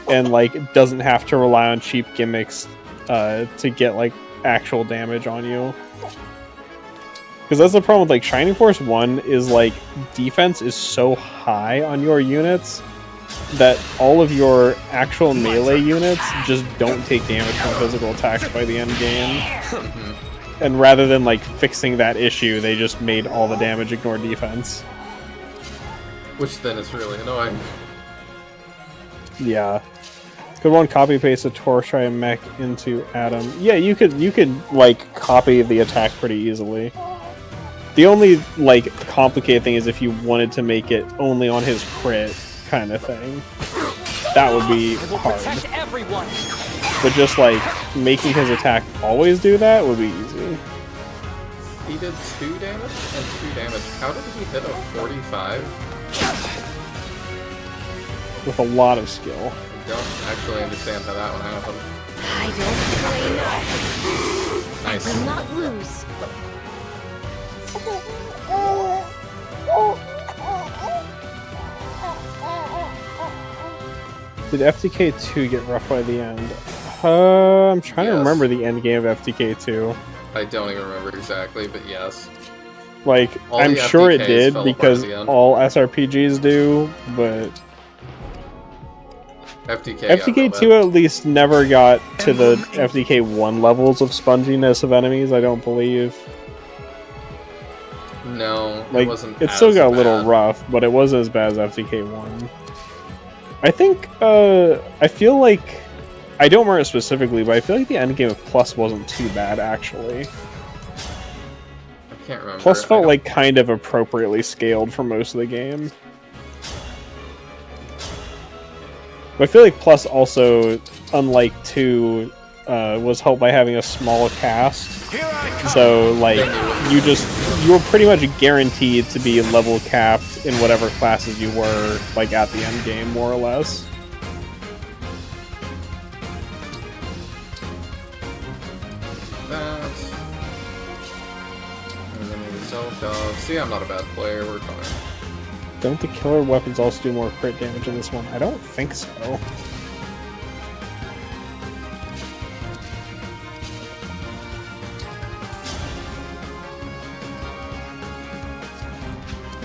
and like doesn't have to rely on cheap gimmicks to get like actual damage on you. Because that's the problem with like Shining Force 1 is like defense is so high on your units that all of your actual melee units just don't take damage from physical attacks by the end game. And rather than like fixing that issue, they just made all the damage ignore defense. Which then is really annoying. Yeah. Could one copy paste a Torchai and mech into Adam? Yeah, you could like copy the attack pretty easily. The only like complicated thing is if you wanted to make it only on his crit kind of thing. That would be hard. But just like making his attack always do that would be easy. He did 2 damage and 2 damage. How did he hit a 45? With a lot of skill. I don't actually understand how that one happened. I don't play nice. Nice. I will not lose. Did FTK 2 get rough by the end? I'm trying to remember the end game of FTK 2. I don't even remember exactly, but yes. Like, All I'm the sure it FTKs did fell apart because at the end. all SRPGs do, but FTK 2 at least never got to the FTK 1 levels of sponginess of enemies, I don't believe. No, Like, it wasn't. it still as got a little bad. rough, but it wasn't as bad as FTK 1. I think, I feel like, I don't remember it specifically, but I feel like the endgame of Plus wasn't too bad, actually. I can't remember. Plus felt like kind of appropriately scaled for most of the game. But I feel like Plus also, unlike 2, was helped by having a small cast. So, like, you were pretty much guaranteed to be level capped in whatever classes you were, like, at the end game, more or less. That. And then we self-dove. See, I'm not a bad player, we're fine. Don't the killer weapons also do more crit damage in this one? I don't think so.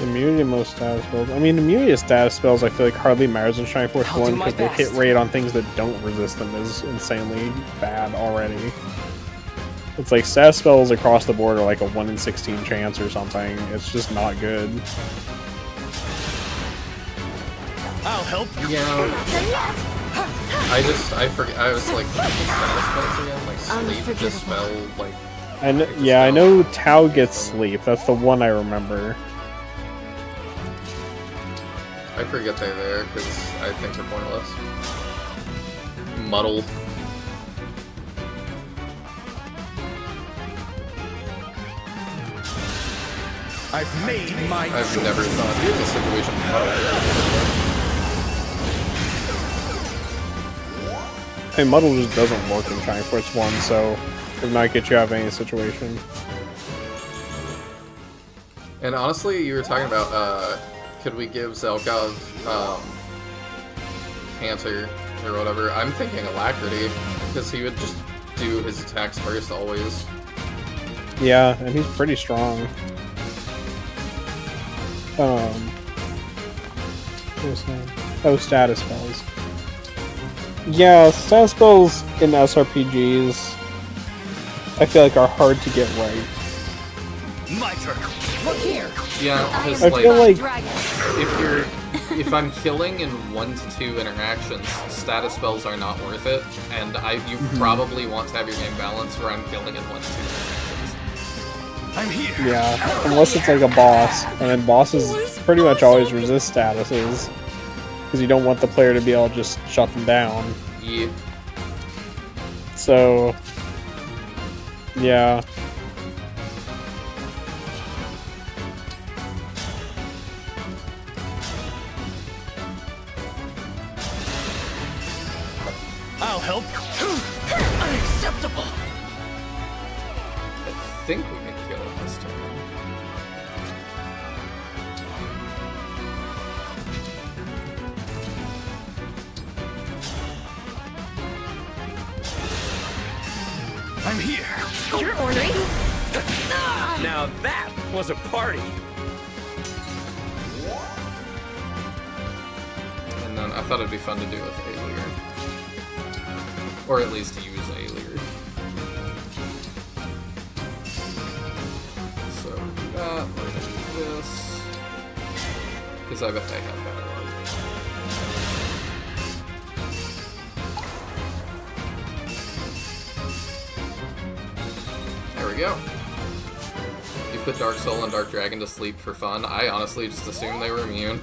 Immunity to most status spells. I mean, immunity to status spells I feel like hardly matters in Shining Force 1 because the hit rate on things that don't resist them is insanely bad already. It's like status spells across the board are like a 1 in 16 chance or something. It's just not good. I'll help you. Yeah. I forget. I was like, status spells again? Like sleep, dispel, like. I know Tau gets sleep. That's the one I remember. I forget they're there because I think they're pointless. Muddle. I've made my I've never thought of the situation muddle. Hey, Muddle just doesn't work in Shining Force 1, so it might get you out of any situation. And honestly, you were talking about, could we give Zelkov, Cancer, or whatever? I'm thinking Alacrity, because he would just do his attacks first, always. Yeah, and he's pretty strong. What was that? Oh, status spells. Yeah, status spells in SRPGs, I feel like are hard to get right. My turn. Look here. Yeah, because I feel like if I'm killing in 1 to 2 interactions, status spells are not worth it, and you probably want to have your game balanced where I'm killing in 1 to 2 interactions. I'm here. Yeah, unless it's like a boss, and then bosses pretty much always resist statuses, because you don't want the player to be able to just shut them down. Yeah. So, yeah. help. Unacceptable. I think we can kill it this time. I'm here. You're ornery. Now that was a party. And then I thought it'd be fun to do with Alier. Or at least use Alier. So do that, we're gonna do this. Because I bet they have better luck. There we go. You put Dark Soul and Dark Dragon to sleep for fun. I honestly just assumed they were immune.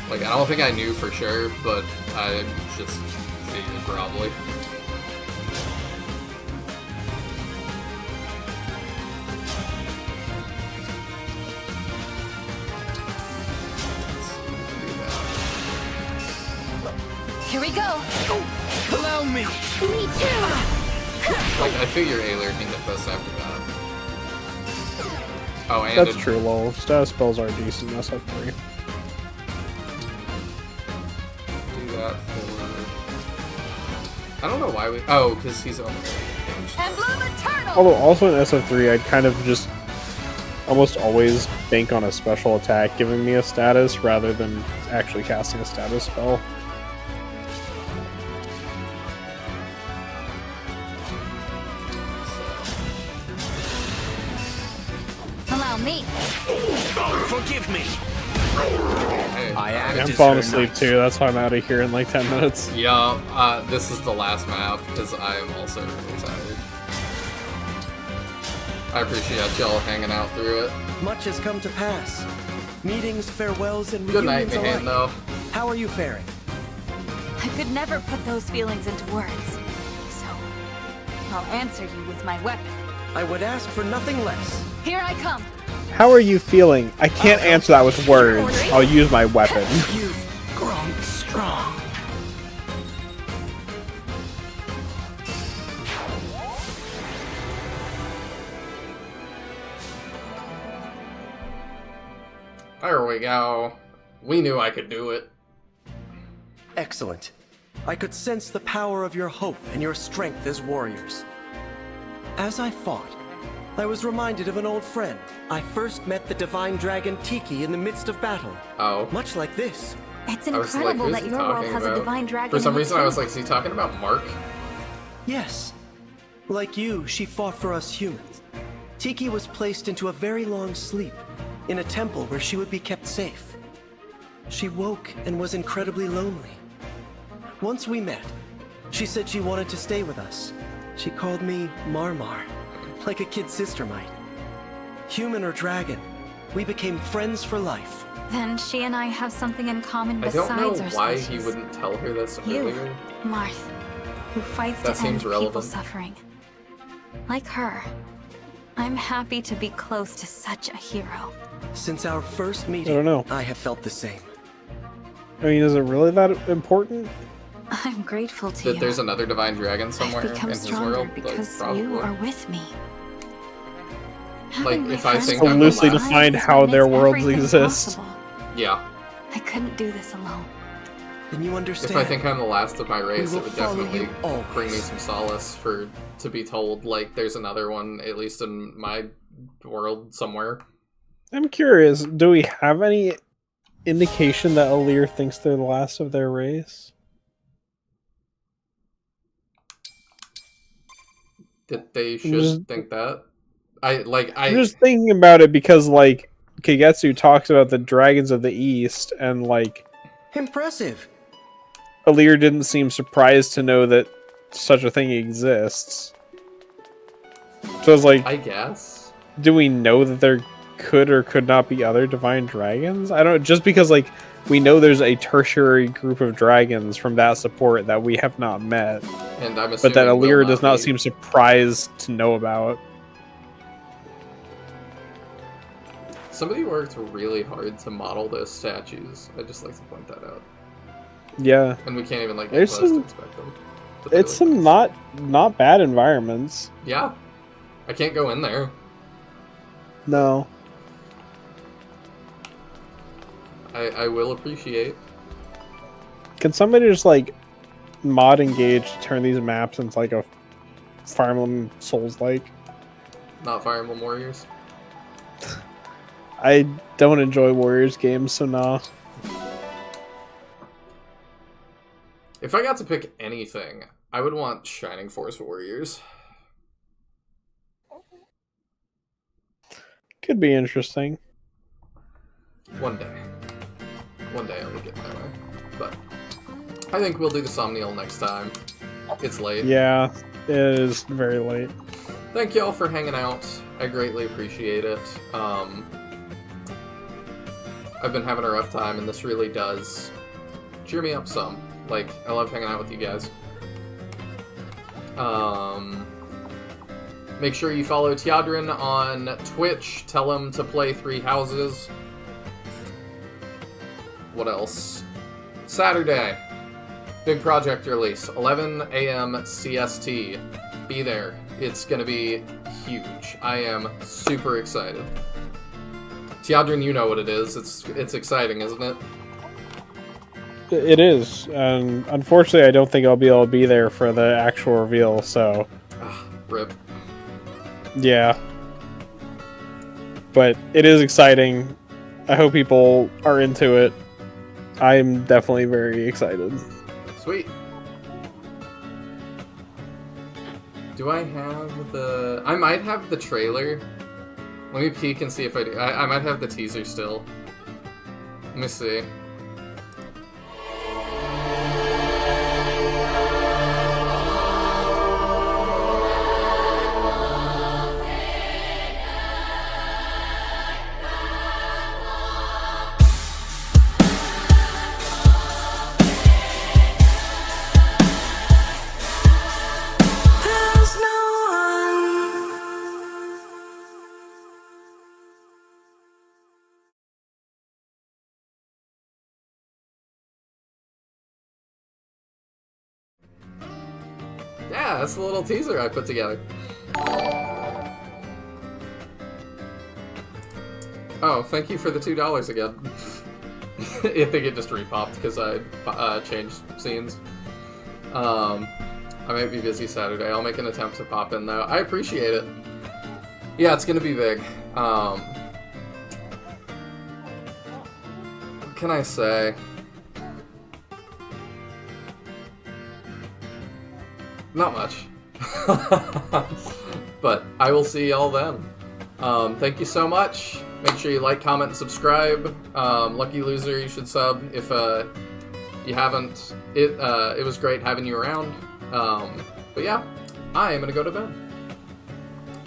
Like, I don't think I knew for sure, but I just figured probably. Here we go. Allow me. Me too. Like, I figure Alier can get this after that. Oh, and That's true, lol. Status spells are decent, SF3. Do that for... I don't know why we... Oh, because he's on the page. Emblem Eternal. Although also in SF3, I'd kind of just almost always bank on a special attack giving me a status rather than actually casting a status spell. Allow me. Forgive me. I'm falling asleep too, that's why I'm out of here in like 10 minutes. Yeah, this is the last map, because I am also really tired. I appreciate y'all hanging out through it. Much has come to pass. Meetings, farewells, and Good night, reunions Nihil, alike. though. How are you faring? I could never put those feelings into words. So, I'll answer you with my weapon. I would ask for nothing less. Here I come. How are you feeling? I can't answer that with words. I'll use my weapon. You've grown strong. There we go. We knew I could do it. Excellent. I could sense the power of your hope and your strength as warriors. As I fought, I was reminded of an old friend. I first met the divine dragon Tiki in the midst of battle. Oh. Much like this. It's I was like, incredible who's that he your world talking has a about? divine dragon. For some in reason, it I was too. like, is he talking about Mark? Yes. Like you, she fought for us humans. Tiki was placed into a very long sleep, in a temple where she would be kept safe. She woke and was incredibly lonely. Once we met, she said she wanted to stay with us. She called me Marmar, like a kid sister might. Human or dragon, we became friends for life. Then she and I have something in common I besides don't know our why species. he wouldn't tell her this You, earlier. Marth, who fights That to end seems people relevant. suffering. Like her, I'm happy to be close to such a hero. Since our first meeting, I don't know. I have felt the same. I mean, is it really that important? I'm grateful to That you. there's another divine dragon somewhere I've in become his stronger world. because probably. you are with me. Like, Having if my I friends think by I'm my the Loosely last- defined side is how what their makes worlds everything exist. possible. Yeah. I couldn't do this alone. Then you understand. If I think I'm the last of my race, will it would follow definitely you always. bring me some solace to be told, like, there's another one, at least in my world somewhere. I'm curious, do we have any indication that Alier thinks they're the last of their race? That they should just- think that. I'm I'm just thinking about it because, like, Kagetsu talks about the dragons of the east, and, like, Impressive. Alier didn't seem surprised to know that such a thing exists. So I was like, I guess. do we know that there could or could not be other divine dragons? I don't, just because, like, we know there's a tertiary group of dragons from that support that we have not met, And I'm but that assuming will Alier does not be. seem surprised to know about. Somebody worked really hard to model those statues. I'd just like to point that out. Yeah. And we can't even like get There's close to some- inspect them. It's some not bad environments. Yeah. I can't go in there. No. I will appreciate. Can somebody just like mod engage to turn these maps into like a Fire Emblem Souls-like? Not Fire Emblem Warriors. I don't enjoy Warriors games, so no. If I got to pick anything, I would want Shining Force Warriors. Could be interesting. One day. One day I will get my way. But I think we'll do the Somniel next time. It's late. Yeah, it is very late. Thank you all for hanging out. I greatly appreciate it. I've been having a rough time, and this really does cheer me up some. Like, I love hanging out with you guys. Make sure you follow Teodrin on Twitch. Tell him to play 3 Houses. What else? Saturday. Big project release. 11 a.m. CST. Be there. It's gonna be huge. I am super excited. Teodrin, you know what it is. It's exciting, isn't it? It is. And unfortunately, I don't think I'll be able to be there for the actual reveal, so... Rip. Yeah. But it is exciting. I hope people are into it. I'm definitely very excited. Sweet. Do I have the... I might have the trailer. Let me peek and see if I do. I might have the teaser still. Let me see. Yeah, that's the little teaser I put together. Oh, thank you for the $2 again. I think it just repopped because I changed scenes. I might be busy Saturday. I'll make an attempt to pop in though. I appreciate it. Yeah, it's gonna be big. What can I say? Not much. But I will see y'all then. Thank you so much. Make sure you like, comment, and subscribe. Lucky loser, you should sub if you haven't. It was great having you around. But yeah, I am gonna go to bed.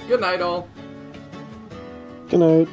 Good night, all. Good night.